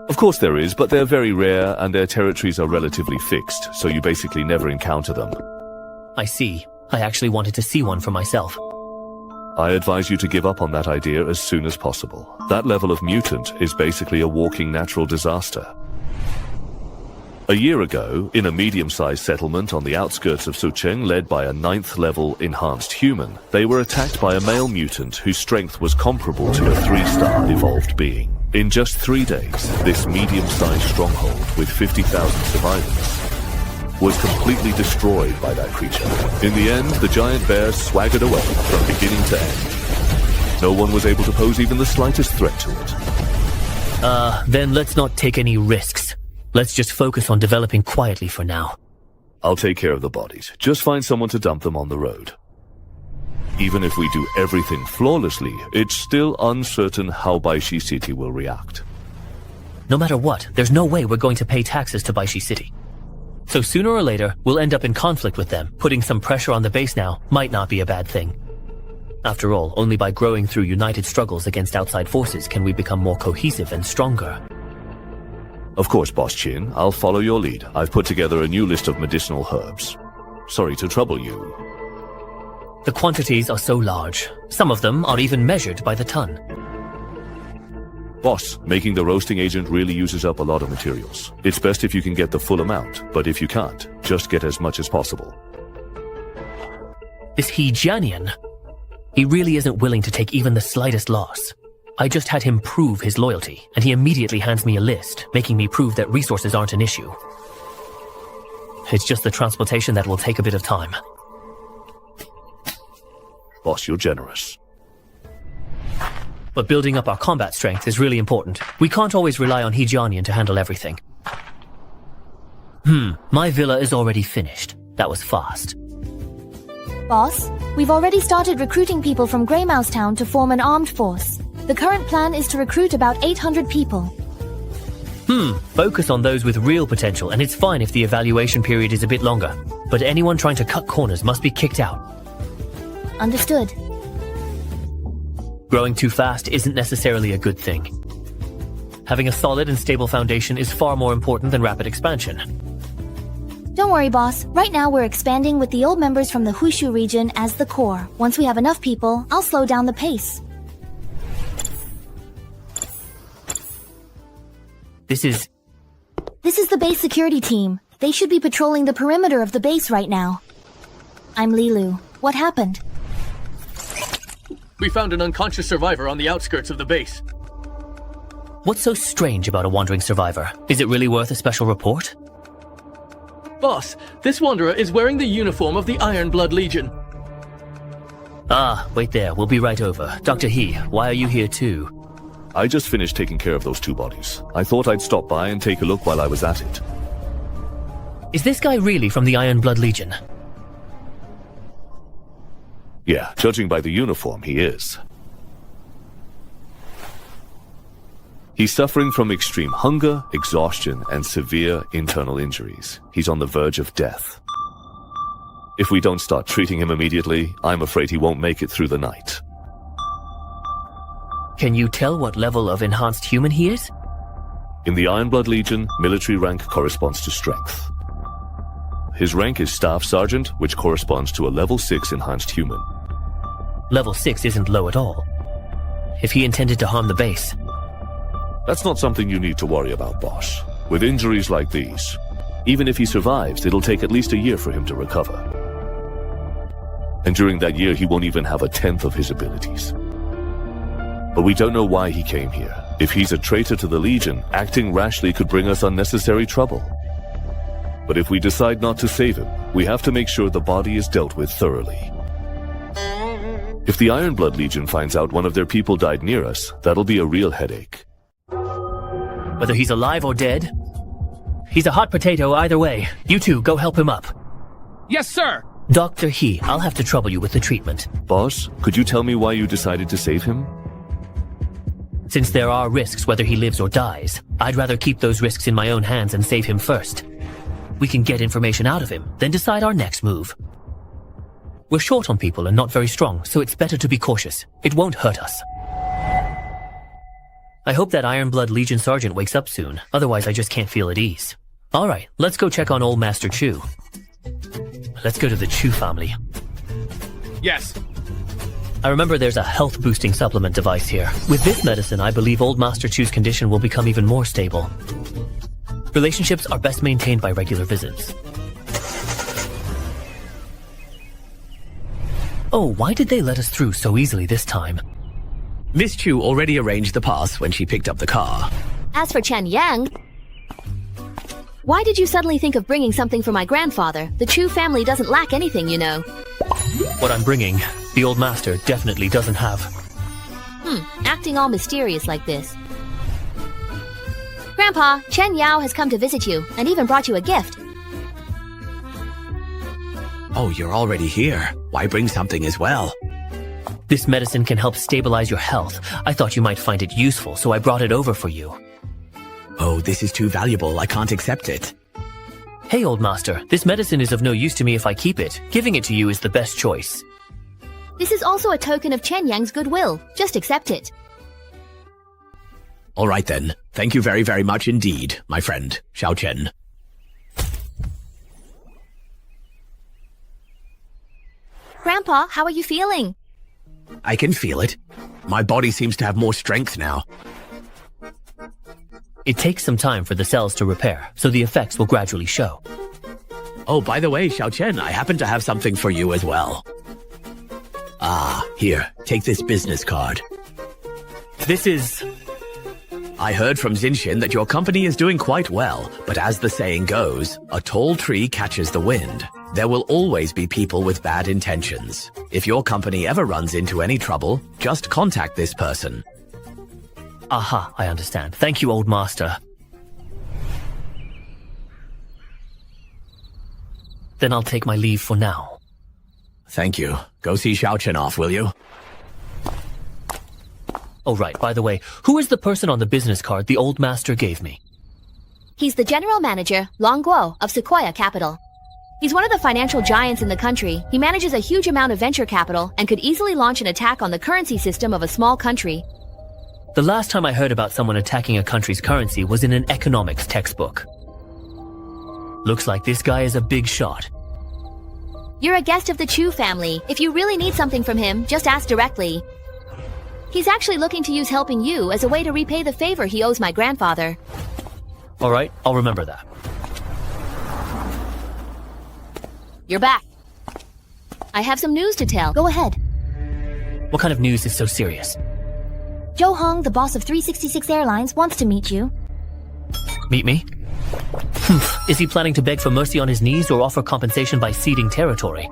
Of course there is, but they're very rare and their territories are relatively fixed, so you basically never encounter them. I see. I actually wanted to see one for myself. I advise you to give up on that idea as soon as possible. That level of mutant is basically a walking natural disaster. A year ago, in a medium-sized settlement on the outskirts of Sucheng led by a 9th level enhanced human, they were attacked by a male mutant whose strength was comparable to a 3-star evolved being. In just 3 days, this medium-sized stronghold with 50,000 survivors was completely destroyed by that creature. In the end, the giant bear swaggered away from beginning to end. No one was able to pose even the slightest threat to it. Then let's not take any risks. Let's just focus on developing quietly for now. I'll take care of the bodies. Just find someone to dump them on the road. Even if we do everything flawlessly, it's still uncertain how Baishi City will react. No matter what, there's no way we're going to pay taxes to Baishi City. So sooner or later, we'll end up in conflict with them. Putting some pressure on the base now might not be a bad thing. After all, only by growing through united struggles against outside forces can we become more cohesive and stronger. Of course, Boss Chin, I'll follow your lead. I've put together a new list of medicinal herbs. Sorry to trouble you. The quantities are so large. Some of them are even measured by the ton. Boss, making the roasting agent really uses up a lot of materials. It's best if you can get the full amount, but if you can't, just get as much as possible. This Hejianian, he really isn't willing to take even the slightest loss. I just had him prove his loyalty, and he immediately hands me a list, making me prove that resources aren't an issue. It's just the transportation that will take a bit of time. Boss, you're generous. But building up our combat strength is really important. We can't always rely on Hejianian to handle everything. My villa is already finished. That was fast. Boss, we've already started recruiting people from Greymouse Town to form an armed force. The current plan is to recruit about 800 people. Focus on those with real potential, and it's fine if the evaluation period is a bit longer. But anyone trying to cut corners must be kicked out. Understood. Growing too fast isn't necessarily a good thing. Having a solid and stable foundation is far more important than rapid expansion. Don't worry, boss. Right now we're expanding with the old members from the Huishu region as the core. Once we have enough people, I'll slow down the pace. This is the base security team. They should be patrolling the perimeter of the base right now. I'm Lilu. What happened? We found an unconscious survivor on the outskirts of the base. What's so strange about a wandering survivor? Is it really worth a special report? Boss, this wanderer is wearing the uniform of the Iron Blood Legion. Wait there. We'll be right over. Dr. He, why are you here too? I just finished taking care of those 2 bodies. I thought I'd stop by and take a look while I was at it. Is this guy really from the Iron Blood Legion? Yeah, judging by the uniform, he is. He's suffering from extreme hunger, exhaustion, and severe internal injuries. He's on the verge of death. If we don't start treating him immediately, I'm afraid he won't make it through the night. Can you tell what level of enhanced human he is? In the Iron Blood Legion, military rank corresponds to strength. His rank is Staff Sergeant, which corresponds to a level 6 enhanced human. Level 6 isn't low at all. If he intended to harm the base, That's not something you need to worry about, boss. With injuries like these, even if he survives, it'll take at least a year for him to recover. And during that year, he won't even have a tenth of his abilities. But we don't know why he came here. If he's a traitor to the Legion, acting rashly could bring us unnecessary trouble. But if we decide not to save him, we have to make sure the body is dealt with thoroughly. If the Ironblood Legion finds out one of their people died near us, that'll be a real headache. Whether he's alive or dead, he's a hot potato either way. You two, go help him up. Yes, sir! Dr. He, I'll have to trouble you with the treatment. Boss, could you tell me why you decided to save him? Since there are risks whether he lives or dies, I'd rather keep those risks in my own hands and save him first. We can get information out of him, then decide our next move. We're short on people and not very strong, so it's better to be cautious. It won't hurt us. I hope that Ironblood Legion Sergeant wakes up soon, otherwise I just can't feel at ease. Alright, let's go check on old Master Chu. Let's go to the Chu family. Yes. I remember there's a health-boosting supplement device here. With this medicine, I believe old Master Chu's condition will become even more stable. Relationships are best maintained by regular visits. Oh, why did they let us through so easily this time? Miss Chu already arranged the pass when she picked up the car. As for Chen Yang, why did you suddenly think of bringing something for my grandfather? The Chu family doesn't lack anything, you know. What I'm bringing, the old master definitely doesn't have. Acting all mysterious like this. Grandpa, Chen Yao has come to visit you, and even brought you a gift. Oh, you're already here. Why bring something as well? This medicine can help stabilize your health. I thought you might find it useful, so I brought it over for you. Oh, this is too valuable. I can't accept it. Hey, old master, this medicine is of no use to me if I keep it. Giving it to you is the best choice. This is also a token of Chen Yang's goodwill. Just accept it. All right then. Thank you very, very much indeed, my friend, Xiao Chen. Grandpa, how are you feeling? I can feel it. My body seems to have more strength now. It takes some time for the cells to repair, so the effects will gradually show. Oh, by the way, Xiao Chen, I happen to have something for you as well. Ah, here, take this business card. This is... I heard from Zinshin that your company is doing quite well, but as the saying goes, a tall tree catches the wind. There will always be people with bad intentions. If your company ever runs into any trouble, just contact this person. Aha, I understand. Thank you, old master. Then I'll take my leave for now. Thank you. Go see Xiao Chen off, will you? Oh, right, by the way, who is the person on the business card the old master gave me? He's the general manager, Long Guo, of Sequoia Capital. He's one of the financial giants in the country. He manages a huge amount of venture capital and could easily launch an attack on the currency system of a small country. The last time I heard about someone attacking a country's currency was in an economics textbook. Looks like this guy is a big shot. You're a guest of the Chu family. If you really need something from him, just ask directly. He's actually looking to use helping you as a way to repay the favor he owes my grandfather. All right, I'll remember that. You're back. I have some news to tell. Go ahead. What kind of news is so serious? Joe Hong, the boss of 366 Airlines, wants to meet you. Meet me? Is he planning to beg for mercy on his knees or offer compensation by ceding territory?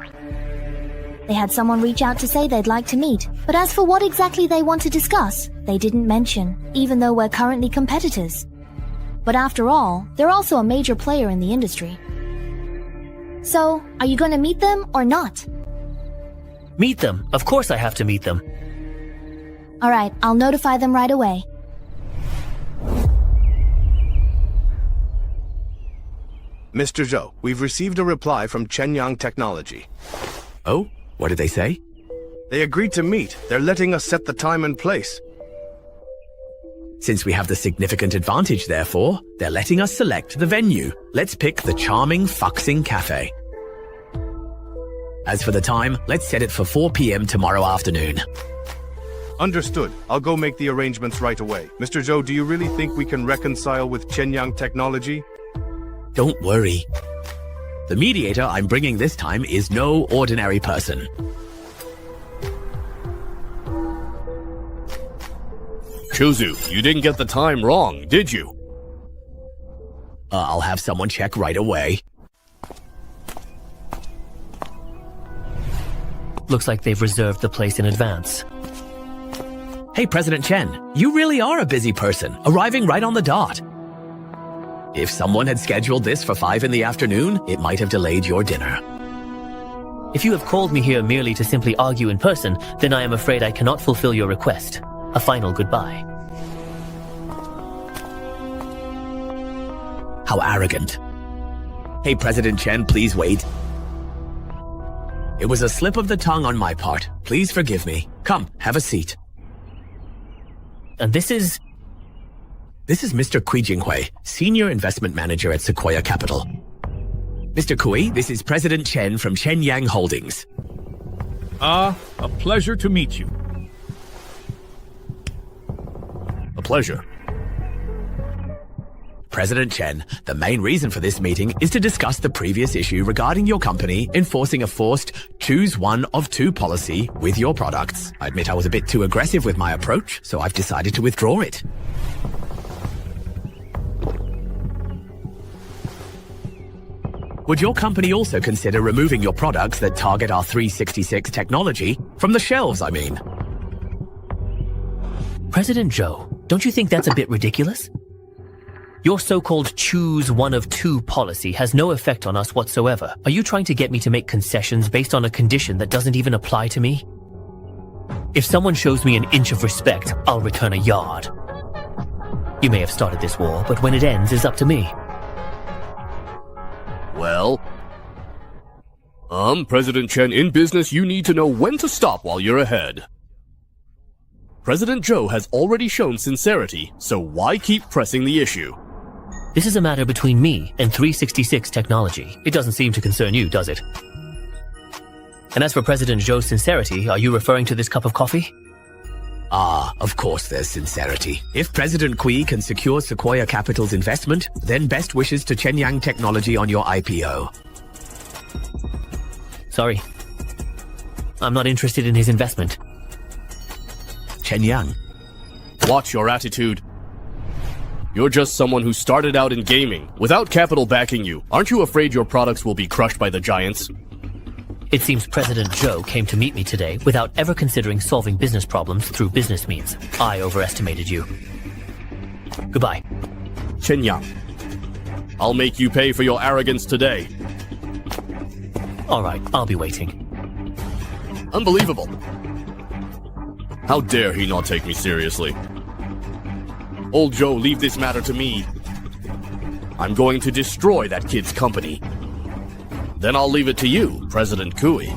They had someone reach out to say they'd like to meet, but as for what exactly they want to discuss, they didn't mention, even though we're currently competitors. But after all, they're also a major player in the industry. So, are you going to meet them or not? Meet them? Of course I have to meet them. Alright, I'll notify them right away. Mr. Zhou, we've received a reply from Chenyang Technology. Oh? What did they say? They agreed to meet. They're letting us set the time and place. Since we have the significant advantage, therefore, they're letting us select the venue. Let's pick the charming Fuxing Cafe. As for the time, let's set it for 4 p.m. tomorrow afternoon. Understood. I'll go make the arrangements right away. Mr. Zhou, do you really think we can reconcile with Chenyang technology? Don't worry. The mediator I'm bringing this time is no ordinary person. Chuzu, you didn't get the time wrong, did you? I'll have someone check right away. Looks like they've reserved the place in advance. Hey, President Chen, you really are a busy person, arriving right on the dot. If someone had scheduled this for 5 in the afternoon, it might have delayed your dinner. If you have called me here merely to simply argue in person, then I am afraid I cannot fulfill your request. A final goodbye. How arrogant. Hey, President Chen, please wait. It was a slip of the tongue on my part. Please forgive me. Come, have a seat. And this is... This is Mr. Kui Jinghui, Senior Investment Manager at Sequoia Capital. Mr. Kui, this is President Chen from Chenyang Holdings. A pleasure to meet you. A pleasure. President Chen, the main reason for this meeting is to discuss the previous issue regarding your company enforcing a forced choose one of two policy with your products. I admit I was a bit too aggressive with my approach, so I've decided to withdraw it. Would your company also consider removing your products that target our 366 technology from the shelves, I mean? President Zhou, don't you think that's a bit ridiculous? Your so-called choose one of two policy has no effect on us whatsoever. Are you trying to get me to make concessions based on a condition that doesn't even apply to me? If someone shows me an inch of respect, I'll return a yard. You may have started this war, but when it ends is up to me. Well, President Chen, in business you need to know when to stop while you're ahead. President Zhou has already shown sincerity, so why keep pressing the issue? This is a matter between me and 366 technology. It doesn't seem to concern you, does it? And as for President Zhou's sincerity, are you referring to this cup of coffee? Of course there's sincerity. If President Kui can secure Sequoia Capital's investment, then best wishes to Chenyang Technology on your IPO. Sorry. I'm not interested in his investment. Chenyang. Watch your attitude. You're just someone who started out in gaming. Without capital backing you, aren't you afraid your products will be crushed by the giants? It seems President Zhou came to meet me today without ever considering solving business problems through business means. I overestimated you. Goodbye. Chenyang, I'll make you pay for your arrogance today. Alright, I'll be waiting. Unbelievable. How dare he not take me seriously? Old Joe, leave this matter to me. I'm going to destroy that kid's company. Then I'll leave it to you, President Kui.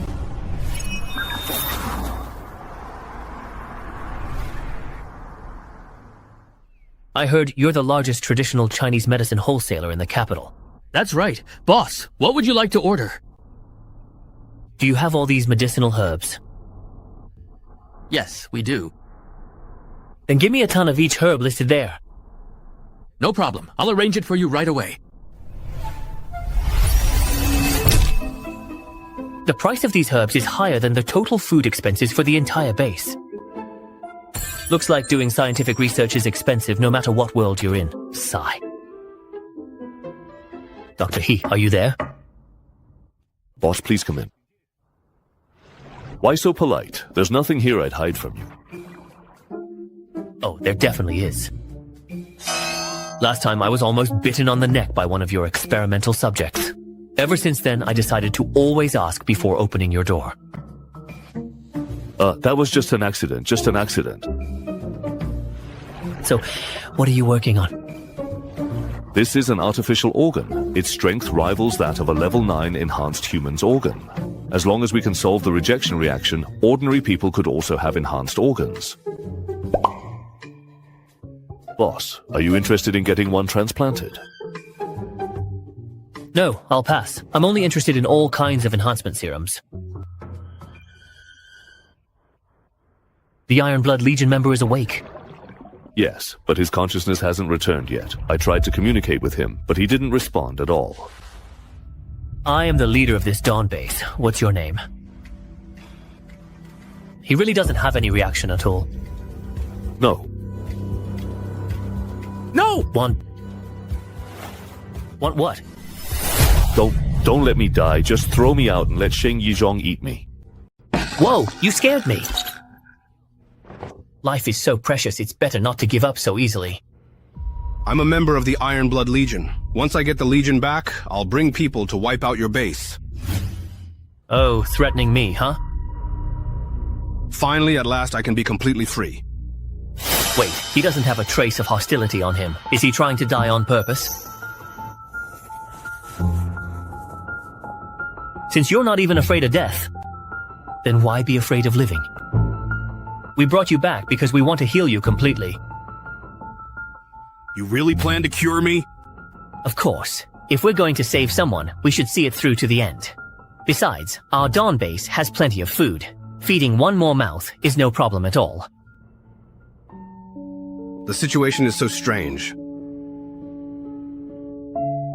I heard you're the largest traditional Chinese medicine wholesaler in the capital. That's right. Boss, what would you like to order? Do you have all these medicinal herbs? Yes, we do. Then give me a ton of each herb listed there. No problem. I'll arrange it for you right away. The price of these herbs is higher than the total food expenses for the entire base. Looks like doing scientific research is expensive no matter what world you're in. Sigh. Dr. He, are you there? Boss, please come in. Why so polite? There's nothing here I'd hide from you. Oh, there definitely is. Last time I was almost bitten on the neck by one of your experimental subjects. Ever since then, I decided to always ask before opening your door. That was just an accident, So, what are you working on? This is an artificial organ. Its strength rivals that of a level 9 enhanced human's organ. As long as we can solve the rejection reaction, ordinary people could also have enhanced organs. Boss, are you interested in getting one transplanted? No, I'll pass. I'm only interested in all kinds of enhancement serums. The Iron Blood Legion member is awake. Yes, but his consciousness hasn't returned yet. I tried to communicate with him, but he didn't respond at all. I am the leader of this Dawn base. What's your name? He really doesn't have any reaction at all. No. No! Want what? Don't let me die. Just throw me out and let Sheng Yizhong eat me. Whoa, you scared me. Life is so precious, it's better not to give up so easily. I'm a member of the Iron Blood Legion. Once I get the Legion back, I'll bring people to wipe out your base. Oh, threatening me, huh? Finally, at last, I can be completely free. Wait, he doesn't have a trace of hostility on him. Is he trying to die on purpose? Since you're not even afraid of death, then why be afraid of living? We brought you back because we want to heal you completely. You really plan to cure me? Of course. If we're going to save someone, we should see it through to the end. Besides, our Dawn base has plenty of food. Feeding one more mouth is no problem at all. The situation is so strange.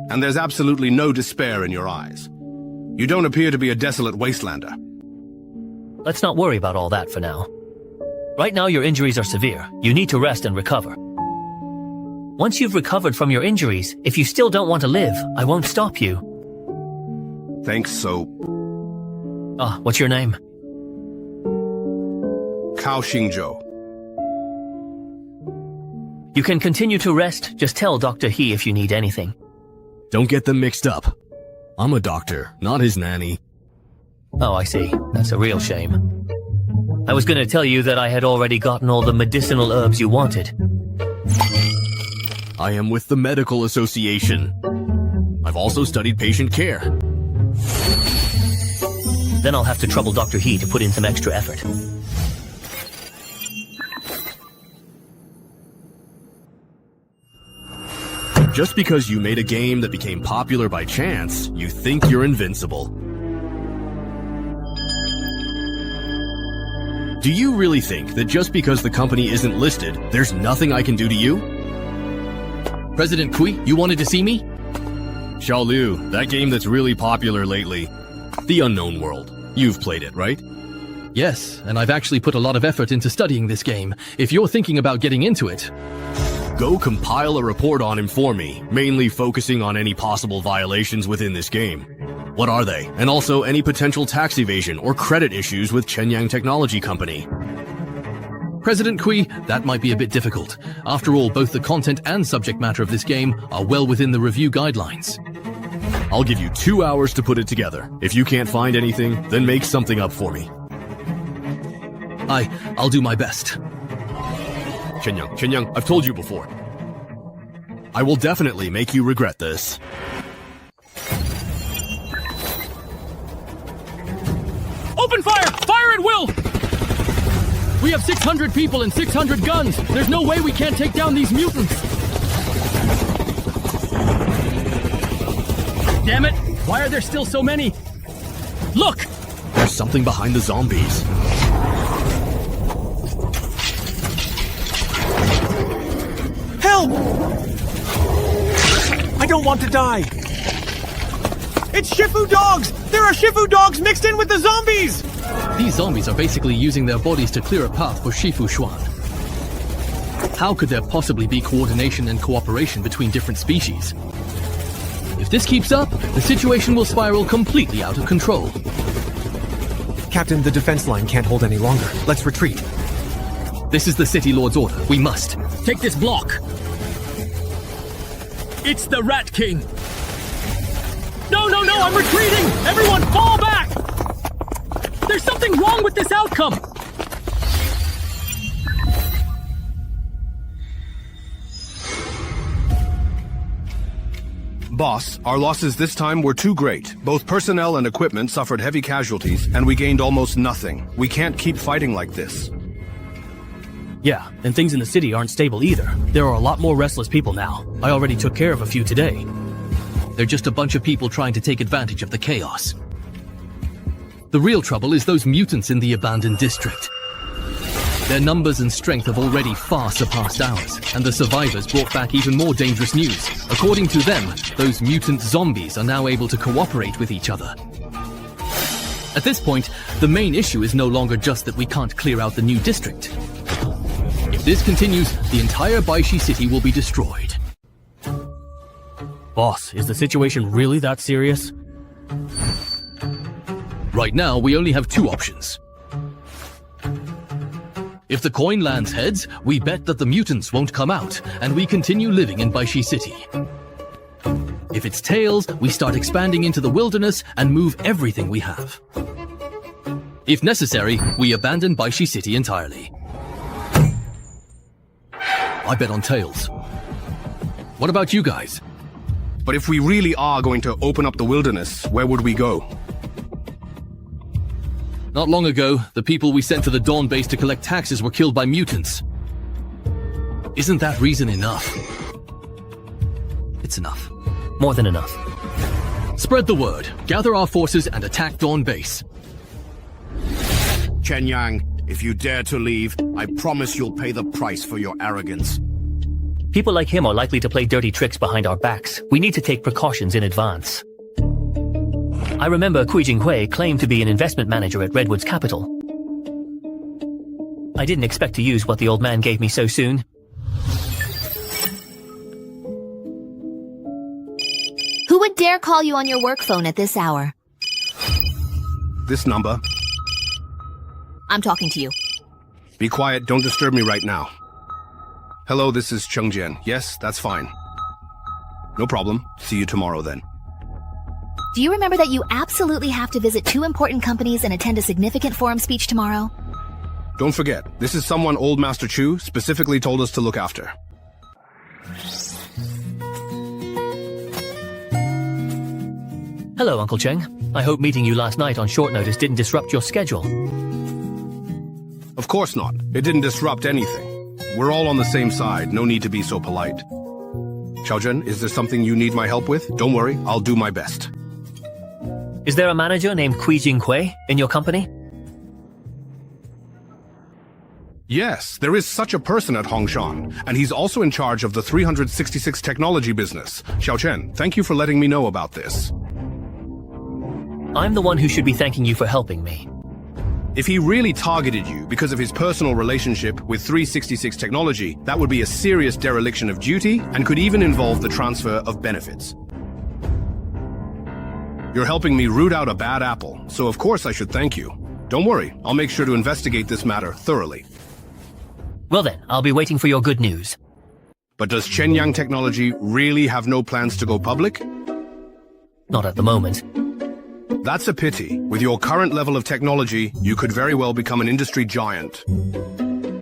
And there's absolutely no despair in your eyes. You don't appear to be a desolate wastelander. Let's not worry about all that for now. Right now your injuries are severe. You need to rest and recover. Once you've recovered from your injuries, if you still don't want to live, I won't stop you. Thanks, so... what's your name? Cao Xingzhou. You can continue to rest. Just tell Dr. He if you need anything. Don't get them mixed up. I'm a doctor, not his nanny. Oh, I see. That's a real shame. I was going to tell you that I had already gotten all the medicinal herbs you wanted. I am with the Medical Association. I've also studied patient care. Then I'll have to trouble Dr. He to put in some extra effort. Just because you made a game that became popular by chance, you think you're invincible. Do you really think that just because the company isn't listed, there's nothing I can do to you? President Kui, you wanted to see me? Xiao Liu, that game that's really popular lately. The Unknown World. You've played it, right? Yes, and I've actually put a lot of effort into studying this game. If you're thinking about getting into it... Go compile a report on him for me, mainly focusing on any possible violations within this game. What are they? And also any potential tax evasion or credit issues with Shenyang Technology Company. President Kui, that might be a bit difficult. After all, both the content and subject matter of this game are well within the review guidelines. I'll give you 2 hours to put it together. If you can't find anything, then make something up for me. I'll do my best. Shenyang, I've told you before. I will definitely make you regret this. Open fire! Fire at will! We have 600 people and 600 guns. There's no way we can't take down these mutants. Damn it! Why are there still so many? Look! There's something behind the zombies. Help! I don't want to die. It's Shifu dogs! There are Shifu dogs mixed in with the zombies! These zombies are basically using their bodies to clear a path for Shifu Xuan. How could there possibly be coordination and cooperation between different species? If this keeps up, the situation will spiral completely out of control. Captain, the defense line can't hold any longer. Let's retreat. This is the City Lord's order. We must. Take this block. It's the Rat King. No, I'm retreating! Everyone fall back! There's something wrong with this outcome! Boss, our losses this time were too great. Both personnel and equipment suffered heavy casualties, and we gained almost nothing. We can't keep fighting like this. Yeah, and things in the city aren't stable either. There are a lot more restless people now. I already took care of a few today. They're just a bunch of people trying to take advantage of the chaos. The real trouble is those mutants in the abandoned district. Their numbers and strength have already far surpassed ours, and the survivors brought back even more dangerous news. According to them, those mutant zombies are now able to cooperate with each other. At this point, the main issue is no longer just that we can't clear out the new district. If this continues, the entire Baishi city will be destroyed. Boss, is the situation really that serious? Right now, we only have two options. If the coin lands heads, we bet that the mutants won't come out, and we continue living in Baishi City. If it's tails, we start expanding into the wilderness and move everything we have. If necessary, we abandon Baishi City entirely. I bet on tails. What about you guys? But if we really are going to open up the wilderness, where would we go? Not long ago, the people we sent to the Dawn base to collect taxes were killed by mutants. Isn't that reason enough? It's enough. More than enough. Spread the word. Gather our forces and attack Dawn base. Chen Yang, if you dare to leave, I promise you'll pay the price for your arrogance. People like him are likely to play dirty tricks behind our backs. We need to take precautions in advance. I remember Kui Jinghui claimed to be an investment manager at Redwood's capital. I didn't expect to use what the old man gave me so soon. Who would dare call you on your work phone at this hour? This number. I'm talking to you. Be quiet, don't disturb me right now. Hello, this is Cheng Jian. Yes, that's fine. No problem. See you tomorrow then. Do you remember that you absolutely have to visit 2 important companies and attend a significant forum speech tomorrow? Don't forget, this is someone Old Master Chu specifically told us to look after. Hello, Uncle Cheng. I hope meeting you last night on short notice didn't disrupt your schedule. Of course not. It didn't disrupt anything. We're all on the same side. No need to be so polite. Xiaozhen, is there something you need my help with? Don't worry, I'll do my best. Is there a manager named Kui Jinghui in your company? Yes, there is such a person at Hongshan, and he's also in charge of the 366 technology business. Xiaochen, thank you for letting me know about this. I'm the one who should be thanking you for helping me. If he really targeted you because of his personal relationship with 366 technology, that would be a serious dereliction of duty and could even involve the transfer of benefits. You're helping me root out a bad apple, so of course I should thank you. Don't worry, I'll make sure to investigate this matter thoroughly. Well then, I'll be waiting for your good news. But does Shenyang Technology really have no plans to go public? Not at the moment. That's a pity. With your current level of technology, you could very well become an industry giant.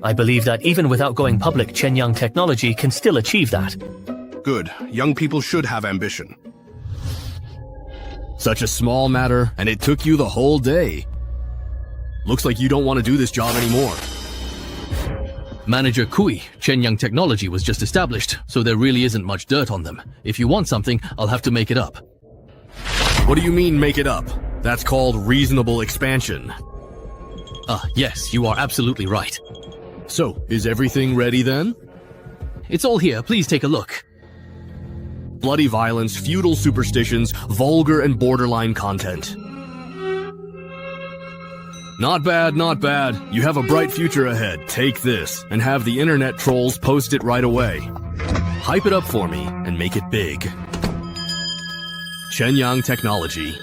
I believe that even without going public, Shenyang Technology can still achieve that. Good. Young people should have ambition. Such a small matter, and it took you the whole day. Looks like you don't want to do this job anymore. Manager Kui, Shenyang Technology was just established, so there really isn't much dirt on them. If you want something, I'll have to make it up. What do you mean, make it up? That's called reasonable expansion. Yes, you are absolutely right. So, is everything ready then? It's all here, please take a look. Bloody violence, feudal superstitions, vulgar and borderline content. Not bad, not bad. You have a bright future ahead. Take this, and have the internet trolls post it right away. Hype it up for me, and make it big. Shenyang Technology.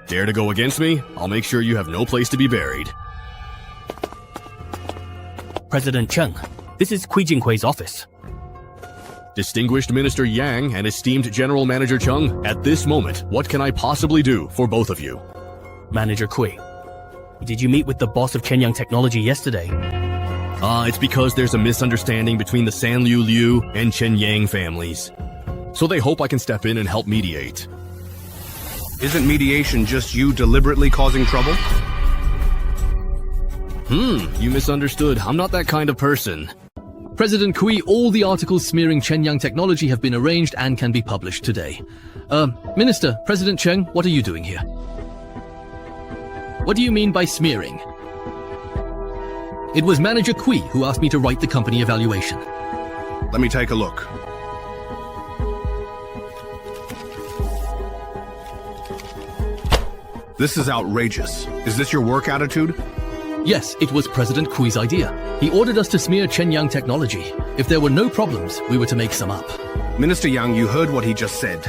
Dare to go against me? I'll make sure you have no place to be buried. President Cheng, this is Kui Jinghui's office. Distinguished Minister Yang and esteemed General Manager Chung, at this moment, what can I possibly do for both of you? Manager Kui, did you meet with the boss of Shenyang Technology yesterday? It's because there's a misunderstanding between the Sanliu Liu and Chen Yang families. So they hope I can step in and help mediate. Isn't mediation just you deliberately causing trouble? You misunderstood. I'm not that kind of person. President Kui, all the articles smearing Shenyang Technology have been arranged and can be published today. Minister, President Cheng, what are you doing here? What do you mean by smearing? It was Manager Kui who asked me to write the company evaluation. Let me take a look. This is outrageous. Is this your work attitude? Yes, it was President Kui's idea. He ordered us to smear Chenyang technology. If there were no problems, we were to make some up. Minister Yang, you heard what he just said.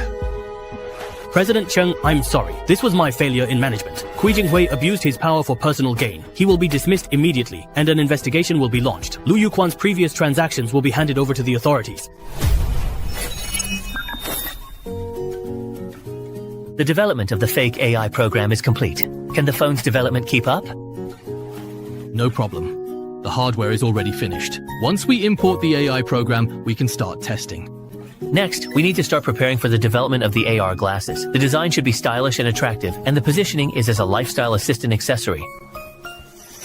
President Cheng, I'm sorry. This was my failure in management. Kui Jinghui abused his power for personal gain. He will be dismissed immediately, and an investigation will be launched. Lu Yuquan's previous transactions will be handed over to the authorities. The development of the fake AI program is complete. Can the phone's development keep up? No problem. The hardware is already finished. Once we import the AI program, we can start testing. Next, we need to start preparing for the development of the AR glasses. The design should be stylish and attractive, and the positioning is as a lifestyle assistant accessory.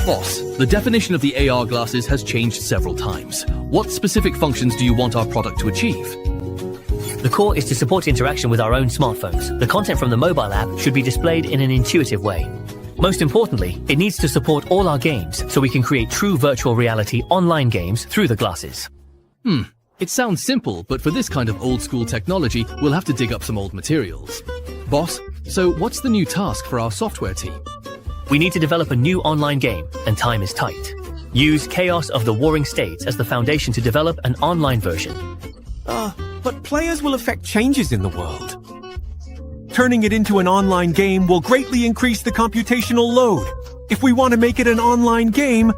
Boss, the definition of the AR glasses has changed several times. What specific functions do you want our product to achieve? The core is to support interaction with our own smartphones. The content from the mobile app should be displayed in an intuitive way. Most importantly, it needs to support all our games, so we can create true virtual reality online games through the glasses. It sounds simple, but for this kind of old-school technology, we'll have to dig up some old materials. Boss, so what's the new task for our software team? We need to develop a new online game, and time is tight. Use Chaos of the Warring States as the foundation to develop an online version. But players will affect changes in the world. Turning it into an online game will greatly increase the computational load. If we want to make it an online game,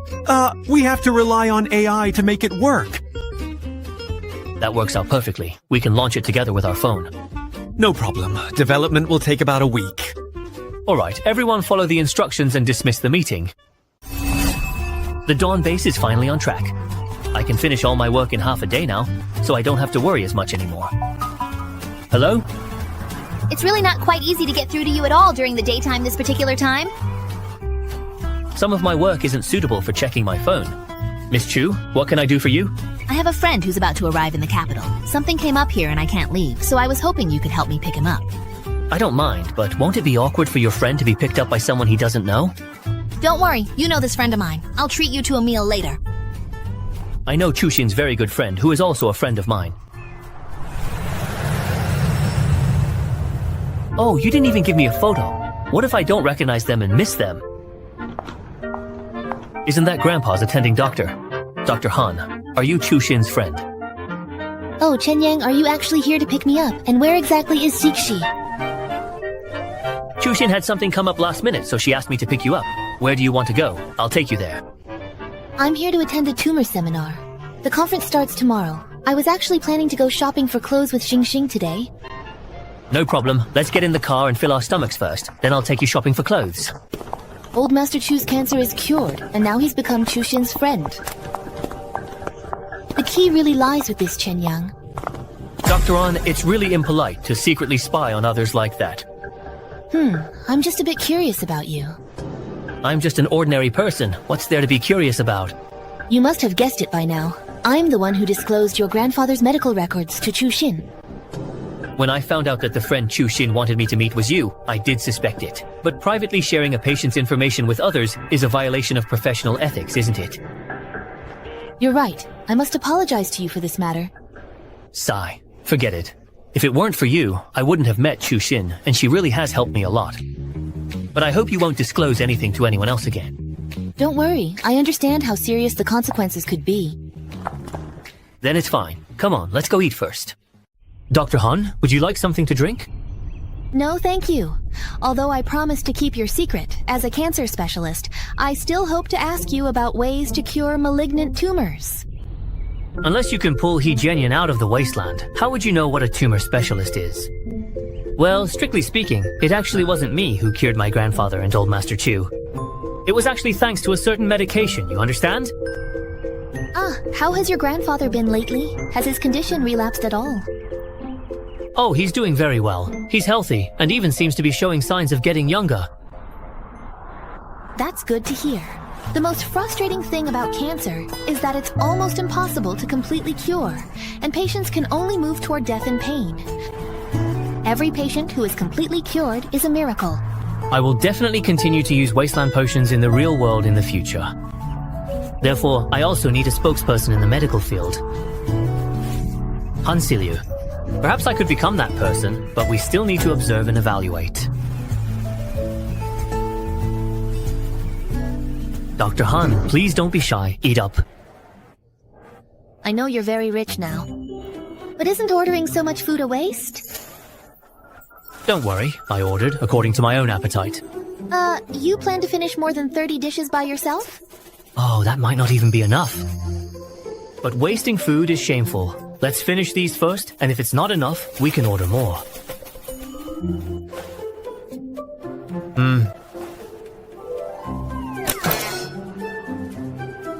we have to rely on AI to make it work. That works out perfectly. We can launch it together with our phone. No problem. Development will take about a week. Alright, everyone follow the instructions and dismiss the meeting. The Dawn base is finally on track. I can finish all my work in half a day now, so I don't have to worry as much anymore. Hello? It's really not quite easy to get through to you at all during the daytime this particular time. Some of my work isn't suitable for checking my phone. Miss Chu, what can I do for you? I have a friend who's about to arrive in the capital. Something came up here and I can't leave, so I was hoping you could help me pick him up. I don't mind, but won't it be awkward for your friend to be picked up by someone he doesn't know? Don't worry, you know this friend of mine. I'll treat you to a meal later. I know Chushin's very good friend, who is also a friend of mine. Oh, you didn't even give me a photo. What if I don't recognize them and miss them? Isn't that Grandpa's attending doctor? Dr. Han, are you Chushin's friend? Oh, Chenyang, are you actually here to pick me up? And where exactly is Sixi? Chushin had something come up last minute, so she asked me to pick you up. Where do you want to go? I'll take you there. I'm here to attend a tumor seminar. The conference starts tomorrow. I was actually planning to go shopping for clothes with Xing today. No problem. Let's get in the car and fill our stomachs first. Then I'll take you shopping for clothes. Old Master Chu's cancer is cured, and now he's become Chushin's friend. The key really lies with this, Chenyang. Dr. An, it's really impolite to secretly spy on others like that. I'm just a bit curious about you. I'm just an ordinary person. What's there to be curious about? You must have guessed it by now. I'm the one who disclosed your grandfather's medical records to Chushin. When I found out that the friend Chushin wanted me to meet was you, I did suspect it. But privately sharing a patient's information with others is a violation of professional ethics, isn't it? You're right. I must apologize to you for this matter. Sigh. Forget it. If it weren't for you, I wouldn't have met Chushin, and she really has helped me a lot. But I hope you won't disclose anything to anyone else again. Don't worry. I understand how serious the consequences could be. Then it's fine. Come on, let's go eat first. Dr. Han, would you like something to drink? No, thank you. Although I promised to keep your secret, as a cancer specialist, I still hope to ask you about ways to cure malignant tumors. Unless you can pull He Jianyan out of the wasteland, how would you know what a tumor specialist is? Well, strictly speaking, it actually wasn't me who cured my grandfather and old Master Chu. It was actually thanks to a certain medication, you understand? How has your grandfather been lately? Has his condition relapsed at all? Oh, he's doing very well. He's healthy, and even seems to be showing signs of getting younger. That's good to hear. The most frustrating thing about cancer is that it's almost impossible to completely cure, and patients can only move toward death and pain. Every patient who is completely cured is a miracle. I will definitely continue to use wasteland potions in the real world in the future. Therefore, I also need a spokesperson in the medical field. Hansilyu. Perhaps I could become that person, but we still need to observe and evaluate. Dr. Han, please don't be shy. Eat up. I know you're very rich now. But isn't ordering so much food a waste? Don't worry, I ordered according to my own appetite. You plan to finish more than 30 dishes by yourself? Oh, that might not even be enough. But wasting food is shameful. Let's finish these first, and if it's not enough, we can order more.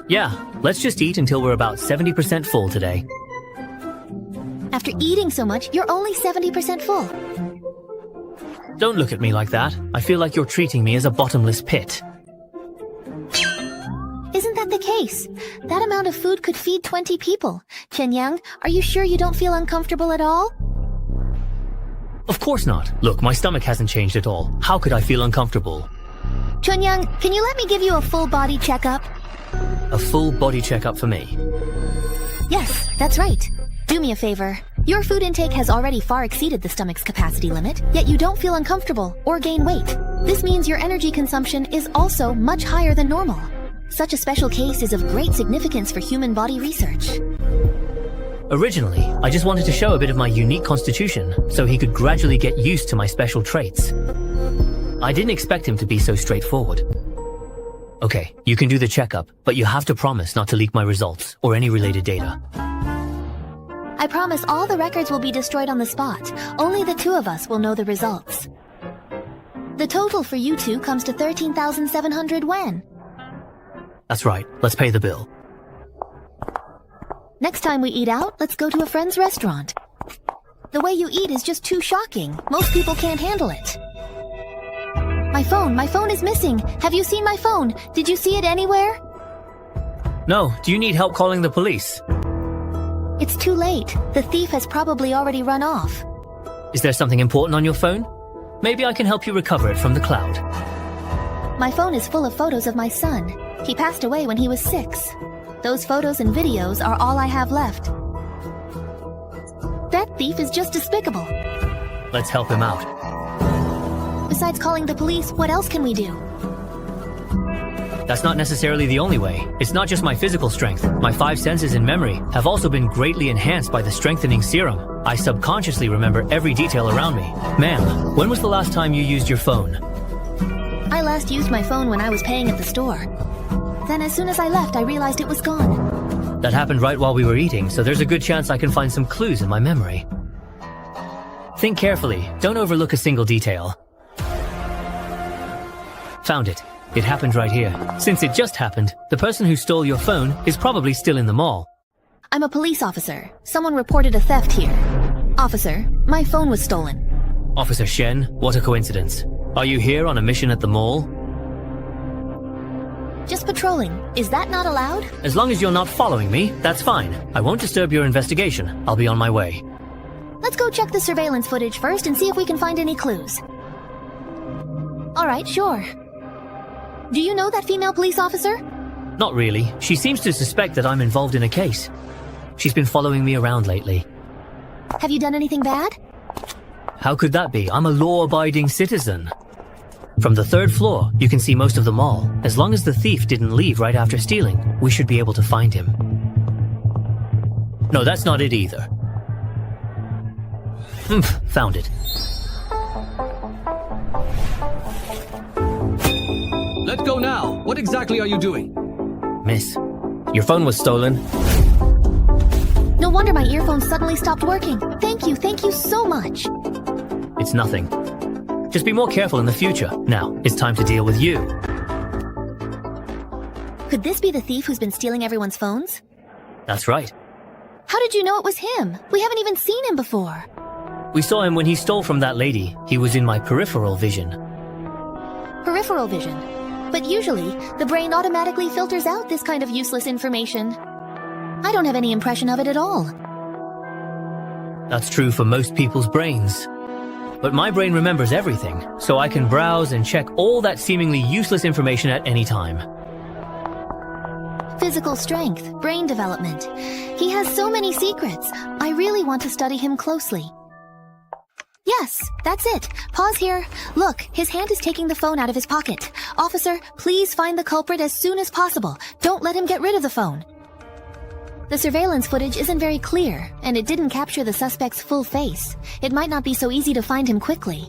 Yeah, let's just eat until we're about 70% full today. After eating so much, you're only 70% full. Don't look at me like that. I feel like you're treating me as a bottomless pit. Isn't that the case? That amount of food could feed 20 people. Chen-yang, are you sure you don't feel uncomfortable at all? Of course not. Look, my stomach hasn't changed at all. How could I feel uncomfortable? Chen-yang, can you let me give you a full body checkup? A full body checkup for me? Yes, that's right. Do me a favor. Your food intake has already far exceeded the stomach's capacity limit, yet you don't feel uncomfortable or gain weight. This means your energy consumption is also much higher than normal. Such a special case is of great significance for human body research. Originally, I just wanted to show a bit of my unique constitution, so he could gradually get used to my special traits. I didn't expect him to be so straightforward. Okay, you can do the checkup, but you have to promise not to leak my results or any related data. I promise all the records will be destroyed on the spot. Only the two of us will know the results. The total for you two comes to 13,700 yen. That's right, let's pay the bill. Next time we eat out, let's go to a friend's restaurant. The way you eat is just too shocking. Most people can't handle it. My phone is missing. Have you seen my phone? Did you see it anywhere? No, do you need help calling the police? It's too late. The thief has probably already run off. Is there something important on your phone? Maybe I can help you recover it from the cloud. My phone is full of photos of my son. He passed away when he was 6. Those photos and videos are all I have left. That thief is just despicable. Let's help him out. Besides calling the police, what else can we do? That's not necessarily the only way. It's not just my physical strength. My 5 senses and memory have also been greatly enhanced by the strengthening serum. I subconsciously remember every detail around me. Ma'am, when was the last time you used your phone? I last used my phone when I was paying at the store. Then as soon as I left, I realized it was gone. That happened right while we were eating, so there's a good chance I can find some clues in my memory. Think carefully. Don't overlook a single detail. Found it. It happened right here. Since it just happened, the person who stole your phone is probably still in the mall. I'm a police officer. Someone reported a theft here. Officer, my phone was stolen. Officer Shen, what a coincidence. Are you here on a mission at the mall? Just patrolling. Is that not allowed? As long as you're not following me, that's fine. I won't disturb your investigation. I'll be on my way. Let's go check the surveillance footage first and see if we can find any clues. Alright, sure. Do you know that female police officer? Not really. She seems to suspect that I'm involved in a case. She's been following me around lately. Have you done anything bad? How could that be? I'm a law-abiding citizen. From the 3rd floor, you can see most of the mall. As long as the thief didn't leave right after stealing, we should be able to find him. No, that's not it either. Found it. Let's go now. What exactly are you doing? Miss, your phone was stolen. No wonder my earphones suddenly stopped working. Thank you so much. It's nothing. Just be more careful in the future. Now, it's time to deal with you. Could this be the thief who's been stealing everyone's phones? That's right. How did you know it was him? We haven't even seen him before. We saw him when he stole from that lady. He was in my peripheral vision. Peripheral vision? But usually, the brain automatically filters out this kind of useless information. I don't have any impression of it at all. That's true for most people's brains. But my brain remembers everything, so I can browse and check all that seemingly useless information at any time. Physical strength, brain development. He has so many secrets. I really want to study him closely. Yes, that's it. Pause here. Look, his hand is taking the phone out of his pocket. Officer, please find the culprit as soon as possible. Don't let him get rid of the phone. The surveillance footage isn't very clear, and it didn't capture the suspect's full face. It might not be so easy to find him quickly.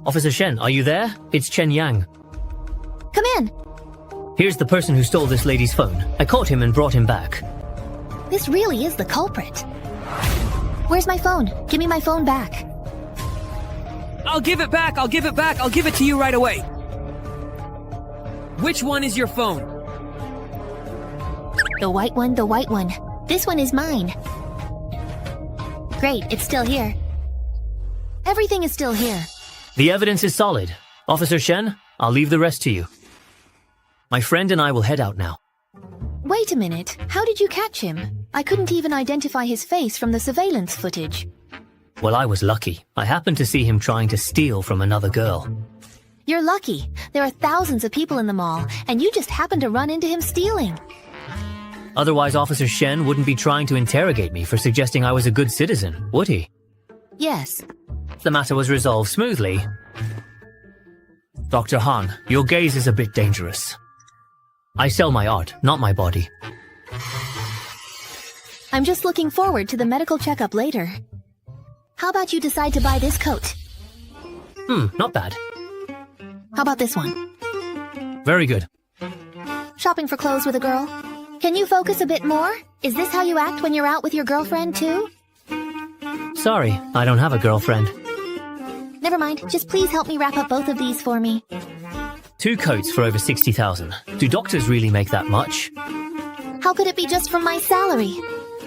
Officer Shen, are you there? It's Chen Yang. Come in. Here's the person who stole this lady's phone. I caught him and brought him back. This really is the culprit. Where's my phone? Give me my phone back. I'll give it back! I'll give it back! I'll give it to you right away! Which one is your phone? The white one, the white one. This one is mine. Great, it's still here. Everything is still here. The evidence is solid. Officer Shen, I'll leave the rest to you. My friend and I will head out now. Wait a minute. How did you catch him? I couldn't even identify his face from the surveillance footage. Well, I was lucky. I happened to see him trying to steal from another girl. You're lucky. There are thousands of people in the mall, and you just happened to run into him stealing. Otherwise, Officer Shen wouldn't be trying to interrogate me for suggesting I was a good citizen, would he? Yes. The matter was resolved smoothly. Dr. Han, your gaze is a bit dangerous. I sell my art, not my body. I'm just looking forward to the medical checkup later. How about you decide to buy this coat? Not bad. How about this one? Very good. Shopping for clothes with a girl? Can you focus a bit more? Is this how you act when you're out with your girlfriend, too? Sorry, I don't have a girlfriend. Never mind, just please help me wrap up both of these for me. 2 coats for over 60,000. Do doctors really make that much? How could it be just from my salary?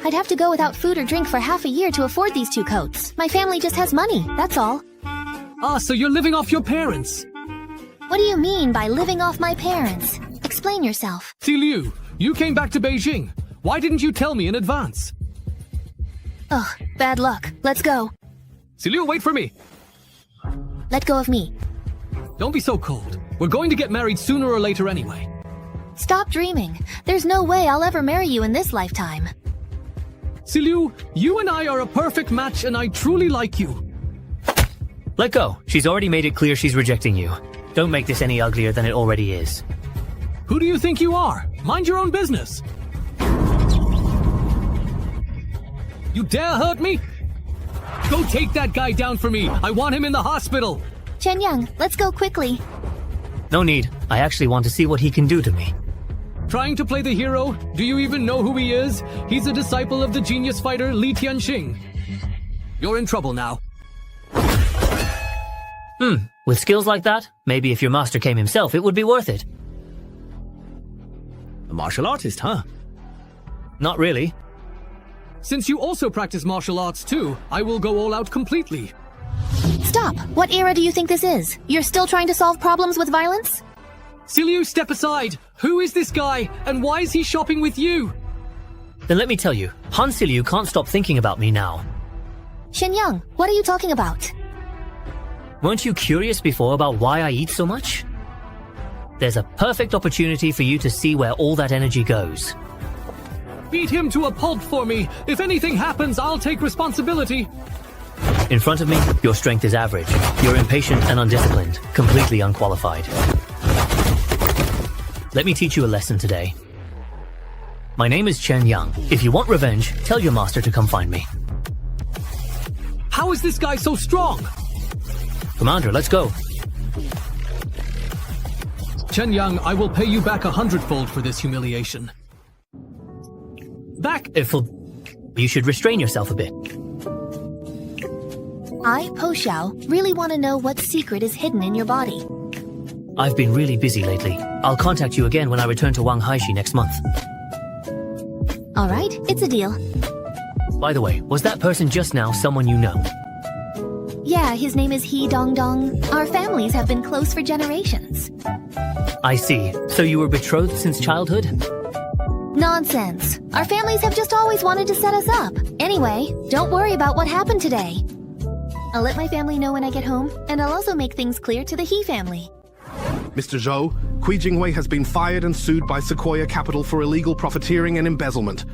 I'd have to go without food or drink for half a year to afford these 2 coats. My family just has money, that's all. Ah, so you're living off your parents. What do you mean by living off my parents? Explain yourself. Liu, you came back to Beijing. Why didn't you tell me in advance? Ugh, bad luck. Let's go. Liu, wait for me. Let go of me. Don't be so cold. We're going to get married sooner or later anyway. Stop dreaming. There's no way I'll ever marry you in this lifetime. Liu, you and I are a perfect match and I truly like you. Let go. She's already made it clear she's rejecting you. Don't make this any uglier than it already is. Who do you think you are? Mind your own business. You dare hurt me? Go take that guy down for me. I want him in the hospital. Chen Yang, let's go quickly. No need. I actually want to see what he can do to me. Trying to play the hero? Do you even know who he is? He's a disciple of the genius fighter Li Tianxing. You're in trouble now. With skills like that, maybe if your master came himself, it would be worth it. A martial artist, huh? Not really. Since you also practice martial arts too, I will go all out completely. Stop! What era do you think this is? You're still trying to solve problems with violence? Liu, step aside! Who is this guy, and why is he shopping with you? Then let me tell you, Han Liu can't stop thinking about me now. Shen Yang, what are you talking about? Weren't you curious before about why I eat so much? There's a perfect opportunity for you to see where all that energy goes. Beat him to a pulp for me. If anything happens, I'll take responsibility. In front of me, your strength is average. You're impatient and undisciplined, completely unqualified. Let me teach you a lesson today. My name is Chen Yang. If you want revenge, tell your master to come find me. How is this guy so strong? Commander, let's go. Chen Yang, I will pay you back 100-fold for this humiliation. Back! You should restrain yourself a bit. I, Po Xiao, really want to know what secret is hidden in your body. I've been really busy lately. I'll contact you again when I return to Wang Haishi next month. All right, it's a deal. By the way, was that person just now someone you know? Yeah, his name is He Dong Dong. Our families have been close for generations. I see. So you were betrothed since childhood? Nonsense. Our families have just always wanted to set us up. Anyway, don't worry about what happened today. I'll let my family know when I get home, and I'll also make things clear to the He family. Mr. Zhou, Kui Jingwei has been fired and sued by Sequoia Capital for illegal profiteering and embezzlement.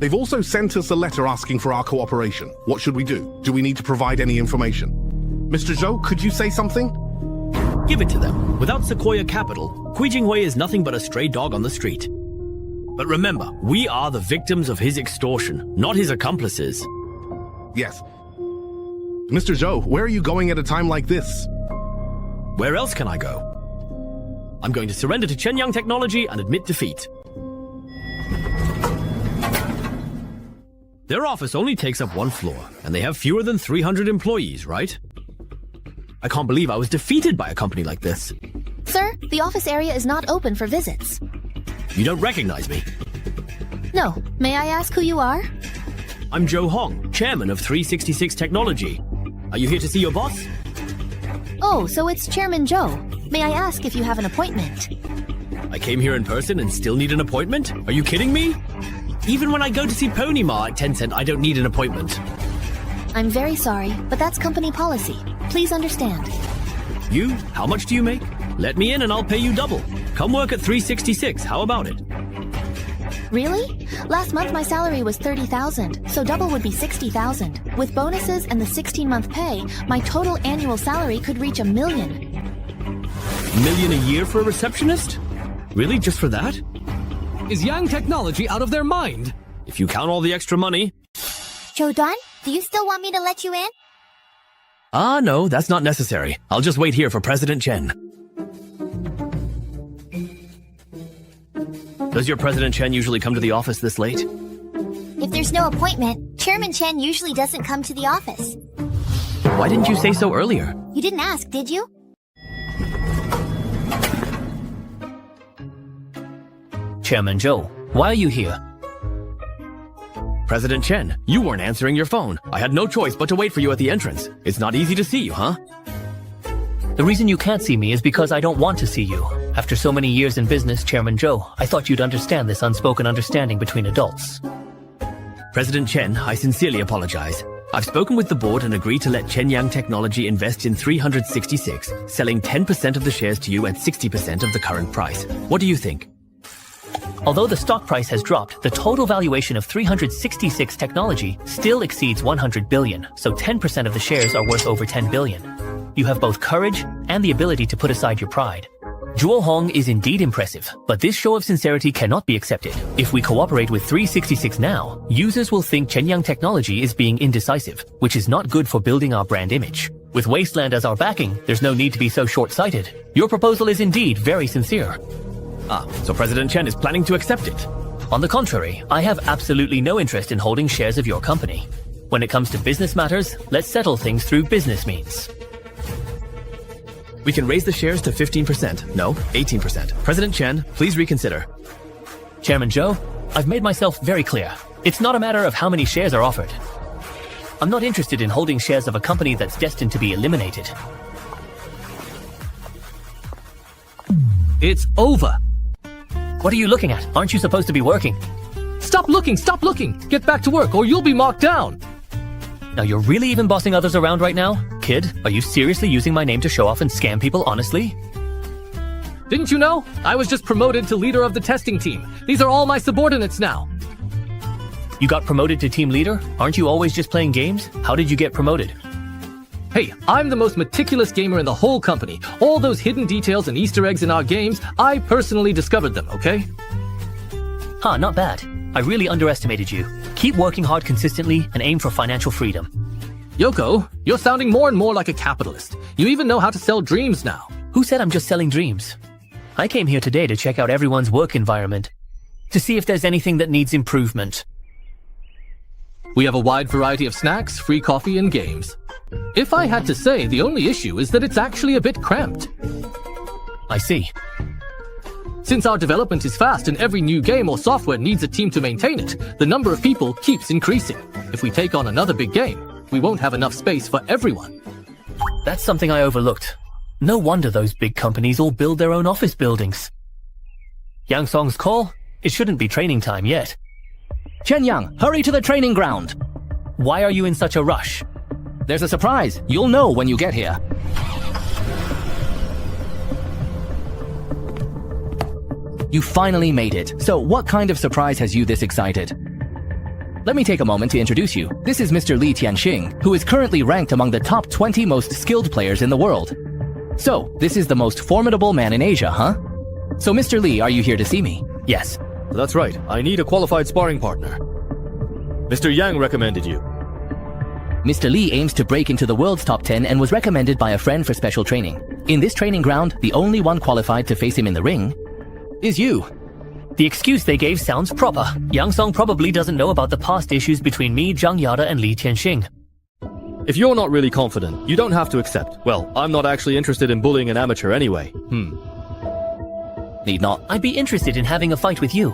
They've also sent us a letter asking for our cooperation. What should we do? Do we need to provide any information? Mr. Zhou, could you say something? Give it to them. Without Sequoia Capital, Kui Jingwei is nothing but a stray dog on the street. But remember, we are the victims of his extortion, not his accomplices. Yes. Mr. Zhou, where are you going at a time like this? Where else can I go? I'm going to surrender to Chenyang Technology and admit defeat. Their office only takes up 1 floor, and they have fewer than 300 employees, right? I can't believe I was defeated by a company like this. Sir, the office area is not open for visits. You don't recognize me. No. May I ask who you are? I'm Joe Hong, chairman of 366 Technology. Are you here to see your boss? Oh, so it's Chairman Joe. May I ask if you have an appointment? I came here in person and still need an appointment? Are you kidding me? Even when I go to see Pony Ma at Tencent, I don't need an appointment. I'm very sorry, but that's company policy. Please understand. You? How much do you make? Let me in and I'll pay you double. Come work at 366. How about it? Really? Last month my salary was 30,000, so double would be 60,000. With bonuses and the 16-month pay, my total annual salary could reach $1 million. $1 million a year for a receptionist? Really? Just for that? Is Yang Technology out of their mind? If you count all the extra money. Jodan, do you still want me to let you in? No, that's not necessary. I'll just wait here for President Chen. Does your President Chen usually come to the office this late? If there's no appointment, Chairman Chen usually doesn't come to the office. Why didn't you say so earlier? You didn't ask, did you? Chairman Zhou, why are you here? President Chen, you weren't answering your phone. I had no choice but to wait for you at the entrance. It's not easy to see you, huh? The reason you can't see me is because I don't want to see you. After so many years in business, Chairman Zhou, I thought you'd understand this unspoken understanding between adults. President Chen, I sincerely apologize. I've spoken with the board and agreed to let Chenyang Technology invest in 366, selling 10% of the shares to you at 60% of the current price. What do you think? Although the stock price has dropped, the total valuation of 366 Technology still exceeds 100 billion, so 10% of the shares are worth over 10 billion. You have both courage and the ability to put aside your pride. Zhuo Hong is indeed impressive, but this show of sincerity cannot be accepted. If we cooperate with 366 now, users will think Chenyang Technology is being indecisive, which is not good for building our brand image. With Wasteland as our backing, there's no need to be so short-sighted. Your proposal is indeed very sincere. So President Chen is planning to accept it? On the contrary, I have absolutely no interest in holding shares of your company. When it comes to business matters, let's settle things through business means. We can raise the shares to 15%. No, 18%. President Chen, please reconsider. Chairman Zhou, I've made myself very clear. It's not a matter of how many shares are offered. I'm not interested in holding shares of a company that's destined to be eliminated. It's over. What are you looking at? Aren't you supposed to be working? Stop looking! Stop looking! Get back to work or you'll be marked down! Now you're really even bossing others around right now? Kid, are you seriously using my name to show off and scam people honestly? Didn't you know? I was just promoted to leader of the testing team. These are all my subordinates now. You got promoted to team leader? Aren't you always just playing games? How did you get promoted? Hey, I'm the most meticulous gamer in the whole company. All those hidden details and Easter eggs in our games, I personally discovered them, okay? Huh, not bad. I really underestimated you. Keep working hard consistently and aim for financial freedom. Yoko, you're sounding more and more like a capitalist. You even know how to sell dreams now. Who said I'm just selling dreams? I came here today to check out everyone's work environment, to see if there's anything that needs improvement. We have a wide variety of snacks, free coffee, and games. If I had to say, the only issue is that it's actually a bit cramped. I see. Since our development is fast and every new game or software needs a team to maintain it, the number of people keeps increasing. If we take on another big game, we won't have enough space for everyone. That's something I overlooked. No wonder those big companies all build their own office buildings. Yang Song's call? It shouldn't be training time yet. Chen Yang, hurry to the training ground. Why are you in such a rush? There's a surprise. You'll know when you get here. You finally made it. So what kind of surprise has you this excited? Let me take a moment to introduce you. This is Mr. Li Tianxing, who is currently ranked among the top 20 most skilled players in the world. So, this is the most formidable man in Asia, huh? So Mr. Li, are you here to see me? Yes. That's right. I need a qualified sparring partner. Mr. Yang recommended you. Mr. Li aims to break into the world's top 10 and was recommended by a friend for special training. In this training ground, the only one qualified to face him in the ring is you. The excuse they gave sounds proper. Yang Song probably doesn't know about the past issues between me, Zhang Yada, and Li Tianxing. If you're not really confident, you don't have to accept. Well, I'm not actually interested in bullying an amateur anyway. Need not. I'd be interested in having a fight with you.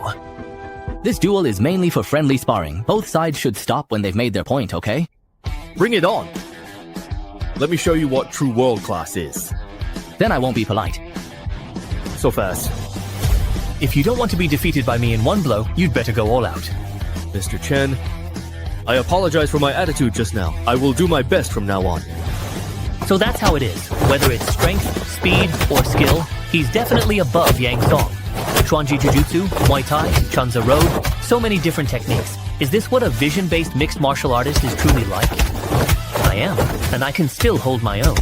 This duel is mainly for friendly sparring. Both sides should stop when they've made their point, okay? Bring it on! Let me show you what true world class is. Then I won't be polite. So fast. If you don't want to be defeated by me in one blow, you'd better go all out. Mr. Chen, I apologize for my attitude just now. I will do my best from now on. So that's how it is. Whether it's strength, speed, or skill, he's definitely above Yang Song. Chuanji Jujutsu, Muay Thai, Chunza Road, so many different techniques. Is this what a vision-based mixed martial artist is truly like? I am, and I can still hold my own.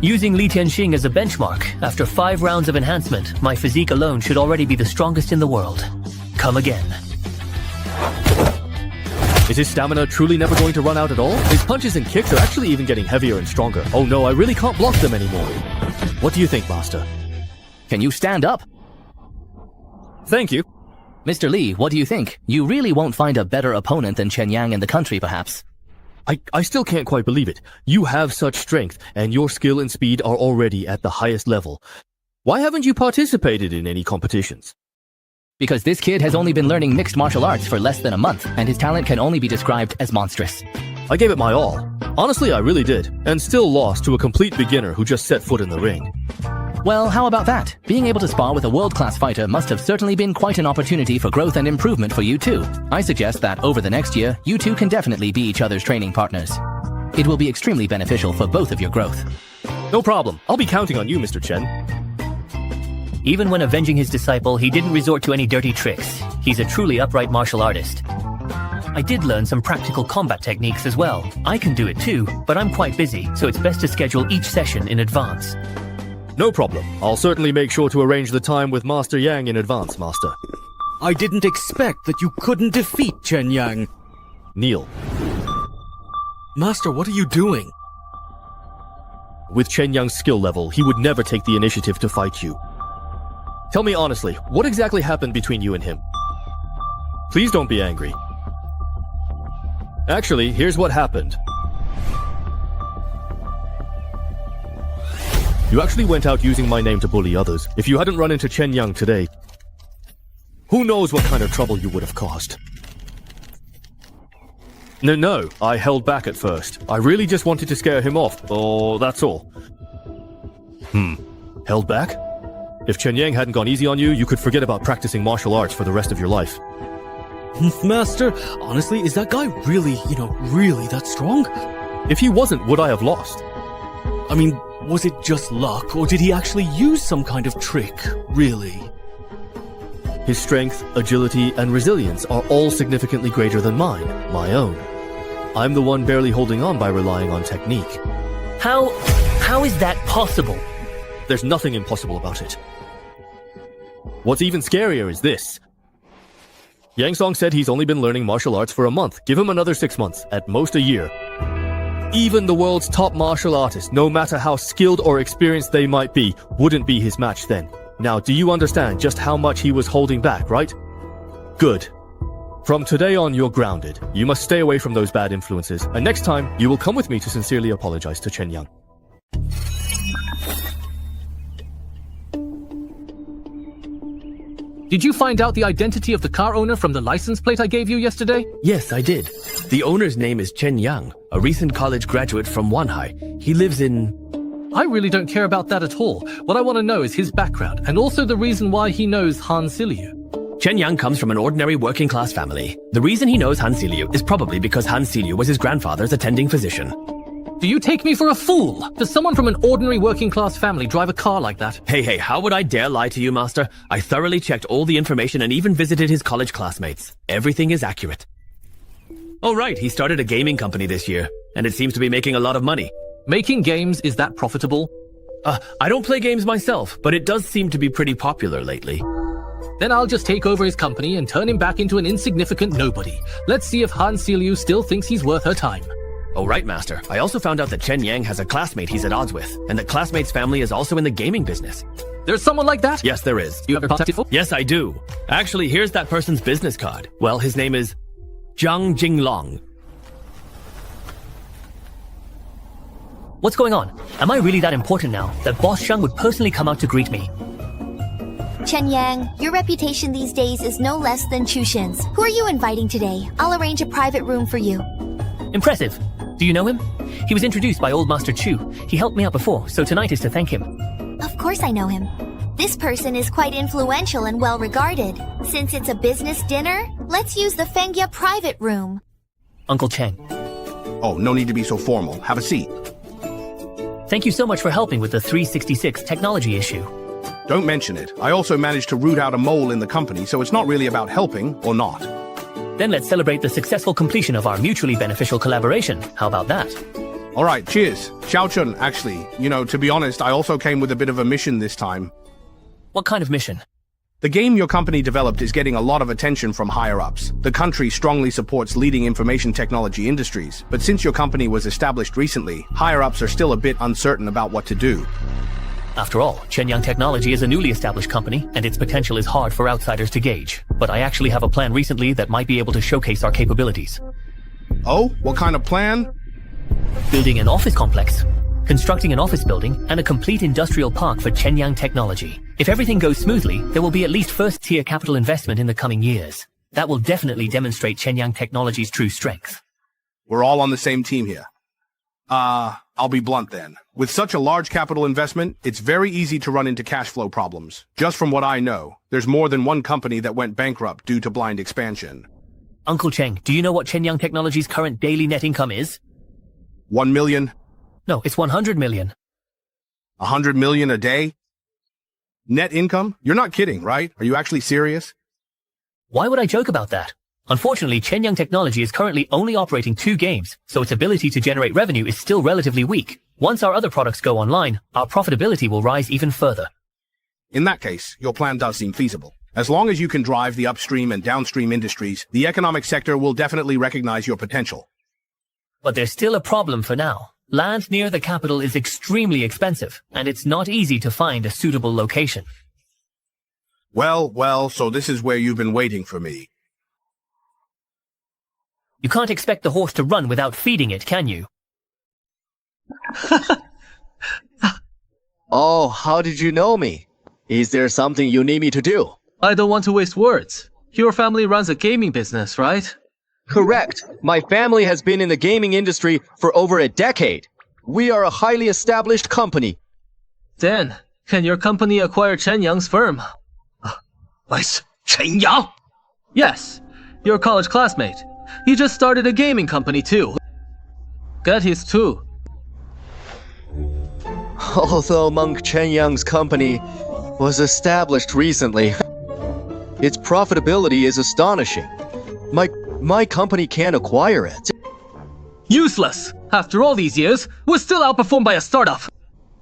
Using Li Tianxing as a benchmark, after 5 rounds of enhancement, my physique alone should already be the strongest in the world. Come again. Is his stamina truly never going to run out at all? His punches and kicks are actually even getting heavier and stronger. Oh no, I really can't block them anymore. What do you think, Master? Can you stand up? Thank you. Mr. Li, what do you think? You really won't find a better opponent than Chen Yang in the country, perhaps. I still can't quite believe it. You have such strength, and your skill and speed are already at the highest level. Why haven't you participated in any competitions? Because this kid has only been learning mixed martial arts for less than a month, and his talent can only be described as monstrous. I gave it my all. Honestly, I really did, and still lost to a complete beginner who just set foot in the ring. Well, how about that? Being able to spar with a world-class fighter must have certainly been quite an opportunity for growth and improvement for you too. I suggest that over the next year, you two can definitely be each other's training partners. It will be extremely beneficial for both of your growth. No problem. I'll be counting on you, Mr. Chen. Even when avenging his disciple, he didn't resort to any dirty tricks. He's a truly upright martial artist. I did learn some practical combat techniques as well. I can do it too, but I'm quite busy, so it's best to schedule each session in advance. No problem. I'll certainly make sure to arrange the time with Master Yang in advance, Master. I didn't expect that you couldn't defeat Chen Yang. Kneel. Master, what are you doing? With Chen Yang's skill level, he would never take the initiative to fight you. Tell me honestly, what exactly happened between you and him? Please don't be angry. Actually, here's what happened. You actually went out using my name to bully others. If you hadn't run into Chen Yang today, who knows what kind of trouble you would have caused. No, I held back at first. I really just wanted to scare him off, that's all. Held back? If Chen Yang hadn't gone easy on you, you could forget about practicing martial arts for the rest of your life. Master, honestly, is that guy really, really that strong? If he wasn't, would I have lost? I mean, was it just luck, or did he actually use some kind of trick, really? His strength, agility, and resilience are all significantly greater than mine, my own. I'm the one barely holding on by relying on technique. How is that possible? There's nothing impossible about it. What's even scarier is this. Yang Song said he's only been learning martial arts for a month. Give him another 6 months, at most a year. Even the world's top martial artist, no matter how skilled or experienced they might be, wouldn't be his match then. Now, do you understand just how much he was holding back, right? Good. From today on, you're grounded. You must stay away from those bad influences, and next time, you will come with me to sincerely apologize to Chen Yang. Did you find out the identity of the car owner from the license plate I gave you yesterday? Yes, I did. The owner's name is Chen Yang, a recent college graduate from Wanhai. He lives in... I really don't care about that at all. What I want to know is his background, and also the reason why he knows Han Siliu. Chen Yang comes from an ordinary working-class family. The reason he knows Han Siliu is probably because Han Siliu was his grandfather's attending physician. Do you take me for a fool? Does someone from an ordinary working-class family drive a car like that? Hey, how would I dare lie to you, Master? I thoroughly checked all the information and even visited his college classmates. Everything is accurate. Oh right, he started a gaming company this year, and it seems to be making a lot of money. Making games, is that profitable? I don't play games myself, but it does seem to be pretty popular lately. Then I'll just take over his company and turn him back into an insignificant nobody. Let's see if Han Siliu still thinks he's worth her time. Oh right, Master. I also found out that Chen Yang has a classmate he's at odds with, and that classmate's family is also in the gaming business. There's someone like that? Yes, there is. You ever contacted before? Yes, I do. Actually, here's that person's business card. Well, his name is Zhang Jinglong. What's going on? Am I really that important now that Boss Shang would personally come out to greet me? Chen Yang, your reputation these days is no less than Chushin's. Who are you inviting today? I'll arrange a private room for you. Impressive. Do you know him? He was introduced by Old Master Chu. He helped me out before, so tonight is to thank him. Of course I know him. This person is quite influential and well regarded. Since it's a business dinner, let's use the Fengyia private room. Uncle Cheng. Oh, no need to be so formal. Have a seat. Thank you so much for helping with the 366 technology issue. Don't mention it. I also managed to root out a mole in the company, so it's not really about helping or not. Then let's celebrate the successful completion of our mutually beneficial collaboration. How about that? All right, cheers. Xiaochun, actually, to be honest, I also came with a bit of a mission this time. What kind of mission? The game your company developed is getting a lot of attention from higher-ups. The country strongly supports leading information technology industries, but since your company was established recently, higher-ups are still a bit uncertain about what to do. After all, Shenyang Technology is a newly established company, and its potential is hard for outsiders to gauge. But I actually have a plan recently that might be able to showcase our capabilities. Oh? What kind of plan? Building an office complex, constructing an office building, and a complete industrial park for Shenyang Technology. If everything goes smoothly, there will be at least first-tier capital investment in the coming years. That will definitely demonstrate Shenyang Technology's true strength. We're all on the same team here. I'll be blunt then. With such a large capital investment, it's very easy to run into cash flow problems. Just from what I know, there's more than one company that went bankrupt due to blind expansion. Uncle Cheng, do you know what Shenyang Technology's current daily net income is? 1 million? No, it's 100 million. 100 million a day? Net income? You're not kidding, right? Are you actually serious? Why would I joke about that? Unfortunately, Shenyang Technology is currently only operating 2 games, so its ability to generate revenue is still relatively weak. Once our other products go online, our profitability will rise even further. In that case, your plan does seem feasible. As long as you can drive the upstream and downstream industries, the economic sector will definitely recognize your potential. But there's still a problem for now. Land near the capital is extremely expensive, and it's not easy to find a suitable location. Well, so this is where you've been waiting for me. You can't expect the horse to run without feeding it, can you? Oh, how did you know me? Is there something you need me to do? I don't want to waste words. Your family runs a gaming business, right? Correct. My family has been in the gaming industry for over a decade. We are a highly established company. Then, can your company acquire Chen Yang's firm? Chen Yang? Yes, your college classmate. He just started a gaming company too. Get his too. Although Monk Chen Yang's company was established recently, its profitability is astonishing. My company can't acquire it. Useless! After all these years, we're still outperformed by a startup.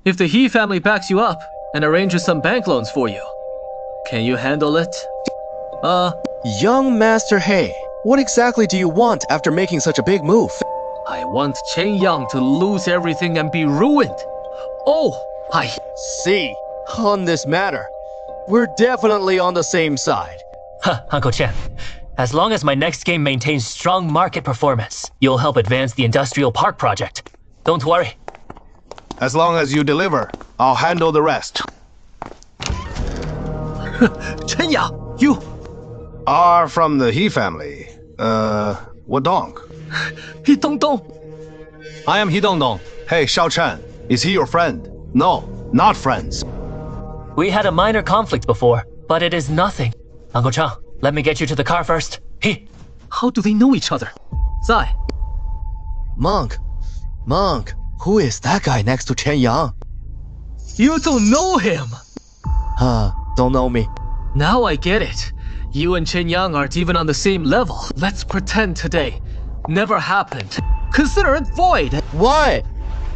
If the He family backs you up and arranges some bank loans for you, can you handle it? Young Master He, what exactly do you want after making such a big move? I want Chen Yang to lose everything and be ruined. Oh, I see. On this matter, we're definitely on the same side. Uncle Chen, as long as my next game maintains strong market performance, you'll help advance the industrial park project. Don't worry. As long as you deliver, I'll handle the rest. Chen Yang, you are from the He family. What dong? He Dongdong. I am He Dongdong. Hey, Xiao Chen, is he your friend? No, not friends. We had a minor conflict before, but it is nothing. Uncle Chang, let me get you to the car first. How do they know each other? Zai. Monk, Who is that guy next to Chen Yang? You don't know him! Don't know me. Now I get it. You and Chen Yang aren't even on the same level. Let's pretend today never happened. Consider it void! What?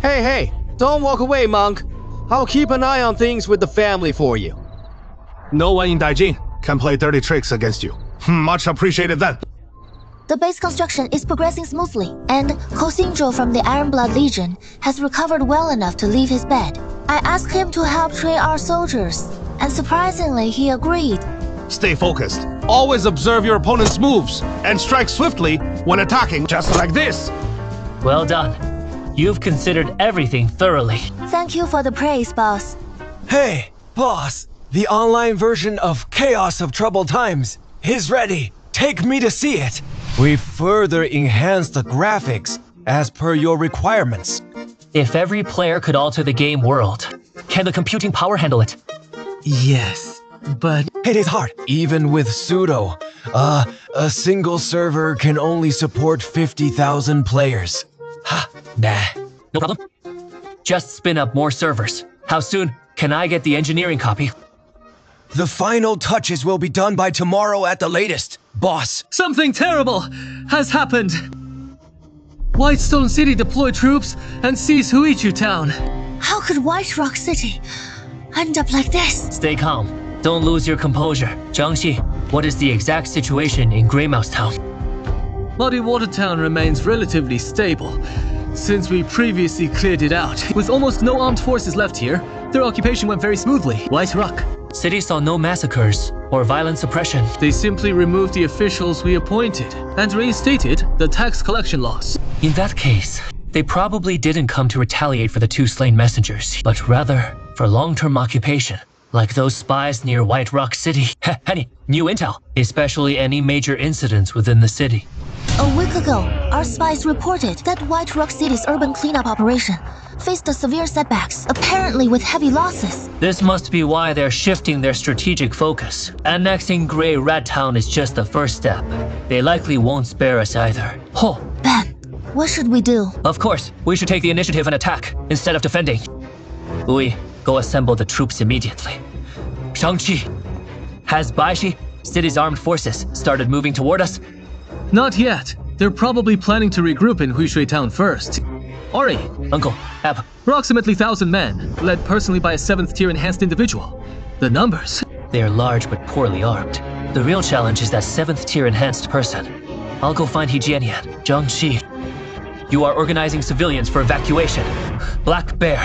Hey, don't walk away, monk. I'll keep an eye on things with the family for you. No one in Daijin can play dirty tricks against you. Much appreciated then. The base construction is progressing smoothly, and Kosinjo from the Ironblood Legion has recovered well enough to leave his bed. I asked him to help train our soldiers, and surprisingly, he agreed. Stay focused. Always observe your opponent's moves, and strike swiftly when attacking, just like this. Well done. You've considered everything thoroughly. Thank you for the praise, boss. Hey, boss. The online version of Chaos of Troubled Times is ready. Take me to see it. We further enhanced the graphics as per your requirements. If every player could alter the game world, can the computing power handle it? Yes, but it is hard. Even with sudo, a single server can only support 50,000 players. Nah. No problem. Just spin up more servers. How soon can I get the engineering copy? The final touches will be done by tomorrow at the latest, boss. Something terrible has happened. Whitestone City deployed troops and seized Huichu Town. How could White Rock City end up like this? Stay calm. Don't lose your composure. Jiangxi, what is the exact situation in Greymouse Town? Muddy Water Town remains relatively stable, since we previously cleared it out. With almost no armed forces left here, their occupation went very smoothly. White Rock. City saw no massacres or violent suppression. They simply removed the officials we appointed and reinstated the tax collection laws. In that case, they probably didn't come to retaliate for the 2 slain messengers, but rather for long-term occupation, like those spies near White Rock City. Any new intel, especially any major incidents within the city. A week ago, our spies reported that White Rock City's urban cleanup operation faced a severe setbacks, apparently with heavy losses. This must be why they're shifting their strategic focus. Annexing Grey Rat Town is just the first step. They likely won't spare us either. Ben, what should we do? Of course, we should take the initiative and attack, instead of defending. Ui, go assemble the troops immediately. Shang-Chi, has Baishi, city's armed forces, started moving toward us? Not yet. They're probably planning to regroup in Huishui Town first. Ori, Uncle, have approximately 1,000 men, led personally by a 7th tier enhanced individual. The numbers. They are large but poorly armed. The real challenge is that 7th tier enhanced person. I'll go find Hijianian, Jiangxi. You are organizing civilians for evacuation. Black Bear.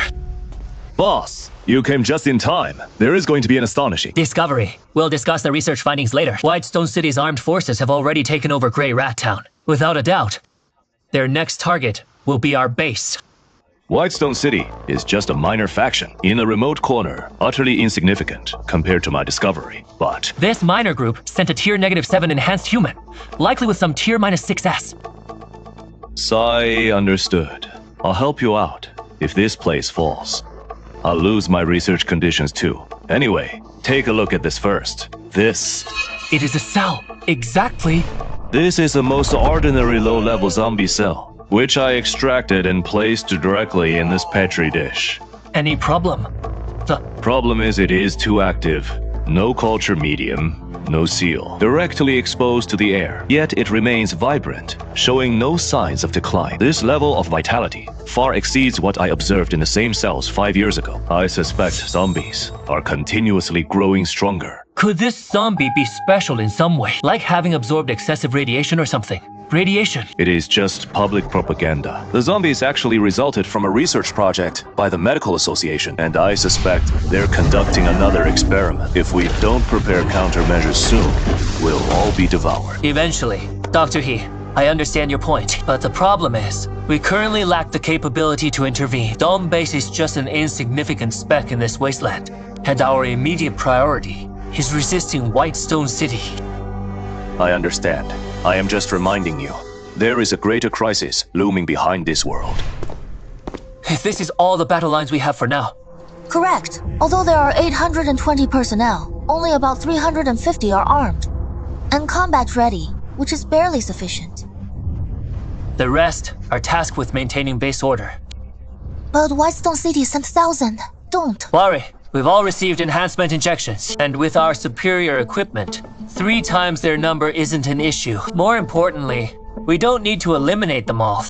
Boss, you came just in time. There is going to be an astonishing discovery. We'll discuss the research findings later. Whitestone City's armed forces have already taken over Grey Rat Town. Without a doubt, their next target will be our base. Whitestone City is just a minor faction in a remote corner, utterly insignificant compared to my discovery. But this minor group sent a tier -7 enhanced human, likely with some tier -6s. Sai understood. I'll help you out if this place falls. I'll lose my research conditions too. Anyway, take a look at this first. This. It is a cell. Exactly. This is a most ordinary low-level zombie cell, which I extracted and placed directly in this petri dish. Any problem? The problem is it is too active. No culture medium, no seal. Directly exposed to the air, yet it remains vibrant, showing no signs of decline. This level of vitality far exceeds what I observed in the same cells 5 years ago. I suspect zombies are continuously growing stronger. Could this zombie be special in some way, like having absorbed excessive radiation or something? Radiation. It is just public propaganda. The zombies actually resulted from a research project by the Medical Association, and I suspect they're conducting another experiment. If we don't prepare countermeasures soon, we'll all be devoured. Eventually. Dr. He, I understand your point, but the problem is, we currently lack the capability to intervene. Dome Base is just an insignificant speck in this wasteland, and our immediate priority is resisting Whitestone City. I understand. I am just reminding you. There is a greater crisis looming behind this world. This is all the battle lines we have for now. Correct. Although there are 820 personnel, only about 350 are armed. And combat ready, which is barely sufficient. The rest are tasked with maintaining base order. But Whitestone City sent 1,000. Don't. Worry. We've all received enhancement injections, and with our superior equipment, 3 times their number isn't an issue. More importantly, we don't need to eliminate them all.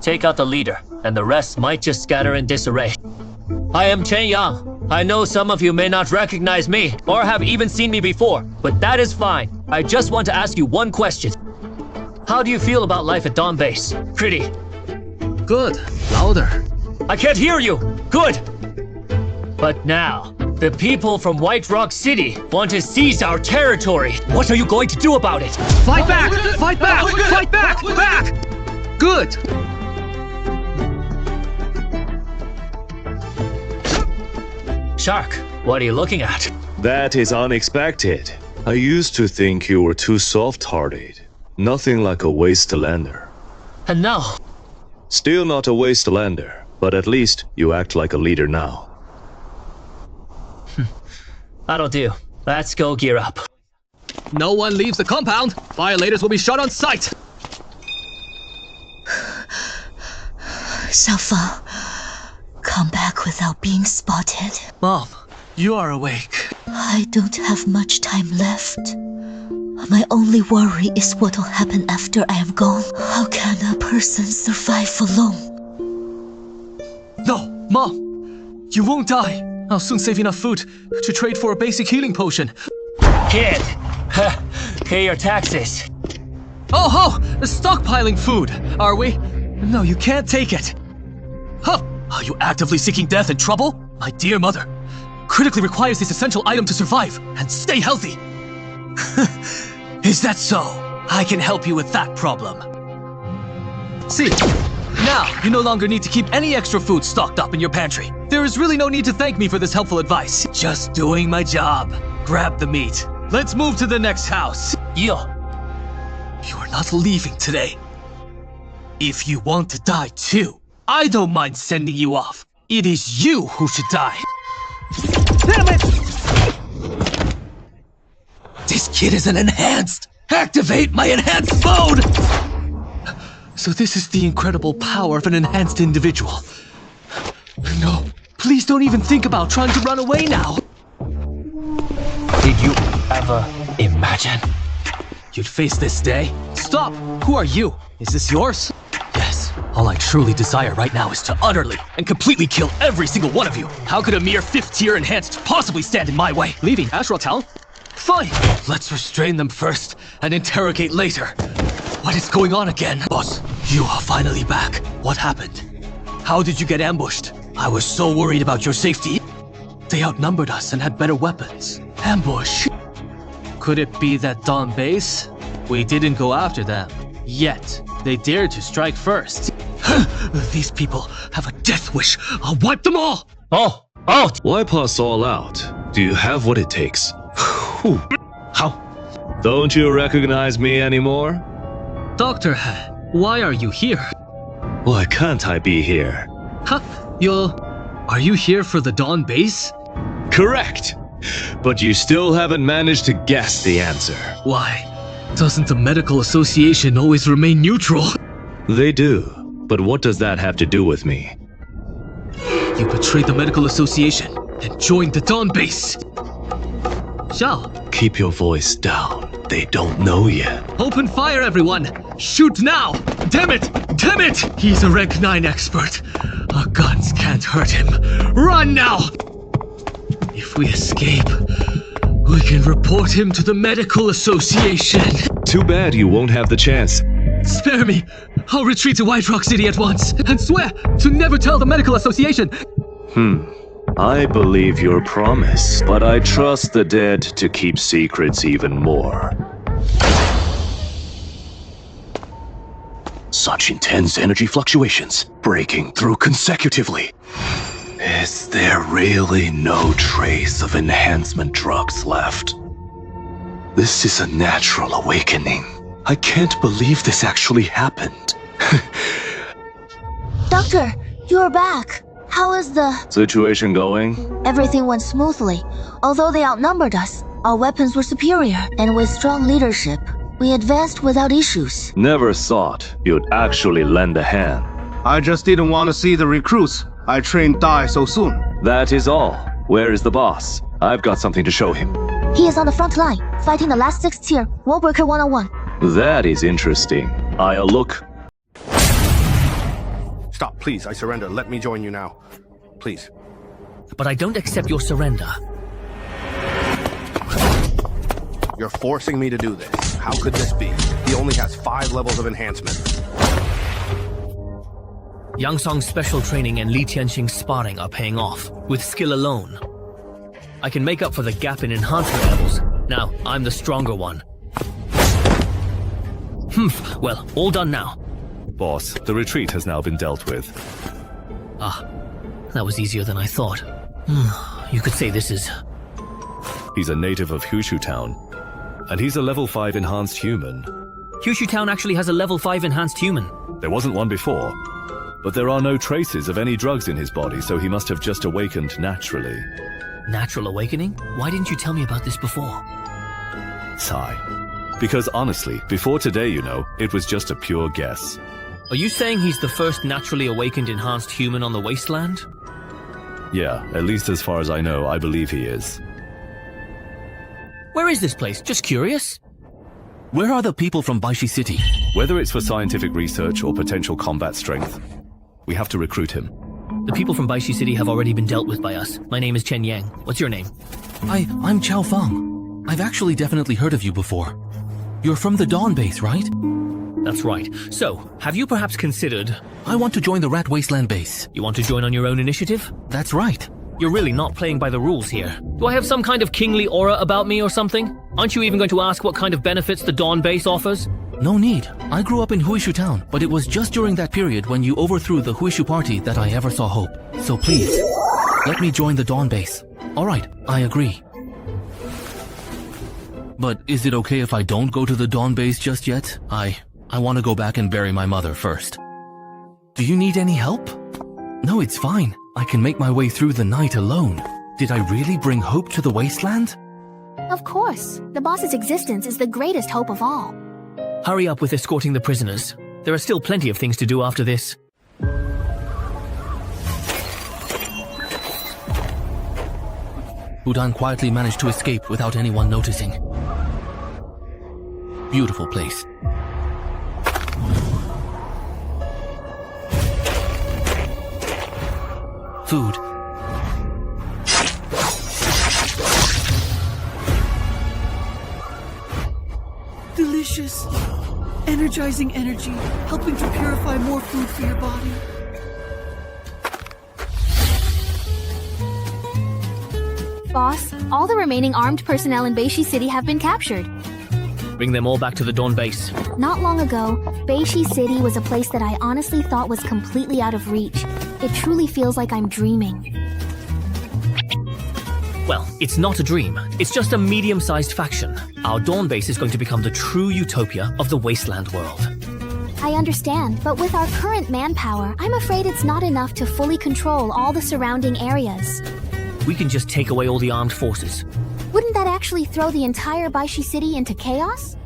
Take out the leader, and the rest might just scatter in disarray. I am Chen Yang. I know some of you may not recognize me, or have even seen me before, but that is fine. I just want to ask you one question. How do you feel about life at Dawn Base? Pretty. Good. Louder. I can't hear you! Good! But now, the people from White Rock City want to seize our territory. What are you going to do about it? Fight back! Fight back! Fight back! Back! Good! Shark, what are you looking at? That is unexpected. I used to think you were too soft-hearted. Nothing like a wastelander. And now? Still not a wastelander, but at least you act like a leader now. That'll do. Let's go gear up. No one leaves the compound. Violators will be shot on sight. Xiaofeng, come back without being spotted. Mom, you are awake. I don't have much time left. My only worry is what'll happen after I am gone. How can a person survive alone? No, Mom, you won't die. I'll soon save enough food to trade for a basic healing potion. Kid, pay your taxes. Oh, stockpiling food, are we? No, you can't take it. Huh? Are you actively seeking death and trouble? My dear mother, critically requires this essential item to survive and stay healthy. Is that so? I can help you with that problem. See, now you no longer need to keep any extra food stocked up in your pantry. There is really no need to thank me for this helpful advice. Just doing my job. Grab the meat. Let's move to the next house. Yo, you are not leaving today. If you want to die too, I don't mind sending you off. It is you who should die. Damn it! This kid is an enhanced. Activate my enhanced mode! So this is the incredible power of an enhanced individual. No, please don't even think about trying to run away now. Did you ever imagine you'd face this day? Stop! Who are you? Is this yours? Yes. All I truly desire right now is to utterly and completely kill every single one of you. How could a mere 5th tier enhanced possibly stand in my way? Leaving Ashra Town? Fine. Let's restrain them first and interrogate later. What is going on again? Boss, you are finally back. What happened? How did you get ambushed? I was so worried about your safety. They outnumbered us and had better weapons. Ambush. Could it be that Dawn Base? We didn't go after them. Yet. They dared to strike first. These people have a death wish. I'll wipe them all! Oh! Wipe us all out. Do you have what it takes? How? Don't you recognize me anymore? Doctor, why are you here? Why can't I be here? Huh? Are you here for the Dawn Base? Correct! But you still haven't managed to guess the answer. Why? Doesn't the Medical Association always remain neutral? They do, but what does that have to do with me? You betrayed the Medical Association and joined the Dawn Base. Xiao. Keep your voice down. They don't know yet. Open fire, everyone! Shoot now! Damn it! Damn it! He's a rank 9 expert. Our guns can't hurt him. Run now! If we escape, we can report him to the Medical Association. Too bad you won't have the chance. Spare me! I'll retreat to White Rock City at once and swear to never tell the Medical Association. I believe your promise, but I trust the dead to keep secrets even more. Such intense energy fluctuations, breaking through consecutively. Is there really no trace of enhancement drugs left? This is a natural awakening. I can't believe this actually happened. Doctor, you're back. How is the situation going? Everything went smoothly. Although they outnumbered us, our weapons were superior, and with strong leadership, we advanced without issues. Never thought you'd actually lend a hand. I just didn't want to see the recruits I trained Dai so soon. That is all. Where is the boss? I've got something to show him. He is on the front line, fighting the last 6th tier, Wall Breaker 101. That is interesting. I'll look. Stop, please. I surrender. Let me join you now. Please. But I don't accept your surrender. You're forcing me to do this. How could this be? He only has 5 levels of enhancement. Yang Song's special training and Li Tianxing's sparring are paying off, with skill alone. I can make up for the gap in enhancement levels. Now, I'm the stronger one. Well, all done now. Boss, the retreat has now been dealt with. Ah, that was easier than I thought. You could say this is... He's a native of Hushu Town, and he's a level 5 enhanced human. Hushu Town actually has a level 5 enhanced human. There wasn't one before, but there are no traces of any drugs in his body, so he must have just awakened naturally. Natural awakening? Why didn't you tell me about this before? Sigh. Because honestly, before today, you know, it was just a pure guess. Are you saying he's the first naturally awakened enhanced human on the wasteland? Yeah, at least as far as I know, I believe he is. Where is this place? Just curious. Where are the people from Baishi City? Whether it's for scientific research or potential combat strength, we have to recruit him. The people from Baishi City have already been dealt with by us. My name is Chen Yang. What's your name? I'm Chao Feng. I've actually definitely heard of you before. You're from the Dawn base, right? That's right. So, have you perhaps considered... I want to join the Rat Wasteland base. You want to join on your own initiative? That's right. You're really not playing by the rules here. Do I have some kind of kingly aura about me or something? Aren't you even going to ask what kind of benefits the Dawn base offers? No need. I grew up in Huishu Town, but it was just during that period when you overthrew the Huishu party that I ever saw hope. So please, let me join the Dawn base. Alright, I agree. But is it okay if I don't go to the Dawn base just yet? I want to go back and bury my mother first. Do you need any help? No, it's fine. I can make my way through the night alone. Did I really bring hope to the wasteland? Of course. The boss's existence is the greatest hope of all. Hurry up with escorting the prisoners. There are still plenty of things to do after this. Udan quietly managed to escape without anyone noticing. Beautiful place. Food. Delicious. Energizing energy, helping to purify more food for your body. Boss, all the remaining armed personnel in Baishi City have been captured. Bring them all back to the Dawn base. Not long ago, Baishi City was a place that I honestly thought was completely out of reach. It truly feels like I'm dreaming. Well, it's not a dream. It's just a medium-sized faction. Our Dawn base is going to become the true utopia of the wasteland world. I understand, but with our current manpower, I'm afraid it's not enough to fully control all the surrounding areas. We can just take away all the armed forces. Wouldn't that actually throw the entire Baishi City into chaos?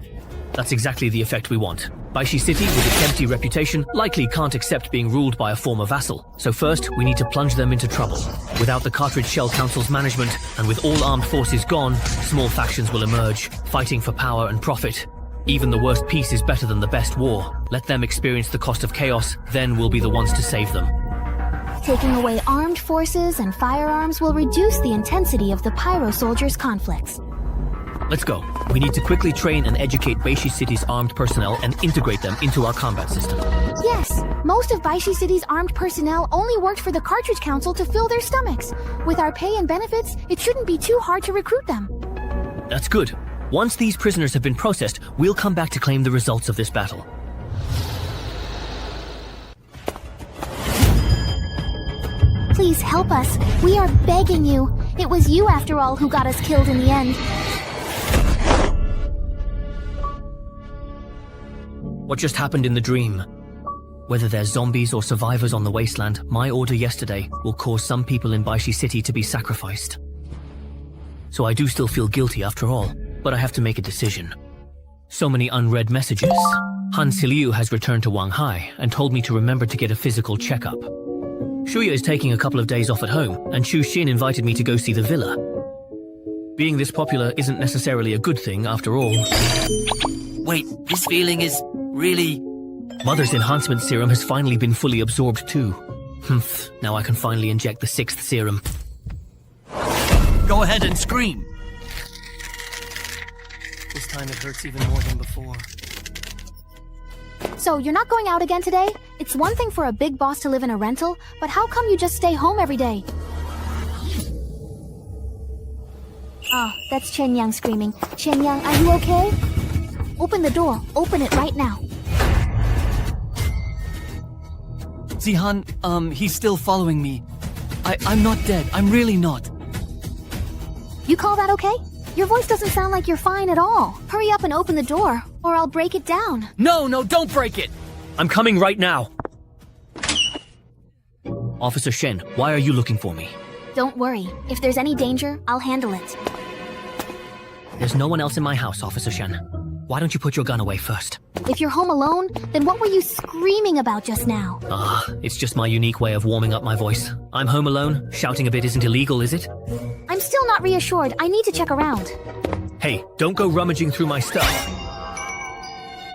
That's exactly the effect we want. Baishi City, with its empty reputation, likely can't accept being ruled by a former vassal. So first, we need to plunge them into trouble. Without the Cartridge Shell Council's management, and with all armed forces gone, small factions will emerge, fighting for power and profit. Even the worst peace is better than the best war. Let them experience the cost of chaos, then we'll be the ones to save them. Taking away armed forces and firearms will reduce the intensity of the Pyro Soldiers' conflicts. Let's go. We need to quickly train and educate Baishi City's armed personnel and integrate them into our combat system. Yes, most of Baishi City's armed personnel only worked for the Cartridge Council to fill their stomachs. With our pay and benefits, it shouldn't be too hard to recruit them. That's good. Once these prisoners have been processed, we'll come back to claim the results of this battle. Please help us. We are begging you. It was you, after all, who got us killed in the end. What just happened in the dream? Whether there's zombies or survivors on the wasteland, my order yesterday will cause some people in Baishi City to be sacrificed. So I do still feel guilty after all, but I have to make a decision. So many unread messages. Han Siliu has returned to Wanghai and told me to remember to get a physical checkup. Shuya is taking a couple of days off at home, and Chu Xin invited me to go see the villa. Being this popular isn't necessarily a good thing, after all. Wait, this feeling is really... Mother's enhancement serum has finally been fully absorbed too. Now I can finally inject the 6th serum. Go ahead and scream. This time it hurts even more than before. So, you're not going out again today? It's one thing for a big boss to live in a rental, but how come you just stay home every day? Ah, that's Chen Yang screaming. Chen Yang, are you okay? Open the door. Open it right now. Zihan, he's still following me. I'm not dead. I'm really not. You call that okay? Your voice doesn't sound like you're fine at all. Hurry up and open the door, or I'll break it down. No, don't break it! I'm coming right now! Officer Shen, why are you looking for me? Don't worry. If there's any danger, I'll handle it. There's no one else in my house, Officer Shen. Why don't you put your gun away first? If you're home alone, then what were you screaming about just now? It's just my unique way of warming up my voice. I'm home alone. Shouting a bit isn't illegal, is it? I'm still not reassured. I need to check around. Hey, don't go rummaging through my stuff.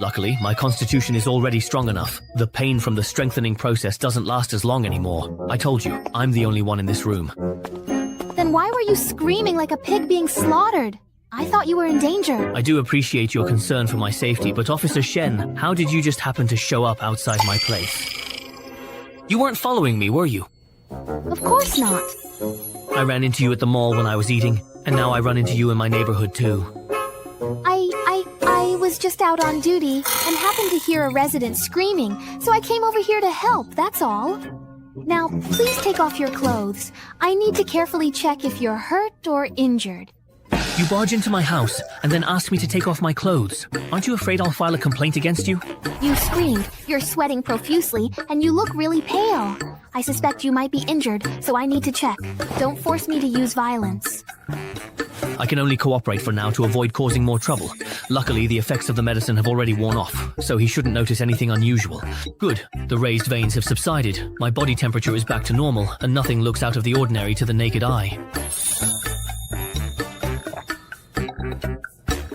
Luckily, my constitution is already strong enough. The pain from the strengthening process doesn't last as long anymore. I told you, I'm the only one in this room. Then why were you screaming like a pig being slaughtered? I thought you were in danger. I do appreciate your concern for my safety, but Officer Shen, how did you just happen to show up outside my place? You weren't following me, were you? Of course not. I ran into you at the mall when I was eating, and now I run into you in my neighborhood too. I was just out on duty and happened to hear a resident screaming, so I came over here to help, that's all. Now, please take off your clothes. I need to carefully check if you're hurt or injured. You barge into my house and then ask me to take off my clothes. Aren't you afraid I'll file a complaint against you? You screamed, you're sweating profusely, and you look really pale. I suspect you might be injured, so I need to check. Don't force me to use violence. I can only cooperate for now to avoid causing more trouble. Luckily, the effects of the medicine have already worn off, so he shouldn't notice anything unusual. Good. The raised veins have subsided, my body temperature is back to normal, and nothing looks out of the ordinary to the naked eye.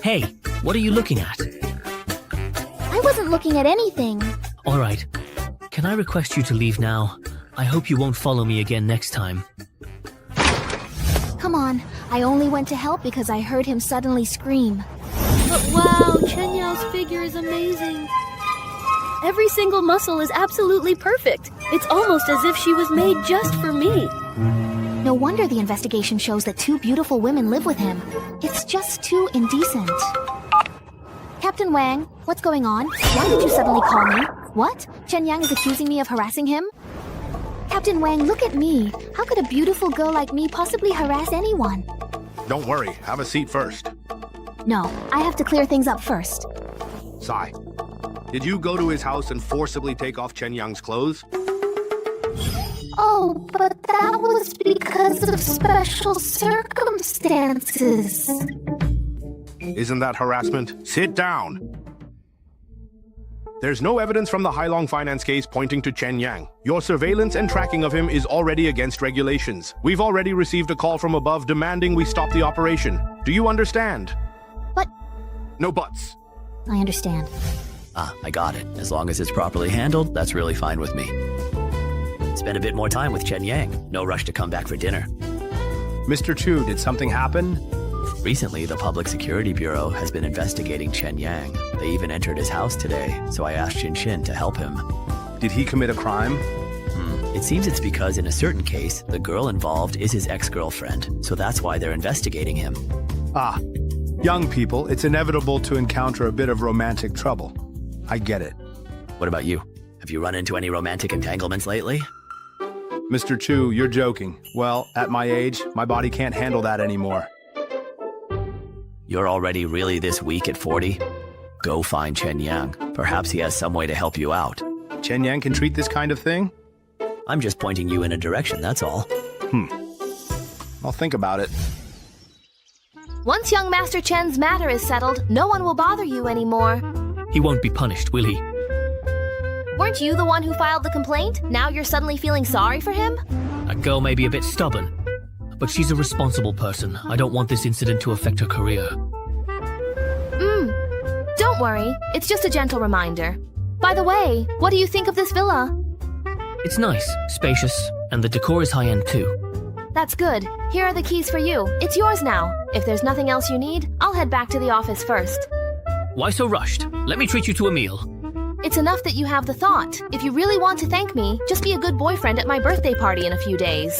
Hey, what are you looking at? I wasn't looking at anything. All right. Can I request you to leave now? I hope you won't follow me again next time. Come on. I only went to help because I heard him suddenly scream. But wow, Chen Yao's figure is amazing. Every single muscle is absolutely perfect. It's almost as if she was made just for me. No wonder the investigation shows that 2 beautiful women live with him. It's just too indecent. Captain Wang, what's going on? Why did you suddenly call me? What? Chen Yang is accusing me of harassing him? Captain Wang, look at me. How could a beautiful girl like me possibly harass anyone? Don't worry, have a seat first. No, I have to clear things up first. Sai, did you go to his house and forcibly take off Chen Yang's clothes? Oh, but that was because of special circumstances. Isn't that harassment? Sit down. There's no evidence from the Hailong finance case pointing to Chen Yang. Your surveillance and tracking of him is already against regulations. We've already received a call from above demanding we stop the operation. Do you understand? But... No buts. I understand. I got it. As long as it's properly handled, that's really fine with me. Spend a bit more time with Chen Yang. No rush to come back for dinner. Mr. Chu, did something happen? Recently, the Public Security Bureau has been investigating Chen Yang. They even entered his house today, so I asked Xin Xin to help him. Did he commit a crime? It seems it's because in a certain case, the girl involved is his ex-girlfriend, so that's why they're investigating him. Ah, young people, it's inevitable to encounter a bit of romantic trouble. I get it. What about you? Have you run into any romantic entanglements lately? Mr. Chu, you're joking. Well, at my age, my body can't handle that anymore. You're already really this weak at 40? Go find Chen Yang. Perhaps he has some way to help you out. Chen Yang can treat this kind of thing? I'm just pointing you in a direction, that's all. I'll think about it. Once young Master Chen's matter is settled, no one will bother you anymore. He won't be punished, will he? Weren't you the one who filed the complaint? Now you're suddenly feeling sorry for him? That girl may be a bit stubborn, but she's a responsible person. I don't want this incident to affect her career. Don't worry, it's just a gentle reminder. By the way, what do you think of this villa? It's nice, spacious, and the decor is high-end too. That's good. Here are the keys for you. It's yours now. If there's nothing else you need, I'll head back to the office first. Why so rushed? Let me treat you to a meal. It's enough that you have the thought. If you really want to thank me, just be a good boyfriend at my birthday party in a few days.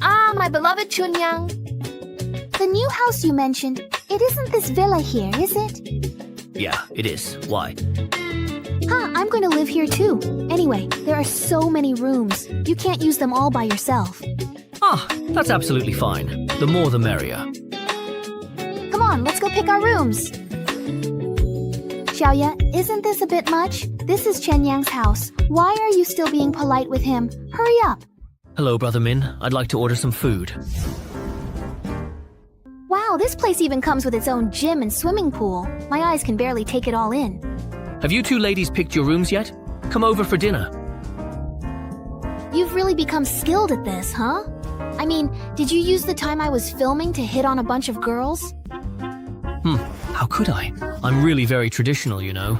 Ah, my beloved Chunyang. The new house you mentioned, it isn't this villa here, is it? Yeah, it is. Why? I'm going to live here too. Anyway, there are so many rooms. You can't use them all by yourself. Ah, that's absolutely fine. The more the merrier. Come on, let's go pick our rooms. Xiaoya, isn't this a bit much? This is Chen Yang's house. Why are you still being polite with him? Hurry up. Hello, Brother Min. I'd like to order some food. Wow, this place even comes with its own gym and swimming pool. My eyes can barely take it all in. Have you two ladies picked your rooms yet? Come over for dinner. You've really become skilled at this, huh? I mean, did you use the time I was filming to hit on a bunch of girls? How could I? I'm really very traditional, you know.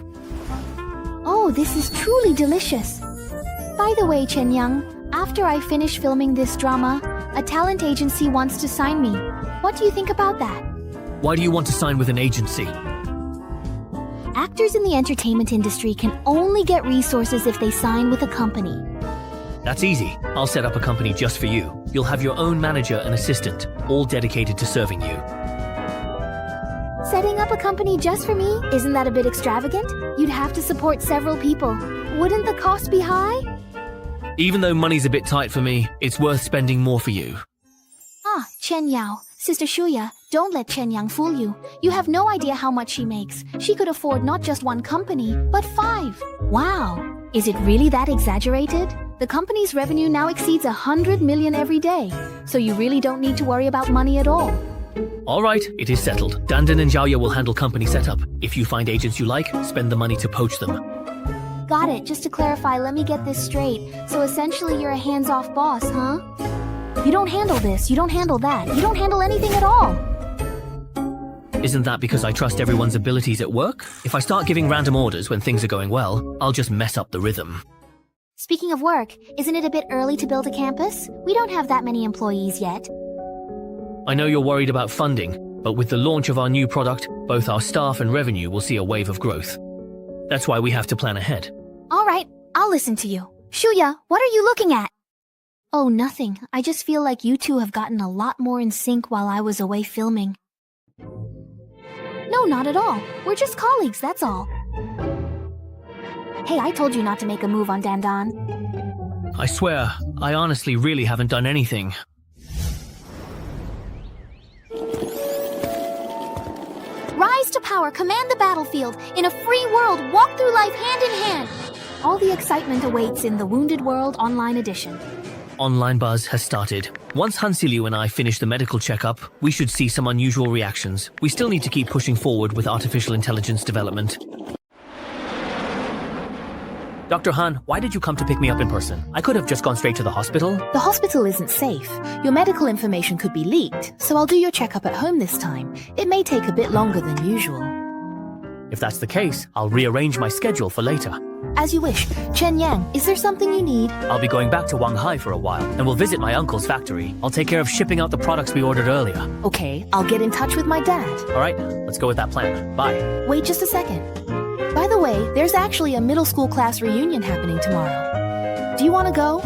Oh, this is truly delicious. By the way, Chen Yang, after I finish filming this drama, a talent agency wants to sign me. What do you think about that? Why do you want to sign with an agency? Actors in the entertainment industry can only get resources if they sign with a company. That's easy. I'll set up a company just for you. You'll have your own manager and assistant, all dedicated to serving you. Setting up a company just for me? Isn't that a bit extravagant? You'd have to support several people. Wouldn't the cost be high? Even though money's a bit tight for me, it's worth spending more for you. Ah, Chen Yao. Sister Shuya, don't let Chen Yang fool you. You have no idea how much she makes. She could afford not just one company, but 5. Wow. Is it really that exaggerated? The company's revenue now exceeds 100 million every day, so you really don't need to worry about money at all. All right, it is settled. Dandan and Zhaoya will handle company setup. If you find agents you like, spend the money to poach them. Got it. Just to clarify, let me get this straight. So essentially you're a hands-off boss, huh? You don't handle this, you don't handle that, you don't handle anything at all. Isn't that because I trust everyone's abilities at work? If I start giving random orders when things are going well, I'll just mess up the rhythm. Speaking of work, isn't it a bit early to build a campus? We don't have that many employees yet. I know you're worried about funding, but with the launch of our new product, both our staff and revenue will see a wave of growth. That's why we have to plan ahead. All right, I'll listen to you. Shuya, what are you looking at? Oh, nothing. I just feel like you two have gotten a lot more in sync while I was away filming. No, not at all. We're just colleagues, that's all. Hey, I told you not to make a move on Dandan. I swear, I honestly really haven't done anything. Rise to power, command the battlefield. In a free world, walk through life hand in hand. All the excitement awaits in the Wounded World Online Edition. Online buzz has started. Once Hansilyu and I finish the medical checkup, we should see some unusual reactions. We still need to keep pushing forward with artificial intelligence development. Dr. Han, why did you come to pick me up in person? I could have just gone straight to the hospital. The hospital isn't safe. Your medical information could be leaked, so I'll do your checkup at home this time. It may take a bit longer than usual. If that's the case, I'll rearrange my schedule for later. As you wish. Chen Yang, is there something you need? I'll be going back to Wanghai for a while, and we'll visit my uncle's factory. I'll take care of shipping out the products we ordered earlier. Okay, I'll get in touch with my dad. All right, let's go with that plan. Bye. Wait just a second. By the way, there's actually a middle school class reunion happening tomorrow. Do you want to go?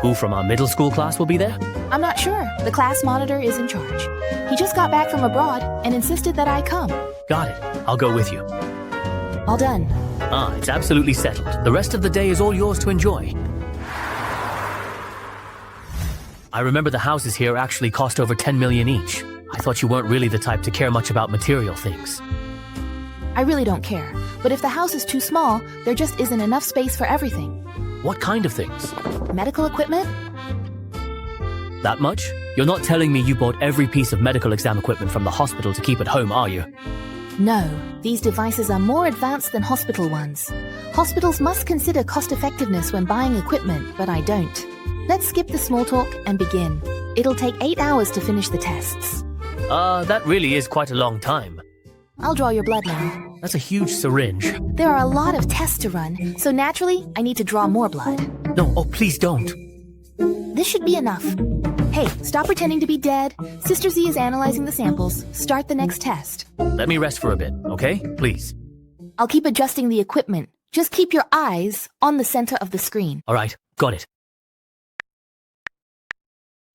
Who from our middle school class will be there? I'm not sure. The class monitor is in charge. He just got back from abroad and insisted that I come. Got it. I'll go with you. All done. Ah, it's absolutely settled. The rest of the day is all yours to enjoy. I remember the houses here actually cost over 10 million each. I thought you weren't really the type to care much about material things. I really don't care. But if the house is too small, there just isn't enough space for everything. What kind of things? Medical equipment? That much? You're not telling me you bought every piece of medical exam equipment from the hospital to keep at home, are you? No, these devices are more advanced than hospital ones. Hospitals must consider cost-effectiveness when buying equipment, but I don't. Let's skip the small talk and begin. It'll take 8 hours to finish the tests. That really is quite a long time. I'll draw your blood now. That's a huge syringe. There are a lot of tests to run, so naturally, I need to draw more blood. No, oh, please don't. This should be enough. Hey, stop pretending to be dead. Sister Z is analyzing the samples. Start the next test. Let me rest for a bit, okay? Please. I'll keep adjusting the equipment. Just keep your eyes on the center of the screen. All right, got it.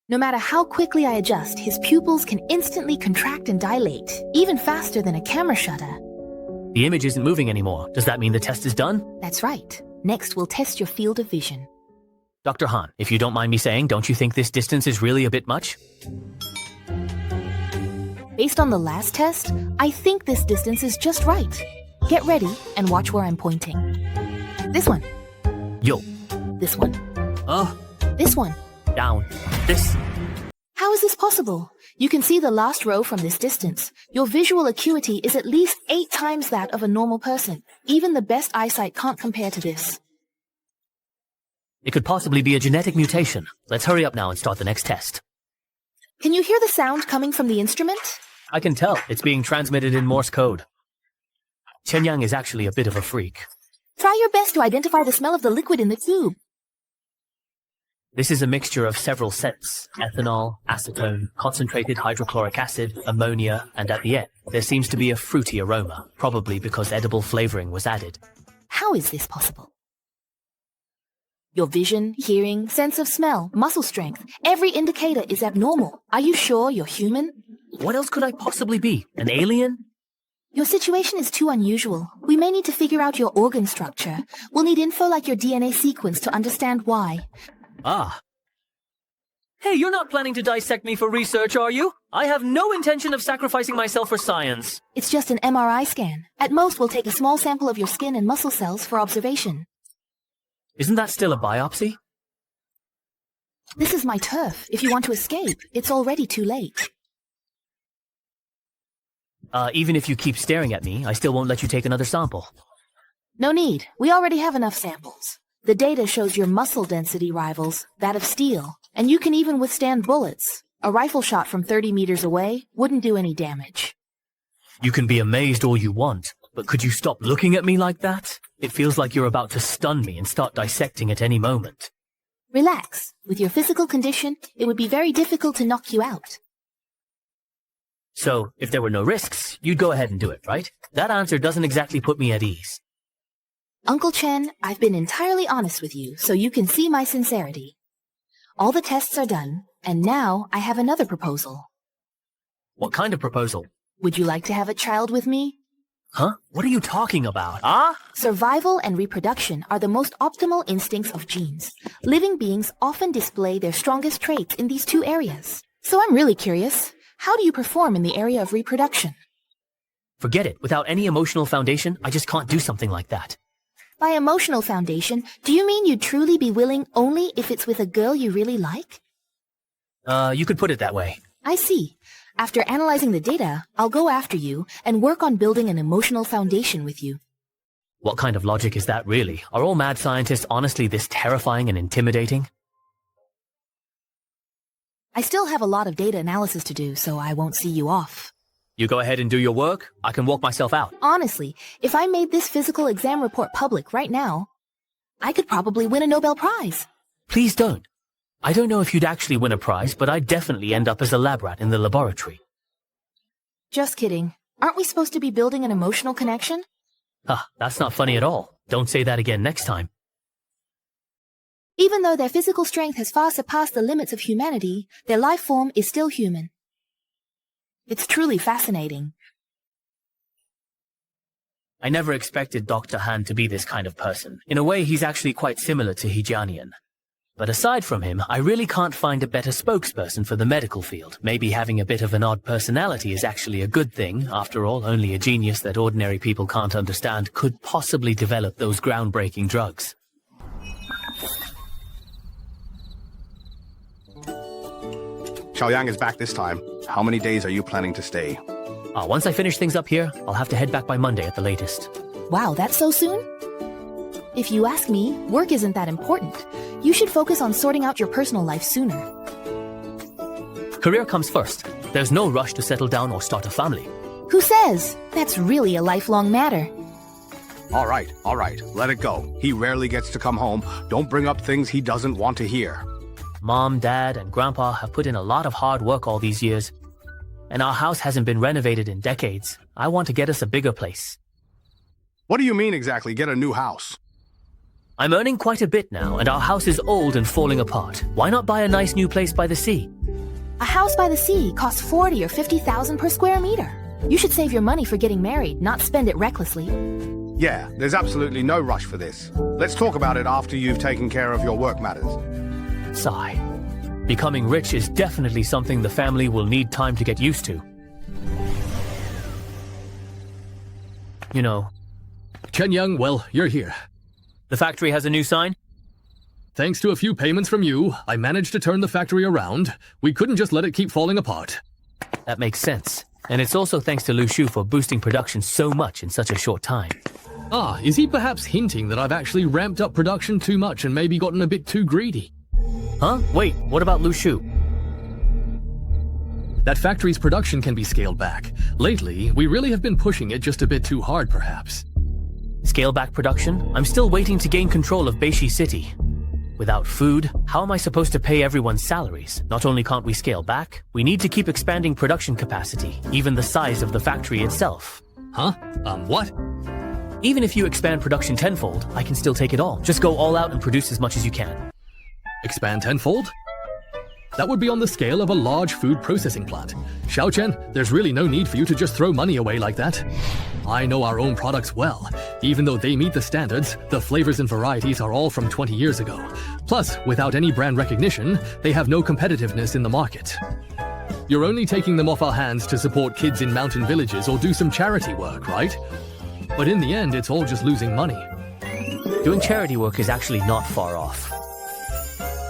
No matter how quickly I adjust, his pupils can instantly contract and dilate, even faster than a camera shutter. The image isn't moving anymore. Does that mean the test is done? That's right. Next, we'll test your field of vision. Dr. Han, if you don't mind me saying, don't you think this distance is really a bit much? Based on the last test, I think this distance is just right. Get ready and watch where I'm pointing. This one. Yo. This one. Oh. This one. Down. This. How is this possible? You can see the last row from this distance. Your visual acuity is at least 8 times that of a normal person. Even the best eyesight can't compare to this. It could possibly be a genetic mutation. Let's hurry up now and start the next test. Can you hear the sound coming from the instrument? I can tell. It's being transmitted in Morse code. Chen Yang is actually a bit of a freak. Try your best to identify the smell of the liquid in the tube. This is a mixture of several scents: ethanol, acetone, concentrated hydrochloric acid, ammonia, and at the end, there seems to be a fruity aroma, probably because edible flavoring was added. How is this possible? Your vision, hearing, sense of smell, muscle strength, every indicator is abnormal. Are you sure you're human? What else could I possibly be? An alien? Your situation is too unusual. We may need to figure out your organ structure. We'll need info like your DNA sequence to understand why. Ah. Hey, you're not planning to dissect me for research, are you? I have no intention of sacrificing myself for science. It's just an MRI scan. At most, we'll take a small sample of your skin and muscle cells for observation. Isn't that still a biopsy? This is my turf. If you want to escape, it's already too late. Even if you keep staring at me, I still won't let you take another sample. No need. We already have enough samples. The data shows your muscle density rivals that of steel, and you can even withstand bullets. A rifle shot from 30 meters away wouldn't do any damage. You can be amazed all you want, but could you stop looking at me like that? It feels like you're about to stun me and start dissecting at any moment. Relax. With your physical condition, it would be very difficult to knock you out. So, if there were no risks, you'd go ahead and do it, right? That answer doesn't exactly put me at ease. Uncle Chen, I've been entirely honest with you, so you can see my sincerity. All the tests are done, and now I have another proposal. What kind of proposal? Would you like to have a child with me? Huh? What are you talking about? Ah? Survival and reproduction are the most optimal instincts of genes. Living beings often display their strongest traits in these two areas. So I'm really curious, how do you perform in the area of reproduction? Forget it. Without any emotional foundation, I just can't do something like that. By emotional foundation, do you mean you'd truly be willing only if it's with a girl you really like? You could put it that way. I see. After analyzing the data, I'll go after you and work on building an emotional foundation with you. What kind of logic is that, really? Are all mad scientists honestly this terrifying and intimidating? I still have a lot of data analysis to do, so I won't see you off. You go ahead and do your work. I can walk myself out. Honestly, if I made this physical exam report public right now, I could probably win a Nobel Prize. Please don't. I don't know if you'd actually win a prize, but I'd definitely end up as a lab rat in the laboratory. Just kidding. Aren't we supposed to be building an emotional connection? That's not funny at all. Don't say that again next time. Even though their physical strength has far surpassed the limits of humanity, their life form is still human. It's truly fascinating. I never expected Dr. Han to be this kind of person. In a way, he's actually quite similar to Heejanian. But aside from him, I really can't find a better spokesperson for the medical field. Maybe having a bit of an odd personality is actually a good thing. After all, only a genius that ordinary people can't understand could possibly develop those groundbreaking drugs. Xiaoyang is back this time. How many days are you planning to stay? Once I finish things up here, I'll have to head back by Monday at the latest. Wow, that's so soon? If you ask me, work isn't that important. You should focus on sorting out your personal life sooner. Career comes first. There's no rush to settle down or start a family. Who says? That's really a lifelong matter. All right, let it go. He rarely gets to come home. Don't bring up things he doesn't want to hear. Mom, Dad, and Grandpa have put in a lot of hard work all these years. And our house hasn't been renovated in decades. I want to get us a bigger place. What do you mean exactly, get a new house? I'm earning quite a bit now, and our house is old and falling apart. Why not buy a nice new place by the sea? A house by the sea costs 40 or 50,000 per square meter. You should save your money for getting married, not spend it recklessly. Yeah, there's absolutely no rush for this. Let's talk about it after you've taken care of your work matters. Sigh. Becoming rich is definitely something the family will need time to get used to. You know. Chen Yang, well, you're here. The factory has a new sign? Thanks to a few payments from you, I managed to turn the factory around. We couldn't just let it keep falling apart. That makes sense. And it's also thanks to Lu Shu for boosting production so much in such a short time. Is he perhaps hinting that I've actually ramped up production too much and maybe gotten a bit too greedy? Huh? Wait, what about Lu Shu? That factory's production can be scaled back. Lately, we really have been pushing it just a bit too hard, perhaps. Scale back production? I'm still waiting to gain control of Beishi City. Without food, how am I supposed to pay everyone's salaries? Not only can't we scale back, we need to keep expanding production capacity, even the size of the factory itself. Huh? What? Even if you expand production tenfold, I can still take it all. Just go all out and produce as much as you can. Expand tenfold? That would be on the scale of a large food processing plant. Xiaochen, there's really no need for you to just throw money away like that. I know our own products well. Even though they meet the standards, the flavors and varieties are all from 20 years ago. Plus, without any brand recognition, they have no competitiveness in the market. You're only taking them off our hands to support kids in mountain villages or do some charity work, right? But in the end, it's all just losing money. Doing charity work is actually not far off.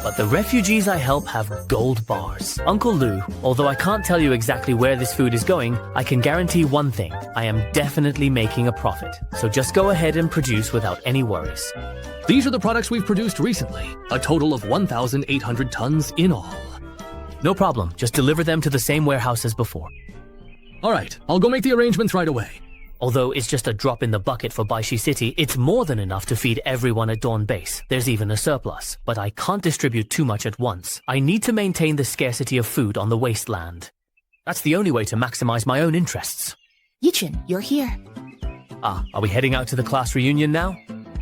But the refugees I help have gold bars. Uncle Lu, although I can't tell you exactly where this food is going, I can guarantee one thing. I am definitely making a profit. So just go ahead and produce without any worries. These are the products we've produced recently. A total of 1,800 tons in all. No problem. Just deliver them to the same warehouse as before. Alright, I'll go make the arrangements right away. Although it's just a drop in the bucket for Baishi City, it's more than enough to feed everyone at Dawn Base. There's even a surplus. But I can't distribute too much at once. I need to maintain the scarcity of food on the wasteland. That's the only way to maximize my own interests. Yichin, you're here. Are we heading out to the class reunion now?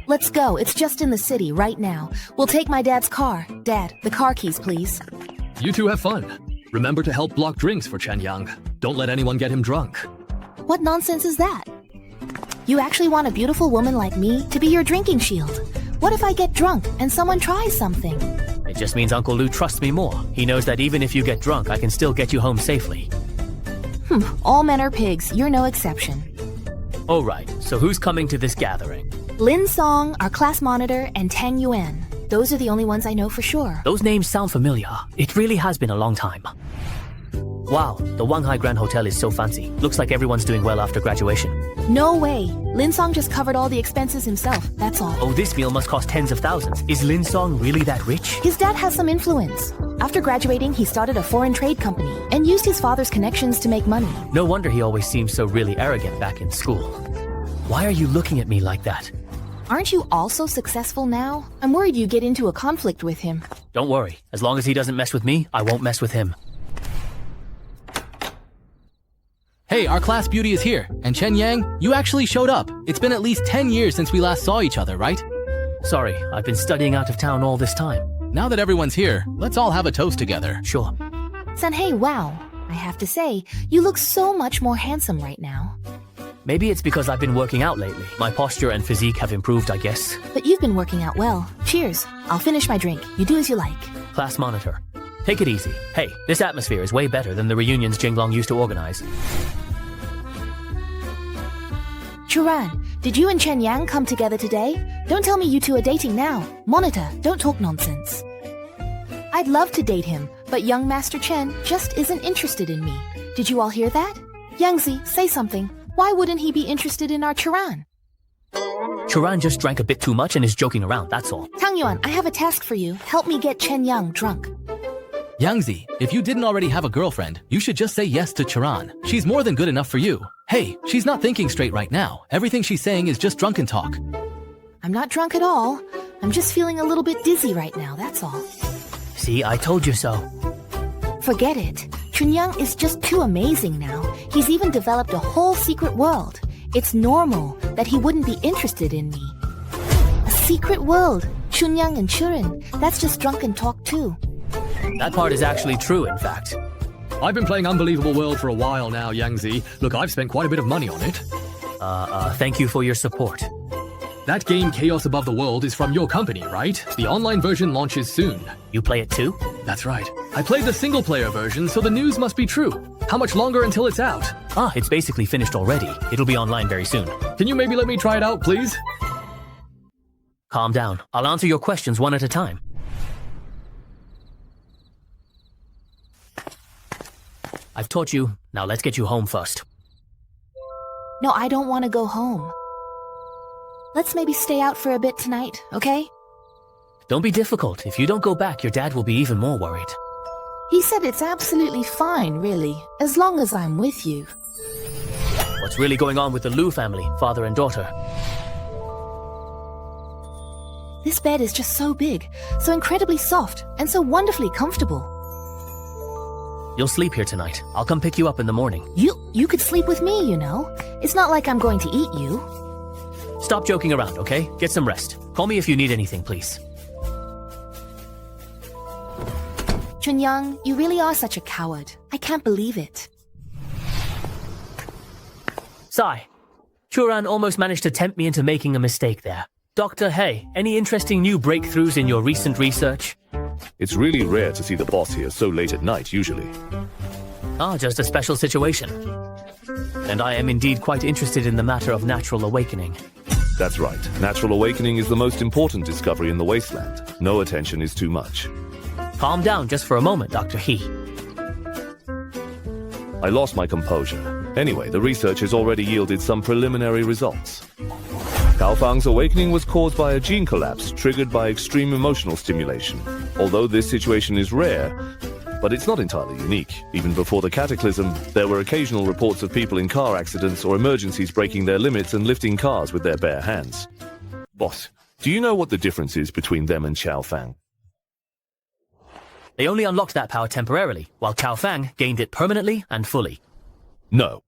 Let's go. It's just in the city right now. We'll take my dad's car. Dad, the car keys, please. You two have fun. Remember to help block drinks for Chen Yang. Don't let anyone get him drunk. What nonsense is that? You actually want a beautiful woman like me to be your drinking shield? What if I get drunk and someone tries something? It just means Uncle Lu trusts me more. He knows that even if you get drunk, I can still get you home safely. All men are pigs. You're no exception. Oh, right. So who's coming to this gathering? Lin Song, our class monitor, and Tang Yuan. Those are the only ones I know for sure. Those names sound familiar. It really has been a long time. Wow, the Wanghai Grand Hotel is so fancy. Looks like everyone's doing well after graduation. No way. Lin Song just covered all the expenses himself, that's all. Oh, this meal must cost tens of thousands. Is Lin Song really that rich? His dad has some influence. After graduating, he started a foreign trade company and used his father's connections to make money. No wonder he always seemed so really arrogant back in school. Why are you looking at me like that? Aren't you also successful now? I'm worried you get into a conflict with him. Don't worry. As long as he doesn't mess with me, I won't mess with him. Hey, our class beauty is here. And Chen Yang, you actually showed up. It's been at least 10 years since we last saw each other, right? Sorry, I've been studying out of town all this time. Now that everyone's here, let's all have a toast together. Sure. Sanhei, wow. I have to say, you look so much more handsome right now. Maybe it's because I've been working out lately. My posture and physique have improved, I guess. But you've been working out well. Cheers. I'll finish my drink. You do as you like. Class monitor. Take it easy. Hey, this atmosphere is way better than the reunions Jinglong used to organize. Churan, did you and Chen Yang come together today? Don't tell me you two are dating now. Monitor, don't talk nonsense. I'd love to date him, but young Master Chen just isn't interested in me. Did you all hear that? Yangzi, say something. Why wouldn't he be interested in our Charan? Charan just drank a bit too much and is joking around, that's all. Tang Yuan, I have a task for you. Help me get Chen Yang drunk. Yangzi, if you didn't already have a girlfriend, you should just say yes to Charan. She's more than good enough for you. Hey, she's not thinking straight right now. Everything she's saying is just drunken talk. I'm not drunk at all. I'm just feeling a little bit dizzy right now, that's all. See, I told you so. Forget it. Chunyang is just too amazing now. He's even developed a whole secret world. It's normal that he wouldn't be interested in me. A secret world. Chunyang and Churin. That's just drunken talk too. That part is actually true, in fact. I've been playing Unbelievable World for a while now, Yangzi. Look, I've spent quite a bit of money on it. Thank you for your support. That game, Chaos Above the World, is from your company, right? The online version launches soon. You play it too? That's right. I played the single-player version, so the news must be true. How much longer until it's out? It's basically finished already. It'll be online very soon. Can you maybe let me try it out, please? Calm down. I'll answer your questions one at a time. I've taught you. Now let's get you home first. No, I don't want to go home. Let's maybe stay out for a bit tonight, okay? Don't be difficult. If you don't go back, your dad will be even more worried. He said it's absolutely fine, really, as long as I'm with you. What's really going on with the Liu family, father and daughter? This bed is just so big, so incredibly soft, and so wonderfully comfortable. You'll sleep here tonight. I'll come pick you up in the morning. You could sleep with me, you know. It's not like I'm going to eat you. Stop joking around, okay? Get some rest. Call me if you need anything, please. Chunyang, you really are such a coward. I can't believe it. Sai, Churan almost managed to tempt me into making a mistake there. Dr. He, any interesting new breakthroughs in your recent research? It's really rare to see the boss here so late at night, usually. Just a special situation. And I am indeed quite interested in the matter of natural awakening. That's right. Natural awakening is the most important discovery in the wasteland. No attention is too much. Calm down just for a moment, Dr. He. I lost my composure. Anyway, the research has already yielded some preliminary results. Cao Fang's awakening was caused by a gene collapse triggered by extreme emotional stimulation. Although this situation is rare, but it's not entirely unique. Even before the cataclysm, there were occasional reports of people in car accidents or emergencies breaking their limits and lifting cars with their bare hands. Boss, do you know what the difference is between them and Cao Fang? They only unlocked that power temporarily, while Cao Fang gained it permanently and fully. No.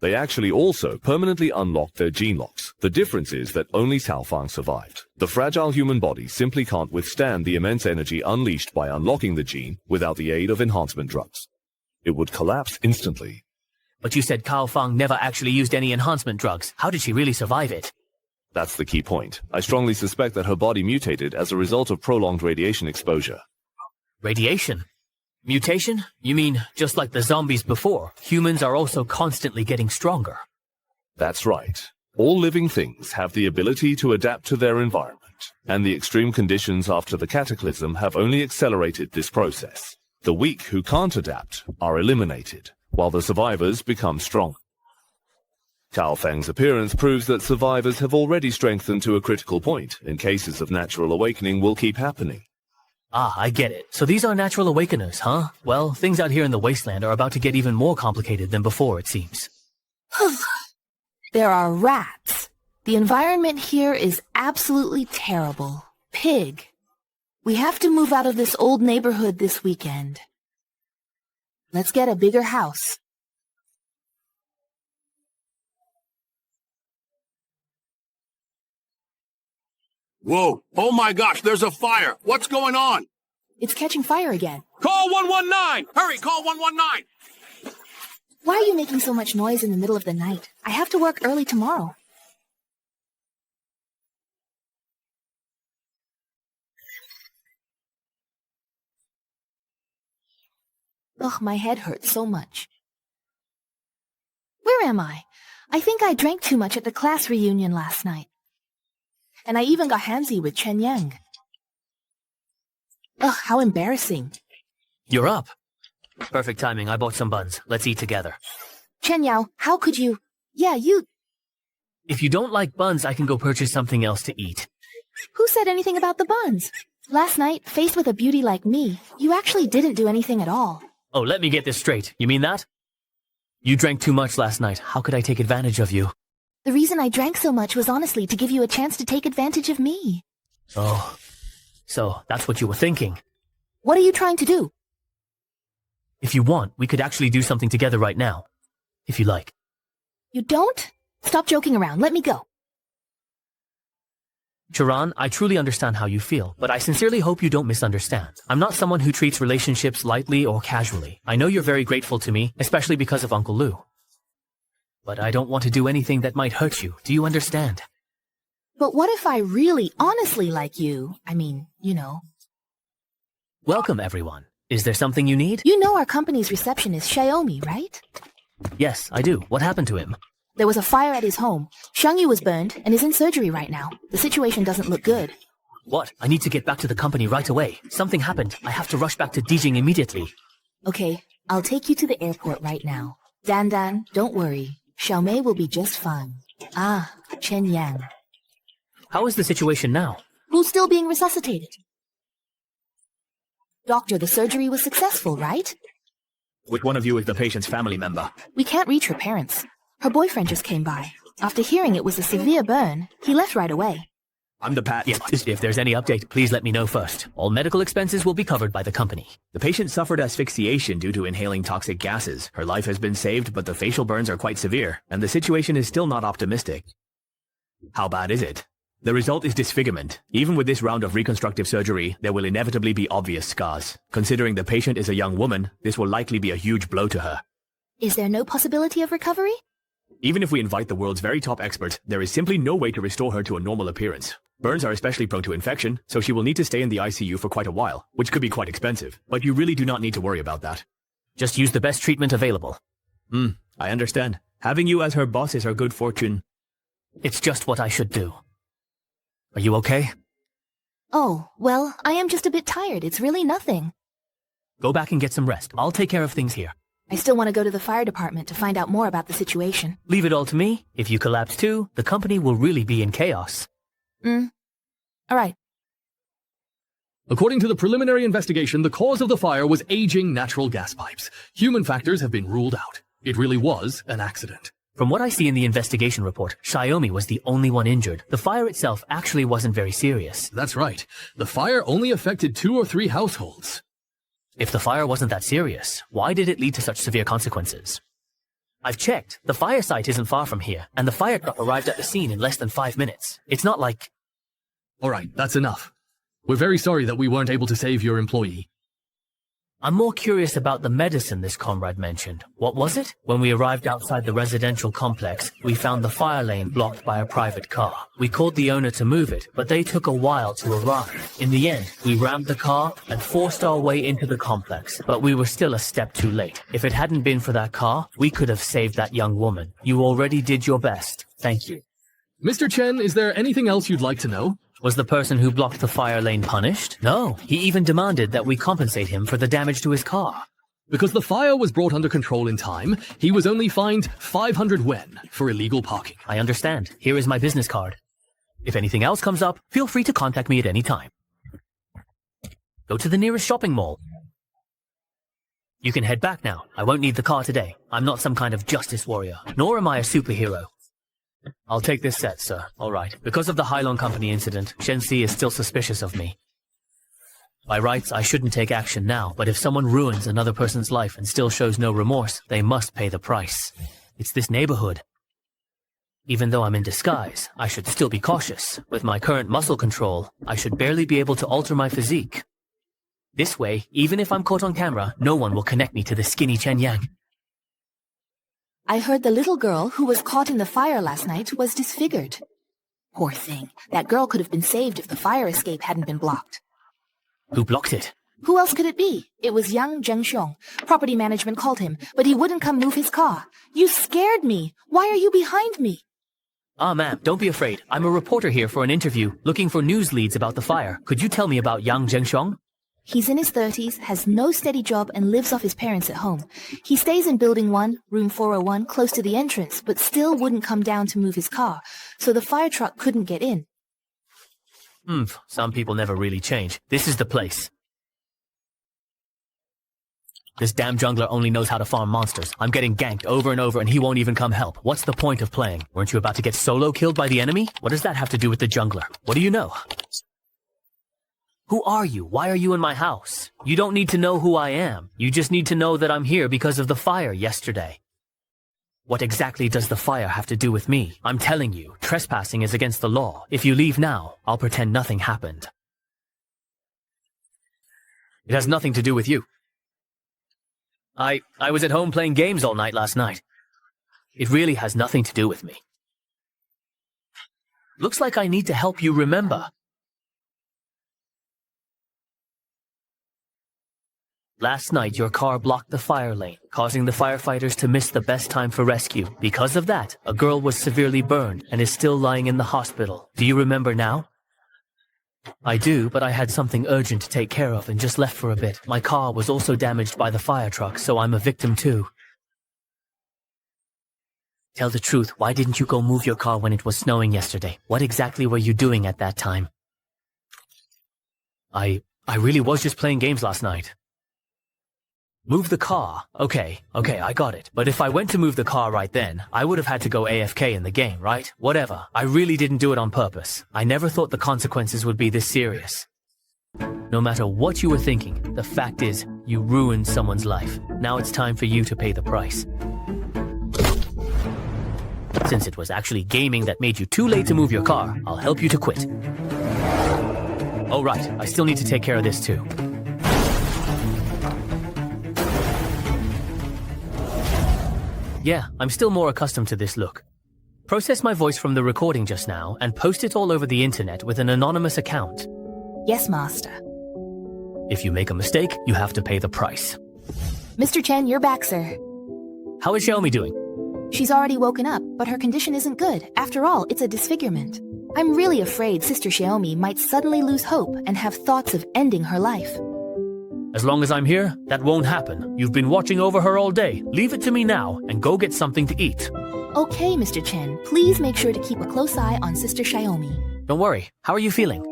They actually also permanently unlocked their gene locks. The difference is that only Cao Fang survived. The fragile human body simply can't withstand the immense energy unleashed by unlocking the gene without the aid of enhancement drugs. It would collapse instantly. But you said Cao Fang never actually used any enhancement drugs. How did she really survive it? That's the key point. I strongly suspect that her body mutated as a result of prolonged radiation exposure. Radiation? Mutation? You mean, just like the zombies before, humans are also constantly getting stronger? That's right. All living things have the ability to adapt to their environment, and the extreme conditions after the cataclysm have only accelerated this process. The weak who can't adapt are eliminated, while the survivors become strong. Cao Fang's appearance proves that survivors have already strengthened to a critical point, and cases of natural awakening will keep happening. I get it. So these are natural awakeners, huh? Well, things out here in the wasteland are about to get even more complicated than before, it seems. There are rats. The environment here is absolutely terrible. Pig. We have to move out of this old neighborhood this weekend. Let's get a bigger house. Whoa! Oh my gosh, there's a fire! What's going on? It's catching fire again. Call 119! Hurry, call 119! Why are you making so much noise in the middle of the night? I have to work early tomorrow. Ugh, my head hurts so much. Where am I? I think I drank too much at the class reunion last night. And I even got handsy with Chen Yang. Ugh, how embarrassing. You're up. Perfect timing. I bought some buns. Let's eat together. Chen Yao, how could you? Yeah, you... If you don't like buns, I can go purchase something else to eat. Who said anything about the buns? Last night, faced with a beauty like me, you actually didn't do anything at all. Oh, let me get this straight. You mean that? You drank too much last night. How could I take advantage of you? The reason I drank so much was honestly to give you a chance to take advantage of me. Oh, so that's what you were thinking. What are you trying to do? If you want, we could actually do something together right now. If you like. You don't? Stop joking around. Let me go. Charan, I truly understand how you feel, but I sincerely hope you don't misunderstand. I'm not someone who treats relationships lightly or casually. I know you're very grateful to me, especially because of Uncle Lou. But I don't want to do anything that might hurt you. Do you understand? But what if I really, honestly like you? I mean, you know. Welcome, everyone. Is there something you need? You know our company's receptionist, Xiaomi, right? Yes, I do. What happened to him? There was a fire at his home. Xiang Yu was burned and is in surgery right now. The situation doesn't look good. What? I need to get back to the company right away. Something happened. I have to rush back to Dijing immediately. Okay, I'll take you to the airport right now. Dan Dan, don't worry. Xiaomei will be just fine. Ah, Chen Yang. How is the situation now? Who's still being resuscitated? Doctor, the surgery was successful, right? Which one of you is the patient's family member? We can't reach her parents. Her boyfriend just came by. After hearing it was a severe burn, he left right away. I'm the pat. Yes, if there's any update, please let me know first. All medical expenses will be covered by the company. The patient suffered asphyxiation due to inhaling toxic gases. Her life has been saved, but the facial burns are quite severe, and the situation is still not optimistic. How bad is it? The result is disfigurement. Even with this round of reconstructive surgery, there will inevitably be obvious scars. Considering the patient is a young woman, this will likely be a huge blow to her. Is there no possibility of recovery? Even if we invite the world's very top experts, there is simply no way to restore her to a normal appearance. Burns are especially prone to infection, so she will need to stay in the ICU for quite a while, which could be quite expensive. But you really do not need to worry about that. Just use the best treatment available. I understand. Having you as her boss is her good fortune. It's just what I should do. Are you okay? Oh, well, I am just a bit tired. It's really nothing. Go back and get some rest. I'll take care of things here. I still want to go to the fire department to find out more about the situation. Leave it all to me. If you collapse too, the company will really be in chaos. All right. According to the preliminary investigation, the cause of the fire was aging natural gas pipes. Human factors have been ruled out. It really was an accident. From what I see in the investigation report, Xiaomi was the only one injured. The fire itself actually wasn't very serious. That's right. The fire only affected 2 or 3 households. If the fire wasn't that serious, why did it lead to such severe consequences? I've checked. The fire site isn't far from here, and the fire truck arrived at the scene in less than 5 minutes. It's not like... All right, that's enough. We're very sorry that we weren't able to save your employee. I'm more curious about the medicine this comrade mentioned. What was it? When we arrived outside the residential complex, we found the fire lane blocked by a private car. We called the owner to move it, but they took a while to arrive. In the end, we rammed the car and forced our way into the complex, but we were still a step too late. If it hadn't been for that car, we could have saved that young woman. You already did your best. Thank you. Mr. Chen, is there anything else you'd like to know? Was the person who blocked the fire lane punished? No, he even demanded that we compensate him for the damage to his car. Because the fire was brought under control in time, he was only fined 500 yen for illegal parking. I understand. Here is my business card. If anything else comes up, feel free to contact me at any time. Go to the nearest shopping mall. You can head back now. I won't need the car today. I'm not some kind of justice warrior, nor am I a superhero. I'll take this set, sir. All right. Because of the Hylon Company incident, Shenxi is still suspicious of me. By rights, I shouldn't take action now, but if someone ruins another person's life and still shows no remorse, they must pay the price. It's this neighborhood. Even though I'm in disguise, I should still be cautious. With my current muscle control, I should barely be able to alter my physique. This way, even if I'm caught on camera, no one will connect me to the skinny Chen Yang. I heard the little girl who was caught in the fire last night was disfigured. Poor thing. That girl could have been saved if the fire escape hadn't been blocked. Who blocked it? Who else could it be? It was young Zhengxiong. Property management called him, but he wouldn't come move his car. You scared me. Why are you behind me? Ah, ma'am, don't be afraid. I'm a reporter here for an interview, looking for news leads about the fire. Could you tell me about young Zhengxiong? He's in his 30s, has no steady job, and lives off his parents at home. He stays in Building 1, Room 401, close to the entrance, but still wouldn't come down to move his car, so the fire truck couldn't get in. Some people never really change. This is the place. This damn jungler only knows how to farm monsters. I'm getting ganked over and over and he won't even come help. What's the point of playing? Weren't you about to get solo killed by the enemy? What does that have to do with the jungler? What do you know? Who are you? Why are you in my house? You don't need to know who I am. You just need to know that I'm here because of the fire yesterday. What exactly does the fire have to do with me? I'm telling you, trespassing is against the law. If you leave now, I'll pretend nothing happened. It has nothing to do with you. I was at home playing games all night last night. It really has nothing to do with me. Looks like I need to help you remember. Last night, your car blocked the fire lane, causing the firefighters to miss the best time for rescue. Because of that, a girl was severely burned and is still lying in the hospital. Do you remember now? I do, but I had something urgent to take care of and just left for a bit. My car was also damaged by the fire truck, so I'm a victim too. Tell the truth, why didn't you go move your car when it was snowing yesterday? What exactly were you doing at that time? I really was just playing games last night. Move the car. Okay, I got it. But if I went to move the car right then, I would have had to go AFK in the game, right? Whatever. I really didn't do it on purpose. I never thought the consequences would be this serious. No matter what you were thinking, the fact is, you ruined someone's life. Now it's time for you to pay the price. Since it was actually gaming that made you too late to move your car, I'll help you to quit. Oh right, I still need to take care of this too. Yeah, I'm still more accustomed to this look. Process my voice from the recording just now and post it all over the internet with an anonymous account. Yes, Master. If you make a mistake, you have to pay the price. Mr. Chen, you're back, sir. How is Xiaomi doing? She's already woken up, but her condition isn't good. After all, it's a disfigurement. I'm really afraid Sister Xiaomi might suddenly lose hope and have thoughts of ending her life. As long as I'm here, that won't happen. You've been watching over her all day. Leave it to me now and go get something to eat. Okay, Mr. Chen, please make sure to keep a close eye on Sister Xiaomi. Don't worry. How are you feeling?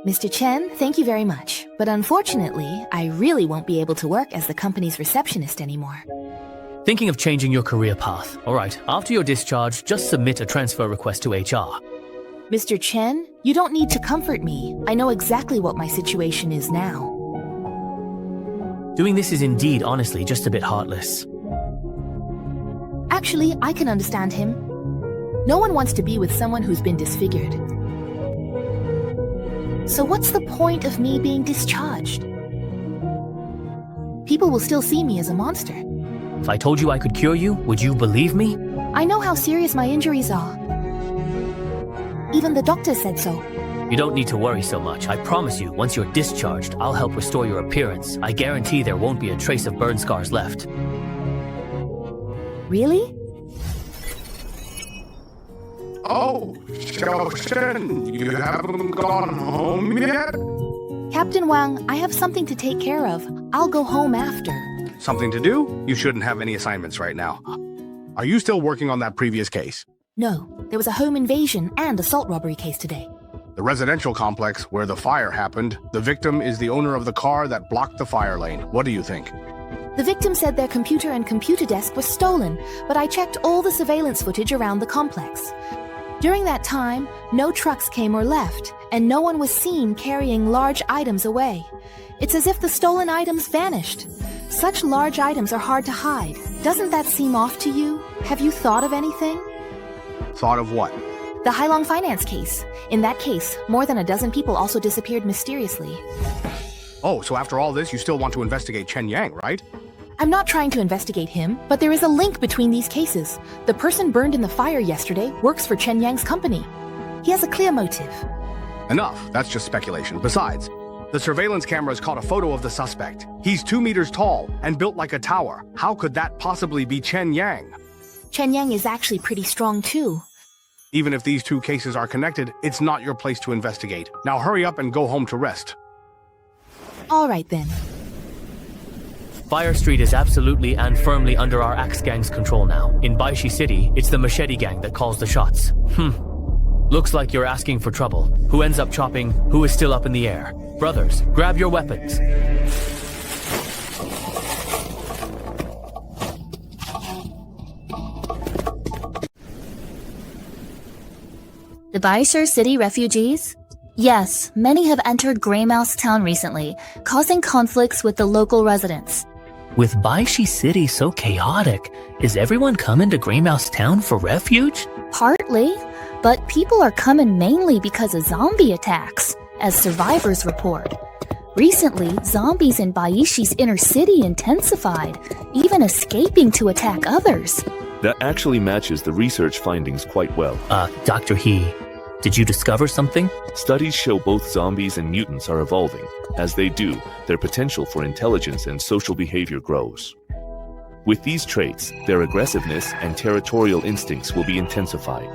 Mr. Chen, thank you very much. But unfortunately, I really won't be able to work as the company's receptionist anymore. Thinking of changing your career path. Alright, after your discharge, just submit a transfer request to HR. Mr. Chen, you don't need to comfort me. I know exactly what my situation is now. Doing this is indeed, honestly, just a bit heartless. Actually, I can understand him. No one wants to be with someone who's been disfigured. So what's the point of me being discharged? People will still see me as a monster. If I told you I could cure you, would you believe me? I know how serious my injuries are. Even the doctor said so. You don't need to worry so much. I promise you, once you're discharged, I'll help restore your appearance. I guarantee there won't be a trace of burn scars left. Really? Oh, Xiao, you haven't gone home yet? Captain Wang, I have something to take care of. I'll go home after. Something to do? You shouldn't have any assignments right now. Are you still working on that previous case? No, there was a home invasion and assault robbery case today. The residential complex where the fire happened, the victim is the owner of the car that blocked the fire lane. What do you think? The victim said their computer and computer desk was stolen, but I checked all the surveillance footage around the complex. During that time, no trucks came or left, and no one was seen carrying large items away. It's as if the stolen items vanished. Such large items are hard to hide. Doesn't that seem off to you? Have you thought of anything? Thought of what? The Hailong finance case. In that case, more than a dozen people also disappeared mysteriously. Oh, so after all this, you still want to investigate Chen Yang, right? I'm not trying to investigate him, but there is a link between these cases. The person burned in the fire yesterday works for Chen Yang's company. He has a clear motive. Enough. That's just speculation. Besides, the surveillance cameras caught a photo of the suspect. He's 2 meters tall and built like a tower. How could that possibly be Chen Yang? Chen Yang is actually pretty strong too. Even if these two cases are connected, it's not your place to investigate. Now hurry up and go home to rest. All right then. Fire Street is absolutely and firmly under our Axe Gang's control now. In Baishi City, it's the Machete Gang that calls the shots. Looks like you're asking for trouble. Who ends up chopping, who is still up in the air? Brothers, grab your weapons. The Baishir City refugees? Yes, many have entered Greymouse Town recently, causing conflicts with the local residents. With Baishi City so chaotic, is everyone coming to Greymouse Town for refuge? Partly, but people are coming mainly because of zombie attacks, as survivors report. Recently, zombies in Baishi's inner city intensified, even escaping to attack others. That actually matches the research findings quite well. Dr. He, did you discover something? Studies show both zombies and mutants are evolving. As they do, their potential for intelligence and social behavior grows. With these traits, their aggressiveness and territorial instincts will be intensified.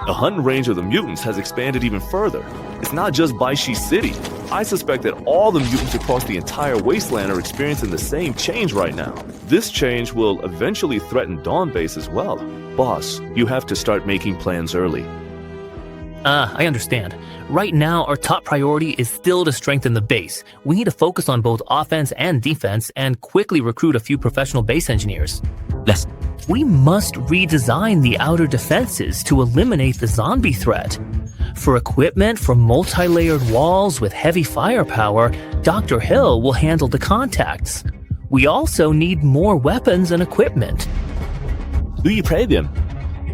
The hunting range of the mutants has expanded even further. It's not just Baishi City. I suspect that all the mutants across the entire wasteland are experiencing the same change right now. This change will eventually threaten Dawn Base as well. Boss, you have to start making plans early. I understand. Right now, our top priority is still to strengthen the base. We need to focus on both offense and defense and quickly recruit a few professional base engineers. Yes. We must redesign the outer defenses to eliminate the zombie threat. For equipment for multi-layered walls with heavy firepower, Dr. Hill will handle the contacts. We also need more weapons and equipment. Do you pay them?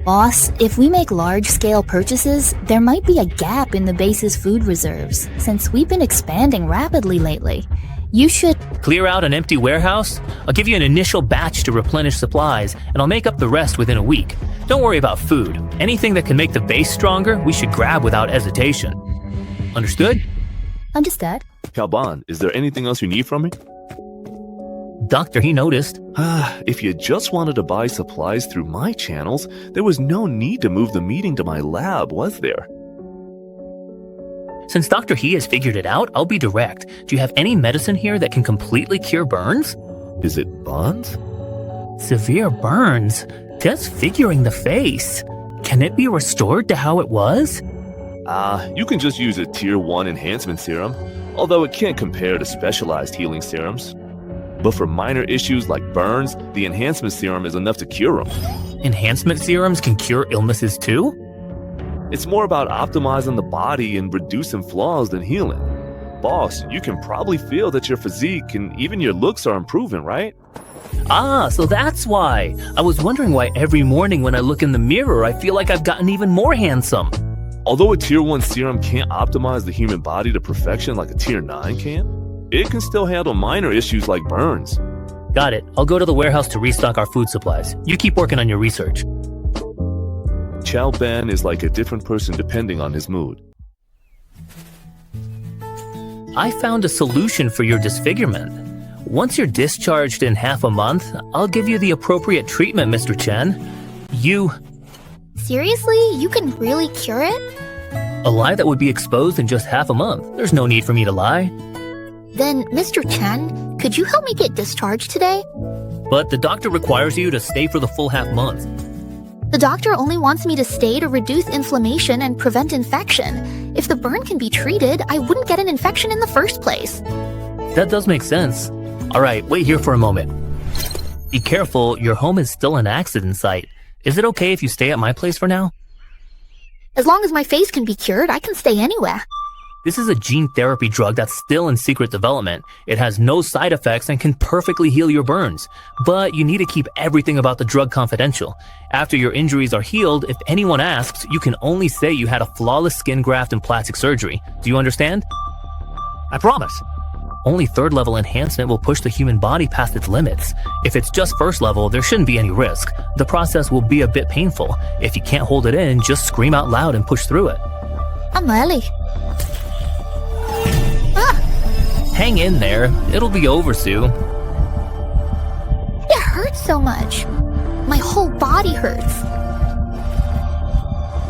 Boss, if we make large-scale purchases, there might be a gap in the base's food reserves, since we've been expanding rapidly lately. You should clear out an empty warehouse. I'll give you an initial batch to replenish supplies, and I'll make up the rest within a week. Don't worry about food. Anything that can make the base stronger, we should grab without hesitation. Understood? Understood. Kalban, is there anything else you need from me? Doctor, he noticed. If you just wanted to buy supplies through my channels, there was no need to move the meeting to my lab, was there? Since Dr. He has figured it out, I'll be direct. Do you have any medicine here that can completely cure burns? Is it burns? Severe burns? Disfiguring the face. Can it be restored to how it was? You can just use a Tier 1 enhancement serum, although it can't compare to specialized healing serums. But for minor issues like burns, the enhancement serum is enough to cure them. Enhancement serums can cure illnesses too? It's more about optimizing the body and reducing flaws than healing. Boss, you can probably feel that your physique and even your looks are improving, right? So that's why. I was wondering why every morning when I look in the mirror, I feel like I've gotten even more handsome. Although a Tier 1 serum can't optimize the human body to perfection like a Tier 9 can, it can still handle minor issues like burns. Got it. I'll go to the warehouse to restock our food supplies. You keep working on your research. Chow Ben is like a different person depending on his mood. I found a solution for your disfigurement. Once you're discharged in half a month, I'll give you the appropriate treatment, Mr. Chen. Seriously? You can really cure it? A lie that would be exposed in just half a month. There's no need for me to lie. Then, Mr. Chen, could you help me get discharged today? But the doctor requires you to stay for the full half month. The doctor only wants me to stay to reduce inflammation and prevent infection. If the burn can be treated, I wouldn't get an infection in the first place. That does make sense. All right, wait here for a moment. Be careful, your home is still an accident site. Is it okay if you stay at my place for now? As long as my face can be cured, I can stay anywhere. This is a gene therapy drug that's still in secret development. It has no side effects and can perfectly heal your burns. But you need to keep everything about the drug confidential. After your injuries are healed, if anyone asks, you can only say you had a flawless skin graft and plastic surgery. Do you understand? I promise. Only third level enhancement will push the human body past its limits. If it's just first level, there shouldn't be any risk. The process will be a bit painful. If you can't hold it in, just scream out loud and push through it. I'm ready. Hang in there. It'll be over soon. It hurts so much. My whole body hurts.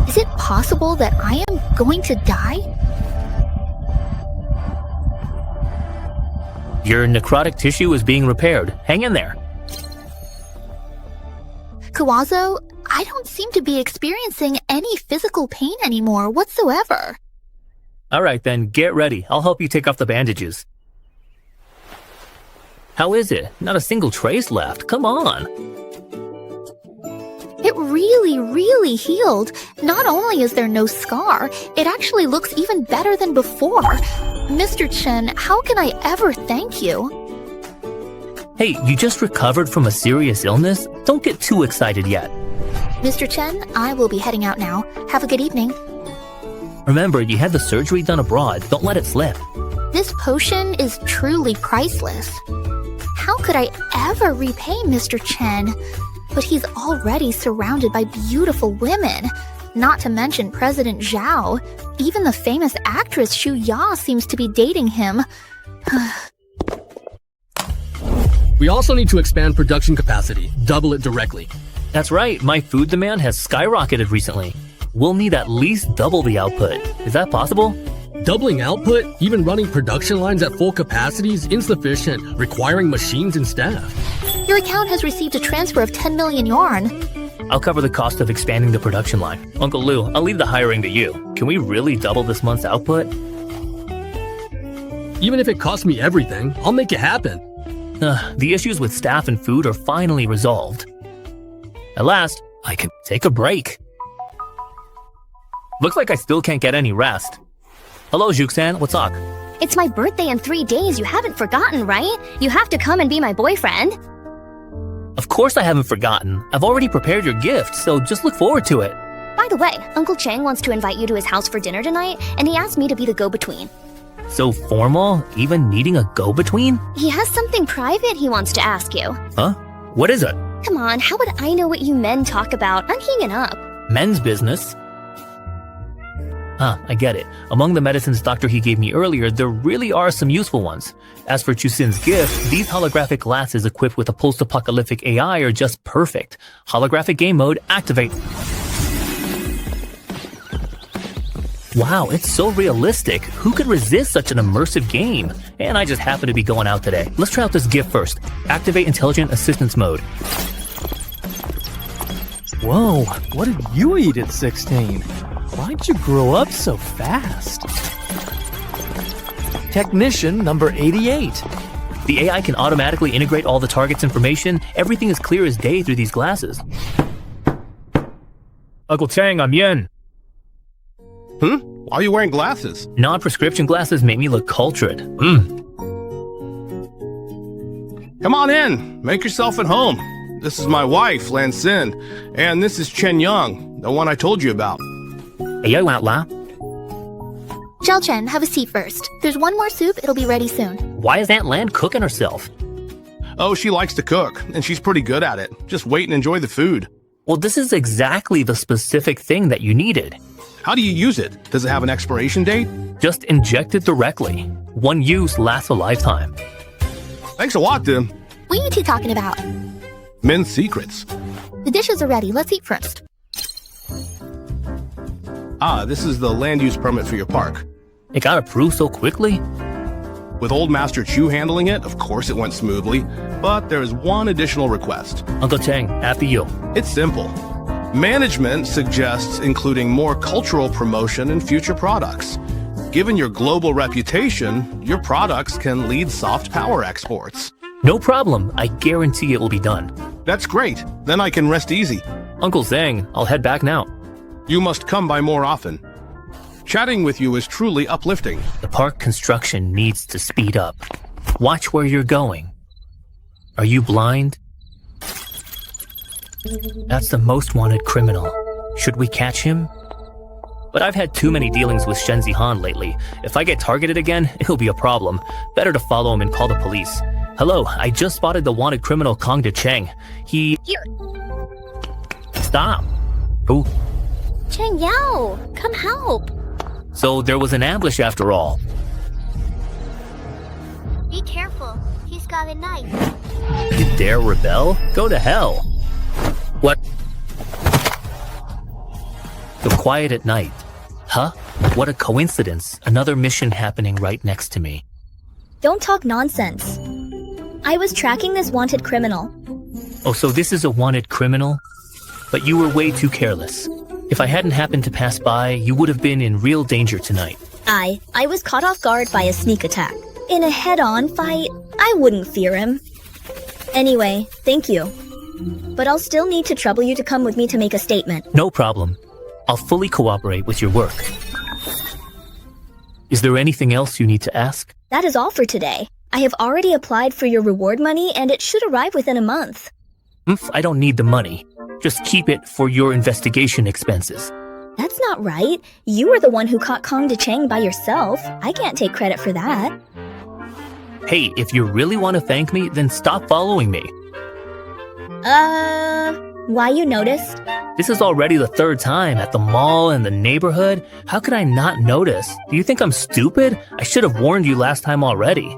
Is it possible that I am going to die? Your necrotic tissue is being repaired. Hang in there. Kawazo, I don't seem to be experiencing any physical pain anymore whatsoever. Alright then, get ready. I'll help you take off the bandages. How is it? Not a single trace left. Come on. It really healed. Not only is there no scar, it actually looks even better than before. Mr. Chen, how can I ever thank you? Hey, you just recovered from a serious illness? Don't get too excited yet. Mr. Chen, I will be heading out now. Have a good evening. Remember, you had the surgery done abroad. Don't let it slip. This potion is truly priceless. How could I ever repay Mr. Chen? But he's already surrounded by beautiful women. Not to mention President Zhao. Even the famous actress Xu Ya seems to be dating him. We also need to expand production capacity, double it directly. That's right, my food demand has skyrocketed recently. We'll need at least double the output. Is that possible? Doubling output, even running production lines at full capacity is insufficient, requiring machines and staff. Your account has received a transfer of 10 million yuan. I'll cover the cost of expanding the production line. Uncle Lou, I'll leave the hiring to you. Can we really double this month's output? Even if it costs me everything, I'll make it happen. The issues with staff and food are finally resolved. At last, I can take a break. Looks like I still can't get any rest. Hello, Juke-san, what's up? It's my birthday in 3 days, you haven't forgotten, right? You have to come and be my boyfriend. Of course I haven't forgotten. I've already prepared your gift, so just look forward to it. By the way, Uncle Chang wants to invite you to his house for dinner tonight, and he asked me to be the go-between. So formal, even needing a go-between? He has something private he wants to ask you. Huh? What is it? Come on, how would I know what you men talk about? I'm hanging up. Men's business? I get it. Among the medicines Dr. He gave me earlier, there really are some useful ones. As for Chusin's gift, these holographic glasses equipped with a post-apocalyptic AI are just perfect. Holographic game mode, activate. Wow, it's so realistic. Who could resist such an immersive game? And I just happen to be going out today. Let's try out this gift first. Activate intelligent assistance mode. Whoa, what did you eat at 16? Why'd you grow up so fast? Technician number 88. The AI can automatically integrate all the target's information. Everything is clear as day through these glasses. Uncle Chang, I'm Yen. Why are you wearing glasses? Non-prescription glasses make me look cultured. Come on in. Make yourself at home. This is my wife, Lan Xin, and this is Chen Yang, the one I told you about. Zhao Chen, have a seat first. There's one more soup, it'll be ready soon. Why is Aunt Lan cooking herself? Oh, she likes to cook, and she's pretty good at it. Just wait and enjoy the food. Well, this is exactly the specific thing that you needed. How do you use it? Does it have an expiration date? Just inject it directly. One use lasts a lifetime. Thanks a lot, Dim. What are you two talking about? Men's secrets. The dishes are ready, let's eat first. This is the land use permit for your park. It got approved so quickly? With Old Master Chu handling it, of course it went smoothly, but there is one additional request. Uncle Chang, after you. It's simple. Management suggests including more cultural promotion in future products. Given your global reputation, your products can lead soft power exports. No problem. I guarantee it will be done. That's great. Then I can rest easy. Uncle Zhang, I'll head back now. You must come by more often. Chatting with you is truly uplifting. The park construction needs to speed up. Watch where you're going. Are you blind? That's the most wanted criminal. Should we catch him? But I've had too many dealings with Shen Zihan lately. If I get targeted again, it'll be a problem. Better to follow him and call the police. Hello, I just spotted the wanted criminal Kong De Cheng. Here. Stop. Who? Cheng Yao, come help. So there was an ambush after all. Be careful. He's got a knife. You dare rebel? Go to hell. What? So quiet at night. Huh? What a coincidence. Another mission happening right next to me. Don't talk nonsense. I was tracking this wanted criminal. Oh, so this is a wanted criminal? But you were way too careless. If I hadn't happened to pass by, you would have been in real danger tonight. I was caught off guard by a sneak attack. In a head-on fight, I wouldn't fear him. Anyway, thank you. But I'll still need to trouble you to come with me to make a statement. No problem. I'll fully cooperate with your work. Is there anything else you need to ask? That is all for today. I have already applied for your reward money and it should arrive within a month. I don't need the money. Just keep it for your investigation expenses. That's not right. You were the one who caught Kong DeChang by yourself. I can't take credit for that. Hey, if you really want to thank me, then stop following me. Why you noticed? This is already the third time at the mall and the neighborhood. How could I not notice? Do you think I'm stupid? I should have warned you last time already.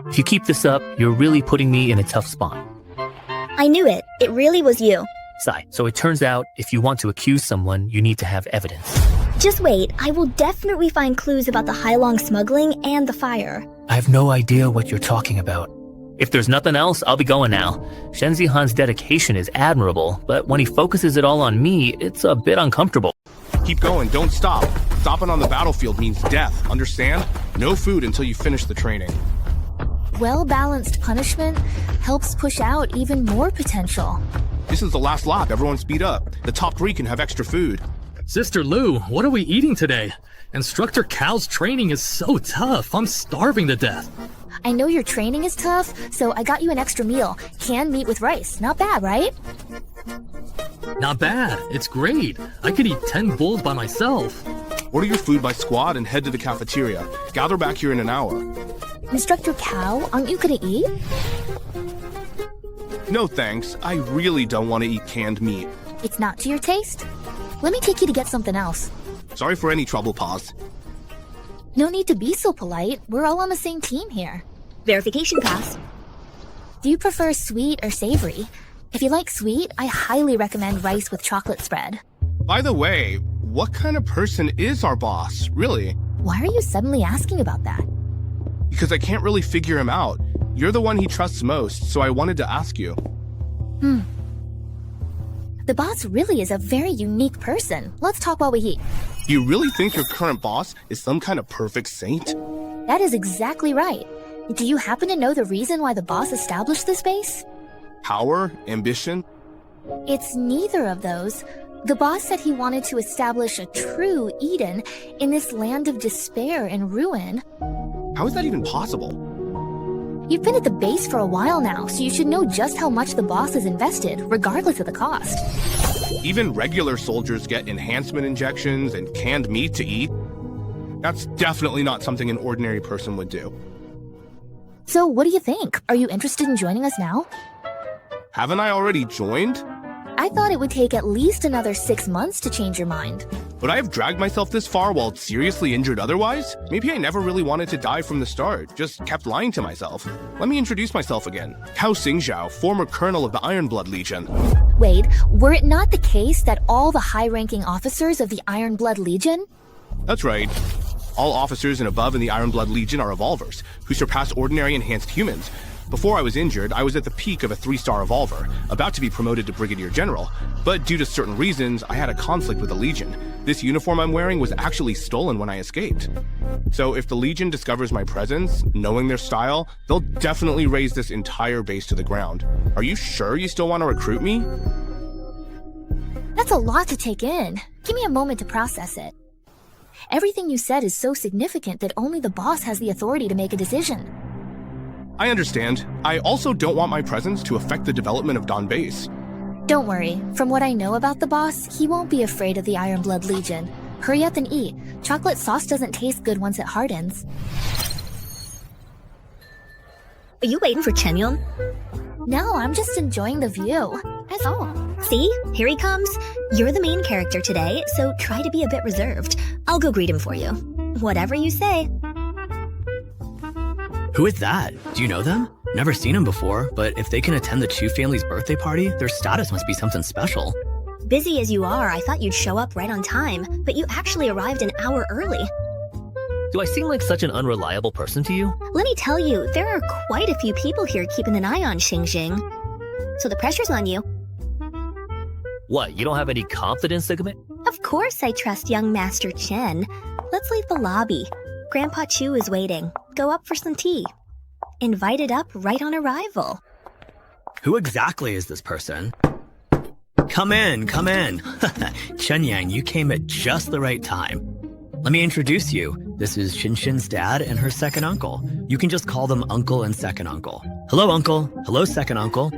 If you keep this up, you're really putting me in a tough spot. I knew it. It really was you. Sai, so it turns out if you want to accuse someone, you need to have evidence. Just wait. I will definitely find clues about the Hailong smuggling and the fire. I have no idea what you're talking about. If there's nothing else, I'll be going now. Shenzi Han's dedication is admirable, but when he focuses it all on me, it's a bit uncomfortable. Keep going, don't stop. Stopping on the battlefield means death, understand? No food until you finish the training. Well-balanced punishment helps push out even more potential. This is the last lap, everyone speed up. The top 3 can have extra food. Sister Lou, what are we eating today? Instructor Cal's training is so tough, I'm starving to death. I know your training is tough, so I got you an extra meal. Canned meat with rice. Not bad, right? Not bad, it's great. I could eat 10 bowls by myself. Order your food by squad and head to the cafeteria. Gather back here in an hour. Instructor Cal, aren't you gonna eat? No thanks, I really don't want to eat canned meat. It's not to your taste? Let me take you to get something else. Sorry for any trouble, Paz. No need to be so polite. We're all on the same team here. Verification pass. Do you prefer sweet or savory? If you like sweet, I highly recommend rice with chocolate spread. By the way, what kind of person is our boss, really? Why are you suddenly asking about that? Because I can't really figure him out. You're the one he trusts most, so I wanted to ask you. The boss really is a very unique person. Let's talk while we eat. You really think your current boss is some kind of perfect saint? That is exactly right. Do you happen to know the reason why the boss established this base? Power? Ambition? It's neither of those. The boss said he wanted to establish a true Eden in this land of despair and ruin. How is that even possible? You've been at the base for a while now, so you should know just how much the boss has invested, regardless of the cost. Even regular soldiers get enhancement injections and canned meat to eat. That's definitely not something an ordinary person would do. So what do you think? Are you interested in joining us now? Haven't I already joined? I thought it would take at least another 6 months to change your mind. Would I have dragged myself this far while seriously injured otherwise? Maybe I never really wanted to die from the start, just kept lying to myself. Let me introduce myself again. Cao Xingzhao, former colonel of the Ironblood Legion. Wade, were it not the case that all the high-ranking officers of the Ironblood Legion? That's right. All officers and above in the Ironblood Legion are evolvers, who surpass ordinary enhanced humans. Before I was injured, I was at the peak of a 3-star evolver, about to be promoted to Brigadier General. But due to certain reasons, I had a conflict with the Legion. This uniform I'm wearing was actually stolen when I escaped. So if the Legion discovers my presence, knowing their style, they'll definitely raise this entire base to the ground. Are you sure you still want to recruit me? That's a lot to take in. Give me a moment to process it. Everything you said is so significant that only the boss has the authority to make a decision. I understand. I also don't want my presence to affect the development of Dawn Base. Don't worry. From what I know about the boss, he won't be afraid of the Ironblood Legion. Hurry up and eat. Chocolate sauce doesn't taste good once it hardens. Are you waiting for Chenyun? No, I'm just enjoying the view. That's all. See? Here he comes. You're the main character today, so try to be a bit reserved. I'll go greet him for you. Whatever you say. Who is that? Do you know them? Never seen them before, but if they can attend the Chu family's birthday party, their status must be something special. Busy as you are, I thought you'd show up right on time, but you actually arrived an hour early. Do I seem like such an unreliable person to you? Let me tell you, there are quite a few people here keeping an eye on Xingjing. So the pressure's on you. What, you don't have any confidence to commit? Of course I trust young Master Chen. Let's leave the lobby. Grandpa Chu is waiting. Go up for some tea. Invited up right on arrival. Who exactly is this person? Come in, come in. Chen Yang, you came at just the right time. Let me introduce you. This is Xin-Xin's dad and her second uncle. You can just call them uncle and second uncle. Hello, uncle. Hello, second uncle.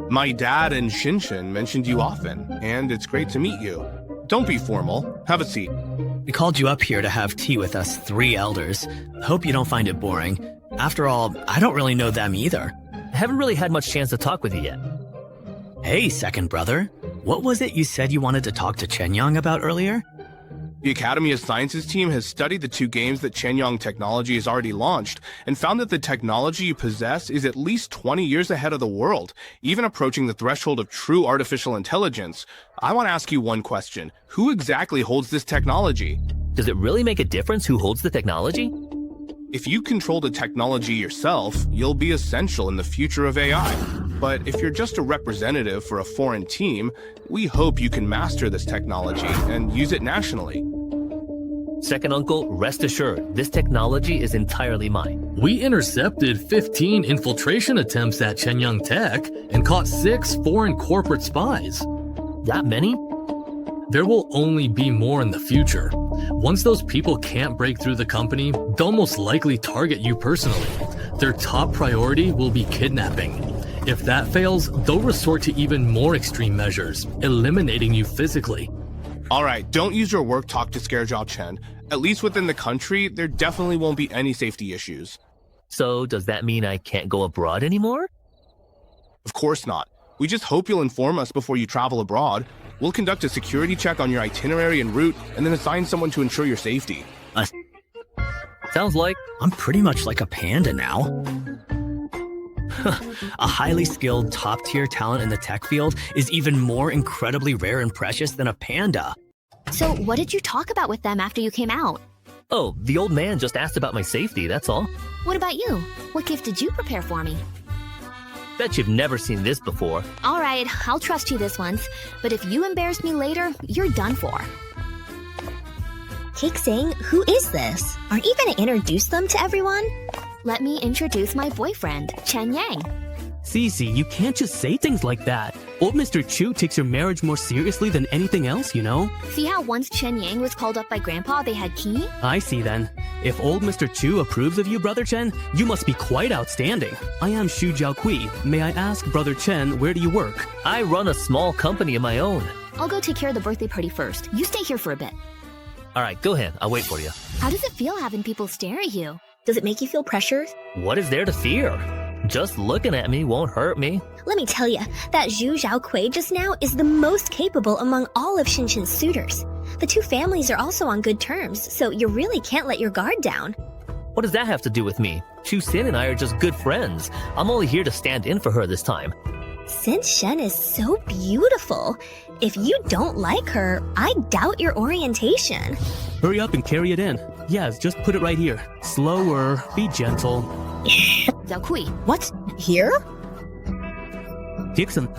My dad and Xin-Xin mentioned you often, and it's great to meet you. Don't be formal. Have a seat. We called you up here to have tea with us 3 elders. Hope you don't find it boring. After all, I don't really know them either. I haven't really had much chance to talk with you yet. Hey, second brother. What was it you said you wanted to talk to Chen Yang about earlier? The Academy of Sciences team has studied the 2 games that Chenyang Technology has already launched and found that the technology you possess is at least 20 years ahead of the world, even approaching the threshold of true artificial intelligence. I want to ask you one question. Who exactly holds this technology? Does it really make a difference who holds the technology? If you control the technology yourself, you'll be essential in the future of AI. But if you're just a representative for a foreign team, we hope you can master this technology and use it nationally. Second uncle, rest assured, this technology is entirely mine. We intercepted 15 infiltration attempts at Shenyang Tech and caught 6 foreign corporate spies. That many? There will only be more in the future. Once those people can't break through the company, they'll most likely target you personally. Their top priority will be kidnapping. If that fails, they'll resort to even more extreme measures, eliminating you physically. Alright, don't use your work talk to scare Zhao Chen. At least within the country, there definitely won't be any safety issues. So does that mean I can't go abroad anymore? Of course not. We just hope you'll inform us before you travel abroad. We'll conduct a security check on your itinerary and route, and then assign someone to ensure your safety. Sounds like I'm pretty much like a panda now. A highly skilled, top-tier talent in the tech field is even more incredibly rare and precious than a panda. So what did you talk about with them after you came out? Oh, the old man just asked about my safety, that's all. What about you? What gift did you prepare for me? Bet you've never seen this before. All right, I'll trust you this once, but if you embarrass me later, you're done for. Kixing, who is this? Aren't you gonna introduce them to everyone? Let me introduce my boyfriend, Chen Yang. Cece, you can't just say things like that. Old Mr. Chu takes your marriage more seriously than anything else, you know? See how once Chen Yang was called up by Grandpa, they had key? I see then. If old Mr. Chu approves of you, Brother Chen, you must be quite outstanding. I am Xu Jiaokui. May I ask, Brother Chen, where do you work? I run a small company of my own. I'll go take care of the birthday party first. You stay here for a bit. Alright, go ahead. I'll wait for you. How does it feel having people stare at you? Does it make you feel pressured? What is there to fear? Just looking at me won't hurt me. Let me tell you, that Zhu Zhaokui just now is the most capable among all of Xin-Xin's suitors. The 2 families are also on good terms, so you really can't let your guard down. What does that have to do with me? Chu Xin and I are just good friends. I'm only here to stand in for her this time. Since Shen is so beautiful, if you don't like her, I doubt your orientation. Hurry up and carry it in. Yes, just put it right here. Slower, be gentle. Zhaokui. What? Here? Dixon,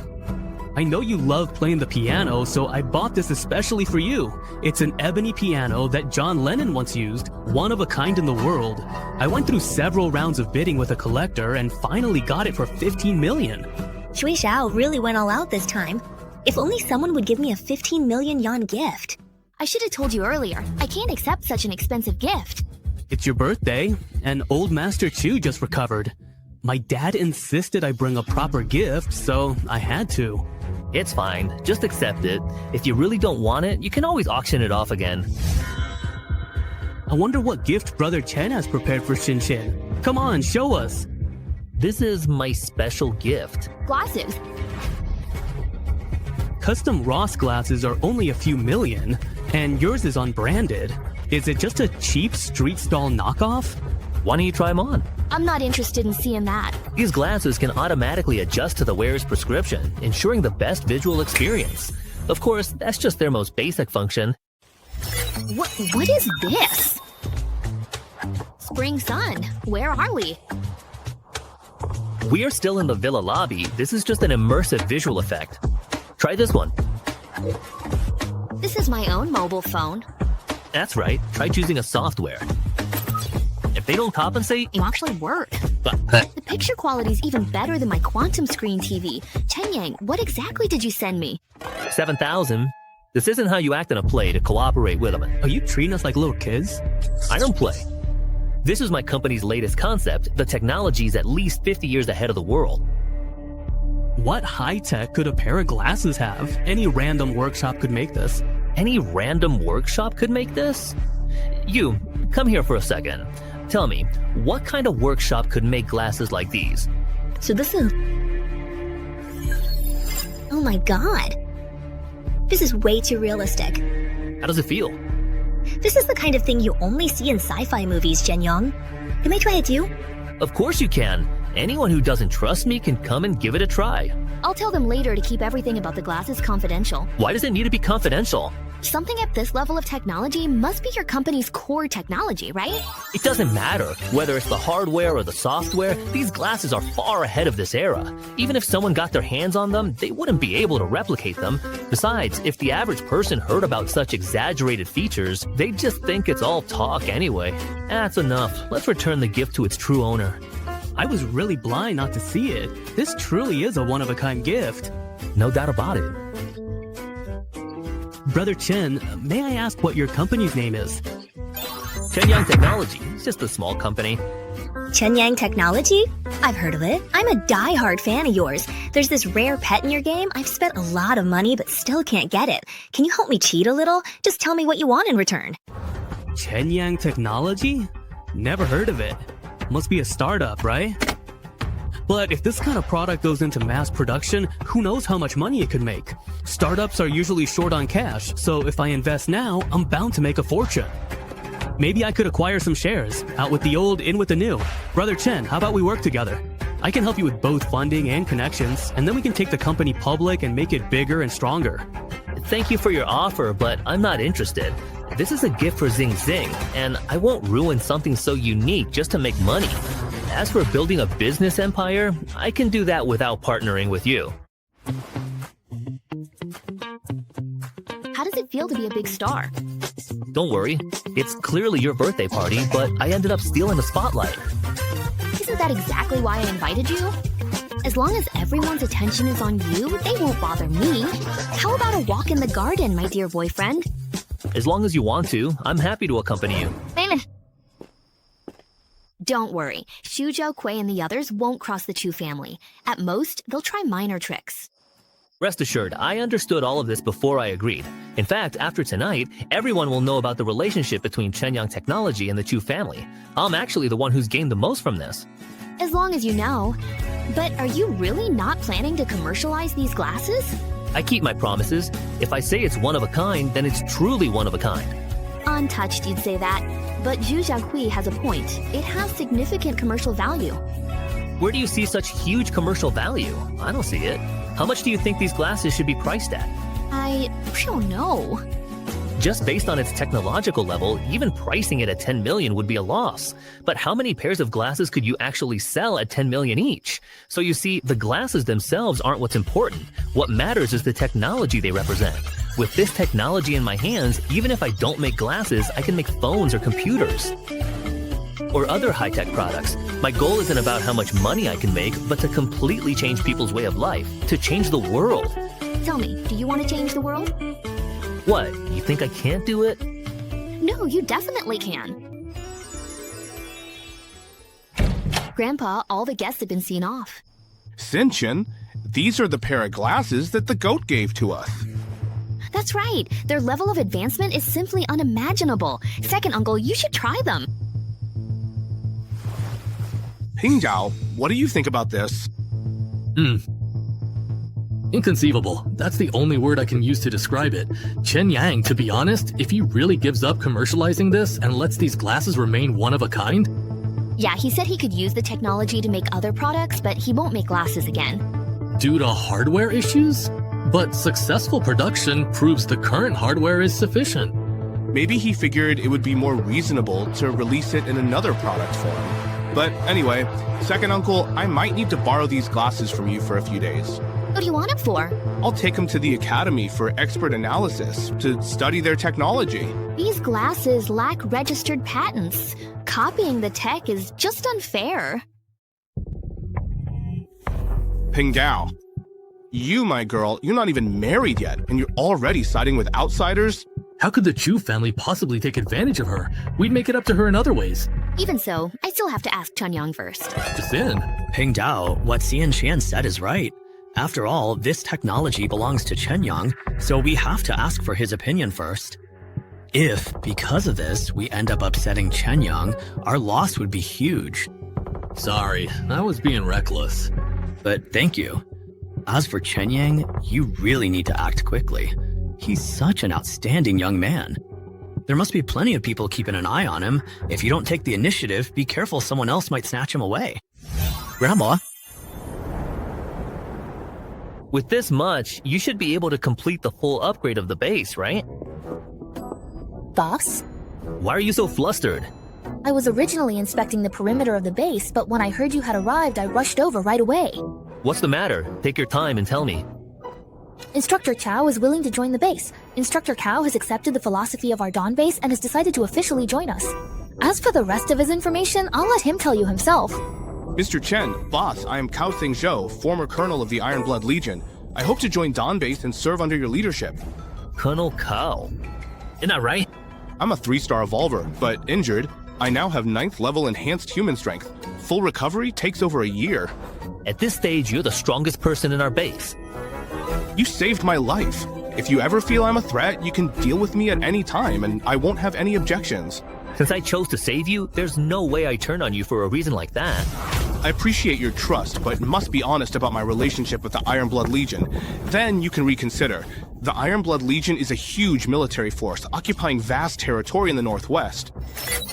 I know you love playing the piano, so I bought this especially for you. It's an ebony piano that John Lennon once used, one of a kind in the world. I went through several rounds of bidding with a collector and finally got it for 15 million. Shui Xiao really went all out this time. If only someone would give me a 15 million yuan gift. I should have told you earlier. I can't accept such an expensive gift. It's your birthday, and old Master Chu just recovered. My dad insisted I bring a proper gift, so I had to. It's fine. Just accept it. If you really don't want it, you can always auction it off again. I wonder what gift Brother Chen has prepared for Xin-Xin. Come on, show us. This is my special gift. Glasses. Custom Ross glasses are only a few million, and yours is unbranded. Is it just a cheap street stall knockoff? Why don't you try them on? I'm not interested in seeing that. These glasses can automatically adjust to the wearer's prescription, ensuring the best visual experience. Of course, that's just their most basic function. What is this? spring sun. Where are we? We're still in the villa lobby. This is just an immersive visual effect. Try this one. This is my own mobile phone. That's right. Try choosing a software. If they don't compensate, You actually work. The picture quality is even better than my quantum screen TV. Chen Yang, what exactly did you send me? 7,000. This isn't how you act in a play to cooperate with them. Are you treating us like little kids? I don't play. This is my company's latest concept. The technology is at least 50 years ahead of the world. What high-tech could a pair of glasses have? Any random workshop could make this. Any random workshop could make this? You, come here for a second. Tell me, what kind of workshop could make glasses like these? So this is... Oh my god. This is way too realistic. How does it feel? This is the kind of thing you only see in sci-fi movies, Shenyang. Can I try it too? Of course you can. Anyone who doesn't trust me can come and give it a try. I'll tell them later to keep everything about the glasses confidential. Why does it need to be confidential? Something at this level of technology must be your company's core technology, right? It doesn't matter whether it's the hardware or the software. These glasses are far ahead of this era. Even if someone got their hands on them, they wouldn't be able to replicate them. Besides, if the average person heard about such exaggerated features, they'd just think it's all talk anyway. That's enough. Let's return the gift to its true owner. I was really blind not to see it. This truly is a one-of-a-kind gift. No doubt about it. Brother Chen, may I ask what your company's name is? Shenyang Technology. It's just a small company. Shenyang Technology? I've heard of it. I'm a die-hard fan of yours. There's this rare pet in your game. I've spent a lot of money but still can't get it. Can you help me cheat a little? Just tell me what you want in return. Shenyang Technology? Never heard of it. Must be a startup, right? But if this kind of product goes into mass production, who knows how much money it could make? Startups are usually short on cash, so if I invest now, I'm bound to make a fortune. Maybe I could acquire some shares. Out with the old, in with the new. Brother Chen, how about we work together? I can help you with both funding and connections, and then we can take the company public and make it bigger and stronger. Thank you for your offer, but I'm not interested. This is a gift for Zing Zing, and I won't ruin something so unique just to make money. As for building a business empire, I can do that without partnering with you. How does it feel to be a big star? Don't worry, it's clearly your birthday party, but I ended up stealing the spotlight. Isn't that exactly why I invited you? As long as everyone's attention is on you, they won't bother me. How about a walk in the garden, my dear boyfriend? As long as you want to, I'm happy to accompany you. Don't worry, Xu Zhao Kui and the others won't cross the Chu family. At most, they'll try minor tricks. Rest assured, I understood all of this before I agreed. In fact, after tonight, everyone will know about the relationship between Shenyang Technology and the Chu family. I'm actually the one who's gained the most from this. As long as you know. But are you really not planning to commercialize these glasses? I keep my promises. If I say it's one of a kind, then it's truly one of a kind. Untouched, you'd say that. But Zhu Jiaqui has a point. It has significant commercial value. Where do you see such huge commercial value? I don't see it. How much do you think these glasses should be priced at? I don't know. Just based on its technological level, even pricing it at 10 million would be a loss. But how many pairs of glasses could you actually sell at 10 million each? So you see, the glasses themselves aren't what's important. What matters is the technology they represent. With this technology in my hands, even if I don't make glasses, I can make phones or computers. Or other high-tech products. My goal isn't about how much money I can make, but to completely change people's way of life. To change the world. Tell me, do you want to change the world? What, you think I can't do it? No, you definitely can. Grandpa, all the guests have been seen off. Sinchen, these are the pair of glasses that the goat gave to us. That's right. Their level of advancement is simply unimaginable. Second uncle, you should try them. Pingzhao, what do you think about this? Inconceivable. That's the only word I can use to describe it. Chen Yang, to be honest, if he really gives up commercializing this and lets these glasses remain one of a kind? Yeah, he said he could use the technology to make other products, but he won't make glasses again. Due to hardware issues? But successful production proves the current hardware is sufficient. Maybe he figured it would be more reasonable to release it in another product form. But anyway, second uncle, I might need to borrow these glasses from you for a few days. What do you want them for? I'll take them to the academy for expert analysis to study their technology. These glasses lack registered patents. Copying the tech is just unfair. Ping Dao. You, my girl, you're not even married yet, and you're already siding with outsiders? How could the Chu family possibly take advantage of her? We'd make it up to her in other ways. Even so, I still have to ask Chunyang first. Just then. Ping Dao, what Xian Qian said is right. After all, this technology belongs to Chenyang, so we have to ask for his opinion first. If, because of this, we end up upsetting Chenyang, our loss would be huge. Sorry, I was being reckless. But thank you. As for Chenyang, you really need to act quickly. He's such an outstanding young man. There must be plenty of people keeping an eye on him. If you don't take the initiative, be careful someone else might snatch him away. Grandma? With this much, you should be able to complete the full upgrade of the base, right? Boss? Why are you so flustered? I was originally inspecting the perimeter of the base, but when I heard you had arrived, I rushed over right away. What's the matter? Take your time and tell me. Instructor Cao is willing to join the base. Instructor Cao has accepted the philosophy of our Dawn base and has decided to officially join us. As for the rest of his information, I'll let him tell you himself. Mr. Chen, boss, I am Cao Xing Zhou, former colonel of the Iron Blood Legion. I hope to join Dawn base and serve under your leadership. Colonel Cao. Isn't that right? I'm a 3-star evolver, but injured. I now have 9th level enhanced human strength. Full recovery takes over a year. At this stage, you're the strongest person in our base. You saved my life. If you ever feel I'm a threat, you can deal with me at any time, and I won't have any objections. Since I chose to save you, there's no way I turn on you for a reason like that. I appreciate your trust, but must be honest about my relationship with the Iron Blood Legion. Then you can reconsider. The Iron Blood Legion is a huge military force, occupying vast territory in the Northwest.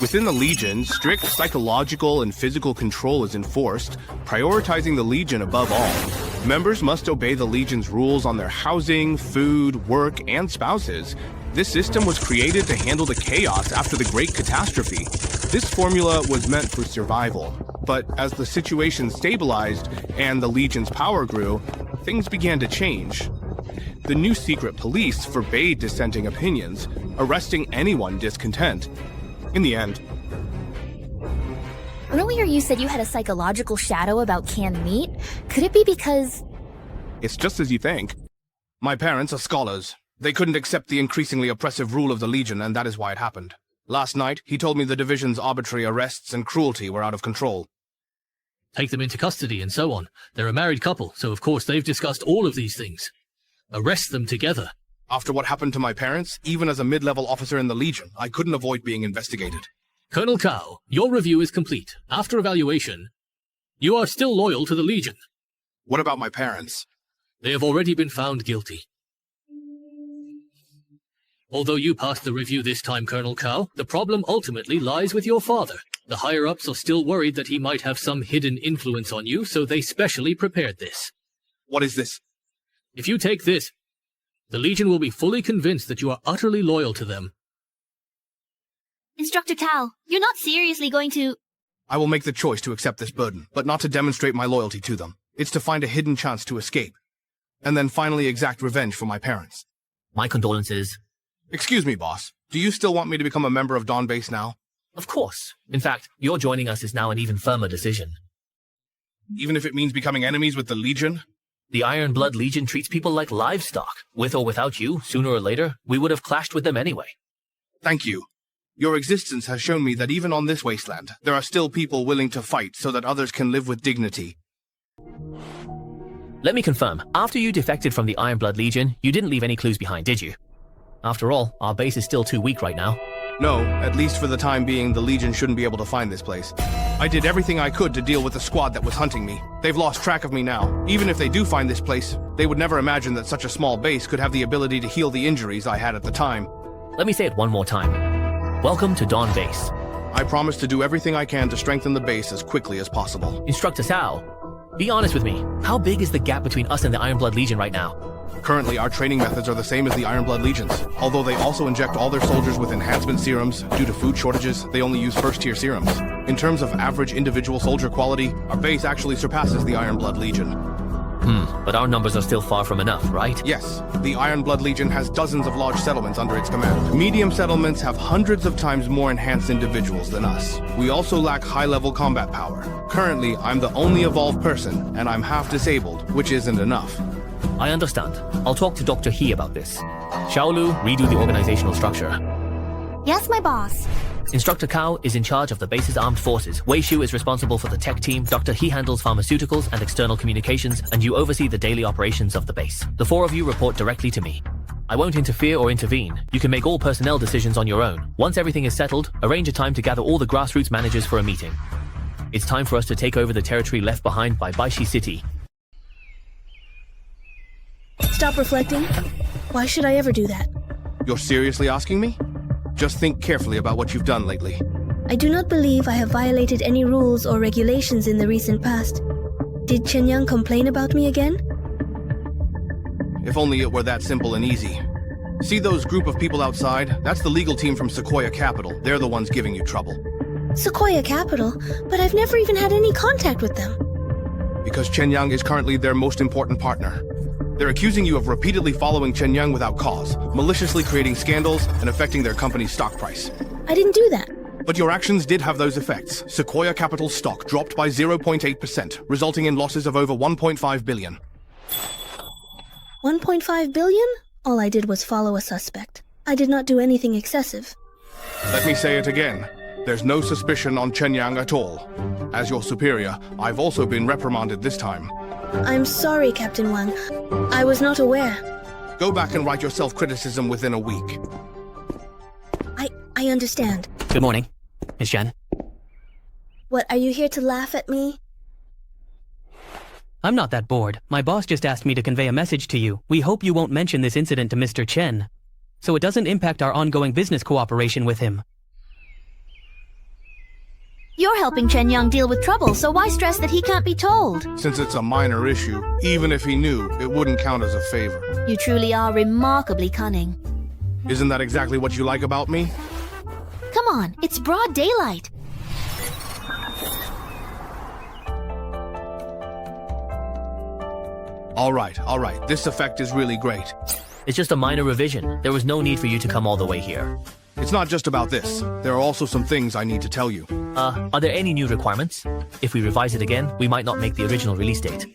Within the Legion, strict psychological and physical control is enforced, prioritizing the Legion above all. Members must obey the Legion's rules on their housing, food, work, and spouses. This system was created to handle the chaos after the Great Catastrophe. This formula was meant for survival, but as the situation stabilized and the Legion's power grew, things began to change. The new secret police forbade dissenting opinions, arresting anyone discontent. In the end... Earlier you said you had a psychological shadow about canned meat. Could it be because... It's just as you think. My parents are scholars. They couldn't accept the increasingly oppressive rule of the Legion, and that is why it happened. Last night, he told me the division's arbitrary arrests and cruelty were out of control. Take them into custody and so on. They're a married couple, so of course they've discussed all of these things. Arrest them together. After what happened to my parents, even as a mid-level officer in the Legion, I couldn't avoid being investigated. Colonel Cao, your review is complete. After evaluation, you are still loyal to the Legion. What about my parents? They have already been found guilty. Although you passed the review this time, Colonel Cao, the problem ultimately lies with your father. The higher-ups are still worried that he might have some hidden influence on you, so they specially prepared this. What is this? If you take this, the Legion will be fully convinced that you are utterly loyal to them. Instructor Cao, you're not seriously going to... I will make the choice to accept this burden, but not to demonstrate my loyalty to them. It's to find a hidden chance to escape, and then finally exact revenge for my parents. My condolences. Excuse me, boss. Do you still want me to become a member of Dawn Base now? Of course. In fact, your joining us is now an even firmer decision. Even if it means becoming enemies with the Legion? The Iron Blood Legion treats people like livestock. With or without you, sooner or later, we would have clashed with them anyway. Thank you. Your existence has shown me that even on this wasteland, there are still people willing to fight so that others can live with dignity. Let me confirm, after you defected from the Iron Blood Legion, you didn't leave any clues behind, did you? After all, our base is still too weak right now. No, at least for the time being, the Legion shouldn't be able to find this place. I did everything I could to deal with the squad that was hunting me. They've lost track of me now. Even if they do find this place, they would never imagine that such a small base could have the ability to heal the injuries I had at the time. Let me say it one more time. Welcome to Dawn Base. I promise to do everything I can to strengthen the base as quickly as possible. Instructor Cao, be honest with me. How big is the gap between us and the Iron Blood Legion right now? Currently, our training methods are the same as the Iron Blood Legions. Although they also inject all their soldiers with enhancement serums, due to food shortages, they only use first-tier serums. In terms of average individual soldier quality, our base actually surpasses the Iron Blood Legion. But our numbers are still far from enough, right? Yes, the Iron Blood Legion has dozens of large settlements under its command. Medium settlements have hundreds of times more enhanced individuals than us. We also lack high-level combat power. Currently, I'm the only evolved person, and I'm half disabled, which isn't enough. I understand. I'll talk to Dr. He about this. Xiaolu, redo the organizational structure. Yes, my boss. Instructor Cao is in charge of the base's armed forces. Wei Shu is responsible for the tech team, Dr. He handles pharmaceuticals and external communications, and you oversee the daily operations of the base. The four of you report directly to me. I won't interfere or intervene. You can make all personnel decisions on your own. Once everything is settled, arrange a time to gather all the grassroots managers for a meeting. It's time for us to take over the territory left behind by Baishi City. Stop reflecting. Why should I ever do that? You're seriously asking me? Just think carefully about what you've done lately. I do not believe I have violated any rules or regulations in the recent past. Did Chen Yang complain about me again? If only it were that simple and easy. See those group of people outside? That's the legal team from Sequoia Capital. They're the ones giving you trouble. Sequoia Capital? But I've never even had any contact with them. Because Chen Yang is currently their most important partner. They're accusing you of repeatedly following Chen Yang without cause, maliciously creating scandals, and affecting their company's stock price. I didn't do that. But your actions did have those effects. Sequoia Capital's stock dropped by 0.8%, resulting in losses of over 1.5 billion. 1.5 billion? All I did was follow a suspect. I did not do anything excessive. Let me say it again. There's no suspicion on Chen Yang at all. As your superior, I've also been reprimanded this time. I'm sorry, Captain Wang. I was not aware. Go back and write your self-criticism within a week. I understand. Good morning, Miss Chen. What, are you here to laugh at me? I'm not that bored. My boss just asked me to convey a message to you. We hope you won't mention this incident to Mr. Chen, so it doesn't impact our ongoing business cooperation with him. You're helping Chen Yang deal with trouble, so why stress that he can't be told? Since it's a minor issue, even if he knew, it wouldn't count as a favor. You truly are remarkably cunning. Isn't that exactly what you like about me? Come on, it's broad daylight. All right. This effect is really great. It's just a minor revision. There was no need for you to come all the way here. It's not just about this. There are also some things I need to tell you. Are there any new requirements? If we revise it again, we might not make the original release date.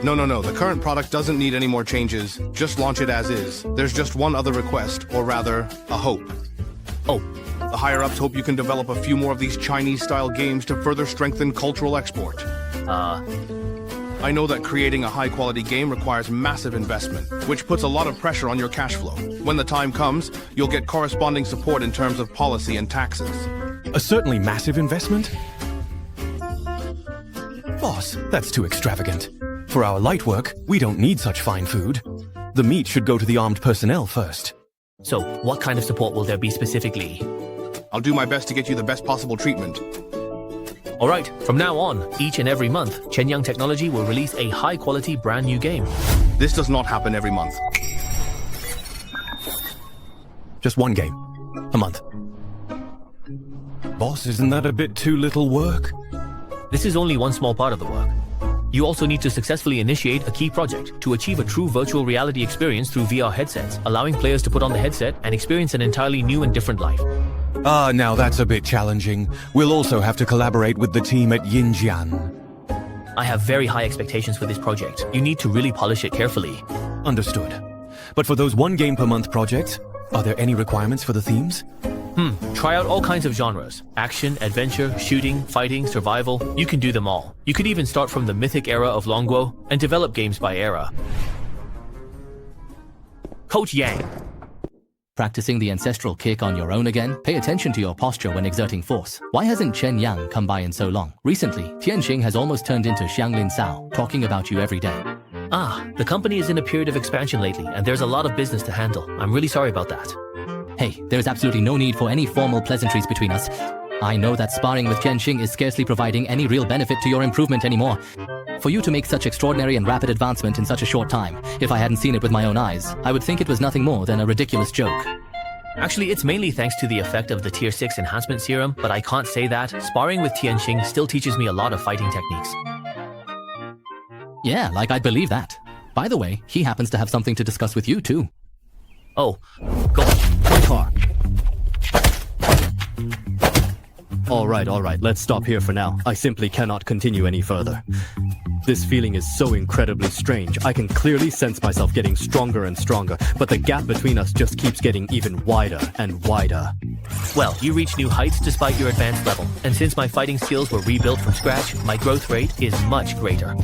No. The current product doesn't need any more changes. Just launch it as is. There's just one other request, or rather, a hope. Oh. The higher-ups hope you can develop a few more of these Chinese-style games to further strengthen cultural export. I know that creating a high-quality game requires massive investment, which puts a lot of pressure on your cash flow. When the time comes, you'll get corresponding support in terms of policy and taxes. A certainly massive investment? Boss, that's too extravagant. For our light work, we don't need such fine food. The meat should go to the armed personnel first. So, what kind of support will there be specifically? I'll do my best to get you the best possible treatment. Alright, from now on, each and every month, Chen Yang Technology will release a high-quality brand new game. This does not happen every month. Just one game. A month. Boss, isn't that a bit too little work? This is only one small part of the work. You also need to successfully initiate a key project to achieve a true virtual reality experience through VR headsets, allowing players to put on the headset and experience an entirely new and different life. Now that's a bit challenging. We'll also have to collaborate with the team at Yinjian. I have very high expectations for this project. You need to really polish it carefully. Understood. But for those one game per month projects, are there any requirements for the themes? Try out all kinds of genres. Action, adventure, shooting, fighting, survival. You can do them all. You could even start from the mythic era of Longguo and develop games by era. Coach Yang. Practicing the ancestral kick on your own again? Pay attention to your posture when exerting force. Why hasn't Chen Yang come by in so long? Recently, Tianqing has almost turned into Xianglin Sao, talking about you every day. The company is in a period of expansion lately, and there's a lot of business to handle. I'm really sorry about that. Hey, there's absolutely no need for any formal pleasantries between us. I know that sparring with Tianxing is scarcely providing any real benefit to your improvement anymore. For you to make such extraordinary and rapid advancement in such a short time, if I hadn't seen it with my own eyes, I would think it was nothing more than a ridiculous joke. Actually, it's mainly thanks to the effect of the Tier 6 enhancement serum, but I can't say that. Sparring with Tianxing still teaches me a lot of fighting techniques. Yeah, like I'd believe that. By the way, he happens to have something to discuss with you too. Oh, go on. My car. All right, let's stop here for now. I simply cannot continue any further. This feeling is so incredibly strange. I can clearly sense myself getting stronger and stronger, but the gap between us just keeps getting even wider and wider. Well, you reach new heights despite your advanced level, and since my fighting skills were rebuilt from scratch, my growth rate is much greater.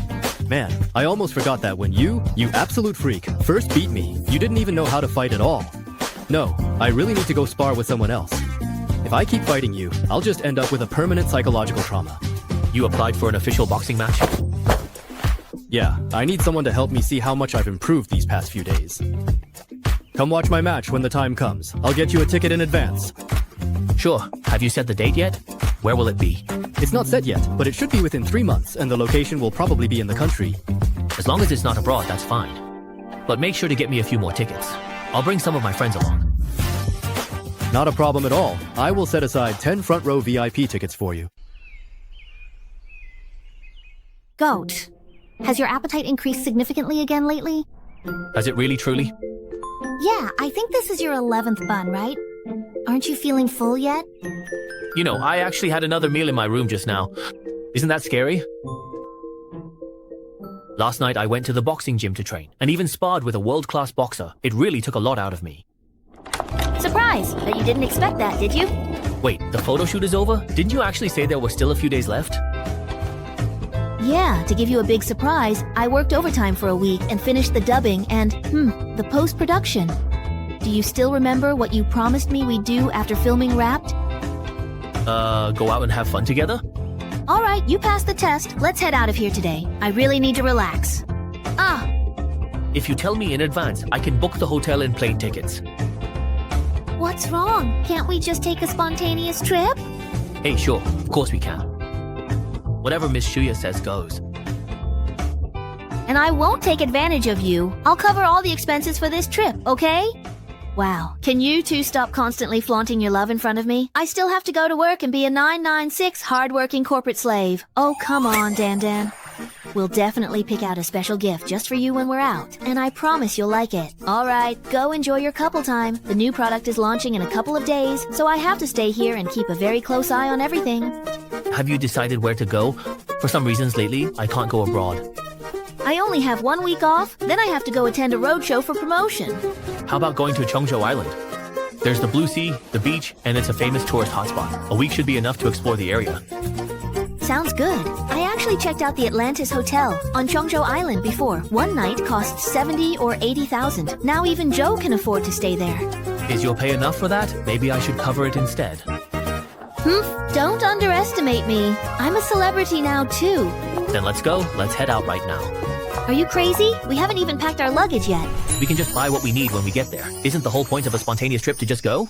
Man, I almost forgot that when you absolute freak, first beat me, you didn't even know how to fight at all. No, I really need to go spar with someone else. If I keep fighting you, I'll just end up with a permanent psychological trauma. You applied for an official boxing match? Yeah, I need someone to help me see how much I've improved these past few days. Come watch my match when the time comes. I'll get you a ticket in advance. Sure. Have you set the date yet? Where will it be? It's not set yet, but it should be within 3 months, and the location will probably be in the country. As long as it's not abroad, that's fine. But make sure to get me a few more tickets. I'll bring some of my friends along. Not a problem at all. I will set aside 10 front row VIP tickets for you. Goat, has your appetite increased significantly again lately? Has it really truly? Yeah, I think this is your 11th bun, right? Aren't you feeling full yet? You know, I actually had another meal in my room just now. Isn't that scary? Last night I went to the boxing gym to train, and even sparred with a world-class boxer. It really took a lot out of me. Surprise! Bet you didn't expect that, did you? Wait, the photo shoot is over? Didn't you actually say there were still a few days left? Yeah, to give you a big surprise, I worked overtime for a week and finished the dubbing and, the post-production. Do you still remember what you promised me we'd do after filming Wrapped? Go out and have fun together? Alright, you passed the test. Let's head out of here today. I really need to relax. If you tell me in advance, I can book the hotel and plane tickets. What's wrong? Can't we just take a spontaneous trip? Hey, sure, of course we can. Whatever Miss Shuya says goes. And I won't take advantage of you. I'll cover all the expenses for this trip, okay? Wow, can you two stop constantly flaunting your love in front of me? I still have to go to work and be a 996 hardworking corporate slave. Oh, come on, Dan. We'll definitely pick out a special gift just for you when we're out, and I promise you'll like it. Alright, go enjoy your couple time. The new product is launching in a couple of days, so I have to stay here and keep a very close eye on everything. Have you decided where to go? For some reasons lately, I can't go abroad. I only have 1 week off, then I have to go attend a roadshow for promotion. How about going to Chongzhou Island? There's the Blue Sea, the beach, and it's a famous tourist hotspot. A week should be enough to explore the area. Sounds good. I actually checked out the Atlantis Hotel on Chongzhou Island before. One night cost 70 or 80,000. Now even Joe can afford to stay there. Is your pay enough for that? Maybe I should cover it instead. Don't underestimate me. I'm a celebrity now too. Then let's go. Let's head out right now. Are you crazy? We haven't even packed our luggage yet. We can just buy what we need when we get there. Isn't the whole point of a spontaneous trip to just go?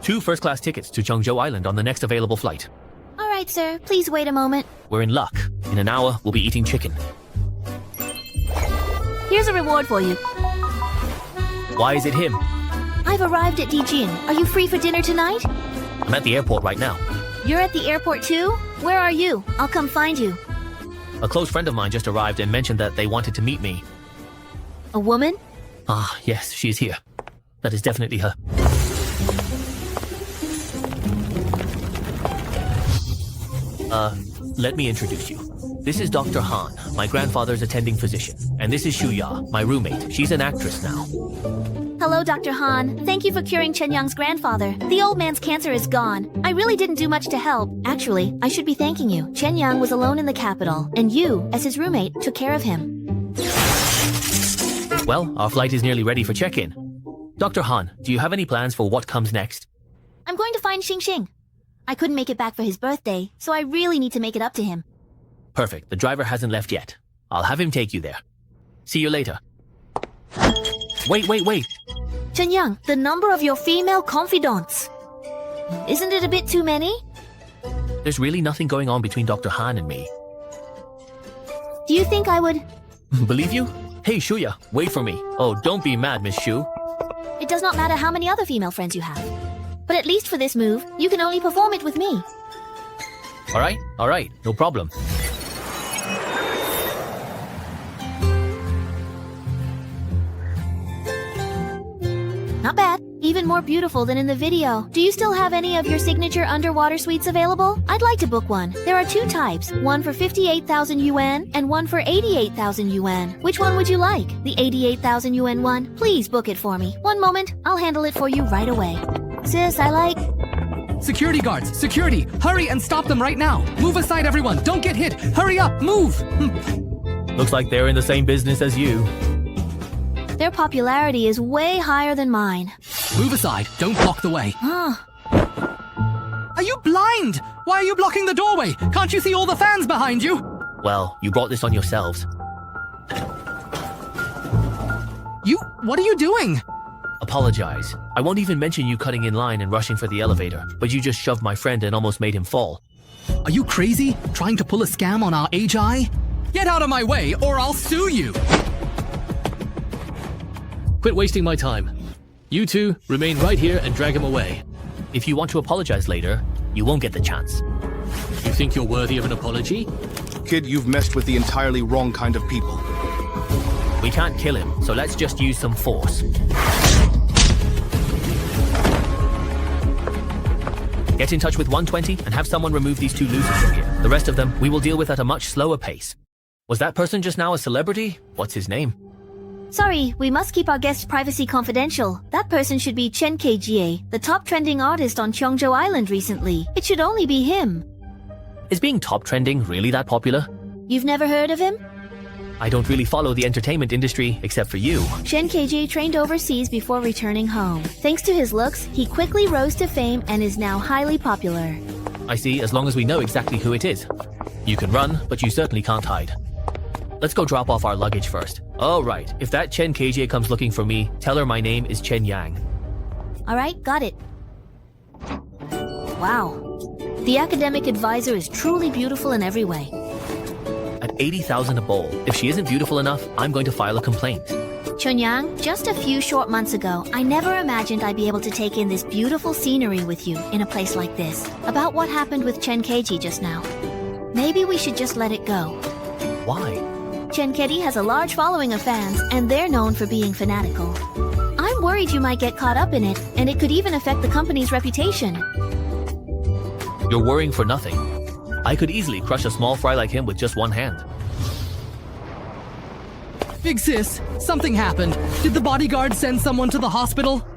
2 first-class tickets to Chongzhou Island on the next available flight. All right, sir. Please wait a moment. We're in luck. In an hour, we'll be eating chicken. Here's a reward for you. Why is it him? I've arrived at Dijin. Are you free for dinner tonight? I'm at the airport right now. You're at the airport too? Where are you? I'll come find you. A close friend of mine just arrived and mentioned that they wanted to meet me. A woman? Ah, yes, she's here. That is definitely her. Let me introduce you. This is Dr. Han, my grandfather's attending physician. And this is Shuya, my roommate. She's an actress now. Hello, Dr. Han. Thank you for curing Chen Yang's grandfather. The old man's cancer is gone. I really didn't do much to help. Actually, I should be thanking you. Chen Yang was alone in the capital, and you, as his roommate, took care of him. Well, our flight is nearly ready for check-in. Dr. Han, do you have any plans for what comes next? I'm going to find Xing Xing. I couldn't make it back for his birthday, so I really need to make it up to him. Perfect. The driver hasn't left yet. I'll have him take you there. See you later. Wait. Chen Yang, the number of your female confidants. Isn't it a bit too many? There's really nothing going on between Dr. Han and me. Do you think I would... Believe you? Hey, Shuya, wait for me. Oh, don't be mad, Miss Shu. It does not matter how many other female friends you have. But at least for this move, you can only perform it with me. Alright, no problem. Not bad. Even more beautiful than in the video. Do you still have any of your signature underwater suites available? I'd like to book one. There are two types, one for 58,000 yuan and one for 88,000 yuan. Which one would you like? The 88,000 yuan one? Please book it for me. One moment, I'll handle it for you right away. Sis, I like... Security guards! Security! Hurry and stop them right now! Move aside, everyone! Don't get hit! Hurry up! Move! Looks like they're in the same business as you. Their popularity is way higher than mine. Move aside. Don't block the way. Are you blind? Why are you blocking the doorway? Can't you see all the fans behind you? Well, you brought this on yourselves. What are you doing? Apologize. I won't even mention you cutting in line and rushing for the elevator, but you just shoved my friend and almost made him fall. Are you crazy? Trying to pull a scam on our AGI? Get out of my way or I'll sue you! Quit wasting my time. You two, remain right here and drag him away. If you want to apologize later, you won't get the chance. You think you're worthy of an apology? Kid, you've messed with the entirely wrong kind of people. We can't kill him, so let's just use some force. Get in touch with 120 and have someone remove these two losers from here. The rest of them, we will deal with at a much slower pace. Was that person just now a celebrity? What's his name? Sorry, we must keep our guest's privacy confidential. That person should be Chen Kjie, the top trending artist on Cheongzhou Island recently. It should only be him. Is being top trending really that popular? You've never heard of him? I don't really follow the entertainment industry, except for you. Chen Kjie trained overseas before returning home. Thanks to his looks, he quickly rose to fame and is now highly popular. I see, as long as we know exactly who it is. You can run, but you certainly can't hide. Let's go drop off our luggage first. Oh, right. If that Chen Kjie comes looking for me, tell her my name is Chen Yang. Alright, got it. Wow. The academic advisor is truly beautiful in every way. At 80,000 a bowl. If she isn't beautiful enough, I'm going to file a complaint. Chunyang, just a few short months ago, I never imagined I'd be able to take in this beautiful scenery with you in a place like this. About what happened with Chen Kjie just now. Maybe we should just let it go. Why? Chen Kjie has a large following of fans, and they're known for being fanatical. I'm worried you might get caught up in it, and it could even affect the company's reputation. You're worrying for nothing. I could easily crush a small fry like him with just one hand. Big sis, something happened. Did the bodyguard send someone to the hospital?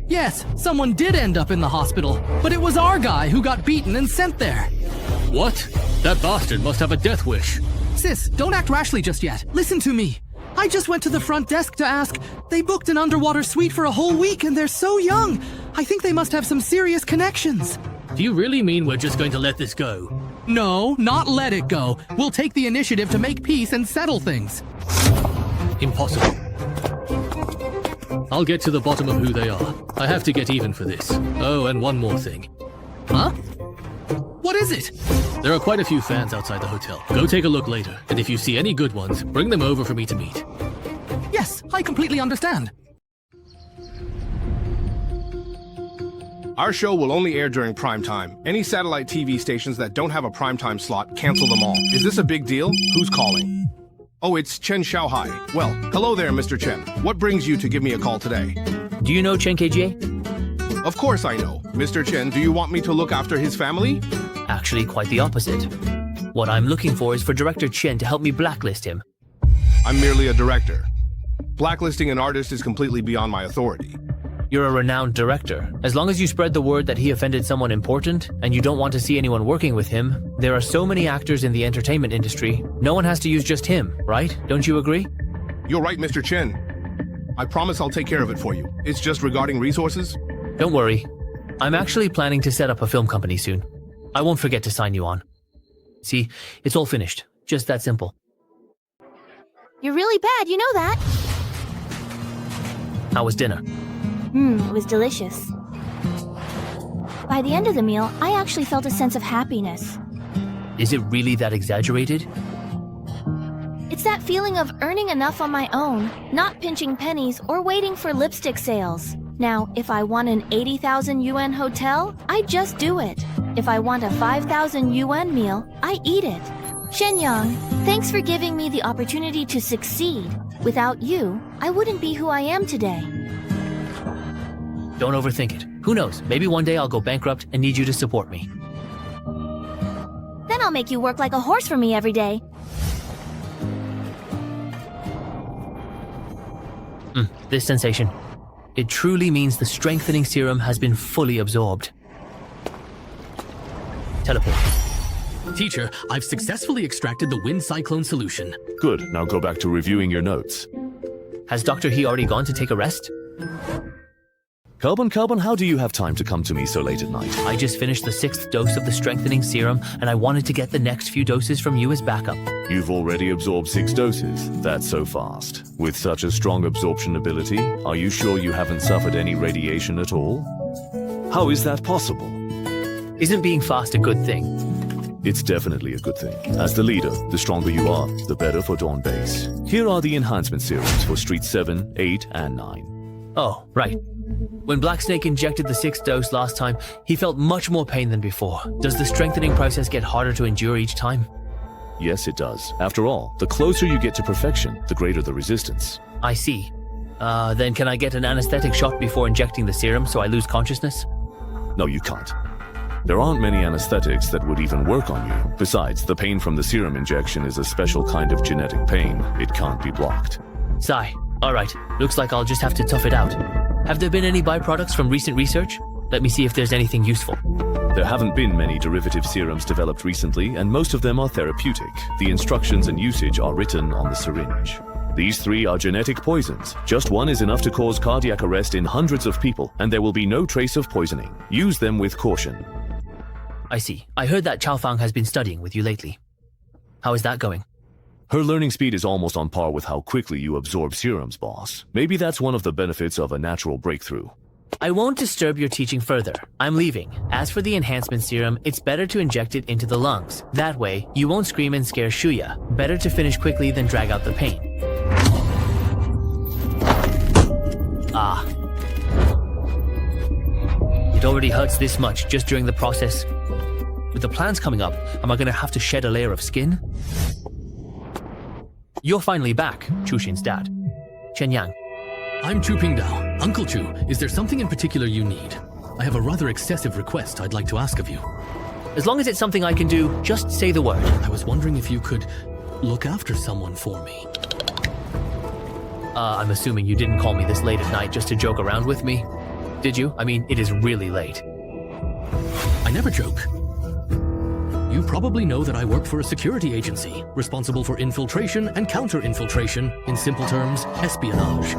Yes, someone did end up in the hospital, but it was our guy who got beaten and sent there. What? That bastard must have a death wish. Sis, don't act rashly just yet. Listen to me. I just went to the front desk to ask. They booked an underwater suite for a whole week and they're so young. I think they must have some serious connections. Do you really mean we're just going to let this go? No, not let it go. We'll take the initiative to make peace and settle things. Impossible. I'll get to the bottom of who they are. I have to get even for this. Oh, and one more thing. Huh? What is it? There are quite a few fans outside the hotel. Go take a look later, and if you see any good ones, bring them over for me to meet. Yes, I completely understand. Our show will only air during prime time. Any satellite TV stations that don't have a primetime slot, cancel them all. Is this a big deal? Who's calling? Oh, it's Chen Xiaohai. Well, hello there, Mr. Chen. What brings you to give me a call today? Do you know Chen Kjie? Of course I know. Mr. Chen, do you want me to look after his family? Actually, quite the opposite. What I'm looking for is for Director Chen to help me blacklist him. I'm merely a director. Blacklisting an artist is completely beyond my authority. You're a renowned director. As long as you spread the word that he offended someone important, and you don't want to see anyone working with him, there are so many actors in the entertainment industry, no one has to use just him, right? Don't you agree? You're right, Mr. Chen. I promise I'll take care of it for you. It's just regarding resources. Don't worry. I'm actually planning to set up a film company soon. I won't forget to sign you on. See, it's all finished. Just that simple. You're really bad, you know that. How was dinner? It was delicious. By the end of the meal, I actually felt a sense of happiness. Is it really that exaggerated? It's that feeling of earning enough on my own, not pinching pennies or waiting for lipstick sales. Now, if I want an 80,000 yuan hotel, I just do it. If I want a 5,000 yuan meal, I eat it. Shenyang, thanks for giving me the opportunity to succeed. Without you, I wouldn't be who I am today. Don't overthink it. Who knows, maybe one day I'll go bankrupt and need you to support me. Then I'll make you work like a horse for me every day. This sensation. It truly means the strengthening serum has been fully absorbed. Teleport. Teacher, I've successfully extracted the wind cyclone solution. Good, now go back to reviewing your notes. Has Dr. He already gone to take a rest? Carbon, how do you have time to come to me so late at night? I just finished the 6th dose of the strengthening serum, and I wanted to get the next few doses from you as backup. You've already absorbed 6 doses. That's so fast. With such a strong absorption ability, are you sure you haven't suffered any radiation at all? How is that possible? Isn't being fast a good thing? It's definitely a good thing. As the leader, the stronger you are, the better for Dawn Base. Here are the enhancement serums for Street 7, 8, and 9. Oh, right. When Black Snake injected the 6th dose last time, he felt much more pain than before. Does the strengthening process get harder to endure each time? Yes, it does. After all, the closer you get to perfection, the greater the resistance. I see. Then can I get an anesthetic shot before injecting the serum so I lose consciousness? No, you can't. There aren't many anesthetics that would even work on you. Besides, the pain from the serum injection is a special kind of genetic pain. It can't be blocked. Sigh. Alright, looks like I'll just have to tough it out. Have there been any byproducts from recent research? Let me see if there's anything useful. There haven't been many derivative serums developed recently, and most of them are therapeutic. The instructions and usage are written on the syringe. These 3 are genetic poisons. Just one is enough to cause cardiac arrest in hundreds of people, and there will be no trace of poisoning. Use them with caution. I see. I heard that Chao Fang has been studying with you lately. How is that going? Her learning speed is almost on par with how quickly you absorb serums, boss. Maybe that's one of the benefits of a natural breakthrough. I won't disturb your teaching further. I'm leaving. As for the enhancement serum, it's better to inject it into the lungs. That way, you won't scream and scare Shuya. Better to finish quickly than drag out the pain. Ah. It already hurts this much just during the process. With the plans coming up, am I going to have to shed a layer of skin? You're finally back, Chushin's dad. Shenyang. I'm Chu Pingdao. Uncle Chu, is there something in particular you need? I have a rather excessive request I'd like to ask of you. As long as it's something I can do, just say the word. I was wondering if you could look after someone for me. I'm assuming you didn't call me this late at night just to joke around with me. Did you? I mean, it is really late. I never joke. You probably know that I work for a security agency, responsible for infiltration and counter-infiltration, in simple terms, espionage.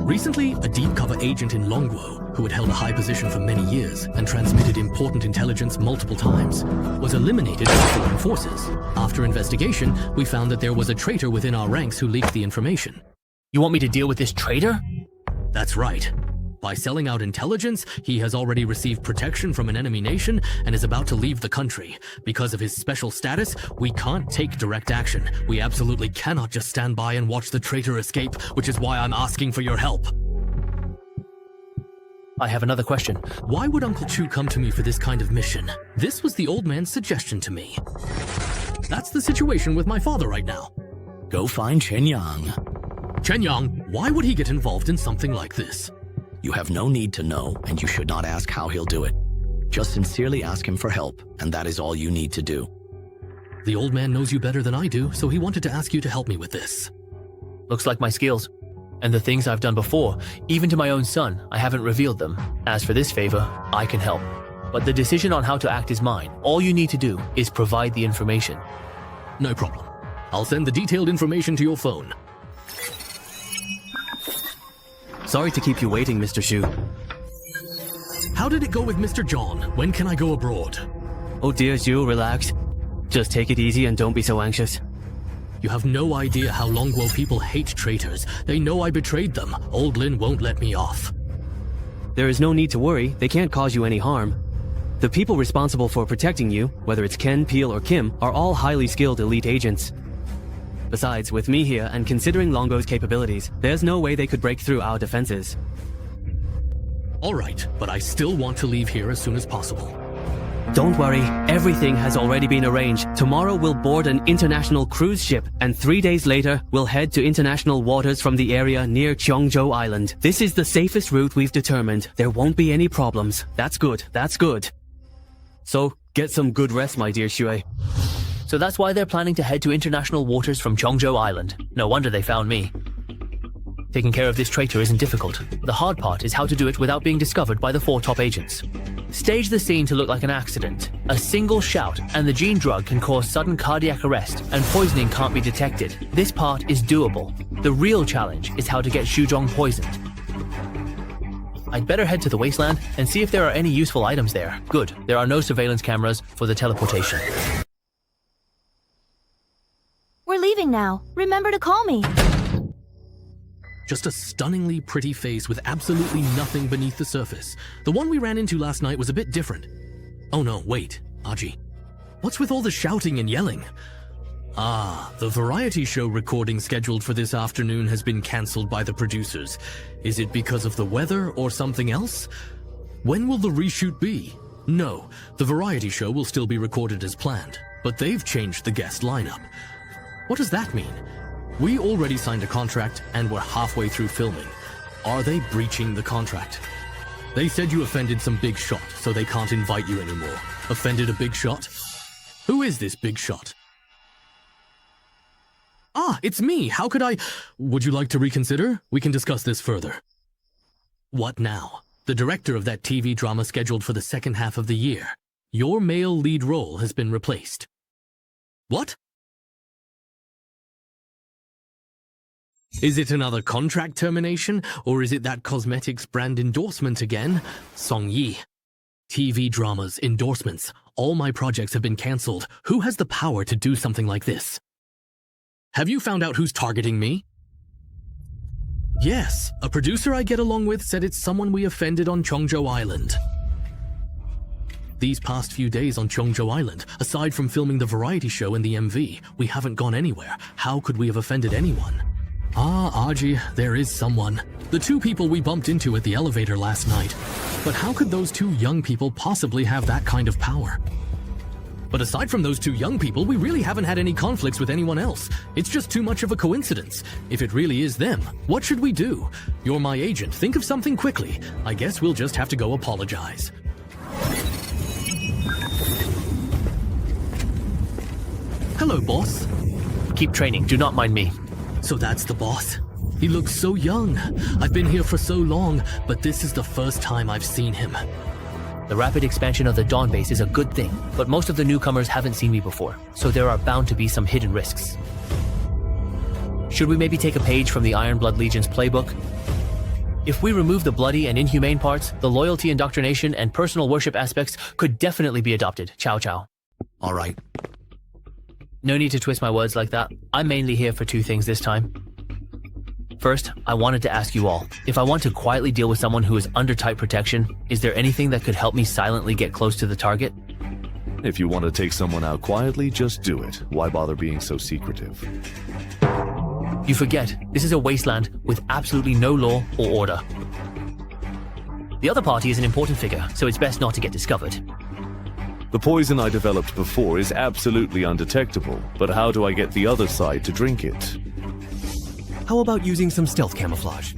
Recently, a deep-cover agent in Longguo, who had held a high position for many years and transmitted important intelligence multiple times, was eliminated by foreign forces. After investigation, we found that there was a traitor within our ranks who leaked the information. You want me to deal with this traitor? That's right. By selling out intelligence, he has already received protection from an enemy nation and is about to leave the country. Because of his special status, we can't take direct action. We absolutely cannot just stand by and watch the traitor escape, which is why I'm asking for your help. I have another question. Why would Uncle Chu come to me for this kind of mission? This was the old man's suggestion to me. That's the situation with my father right now. Go find Shenyang. Shenyang, why would he get involved in something like this? You have no need to know, and you should not ask how he'll do it. Just sincerely ask him for help, and that is all you need to do. The old man knows you better than I do, so he wanted to ask you to help me with this. Looks like my skills. And the things I've done before, even to my own son, I haven't revealed them. As for this favor, I can help. But the decision on how to act is mine. All you need to do is provide the information. No problem. I'll send the detailed information to your phone. Sorry to keep you waiting, Mr. Shu. How did it go with Mr. John? When can I go abroad? Oh dear, Zhu, relax. Just take it easy and don't be so anxious. You have no idea how Longguo people hate traitors. They know I betrayed them. Old Lin won't let me off. There is no need to worry. They can't cause you any harm. The people responsible for protecting you, whether it's Ken, Peel, or Kim, are all highly skilled elite agents. Besides, with me here and considering Longo's capabilities, there's no way they could break through our defenses. Alright, but I still want to leave here as soon as possible. Don't worry, everything has already been arranged. Tomorrow we'll board an international cruise ship, and 3 days later, we'll head to international waters from the area near Cheongjo Island. This is the safest route we've determined. There won't be any problems. That's good, that's good. So, get some good rest, my dear Shui. So that's why they're planning to head to international waters from Cheongjo Island. No wonder they found me. Taking care of this traitor isn't difficult. The hard part is how to do it without being discovered by the 4 top agents. Stage the scene to look like an accident. A single shout and the gene drug can cause sudden cardiac arrest and poisoning can't be detected. This part is doable. The real challenge is how to get Shuzhong poisoned. I'd better head to the wasteland and see if there are any useful items there. Good, there are no surveillance cameras for the teleportation. We're leaving now. Remember to call me. Just a stunningly pretty face with absolutely nothing beneath the surface. The one we ran into last night was a bit different. Oh no, wait, Aji. What's with all the shouting and yelling? Ah, the variety show recording scheduled for this afternoon has been cancelled by the producers. Is it because of the weather or something else? When will the reshoot be? No, the variety show will still be recorded as planned, but they've changed the guest lineup. What does that mean? We already signed a contract and we're halfway through filming. Are they breaching the contract? They said you offended some big shot, so they can't invite you anymore. Offended a big shot? Who is this big shot? Ah, it's me. How could I... Would you like to reconsider? We can discuss this further. What now? The director of that TV drama scheduled for the second half of the year. Your male lead role has been replaced. What? Is it another contract termination, or is it that cosmetics brand endorsement again? Song Yi. TV dramas, endorsements. All my projects have been cancelled. Who has the power to do something like this? Have you found out who's targeting me? Yes, a producer I get along with said it's someone we offended on Cheongjo Island. These past few days on Cheongjo Island, aside from filming the variety show and the MV, we haven't gone anywhere. How could we have offended anyone? Ah, Aji, there is someone. The 2 people we bumped into at the elevator last night. But how could those 2 young people possibly have that kind of power? But aside from those 2 young people, we really haven't had any conflicts with anyone else. It's just too much of a coincidence. If it really is them, what should we do? You're my agent. Think of something quickly. I guess we'll just have to go apologize. Hello, boss. Keep training. Do not mind me. So that's the boss? He looks so young. I've been here for so long, but this is the first time I've seen him. The rapid expansion of the Dawn base is a good thing, but most of the newcomers haven't seen me before, so there are bound to be some hidden risks. Should we maybe take a page from the Ironblood Legion's playbook? If we remove the bloody and inhumane parts, the loyalty, indoctrination, and personal worship aspects could definitely be adopted. Ciao ciao. All right. No need to twist my words like that. I'm mainly here for 2 things this time. First, I wanted to ask you all, if I want to quietly deal with someone who is under tight protection, is there anything that could help me silently get close to the target? If you want to take someone out quietly, just do it. Why bother being so secretive? You forget, this is a wasteland with absolutely no law or order. The other party is an important figure, so it's best not to get discovered. The poison I developed before is absolutely undetectable, but how do I get the other side to drink it? How about using some stealth camouflage?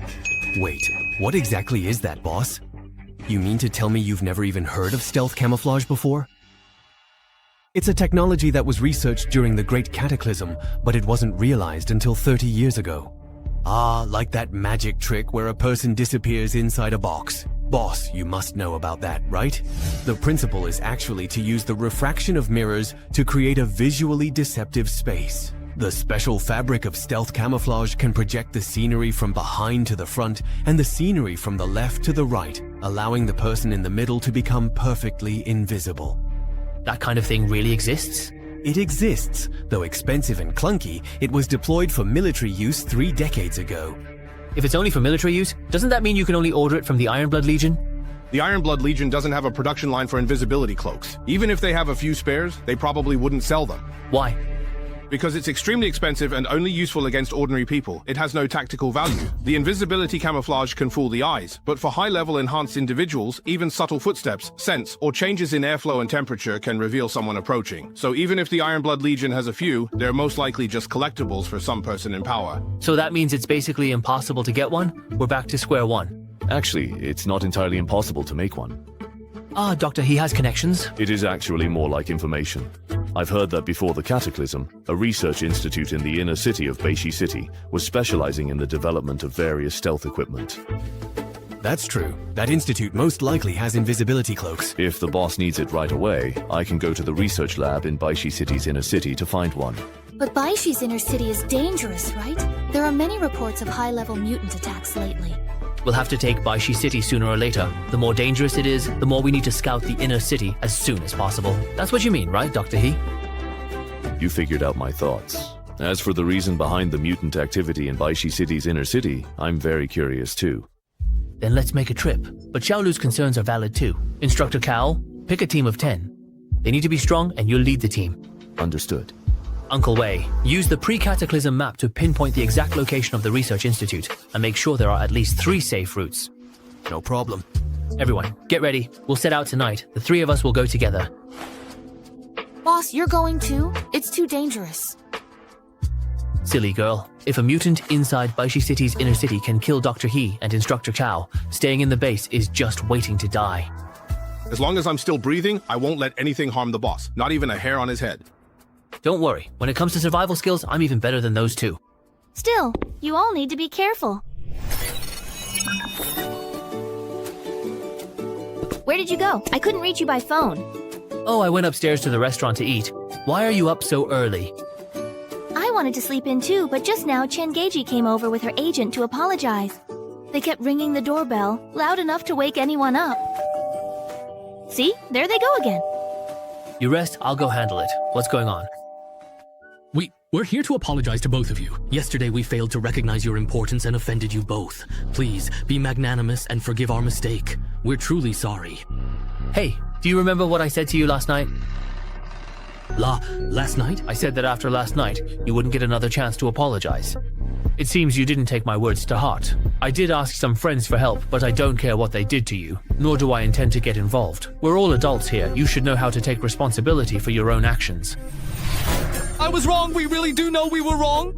Wait, what exactly is that, boss? You mean to tell me you've never even heard of stealth camouflage before? It's a technology that was researched during the Great Cataclysm, but it wasn't realized until 30 years ago. Ah, like that magic trick where a person disappears inside a box. Boss, you must know about that, right? The principle is actually to use the refraction of mirrors to create a visually deceptive space. The special fabric of stealth camouflage can project the scenery from behind to the front and the scenery from the left to the right, allowing the person in the middle to become perfectly invisible. That kind of thing really exists? It exists. Though expensive and clunky, it was deployed for military use 3 decades ago. If it's only for military use, doesn't that mean you can only order it from the Ironblood Legion? The Ironblood Legion doesn't have a production line for invisibility cloaks. Even if they have a few spares, they probably wouldn't sell them. Why? Because it's extremely expensive and only useful against ordinary people. It has no tactical value. The invisibility camouflage can fool the eyes, but for high-level enhanced individuals, even subtle footsteps, scents, or changes in airflow and temperature can reveal someone approaching. So even if the Ironblood Legion has a few, they're most likely just collectibles for some person in power. So that means it's basically impossible to get one? We're back to square one. Actually, it's not entirely impossible to make one. Ah, Doctor, he has connections. It is actually more like information. I've heard that before the Cataclysm, a research institute in the inner city of Beishi City was specializing in the development of various stealth equipment. That's true. That institute most likely has invisibility cloaks. If the boss needs it right away, I can go to the research lab in Beishi City's inner city to find one. But Baishi's inner city is dangerous, right? There are many reports of high-level mutant attacks lately. We'll have to take Baishi City sooner or later. The more dangerous it is, the more we need to scout the inner city as soon as possible. That's what you mean, right, Dr. He? You figured out my thoughts. As for the reason behind the mutant activity in Baishi City's inner city, I'm very curious too. Then let's make a trip. But Xiaolu's concerns are valid too. Instructor Cao, pick a team of 10. They need to be strong and you'll lead the team. Understood. Uncle Wei, use the pre-cataclysm map to pinpoint the exact location of the research institute and make sure there are at least 3 safe routes. No problem. Everyone, get ready. We'll set out tonight. The 3 of us will go together. Boss, you're going too? It's too dangerous. Silly girl. If a mutant inside Baishi City's inner city can kill Dr. He and Instructor Cao, staying in the base is just waiting to die. As long as I'm still breathing, I won't let anything harm the boss, not even a hair on his head. Don't worry, when it comes to survival skills, I'm even better than those two. Still, you all need to be careful. Where did you go? I couldn't reach you by phone. Oh, I went upstairs to the restaurant to eat. Why are you up so early? I wanted to sleep in too, but just now Chengeji came over with her agent to apologize. They kept ringing the doorbell, loud enough to wake anyone up. See? There they go again. You rest, I'll go handle it. What's going on? We're here to apologize to both of you. Yesterday we failed to recognize your importance and offended you both. Please, be magnanimous and forgive our mistake. We're truly sorry. Hey, do you remember what I said to you last night? Last night? I said that after last night, you wouldn't get another chance to apologize. It seems you didn't take my words to heart. I did ask some friends for help, but I don't care what they did to you, nor do I intend to get involved. We're all adults here. You should know how to take responsibility for your own actions. I was wrong. We really do know we were wrong.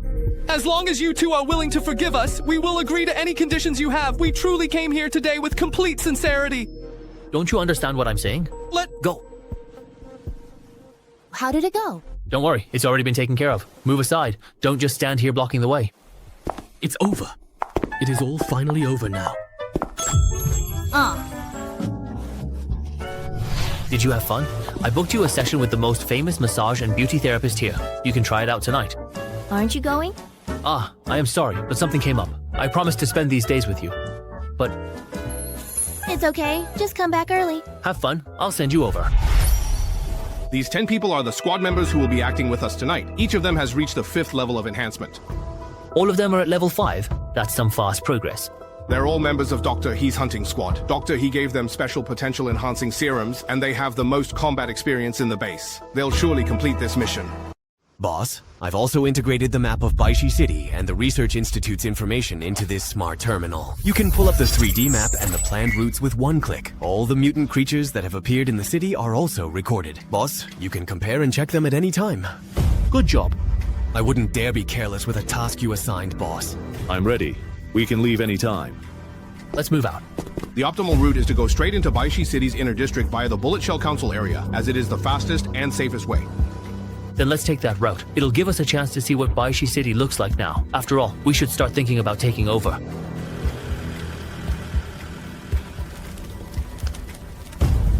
As long as you two are willing to forgive us, we will agree to any conditions you have. We truly came here today with complete sincerity. Don't you understand what I'm saying? Let go. How did it go? Don't worry, it's already been taken care of. Move aside. Don't just stand here blocking the way. It's over. It is all finally over now. Did you have fun? I booked you a session with the most famous massage and beauty therapist here. You can try it out tonight. Aren't you going? I am sorry, but something came up. I promised to spend these days with you. But It's okay. Just come back early. have fun. I'll send you over. These 10 people are the squad members who will be acting with us tonight. Each of them has reached the 5th level of enhancement. All of them are at level 5. That's some fast progress. They're all members of Dr. He's hunting squad. Dr. He gave them special potential enhancing serums, and they have the most combat experience in the base. They'll surely complete this mission. Boss, I've also integrated the map of Baishi City and the Research Institute's information into this smart terminal. You can pull up the 3D map and the planned routes with one click. All the mutant creatures that have appeared in the city are also recorded. Boss, you can compare and check them at any time. Good job. I wouldn't dare be careless with a task you assigned, boss. I'm ready. We can leave any time. Let's move out. The optimal route is to go straight into Baishi City's inner district via the Bullet Shell Council area, as it is the fastest and safest way. Then let's take that route. It'll give us a chance to see what Baishi City looks like now. After all, we should start thinking about taking over.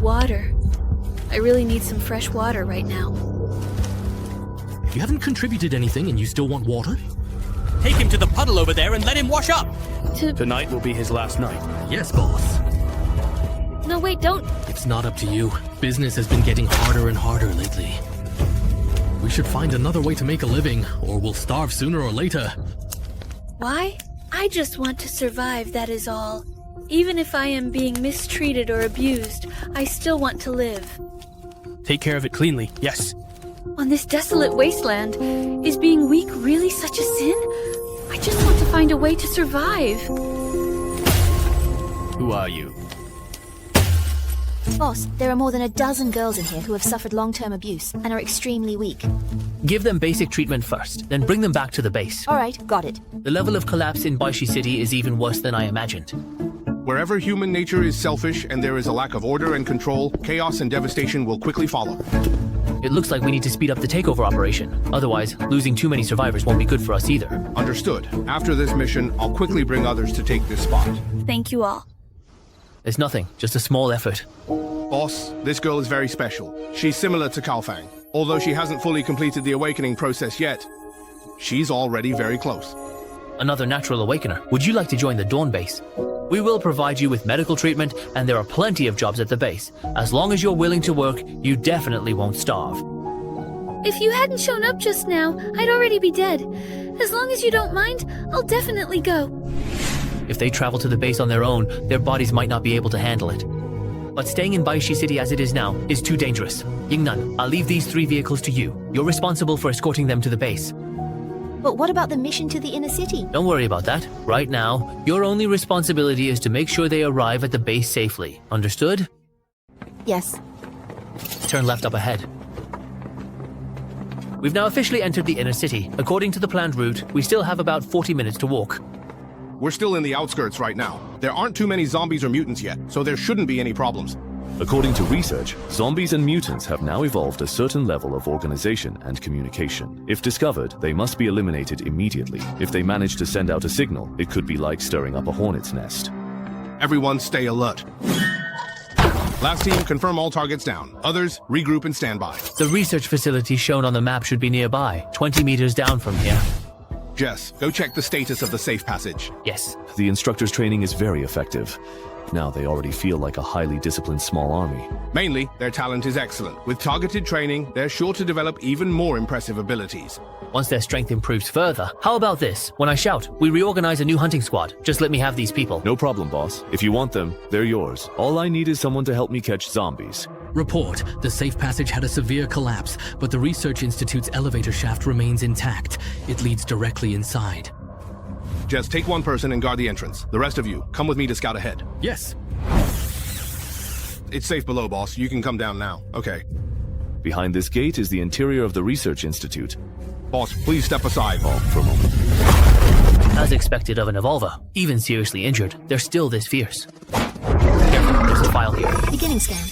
Water. I really need some fresh water right now. You haven't contributed anything and you still want water? Take him to the puddle over there and let him wash up. Tonight will be his last night. Yes, boss. No, wait, don't. It's not up to you. Business has been getting harder and harder lately. We should find another way to make a living, or we'll starve sooner or later. Why? I just want to survive, that is all. Even if I am being mistreated or abused, I still want to live. Take care of it cleanly, yes. On this desolate wasteland, is being weak really such a sin? I just want to find a way to survive. Who are you? Boss, there are more than a dozen girls in here who have suffered long-term abuse and are extremely weak. Give them basic treatment first, then bring them back to the base. All right, got it. The level of collapse in Baishi City is even worse than I imagined. Wherever human nature is selfish and there is a lack of order and control, chaos and devastation will quickly follow. It looks like we need to speed up the takeover operation. Otherwise, losing too many survivors won't be good for us either. Understood. After this mission, I'll quickly bring others to take this spot. Thank you all. It's nothing, just a small effort. Boss, this girl is very special. She's similar to Kaofang. Although she hasn't fully completed the awakening process yet, she's already very close. Another natural awakener. Would you like to join the Dawn base? We will provide you with medical treatment, and there are plenty of jobs at the base. As long as you're willing to work, you definitely won't starve. If you hadn't shown up just now, I'd already be dead. As long as you don't mind, I'll definitely go. If they travel to the base on their own, their bodies might not be able to handle it. But staying in Baishi City as it is now is too dangerous. Yingnan, I'll leave these 3 vehicles to you. You're responsible for escorting them to the base. But what about the mission to the inner city? Don't worry about that. Right now, your only responsibility is to make sure they arrive at the base safely. Understood? Yes. Turn left up ahead. We've now officially entered the inner city. According to the planned route, we still have about 40 minutes to walk. We're still in the outskirts right now. There aren't too many zombies or mutants yet, so there shouldn't be any problems. According to research, zombies and mutants have now evolved a certain level of organization and communication. If discovered, they must be eliminated immediately. If they manage to send out a signal, it could be like stirring up a hornet's nest. Everyone stay alert. Last team, confirm all targets down. Others, regroup and stand by. The research facility shown on the map should be nearby, 20 meters down from here. Jess, go check the status of the safe passage. Yes. The instructor's training is very effective. Now they already feel like a highly disciplined small army. Mainly, their talent is excellent. With targeted training, they're sure to develop even more impressive abilities. Once their strength improves further, how about this? When I shout, we reorganize a new hunting squad. Just let me have these people. No problem, boss. If you want them, they're yours. All I need is someone to help me catch zombies. Report. The safe passage had a severe collapse, but the Research Institute's elevator shaft remains intact. It leads directly inside. Just take one person and guard the entrance. The rest of you, come with me to scout ahead. Yes. It's safe below, boss. You can come down now. Okay. Behind this gate is the interior of the Research Institute. Boss, please step aside. For a moment. As expected of an evolver, even seriously injured, they're still this fierce. Careful, there's a file here. Beginning scan.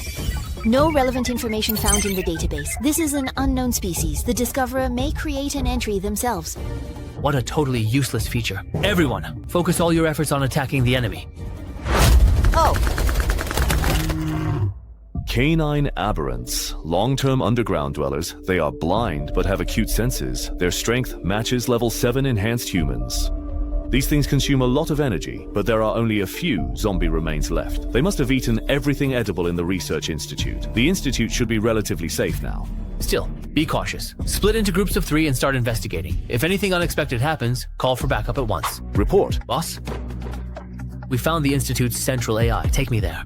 No relevant information found in the database. This is an unknown species. The discoverer may create an entry themselves. What a totally useless feature. Everyone, focus all your efforts on attacking the enemy. Oh! Canine aberrants. Long-term underground dwellers. They are blind but have acute senses. Their strength matches level 7 enhanced humans. These things consume a lot of energy, but there are only a few zombie remains left. They must have eaten everything edible in the Research Institute. The Institute should be relatively safe now. Still, be cautious. Split into groups of 3 and start investigating. If anything unexpected happens, call for backup at once. Report. Boss? We found the Institute's central AI. Take me there.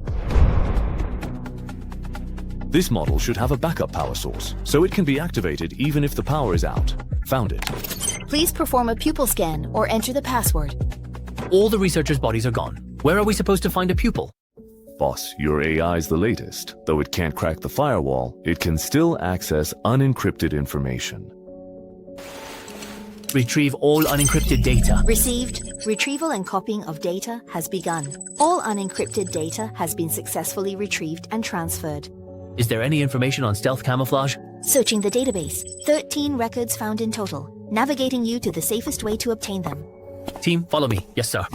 This model should have a backup power source, so it can be activated even if the power is out. Found it. Please perform a pupil scan or enter the password. All the researchers' bodies are gone. Where are we supposed to find a pupil? Boss, your AI is the latest. Though it can't crack the firewall, it can still access unencrypted information. Retrieve all unencrypted data. Received. Retrieval and copying of data has begun. All unencrypted data has been successfully retrieved and transferred. Is there any information on stealth camouflage? Searching the database. 13 records found in total. Navigating you to the safest way to obtain them. Team, follow me. Yes, sir.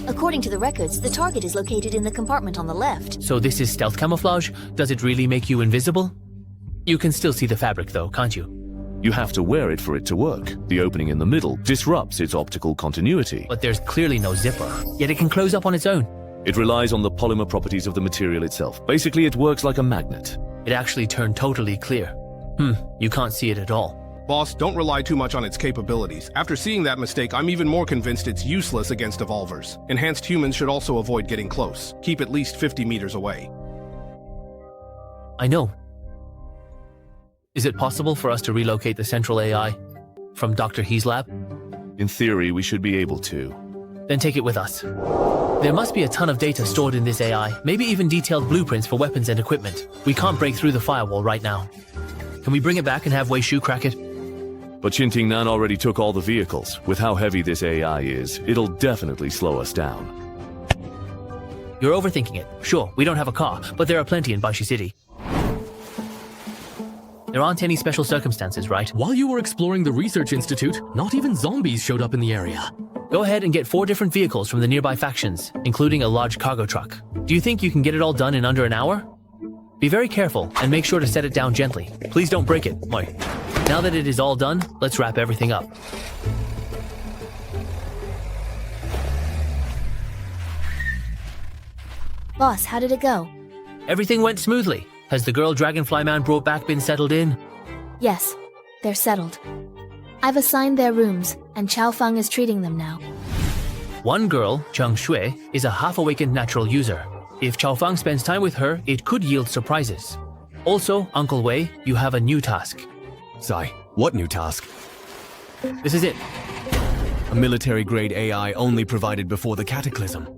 According to the records, the target is located in the compartment on the left. So this is stealth camouflage? Does it really make you invisible? You can still see the fabric though, can't you? You have to wear it for it to work. The opening in the middle disrupts its optical continuity. But there's clearly no zipper, yet it can close up on its own. It relies on the polymer properties of the material itself. Basically, it works like a magnet. It actually turned totally clear. You can't see it at all. Boss, don't rely too much on its capabilities. After seeing that mistake, I'm even more convinced it's useless against evolvers. Enhanced humans should also avoid getting close. Keep at least 50 meters away. I know. Is it possible for us to relocate the central AI from Dr. He's lab? In theory, we should be able to. Then take it with us. There must be a ton of data stored in this AI, maybe even detailed blueprints for weapons and equipment. We can't break through the firewall right now. Can we bring it back and have Wei Shu crack it? But Qinting Nan already took all the vehicles. With how heavy this AI is, it'll definitely slow us down. You're overthinking it. Sure, we don't have a car, but there are plenty in Baishi City. There aren't any special circumstances, right? While you were exploring the research institute, not even zombies showed up in the area. Go ahead and get 4 different vehicles from the nearby factions, including a large cargo truck. Do you think you can get it all done in under an hour? Be very careful and make sure to set it down gently. Please don't break it. Moi. Now that it is all done, let's wrap everything up. Boss, how did it go? Everything went smoothly. Has the girl Dragonfly Man brought back been settled in? Yes, they're settled. I've assigned their rooms, and Chao Feng is treating them now. One girl, Cheng Shui, is a half-awakened natural user. If Chao Feng spends time with her, it could yield surprises. Also, Uncle Wei, you have a new task. Sai, what new task? This is it. A military-grade AI only provided before the Cataclysm.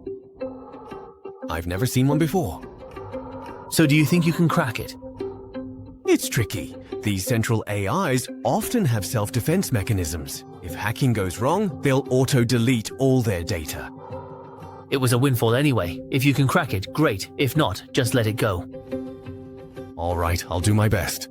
I've never seen one before. So do you think you can crack it? It's tricky. These central AIs often have self-defense mechanisms. If hacking goes wrong, they'll auto-delete all their data. It was a windfall anyway. If you can crack it, great. If not, just let it go. All right, I'll do my best.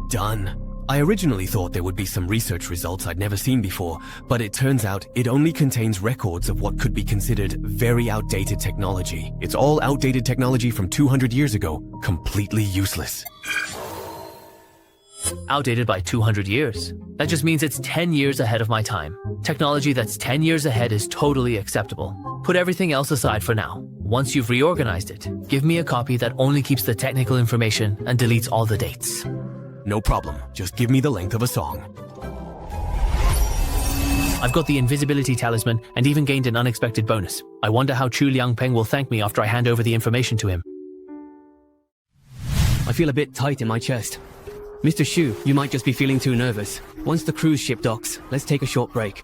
Done. I originally thought there would be some research results I'd never seen before, but it turns out it only contains records of what could be considered very outdated technology. It's all outdated technology from 200 years ago, completely useless. Outdated by 200 years. That just means it's 10 years ahead of my time. Technology that's 10 years ahead is totally acceptable. Put everything else aside for now. Once you've reorganized it, give me a copy that only keeps the technical information and deletes all the dates. No problem. Just give me the length of a song. I've got the invisibility talisman and even gained an unexpected bonus. I wonder how Chu Liangpeng will thank me after I hand over the information to him. I feel a bit tight in my chest. Mr. Shu, you might just be feeling too nervous. Once the cruise ship docks, let's take a short break.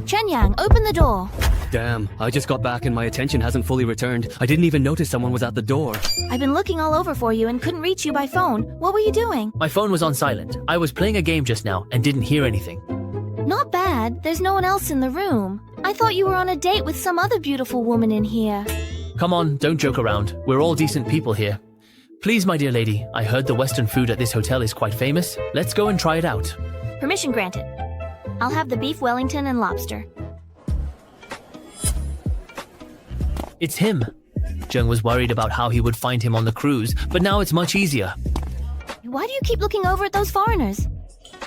Chen Yang, open the door. Damn, I just got back and my attention hasn't fully returned. I didn't even notice someone was at the door. I've been looking all over for you and couldn't reach you by phone. What were you doing? My phone was on silent. I was playing a game just now and didn't hear anything. Not bad. There's no one else in the room. I thought you were on a date with some other beautiful woman in here. Come on, don't joke around. We're all decent people here. Please, my dear lady, I heard the Western food at this hotel is quite famous. Let's go and try it out. Permission granted. I'll have the beef Wellington and lobster. It's him. Zheng was worried about how he would find him on the cruise, but now it's much easier. Why do you keep looking over at those foreigners?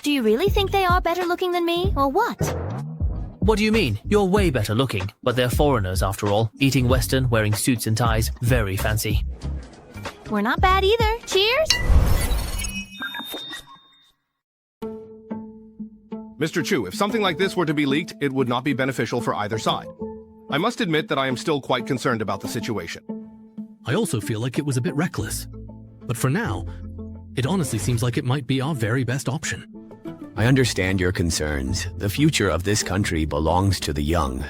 Do you really think they are better looking than me, or what? What do you mean? You're way better looking, but they're foreigners after all. Eating Western, wearing suits and ties, very fancy. We're not bad either. Cheers! Mr. Chu, if something like this were to be leaked, it would not be beneficial for either side. I must admit that I am still quite concerned about the situation. I also feel like it was a bit reckless. But for now, it honestly seems like it might be our very best option. I understand your concerns. The future of this country belongs to the young.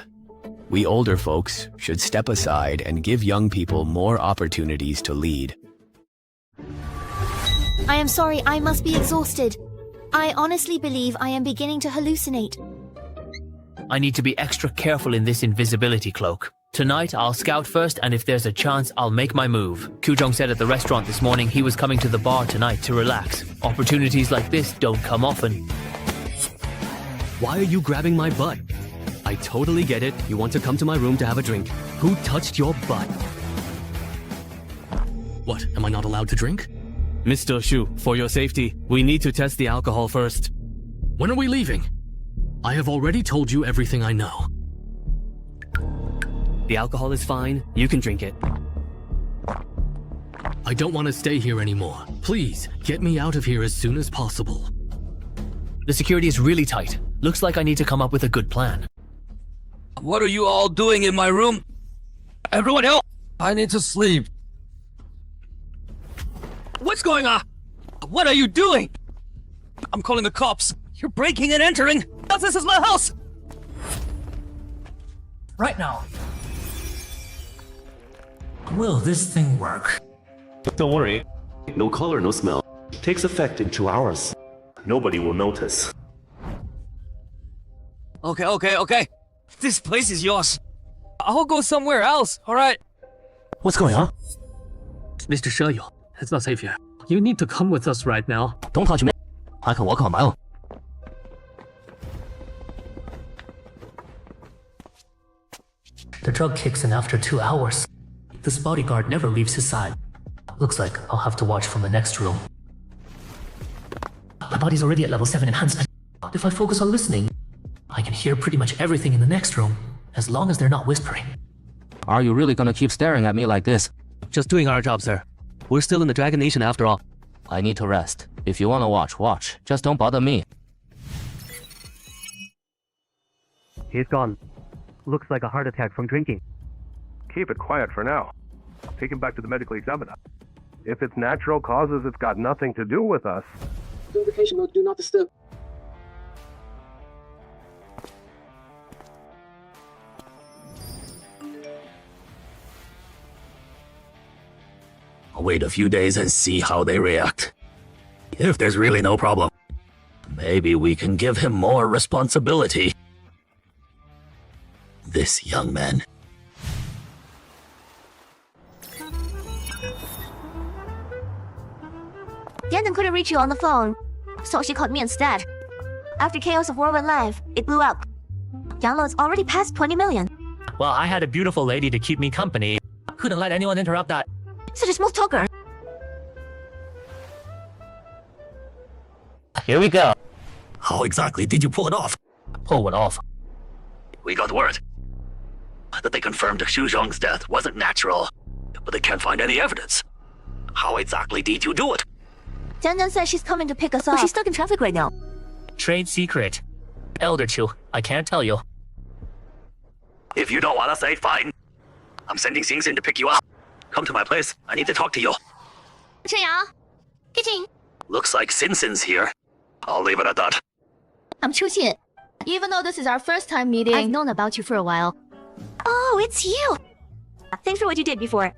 We older folks should step aside and give young people more opportunities to lead. I am sorry, I must be exhausted. I honestly believe I am beginning to hallucinate. I need to be extra careful in this invisibility cloak. Tonight, I'll scout first, and if there's a chance, I'll make my move. Kujong said at the restaurant this morning he was coming to the bar tonight to relax. Opportunities like this don't come often. Why are you grabbing my butt? I totally get it. You want to come to my room to have a drink. Who touched your butt? What, am I not allowed to drink? Mr. Shu, for your safety, we need to test the alcohol first. When are we leaving? I have already told you everything I know. The alcohol is fine. You can drink it. I don't want to stay here anymore. Please, get me out of here as soon as possible. The security is really tight. Looks like I need to come up with a good plan. What are you all doing in my room? Everyone help! I need to sleep. What's going on? What are you doing? I'm calling the cops. You're breaking and entering. This is my house. Right now. Will this thing work? Don't worry. No color, no smell. Takes effect in 2 hours. Nobody will notice. Okay. This place is yours. I'll go somewhere else, alright? What's going on? Mr. Sheyu, it's not safe here. You need to come with us right now. Don't touch me. I can walk on my own. The drug kicks in after 2 hours. This bodyguard never leaves his side. Looks like I'll have to watch from the next room. My body's already at level 7 enhancement. If I focus on listening, I can hear pretty much everything in the next room, as long as they're not whispering. Are you really gonna keep staring at me like this? Just doing our job, sir. We're still in the Dragon Nation after all. I need to rest. If you wanna watch, watch. Just don't bother me. He's gone. Looks like a heart attack from drinking. Keep it quiet for now. Take him back to the medical examiner. If it's natural causes, it's got nothing to do with us. Notification mode, do not disturb. I'll wait a few days and see how they react. If there's really no problem, maybe we can give him more responsibility. This young man. Gundam couldn't reach you on the phone, so she called me instead. After Chaos of Whirlwind Live, it blew up. Downloads already past 20 million. Well, I had a beautiful lady to keep me company. Couldn't let anyone interrupt that. Such a smooth talker. Here we go. How exactly did you pull it off? Pull what off? We got word that they confirmed Xu Zhong's death wasn't natural, but they can't find any evidence. How exactly did you do it? Jian says she's coming to pick us up. But she's stuck in traffic right now. Trade secret. Elder Chu, I can't tell you. If you don't want to say, fine. I'm sending Xing Xin to pick you up. Come to my place. I need to talk to you. Chen kitchen. Looks like Xin Xin's here. I'll leave it at that. I'm Chu Xin. Even though this is our first time meeting, I've known about you for a while. Oh, it's you. Thanks for what you did before.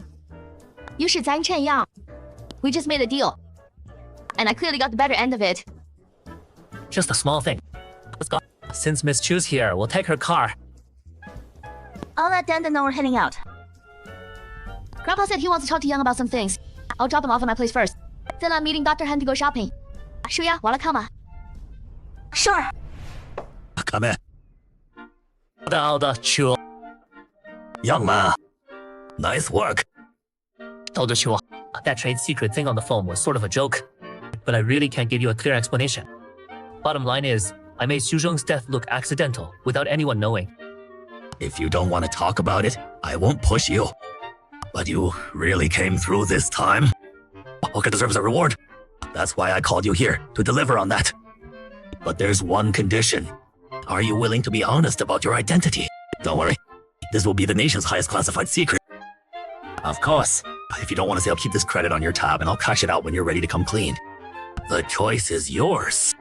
You should thank Chen Yang. We just made a deal. And I clearly got the better end of it. Just a small thing. Let's go. Since Miss Chu's here, we'll take her car. I'll let Danda know we're heading out. Grandpa said he wants to talk to Yang about some things. I'll drop him off at my place first. Then I'm meeting Dr. Han to go shopping. Shuya, wala kama. Sure. Come in. Elder Chu. Young man. Nice work. Elder Chu, that trade secret thing on the phone was sort of a joke. But I really can't give you a clear explanation. Bottom line is, I made Xu Zhong's death look accidental, without anyone knowing. If you don't want to talk about it, I won't push you. But you really came through this time. Oka deserves a reward. That's why I called you here, to deliver on that. But there's one condition. Are you willing to be honest about your identity? Don't worry. This will be the nation's highest classified secret. Of course. If you don't want to say, I'll keep this credit on your tab and I'll cash it out when you're ready to come clean. The choice is yours.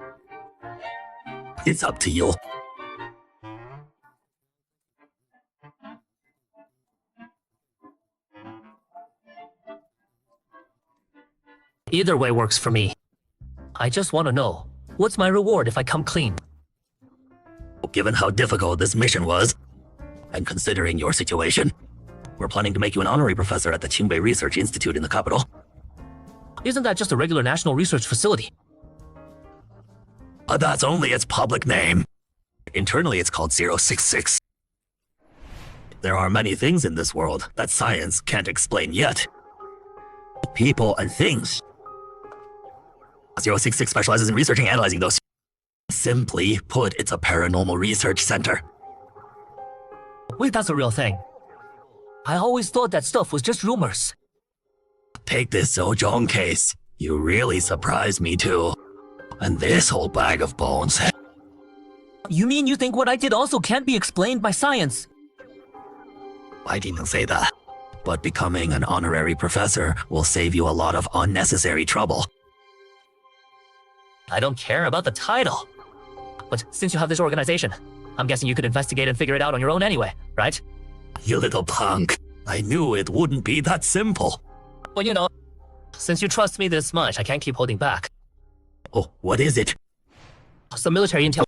It's up to you. Either way works for me. I just want to know, what's my reward if I come clean? Given how difficult this mission was, and considering your situation, we're planning to make you an honorary professor at the Qingbei Research Institute in the capital. Isn't that just a regular national research facility? That's only its public name. Internally, it's called 066. There are many things in this world that science can't explain yet. People and things. 066 specializes in researching and analyzing those. Simply put, it's a paranormal research center. Wait, that's a real thing. I always thought that stuff was just rumors. Take this Zhou Zhong case. You really surprised me too. And this whole bag of bones. You mean you think what I did also can't be explained by science? I didn't say that. But becoming an honorary professor will save you a lot of unnecessary trouble. I don't care about the title. But since you have this organization, I'm guessing you could investigate and figure it out on your own anyway, right? You little punk. I knew it wouldn't be that simple. Well, you know, since you trust me this much, I can't keep holding back. Oh, what is it? Some military intel,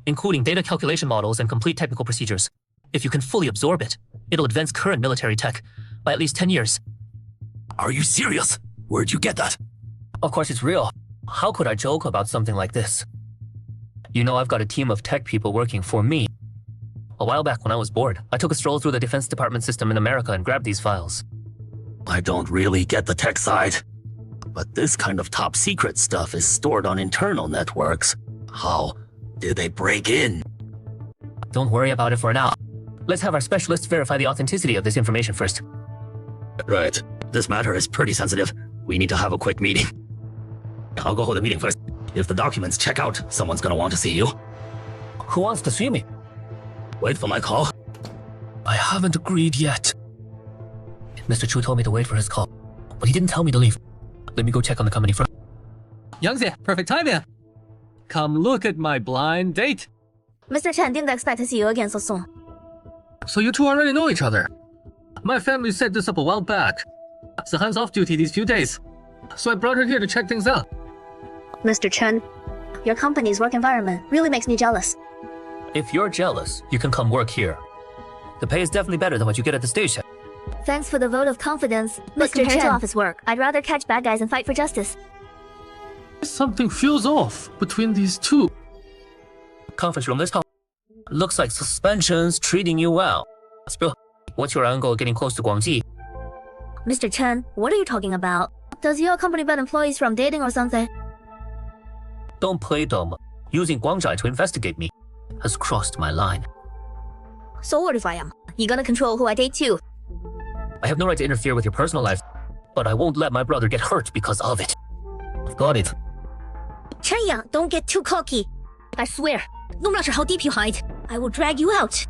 including data calculation models and complete technical procedures. If you can fully absorb it, it'll advance current military tech by at least 10 years. Are you serious? Where'd you get that? Of course it's real. How could I joke about something like this? You know, I've got a team of tech people working for me. A while back when I was bored, I took a stroll through the Defense Department system in America and grabbed these files. I don't really get the tech side. But this kind of top secret stuff is stored on internal networks. How did they break in? Don't worry about it for now. Let's have our specialists verify the authenticity of this information first. Right. This matter is pretty sensitive. We need to have a quick meeting. I'll go hold a meeting first. If the documents check out, someone's gonna want to see you. Who wants to see me? Wait for my call. I haven't agreed yet. Mr. Chu told me to wait for his call, but he didn't tell me to leave. Let me go check on the company first. Yangzi, perfect timing. Come look at my blind date. Mr. Chen didn't expect to see you again so soon. So you two already know each other. My family set this up a while back. Sahan's off duty these few days, so I brought her here to check things out. Mr. Chen, your company's work environment really makes me jealous. If you're jealous, you can come work here. The pay is definitely better than what you get at the station. Thanks for the vote of confidence, but Mr. compared to Chen. office work, I'd rather catch bad guys and fight for justice. Something feels off between these two. Conference room, let's talk. Looks like suspension's treating you well. Spill, what's your angle getting close to Guangji? Mr. Chen, what are you talking about? Does your company ban employees from dating or something? Don't play dumb. Using Guangzhai to investigate me has crossed my line. So what if I am? You gonna control who I date too? I have no right to interfere with your personal life, but I won't let my brother get hurt because of it. I've got it. Chen Yang, don't get too cocky. I swear, 弄不了是好地皮hide. I will drag you out.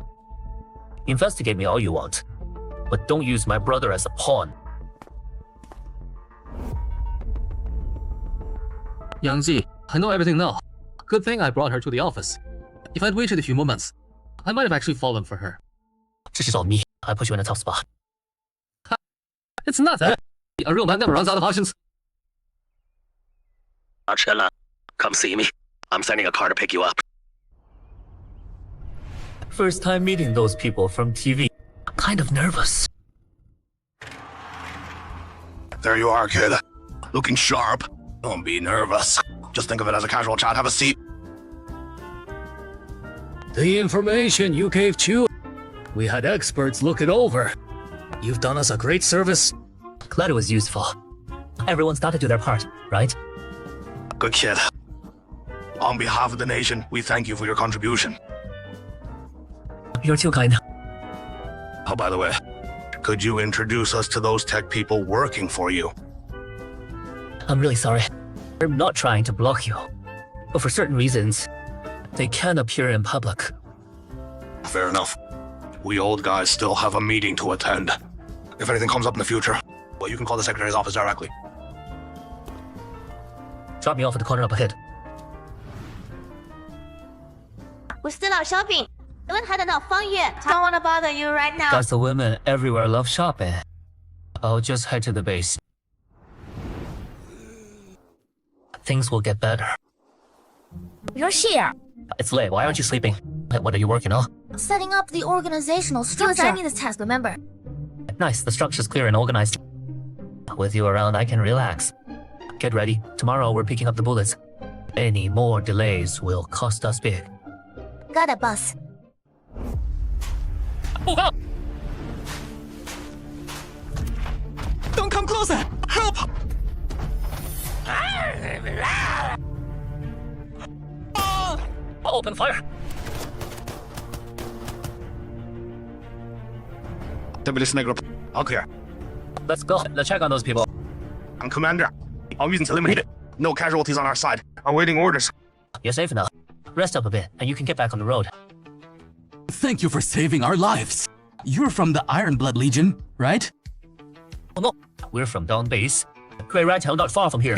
Investigate me all you want, but don't use my brother as a pawn. Yangzi, I know everything now. Good thing I brought her to the office. If I'd waited a few moments, I might have actually fallen for her. This is all me. I put you in a tough spot. It's not that. A real man never runs out of options. Chen, come see me. I'm sending a car to pick you up. First time meeting those people from TV. Kind of nervous. There you are, kid. Looking sharp. Don't be nervous. Just think of it as a casual chat. Have a seat. The information you gave Chu, we had experts look it over. You've done us a great service. Glad it was useful. Everyone's got to do their part, right? Good kid. On behalf of the nation, we thank you for your contribution. You're too kind. Oh, by the way, could you introduce us to those tech people working for you? I'm really sorry. I'm not trying to block you, but for certain reasons, they can appear in public. Fair enough. We old guys still have a meeting to attend. If anything comes up in the future, well, you can call the secretary's office directly. Drop me off at the corner up ahead. We're still out shopping. Don't want to bother you right now. Guys, the women everywhere love shopping. I'll just head to the base. Things will get better. You're here. It's late. Why aren't you sleeping? What are you working on? Setting up the organizational structure. I need this task, remember? Nice. The structure's clear and organized. With you around, I can relax. Get ready. Tomorrow we're picking up the bullets. Any more delays will cost us big. Got it, boss. Oh, God! Don't come closer! Help! Open fire! Deputy Snake, all clear. Let's go. Let's check on those people. I'm Commander. Our reasons eliminated. No casualties on our side. Awaiting orders. You're safe now. Rest up a bit, and you can get back on the road. Thank you for saving our lives. You're from the Iron Blood Legion, right? Oh no, we're from Dawn Base. Grey Rat Town not far from here.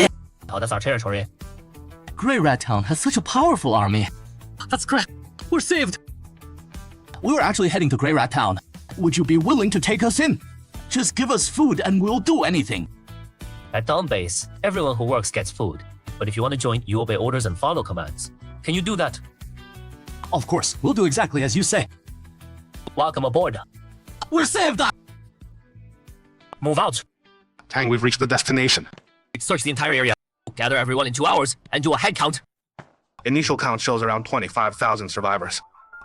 Oh, that's our territory. Grey Rat Town has such a powerful army. That's great. We're saved. We were actually heading to Grey Rat Town. Would you be willing to take us in? Just give us food and we'll do anything. At Dawn Base, everyone who works gets food. But if you want to join, you obey orders and follow commands. Can you do that? Of course, we'll do exactly as you say. Welcome aboard. We're saved! Move out. Tang, we've reached the destination. Search the entire area. Gather everyone in 2 hours and do a head count. Initial count shows around 25,000 survivors.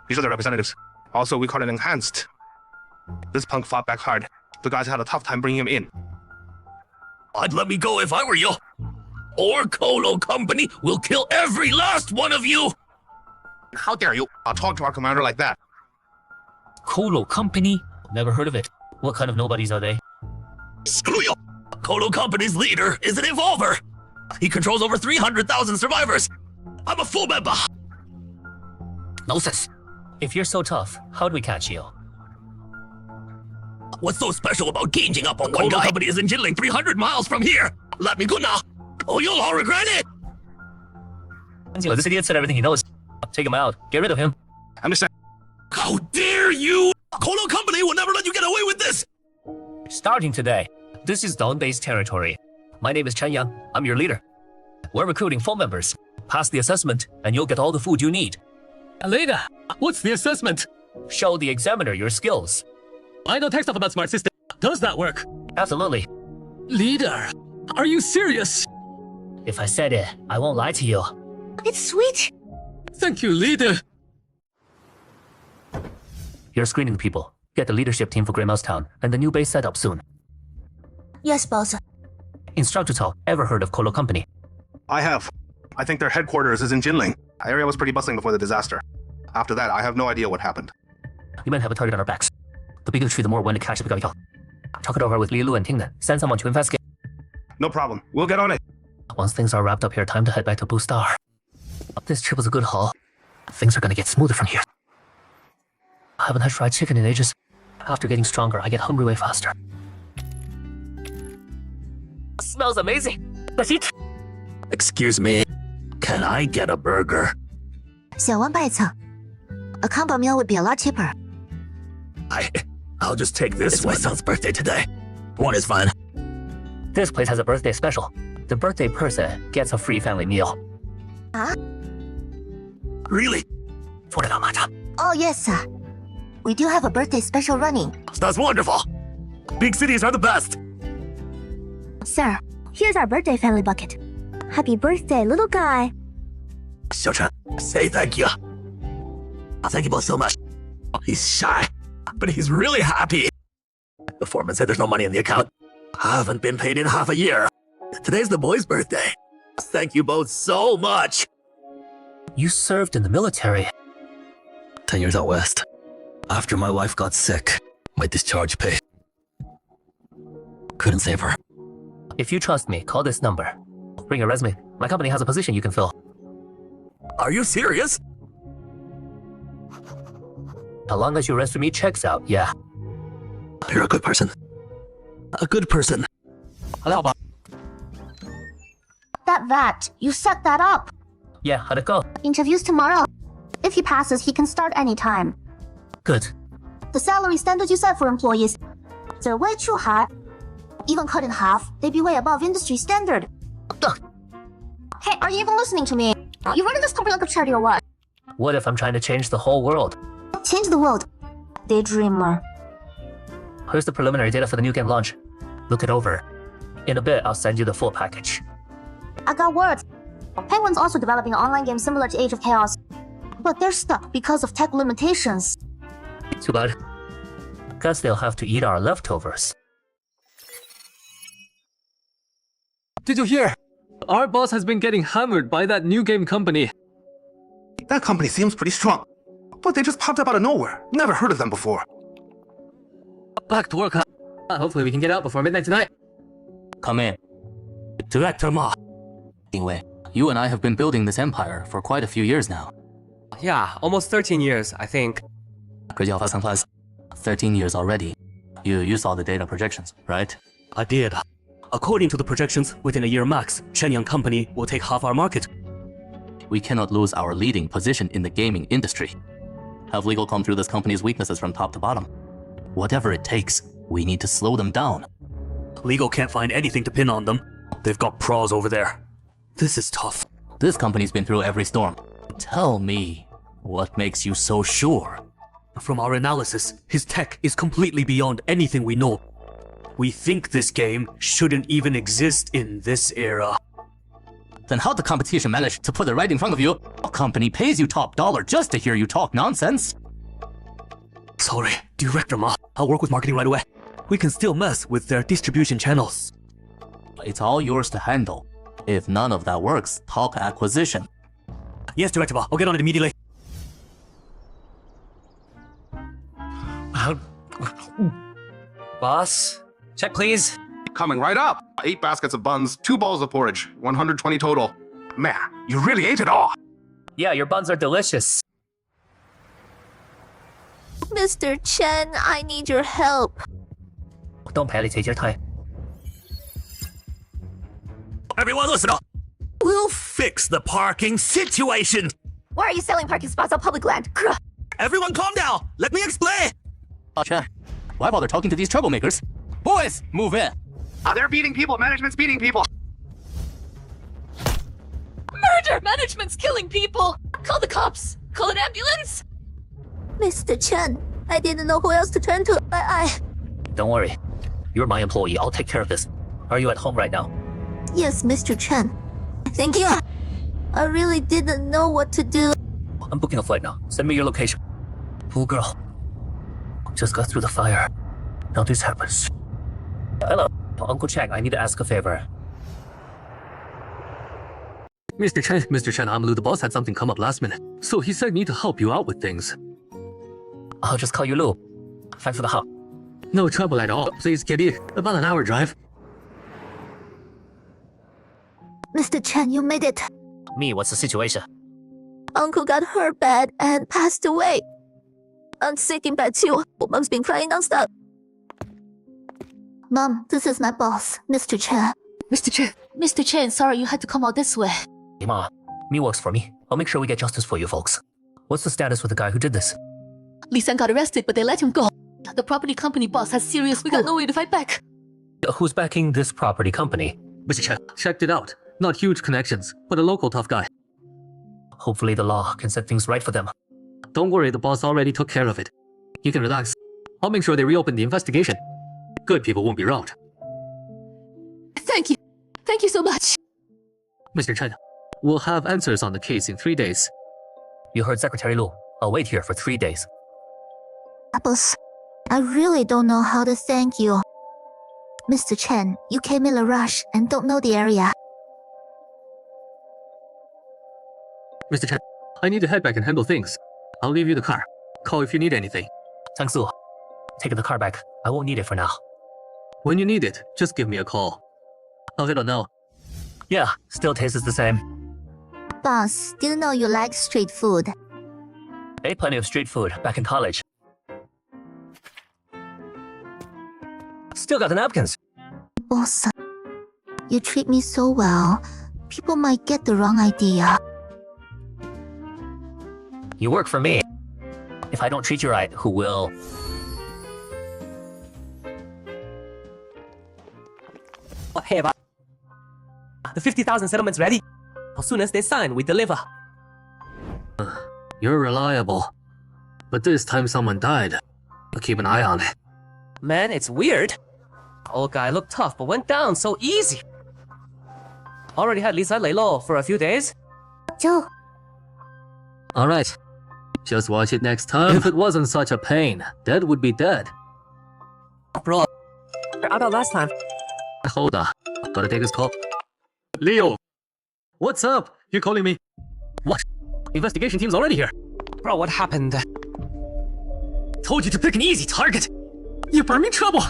These are the representatives. Also, we caught an enhanced. This punk fought back hard. The guys had a tough time bringing him in. I'd let me go if I were you. Or Colo Company will kill every last one of you! How dare you? I'll talk to our commander like that. Colo Company? Never heard of it. What kind of nobodies are they? Screw you! Colo Company's leader is an evolver! He controls over 300,000 survivors! I'm a full member! Nonsense. If you're so tough, how do we catch you? What's so special about ganging up on one guy? Colo Company is in Jinling 300 miles from here! Let me go now! Oh, you'll all regret it! This idiot said everything he knows. Take him out. Get rid of him. Understand? How dare you! Colo Company will never let you get away with this! Starting today, this is Dawn Base territory. My name is Chen Yang. I'm your leader. We're recruiting full members. Pass the assessment, and you'll get all the food you need. Leader, what's the assessment? Show the examiner your skills. I know tech stuff about smart system. Does that work? Absolutely. Leader, are you serious? If I said it, I won't lie to you. It's sweet. Thank you, leader. You're screening the people. Get the leadership team for Grey Mouse Town, and the new base set up soon. Yes, boss. Instructor Cao, ever heard of Colo Company? I have. I think their headquarters is in Jinling. The area was pretty bustling before the disaster. After that, I have no idea what happened. We might have a target on our backs. The bigger the tree, the more when to catch the Talk it over with Li Lu and Tingnan. Send someone to investigate. No problem. We'll get on it. Once things are wrapped up here, time to head back to Blue Star. This trip was a good haul. Things are gonna get smoother from here. I haven't had fried chicken in ages. After getting stronger, I get hungry way faster. Smells amazing. Let's eat. Excuse me. Can I get a burger? 小碗拜蹭. A combo meal would be a lot cheaper. I'll just take this one. It's my son's birthday today. One is fine. This place has a birthday special. The birthday person gets a free family meal. Huh? Really? Oh, yes, sir. We do have a birthday special running. That's wonderful. Big cities are the best. Sir, here's our birthday family bucket. Happy birthday, little guy. Xiaochan, say thank you. Thank you both so much. He's shy, but he's really happy. The foreman said there's no money in the account. I haven't been paid in half a year. Today's the boy's birthday. Thank you both so much. You served in the military. 10 years out west. After my wife got sick, my discharge pay. Couldn't save her. If you trust me, call this number. Bring your resume. My company has a position you can fill. Are you serious? As long as your resume checks out, yeah. You're a good person. A good person. That vet, you set that up. Yeah, how'd it go? Interviews tomorrow. If he passes, he can start anytime. Good. The salary standards you set for employees, they're way too high. Even cut in half, they'd be way above industry standard. Hey, are you even listening to me? You running this company like a charity or what? What if I'm trying to change the whole world? Change the world. Daydreamer. Here's the preliminary data for the new game launch. Look it over. In a bit, I'll send you the full package. I got word. Penguin's also developing an online game similar to Age of Chaos. But they're stuck because of tech limitations. Too bad. Guess they'll have to eat our leftovers. Did you hear? Our boss has been getting hammered by that new game company. That company seems pretty strong. But they just popped up out of nowhere. Never heard of them before. Back to work, huh? Hopefully we can get out before midnight tonight. Come in. Director Ma. 因为 You and I have been building this empire for quite a few years now. Yeah, almost 13 years, I think. Good job, Plus. 13 years already. You saw the data projections, right? I did. According to the projections, within a year max, Shenyang Company will take half our market. We cannot lose our leading position in the gaming industry. Have legal comb through this company's weaknesses from top to bottom. Whatever it takes, we need to slow them down. Legal can't find anything to pin on them. They've got pros over there. This is tough. This company's been through every storm. Tell me, what makes you so sure? From our analysis, his tech is completely beyond anything we know. We think this game shouldn't even exist in this era. Then how'd the competition manage to put it right in front of you? A company pays you top dollar just to hear you talk nonsense. Sorry, Director Ma. I'll work with marketing right away. We can still mess with their distribution channels. It's all yours to handle. If none of that works, talk acquisition. Yes, Director Ma. I'll get on it immediately. Boss, check please. Coming right up. 8 baskets of buns, 2 bowls of porridge, 120 total. Man, you really ate it all. Yeah, your buns are delicious. Mr. Chen, I need your help. Don't panic, take your time. Everyone listen up. We'll fix the parking situation. Why are you selling parking spots on public land? Everyone calm down. Let me explain. Chen, why bother talking to these troublemakers? Boys, move in. They're beating people. Management's beating people. Murder! Management's killing people! Call the cops! Call an ambulance! Mr. Chen, I didn't know who else to turn to. Don't worry. You're my employee. I'll take care of this. Are you at home right now? Yes, Mr. Chen. Thank you. I really didn't know what to do. I'm booking a flight now. Send me your location. Poor girl. Just got through the fire. Now this happens. Hello, Uncle Chang. I need to ask a favor. Mr. Chen, I'm Lu. The boss had something come up last minute, so he said me to help you out with things. I'll just call you Lu. Thanks for the help. No trouble at all. Please, kitty. About an hour drive. Mr. Chen, you made it. Me, what's the situation? Uncle got hurt bad and passed away. I'm sick in bed too. Mom's been crying nonstop. Mom, this is my boss, Mr. Chen. Mr. Chen, sorry you had to come out this way. Hey, Ma, me works for me. I'll make sure we get justice for you folks. What's the status with the guy who did this? Li San got arrested, but they let him go. The property company boss has serious. We got no way to fight back. Who's backing this property company? Mr. Chen, checked it out. Not huge connections, but a local tough guy. Hopefully the law can set things right for them. Don't worry, the boss already took care of it. You can relax. I'll make sure they reopen the investigation. Good people won't be wronged. Thank you. Thank you so much. Mr. Chen, we'll have answers on the case in 3 days. You heard Secretary Lu. I'll wait here for 3 days. Boss, I really don't know how to thank you. Mr. Chen, you came in a rush and don't know the area. Mr. Chen, I need to head back and handle things. I'll leave you the car. Call if you need anything. Thanks, Lu. Taking the car back. I won't need it for now. When you need it, just give me a call. I'll let her know. Yeah, still tastes the same. Boss, didn't know you like street food. Ate plenty of street food back in college. Still got the napkins. Boss, you treat me so well. People might get the wrong idea. You work for me. If I don't treat you right, who will? Oh, hey, boss. The 50,000 settlement's ready. As soon as they sign, we deliver. You're reliable. But this time someone died. I'll keep an eye on it. Man, it's weird. Old guy looked tough, but went down so easy. Already had Lisa lay low for a few days. Joe. Alright. Just watch it next time. If it wasn't such a pain, dead would be dead. Bro, how about last time? Hold on. Gotta take this call. Leo! What's up? You calling me? What? Investigation team's already here. Bro, what happened? Told you to pick an easy target. You brought me trouble.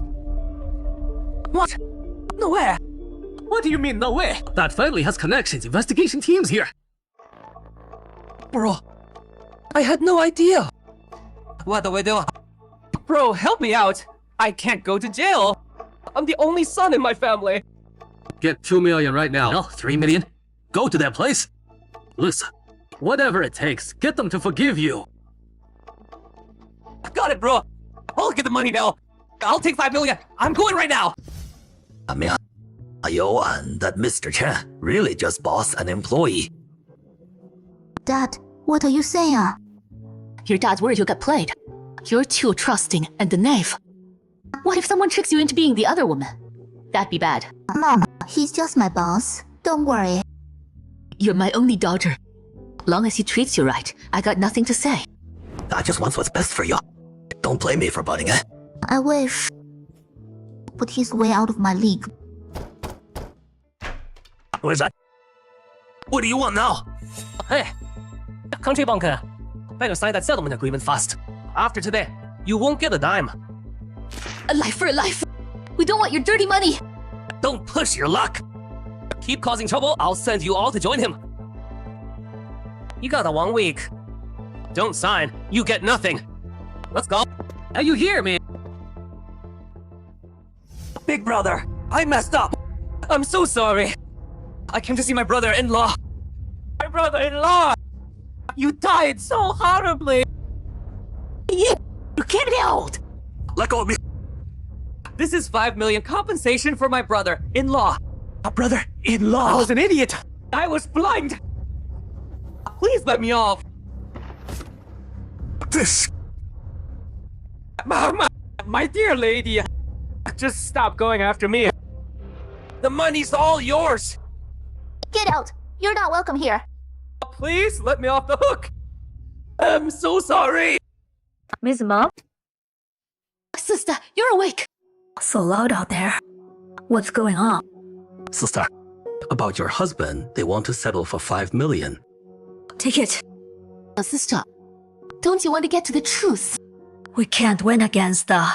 What? No way. What do you mean, no way? That family has connections, investigation teams here. Bro, I had no idea. What do we do? Bro, help me out. I can't go to jail. I'm the only son in my family. Get 2 million right now. No, 3 million. Go to that place. Listen, whatever it takes, get them to forgive you. Got it, bro. I'll get the money now. I'll take 5 million. I'm going right now. I mean, and that Mr. Chen really just boss an employee. Dad, what are you saying? Your dad's worried you'll get played. You're too trusting and naive. What if someone tricks you into being the other woman? That'd be bad. Mom, he's just my boss. Don't worry. You're my only daughter. Long as he treats you right, I got nothing to say. I just want what's best for you. Don't blame me for butting in. I wish. But he's way out of my league. What is that? What do you want now? Hey, country bunker. Better sign that settlement agreement fast. After today, you won't get a dime. A life for a life. We don't want your dirty money. Don't push your luck. Keep causing trouble, I'll send you all to join him. You got a 1 week. Don't sign, you get nothing. Let's go. Are you here, man? Big brother, I messed up. I'm so sorry. I came to see my brother-in-law. My brother-in-law! You died so horribly. You get out! Let go of me. This is 5 million compensation for my brother-in-law. A brother-in-law? I was an idiot. I was blind. Please let me off. This... Mama, my dear lady, just stop going after me. The money's all yours. Get out! You're not welcome here. Please let me off the hook. I'm so sorry. Miss Mom? Sister, you're awake. So loud out there. What's going on? Sister, about your husband, they want to settle for 5 million. Take it. Sister, don't you want to get to the truth? We can't win against the...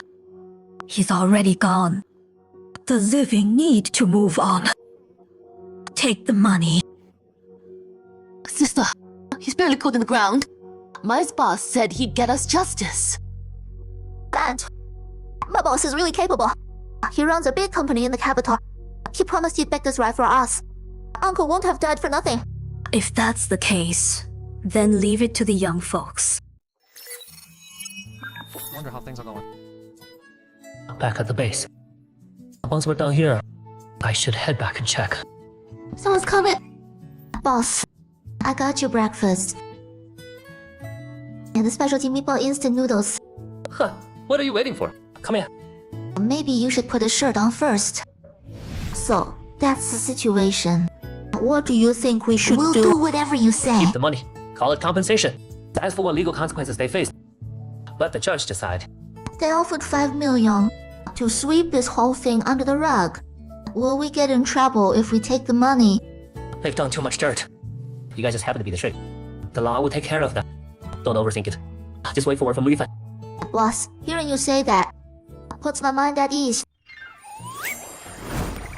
He's already gone. The living need to move on. Take the money. Sister, he's barely cold in the ground. My boss said he'd get us justice. And my boss is really capable. He runs a big company in the capital. He promised he'd make this right for us. Uncle won't have died for nothing. If that's the case, then leave it to the young folks. Wonder how things are going. Back at the base. Once we're done here, I should head back and check. Someone's coming. Boss, I got you breakfast. And the specialty meatball instant noodles. Huh, what are you waiting for? Come here. Maybe you should put a shirt on first. So, that's the situation. What do you think we should do? We'll do whatever you say. Keep the money. Call it compensation. As for what legal consequences they face, let the judge decide. They offered 5 million to sweep this whole thing under the rug. Will we get in trouble if we take the money? They've done too much dirt. You guys just happen to be the shape. The law will take care of that. Don't overthink it. Just wait for word from Li Fan. Boss, hearing you say that puts my mind at ease.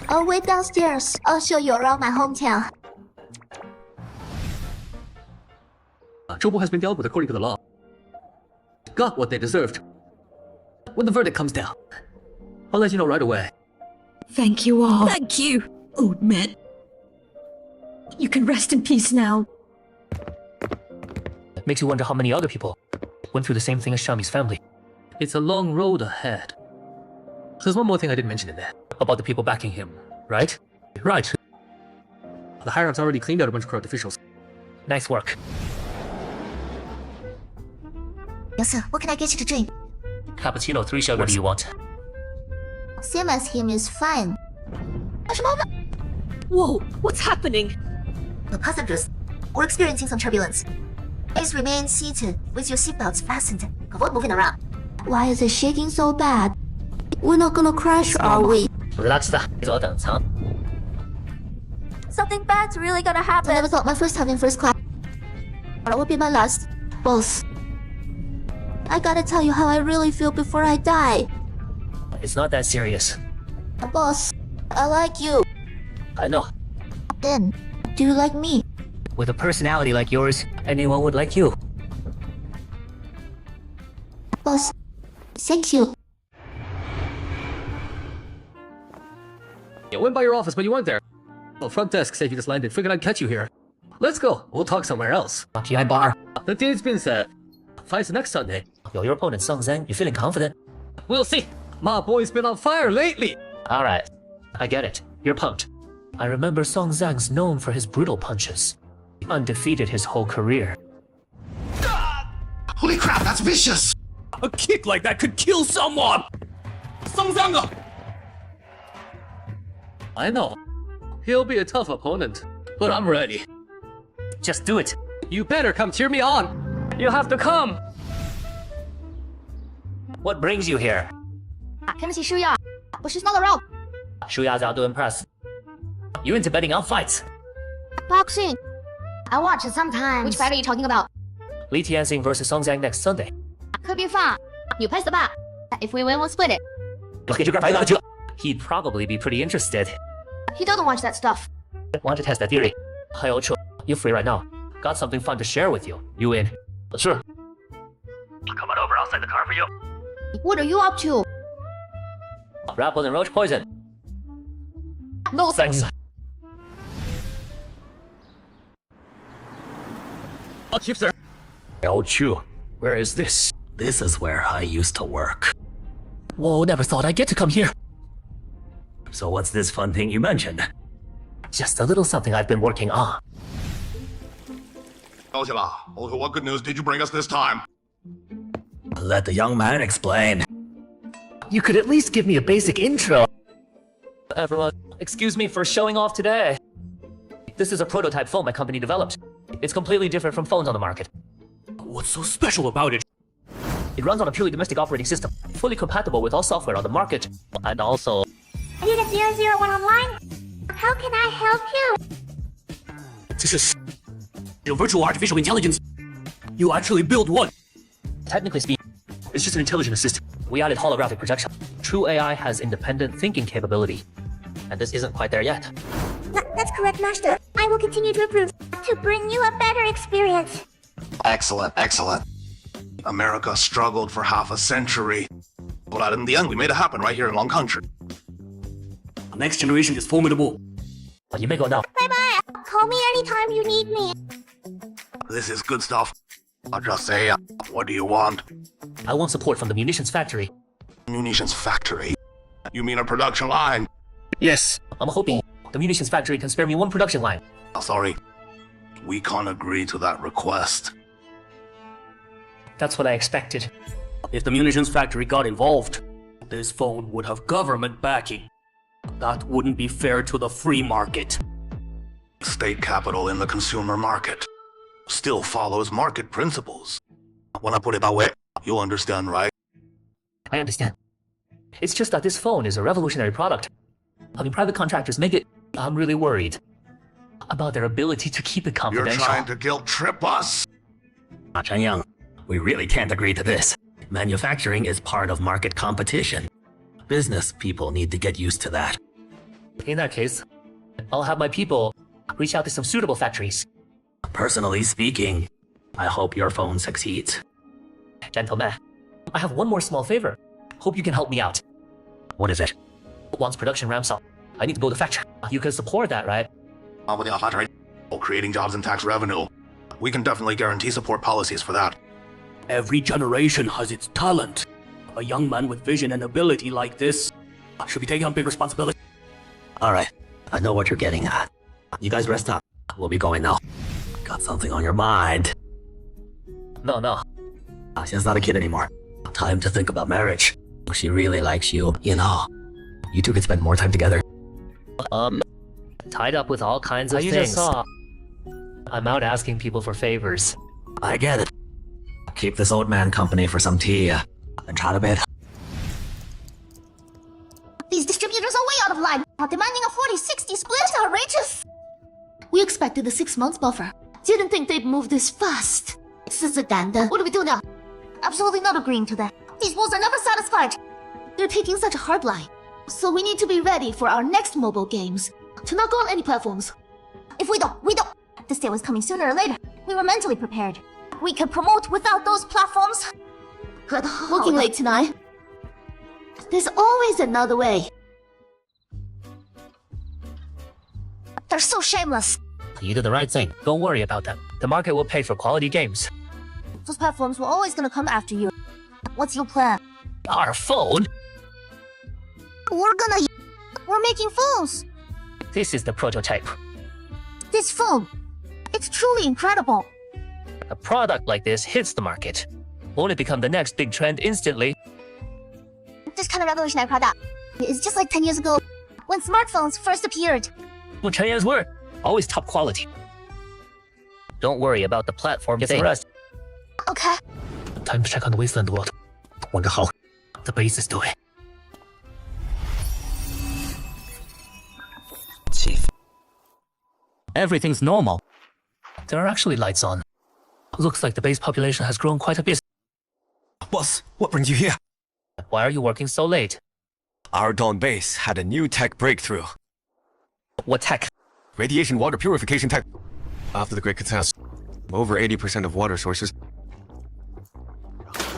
I'll wait downstairs. I'll show you around my hometown. Trouble has been dealt with according to the law. Got what they deserved. When the verdict comes down, I'll let you know right away. Thank you all. Thank you, old man. You can rest in peace now. It makes you wonder how many other people went through the same thing as Shami's family. It's a long road ahead. There's one more thing I didn't mention in there. About the people backing him, right? Right. The higher-ups already cleaned out a bunch of corrupt officials. Nice work. Yes, sir. What can I get you to drink? Cappuccino, 3 sugar. What do you want? Same as him is fine. Whoa, what's happening? The passengers, we're experiencing some turbulence. Please remain seated with your seatbelts fastened. Avoid moving around. Why is it shaking so bad? We're not gonna crash, are we? Relax, 坐等舱. Something bad's really gonna happen. I never thought my first time in first class would be my last. Boss, I gotta tell you how I really feel before I die. It's not that serious. Boss, I like you. I know. Then, do you like me? With a personality like yours, anyone would like you. Boss, thank you. You went by your office, but you weren't there. Well, front desk said you just landed. Figured I'd catch you here. Let's go. We'll talk somewhere else. GI bar. The date's been set. Fight's next Sunday. Your opponent Song Zhang, you feeling confident? We'll see. My boy's been on fire lately. Alright, I get it. You're pumped. I remember Song Zhang's known for his brutal punches. Undefeated his whole career. Holy crap, that's vicious! A kick like that could kill someone! Song Zhang! I know. He'll be a tough opponent, but I'm ready. Just do it. You better come cheer me on. You have to come. What brings you here? 看不起舒雅，but she's not around. Shuya's out to impress. You into betting on fights? Boxing. I watch it sometimes. Which fight are you talking about? Li Tianxing versus Song Zhang next Sunday. Could be fun. You place the bet. If we win, we'll split it. He'd probably be pretty interested. He doesn't watch that stuff. Want to test that theory? Hi, Ultra. You free right now? Got something fun to share with you. You in? Sure. Come on over, I'll send the car for you. What are you up to? Rapple and roach poison. No thanks. Chief, sir. Chu, where is this? This is where I used to work. Whoa, never thought I'd get to come here. So what's this fun thing you mentioned? Just a little something I've been working on. Okay, what good news did you bring us this time? Let the young man explain. You could at least give me a basic intro. Everyone, excuse me for showing off today. This is a prototype phone my company developed. It's completely different from phones on the market. What's so special about it? It runs on a purely domestic operating system, fully compatible with all software on the market, and also... I need a 001 online? How can I help you? This is... your virtual artificial intelligence. You actually build one. Technically speaking, it's just an intelligent assistant. We added holographic projection. True AI has independent thinking capability. And this isn't quite there yet. That's correct, Master. I will continue to improve to bring you a better experience. Excellent, excellent. America struggled for half a century. But in the end, we made it happen right here in Long Country. The next generation is formidable. You may go now. Bye-bye. Call me anytime you need me. This is good stuff. I'll just say, what do you want? I want support from the munitions factory. Munitions factory? You mean a production line? Yes. I'm hoping the munitions factory can spare me one production line. Sorry. We can't agree to that request. That's what I expected. If the munitions factory got involved, this phone would have government backing. That wouldn't be fair to the free market. State capital in the consumer market still follows market principles. When I put it that way, you'll understand, right? I understand. It's just that this phone is a revolutionary product. I mean, private contractors make it. I'm really worried about their ability to keep it confidential. You're trying to guilt trip us? Chen Yang, we really can't agree to this. Manufacturing is part of market competition. Business people need to get used to that. In that case, I'll have my people reach out to some suitable factories. Personally speaking, I hope your phone succeeds. Gentlemen, I have one more small favor. Hope you can help me out. What is it? Once production ramps up, I need to build a factory. You can support that, right? Creating jobs and tax revenue. We can definitely guarantee support policies for that. Every generation has its talent. A young man with vision and ability like this should be taking on big responsibility. Alright, I know what you're getting at. You guys rest up. We'll be going now. Got something on your mind. No. She's not a kid anymore. Time to think about marriage. She really likes you, you know. You two could spend more time together. Tied up with all kinds of things. You just saw. I'm out asking people for favors. I get it. Keep this old man company for some tea, and try to bed. These distributors are way out of line. Demanding a 40-60 split is outrageous. We expected the 6 months buffer. Didn't think they'd move this fast. What do we do now? Absolutely not agreeing to that. These wolves are never satisfied. They're taking such a hard line. So we need to be ready for our next mobile games. to not go on any platforms. If we don't. This day was coming sooner or later. We were mentally prepared. We can promote without those platforms. Looking late tonight. There's always another way. They're so shameless. You did the right thing. Don't worry about them. The market will pay for quality games. Those platforms were always gonna come after you. What's your plan? Our phone? We're making phones. This is the prototype. This phone. It's truly incredible. A product like this hits the market. Won't it become the next big trend instantly? This kind of revolutionary product is just like 10 years ago when smartphones first appeared. Well, 10 years were always top quality. Don't worry about the platform thing. Okay. Time to check on the wasteland world. Wonder how the base is doing. Chief. Everything's normal. There are actually lights on. Looks like the base population has grown quite a bit. Boss, what brings you here? Why are you working so late? Our Dawn base had a new tech breakthrough. What tech? Radiation water purification tech. After the Great Catastrophe, over 80% of water sources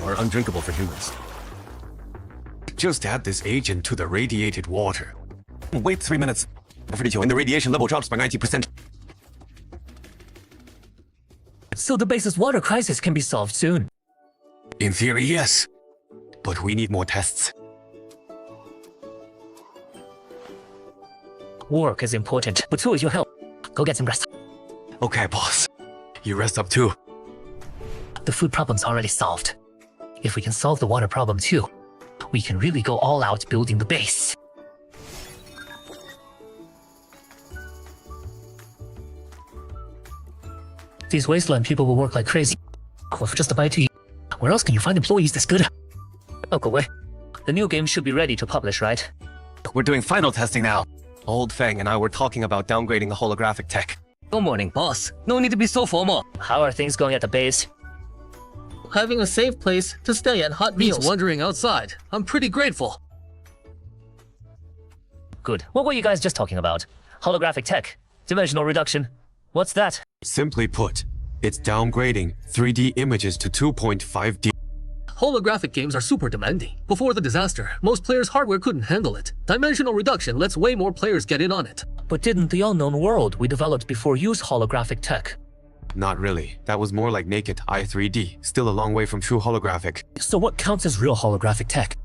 are undrinkable for humans. Just add this agent to the radiated water. Wait 3 minutes. And the radiation level drops by 90%. So the base's water crisis can be solved soon. In theory, yes. But we need more tests. Work is important, but so is your health. Go get some rest. Okay, boss. You rest up too. The food problem's already solved. If we can solve the water problem too, we can really go all out building the base. These wasteland people will work like crazy. Well, for just a bite to eat. Where else can you find employees this good? Oh, go away. The new game should be ready to publish, right? We're doing final testing now. Old Feng and I were talking about downgrading the holographic tech. Good morning, boss. No need to be so formal. How are things going at the base? Having a safe place to stay at hot meals. Wandering outside. I'm pretty grateful. Good. What were you guys just talking about? Holographic tech. Dimensional reduction. What's that? Simply put, it's downgrading 3D images to 2.5D. Holographic games are super demanding. Before the disaster, most players' hardware couldn't handle it. Dimensional reduction lets way more players get in on it. But didn't the unknown world we developed before use holographic tech? Not really. That was more like naked i3D, still a long way from true holographic. So what counts as real holographic tech?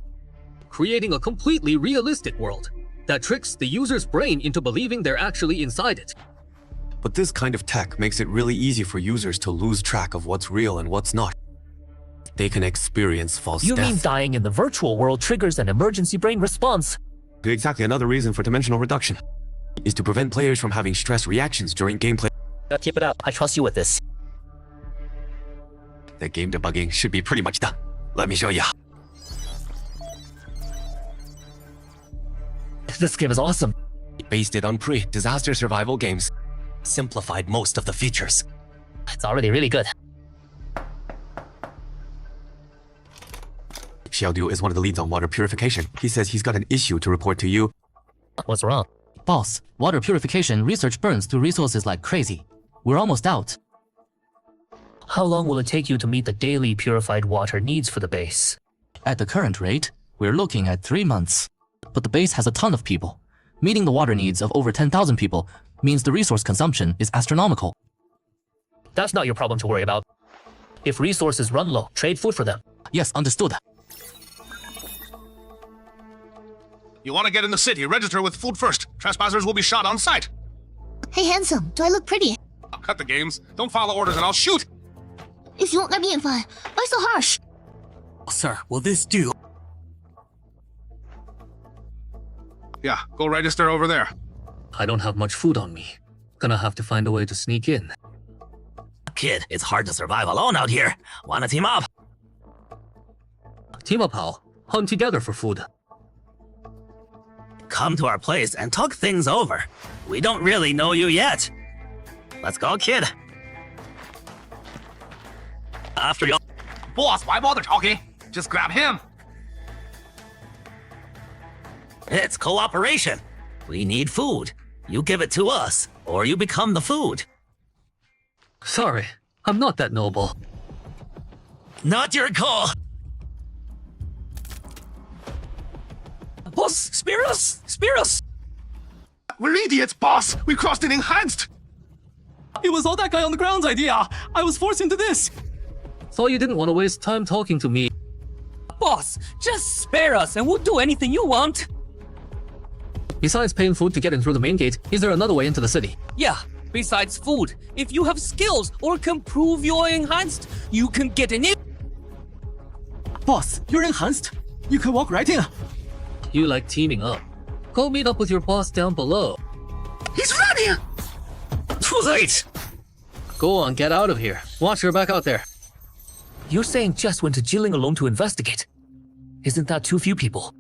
Creating a completely realistic world that tricks the user's brain into believing they're actually inside it. But this kind of tech makes it really easy for users to lose track of what's real and what's not. They can experience false death. You mean dying in the virtual world triggers an emergency brain response? Exactly, another reason for dimensional reduction is to prevent players from having stress reactions during gameplay. Keep it up. I trust you with this. The game debugging should be pretty much done. Let me show you. This game is awesome. Based it on pre-disaster survival games. Simplified most of the features. It's already really good. Xiaodu is one of the leads on water purification. He says he's got an issue to report to you. What's wrong? Boss, water purification research burns through resources like crazy. We're almost out. How long will it take you to meet the daily purified water needs for the base? At the current rate, we're looking at 3 months. But the base has a ton of people. Meeting the water needs of over 10,000 people means the resource consumption is astronomical. That's not your problem to worry about. If resources run low, trade food for them. Yes, understood. You want to get in the city, register with Food First. Trespassers will be shot on sight. Hey, handsome, do I look pretty? I'll cut the games. Don't follow orders and I'll shoot. If you won't let me in fine, why so harsh? Sir, will this do? Yeah, go register over there. I don't have much food on me. Gonna have to find a way to sneak in. Kid, it's hard to survive alone out here. Wanna team up? Team up how? Hunt together for food. Come to our place and talk things over. We don't really know you yet. Let's go, kid. After you. Boss, why bother talking? Just grab him. It's cooperation. We need food. You give it to us, or you become the food. Sorry, I'm not that noble. Not your call. Boss, spare us! Spare us! We're idiots, boss! We crossed an enhanced! It was all that guy on the ground's idea. I was forced into this. Thought you didn't want to waste time talking to me. Boss, just spare us and we'll do anything you want. Besides paying food to get in through the main gate, is there another way into the city? Yeah, besides food, if you have skills or can prove you're enhanced, you can get in it. Boss, you're enhanced. You can walk right in. You like teaming up. Go meet up with your boss down below. He's running! Too late! Go on, get out of here. Watch her back out there. You're saying Jess went to Jilin alone to investigate. Isn't that too few people?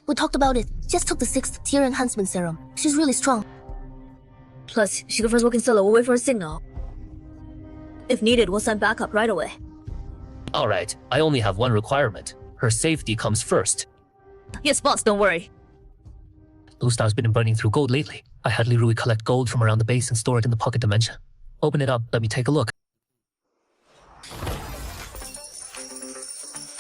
We talked about it. Jess took the 6th tier enhancement serum. She's really strong. Plus, she confirms working solo. We'll wait for a signal. If needed, we'll send backup right away. Alright, I only have one requirement. Her safety comes first. Yes, boss, don't worry. Lustar's been burning through gold lately. I had Li Rui collect gold from around the base and store it in the pocket dimension. Open it up, let me take a look.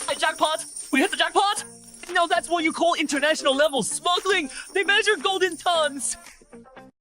Hey, jackpot! We hit the jackpot! Now that's what you call international level smuggling! They measure gold in tons!